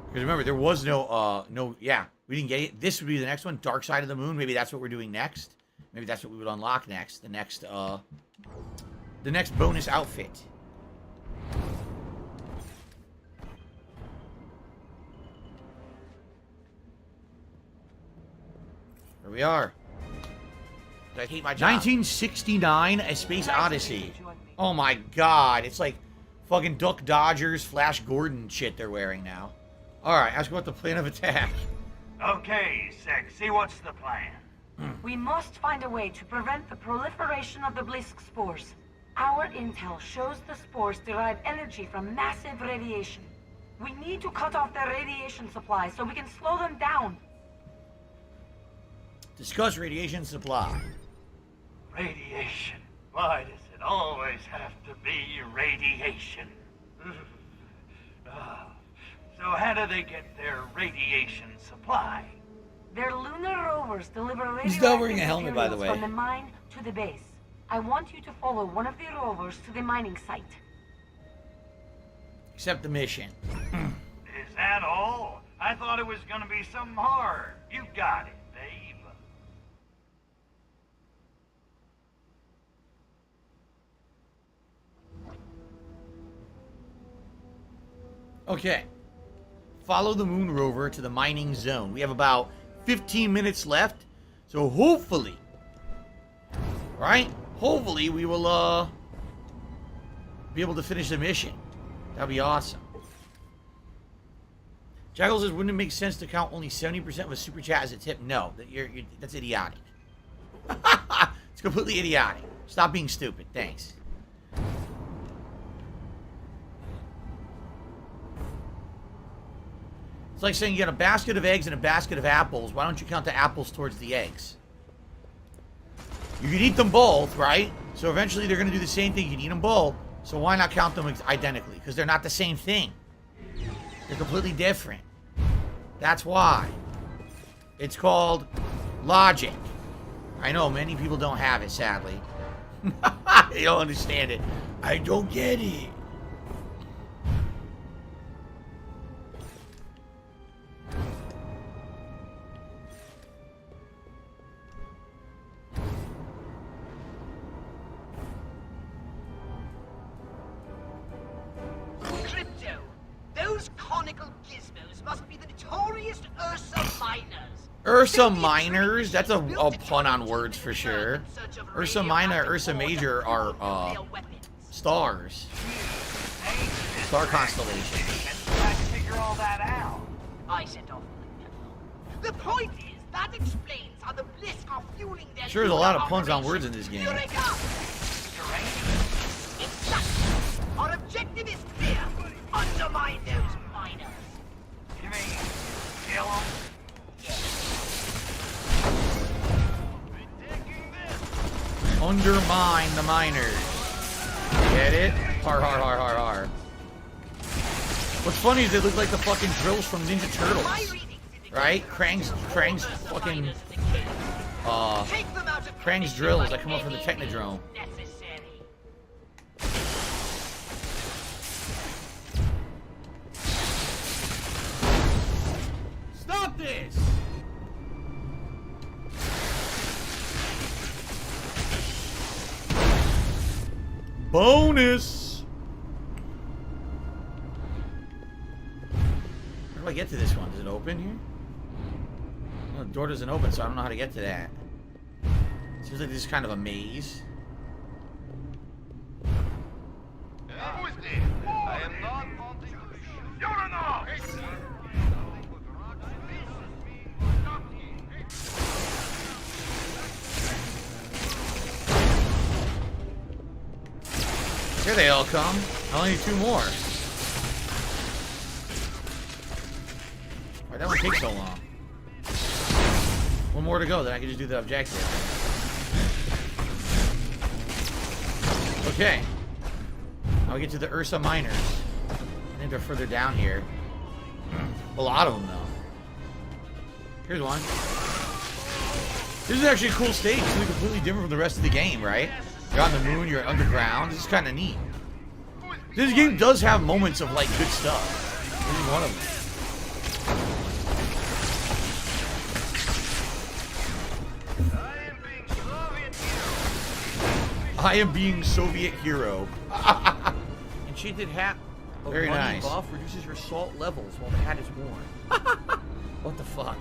Because remember, there was yeah, we didn't get it. This would be the next one. Dark Side of the Moon. Maybe that's what we're doing next. Maybe that's what we would unlock next. The next bonus outfit. Here we are. I hate my job. 1969, A Space Odyssey. Oh my god, it's like fucking Duck Dodgers, Flash Gordon shit they're wearing now. Alright, ask about the plan of attack. Okay, Sexy, what's the plan? We must find a way to prevent the proliferation of the Blisk spores. Our intel shows the spores derive energy from massive radiation. We need to cut off their radiation supply so we can slow them down. Discuss radiation supply. Radiation. Why does it always have to be radiation? So how do they get their radiation supply? Their lunar rovers deliver He's still wearing a radioactive helmet, by the materials way. from the mine to the base. I want you to follow one of the rovers to the mining site. Accept the mission. Is that all? I thought it was gonna be something hard. You got it, babe. Okay. Follow the moon rover to the mining zone. We have about 15 minutes left. So hopefully, right? Hopefully we will be able to finish the mission. That'd be awesome. Jackal says, wouldn't it make sense to count only 70% of a super chat as a tip? No, that's idiotic. It's completely idiotic. Stop being stupid. Thanks. It's like saying you got a basket of eggs and a basket of apples. Why don't you count the apples towards the eggs? You can eat them both, right? So eventually they're going to do the same thing. You can eat them both. So why not count them identically? Because they're not the same thing. They're completely different. That's why. It's called logic. I know many people don't have it, sadly. They don't understand it. I don't get it. Crypto, those conical gizmos must be the notorious Ursa miners. Ursa Miners? That's a pun on words for sure. Ursa Minor, Ursa Major are stars. Star constellations. Figure all that out. I sent off the point is, that explains how the Blisk are fueling their Sure, there's a lot of puns on words in this game. Exactly. Our objective is clear. Undermine those miners. You mean kill them? Undermine the miners. Get it? Har har har har har. What's funny is they look like the fucking drills from Ninja Turtles. Right? Krang's fucking Krang's drills that come up from the Technodrome. Stop this! Bonus! How do I get to this one? Does it open here? No, the door doesn't open, so I don't know how to get to that. Seems like this is kind of a maze. Who is this? I am not wanting to be shot. No, no, no! Here they all come. I only need 2 more. Why'd that one take so long? 1 more to go, then I can just do the objective. Okay. Now we get to the Ursa Miners. I think they're further down here. A lot of them, though. Here's one. This is actually a cool stage. It's something completely different from the rest of the game, right? You're on the moon, you're underground. This is kind of neat. This game does have moments of, like, good stuff. This is one of them. I am being Soviet hero. Enchanted hat of Very money nice. buff reduces your salt levels while the hat is worn. What the fuck?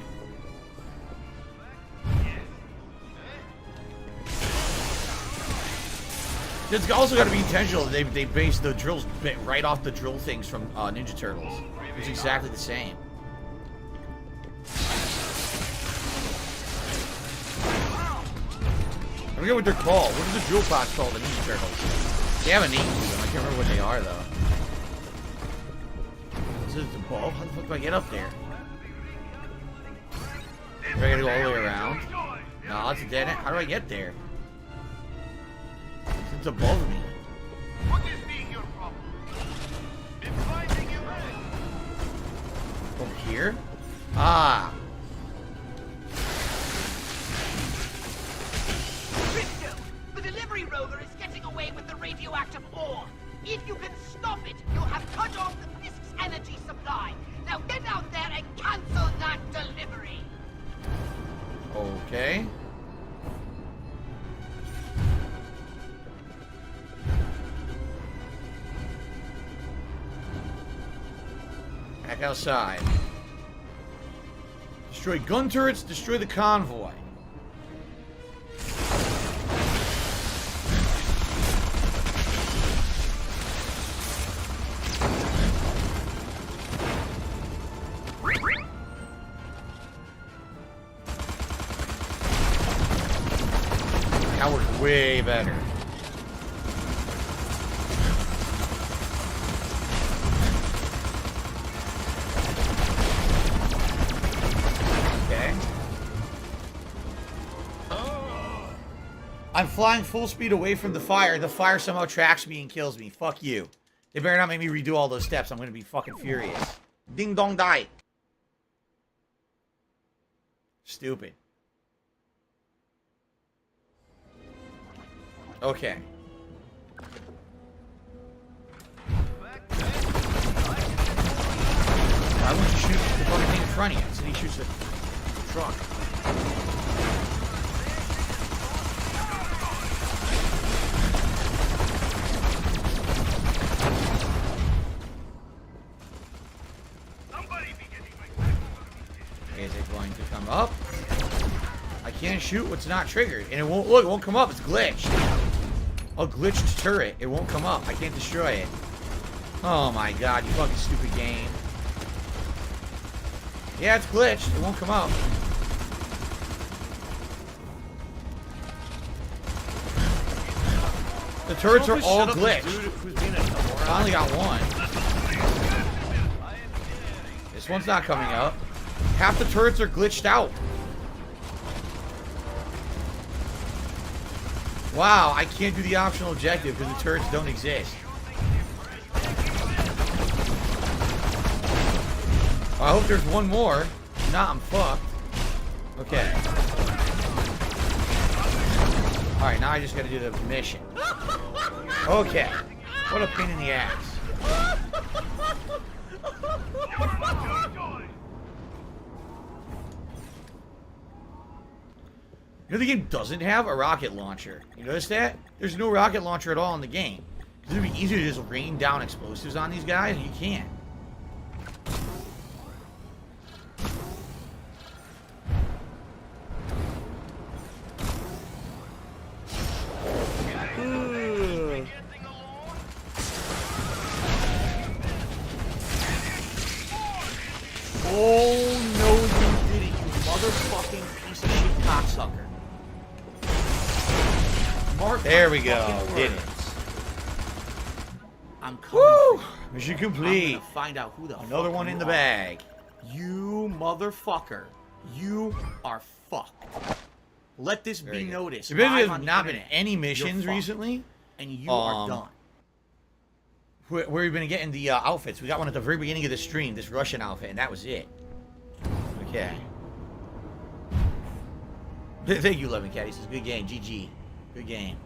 It's also got to be intentional. They based the drills right off the drill things from Ninja Turtles. It's exactly the same. I forget what they're called. What is the drill pods called, the Ninja Turtles? They have a name to them. I can't remember what they are, though. This is above? How the fuck do I get up there? Do I gotta go all the way around? No, it's a dead end. How do I get there? It's above me. What is being your problem? Been finding you Over here? Ah. Crypto, the delivery rover is getting away with the radioactive ore. If you can stop it, you'll have cut off the Blisk's energy supply. Now get out there and cancel that delivery. Okay. Back outside. Destroy gun turrets, destroy the convoy. That works way better. I'm flying full speed away from the fire. The fire somehow tracks me and kills me. Fuck you. They better not make me redo all those steps. I'm gonna be fucking furious. Ding dong die. Stupid. Okay. Why wouldn't you shoot the fucking thing in front of you? Instead he shoots the truck. Is it going to come up? I can't shoot what's not triggered. And it won't, look, it won't come up. It's glitched. A glitched turret. It won't come up. I can't destroy it. Oh my god, you fucking stupid game. Yeah, it's glitched. It won't come up. The turrets are all glitched. I only got one. This one's not coming up. Half the turrets are glitched out. Wow, I can't do the optional objective because the turrets don't exist. I hope there's one more. If not, I'm fucked. Okay. Alright, now I just gotta do the mission. Okay. What a pain in the ass. You know the game doesn't have a rocket launcher. You notice that? There's no rocket launcher at all in the game. Because it would be easier to just rain down explosives on these guys, and you can't. Oh, no, you didn't, you motherfucking piece of shit cocksucker. Mark, there we go. Did it. I'm coming. Woo! Mission complete. I'm gonna find out who the another one in the bag. You motherfucker. You are fucked. Let this be noticed. There has not been any missions recently, and you are done. Where we've been getting the outfits. We got one at the very beginning of the stream, this Russian outfit, and that was it. Okay. Thank you, Levin Cat. He says, good game. GG. Good game.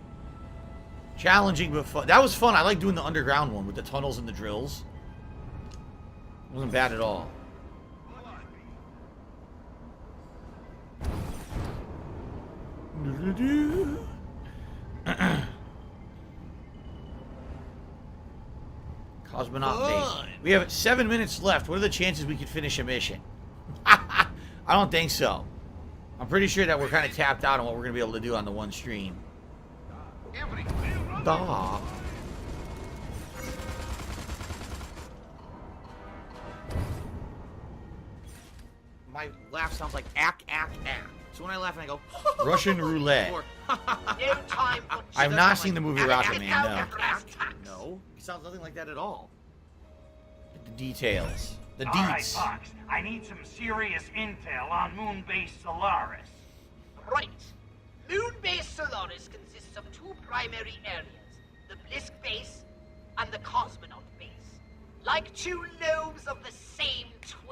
Challenging, but fun. That was fun. I like doing the underground one with the tunnels and the drills. It wasn't bad at all. Cosmonaut base. We have 7 minutes left. What are the chances we could finish a mission? I don't think so. I'm pretty sure that we're kind of tapped out on what we're going to be able to do on the one stream. Duh. My laugh sounds like ack, ack, ack. So when I laugh and I go, Russian roulette. I've not seen the movie Rocket Man, no. No, it sounds nothing like that at all. The details. The deets. All right, Fox. I need some serious intel on Moonbase Solaris. Right. Moonbase Solaris consists of two primary areas. The Blisk base and the Cosmonaut base. Like two lobes of the same twin.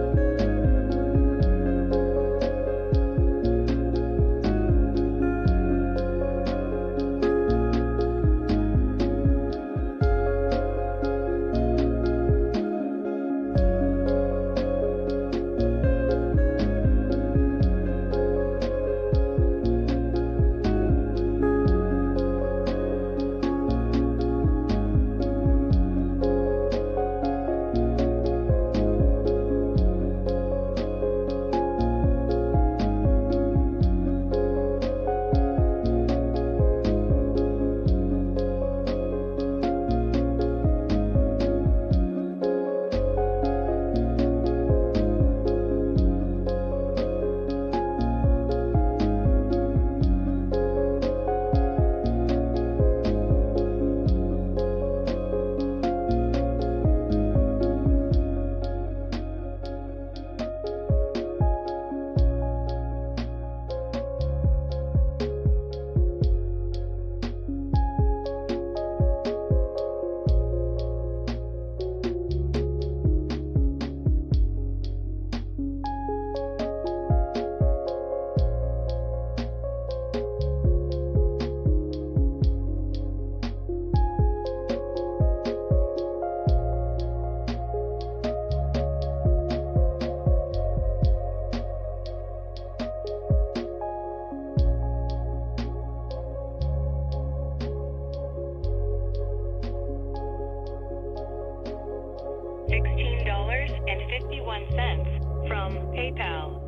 51 cents from PayPal.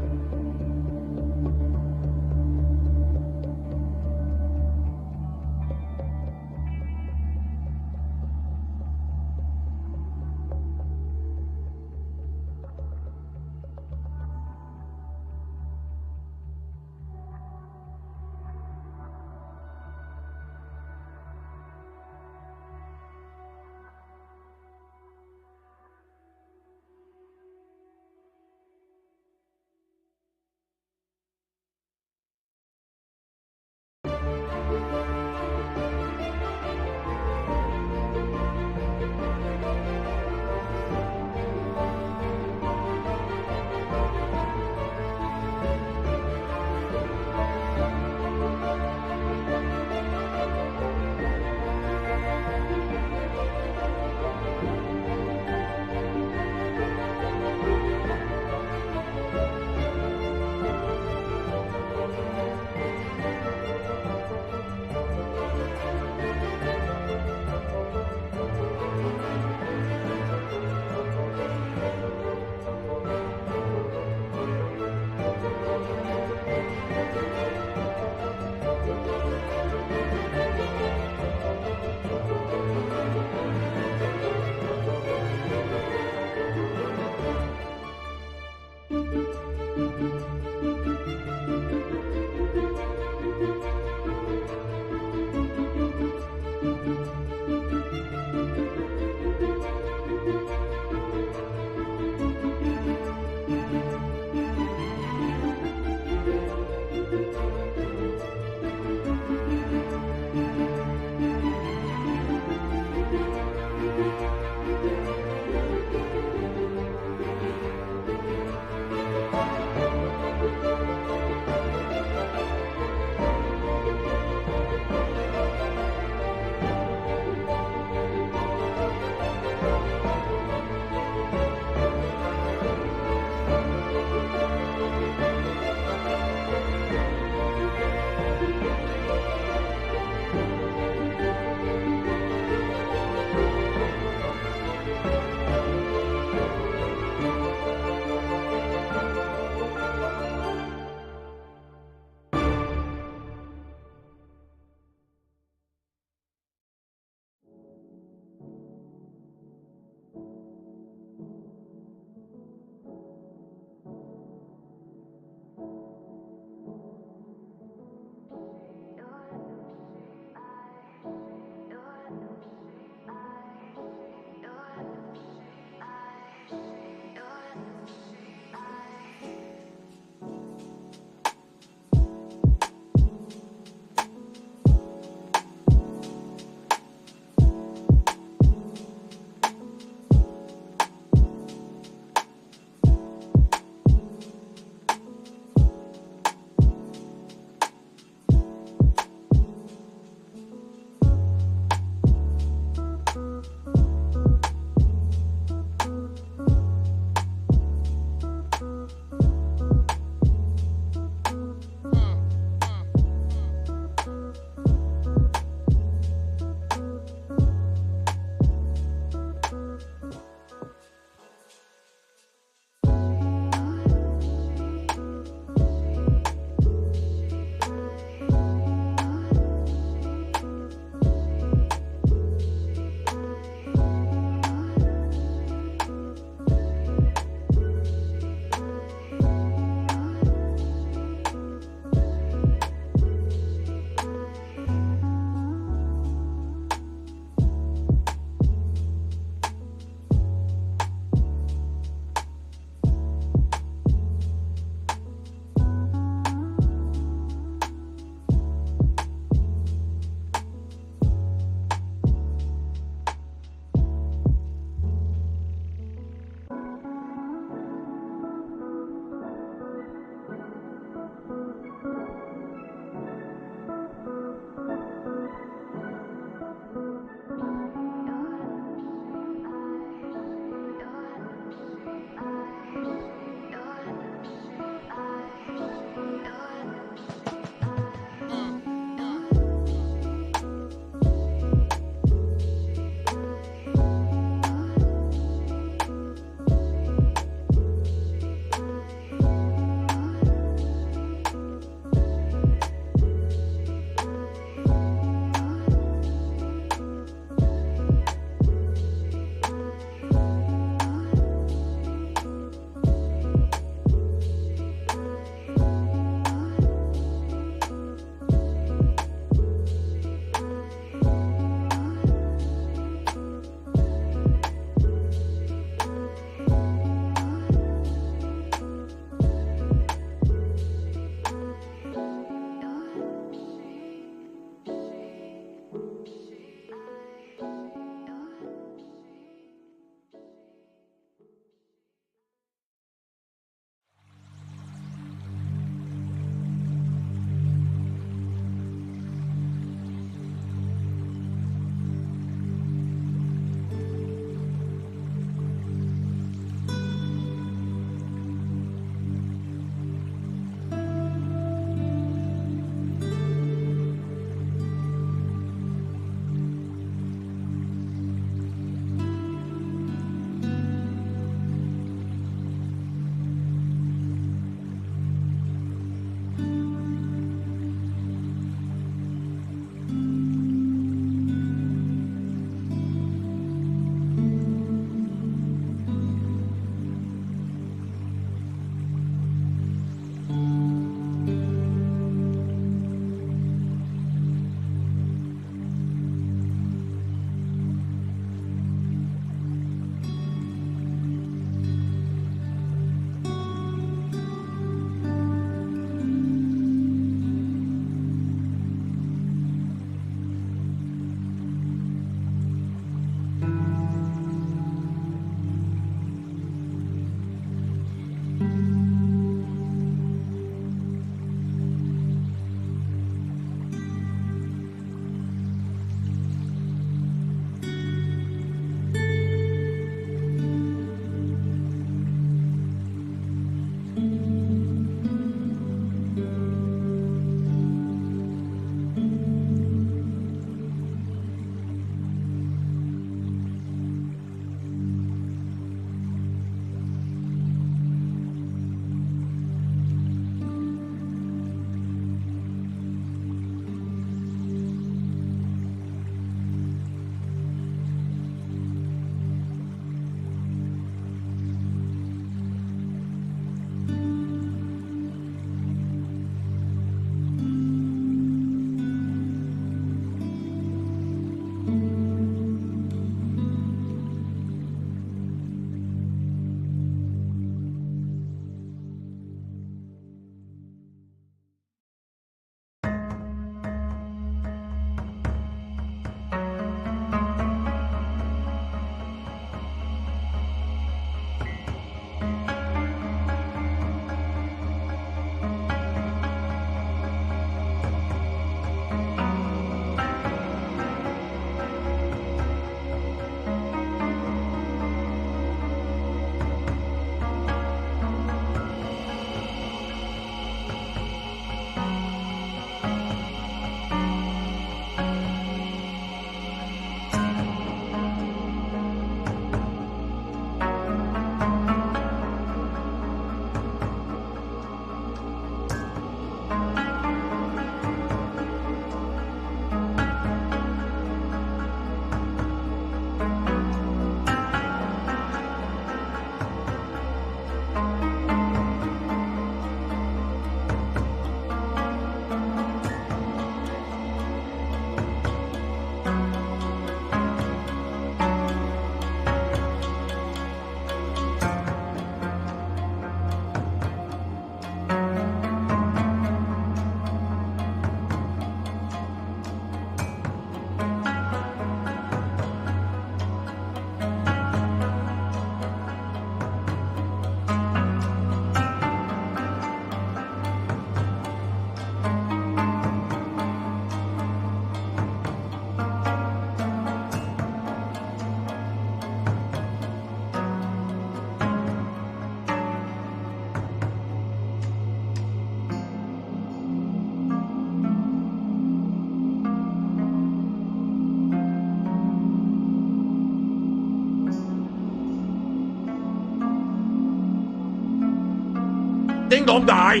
Ding dong die.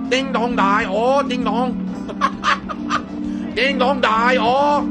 Ding dong die. Oh, ding dong. Ding dong die. Oh.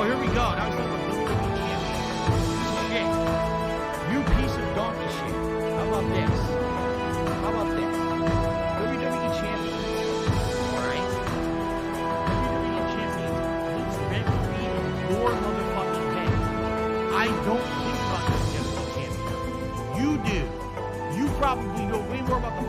Here we go. Now he's talking about WWE Champions. Shit. You piece of donkey shit. How about this? How about this? WWE Champions. Alright? WWE Champions needs rent-free in your motherfucking head. I don't think about this WWE Champions. You do. You probably know way more about the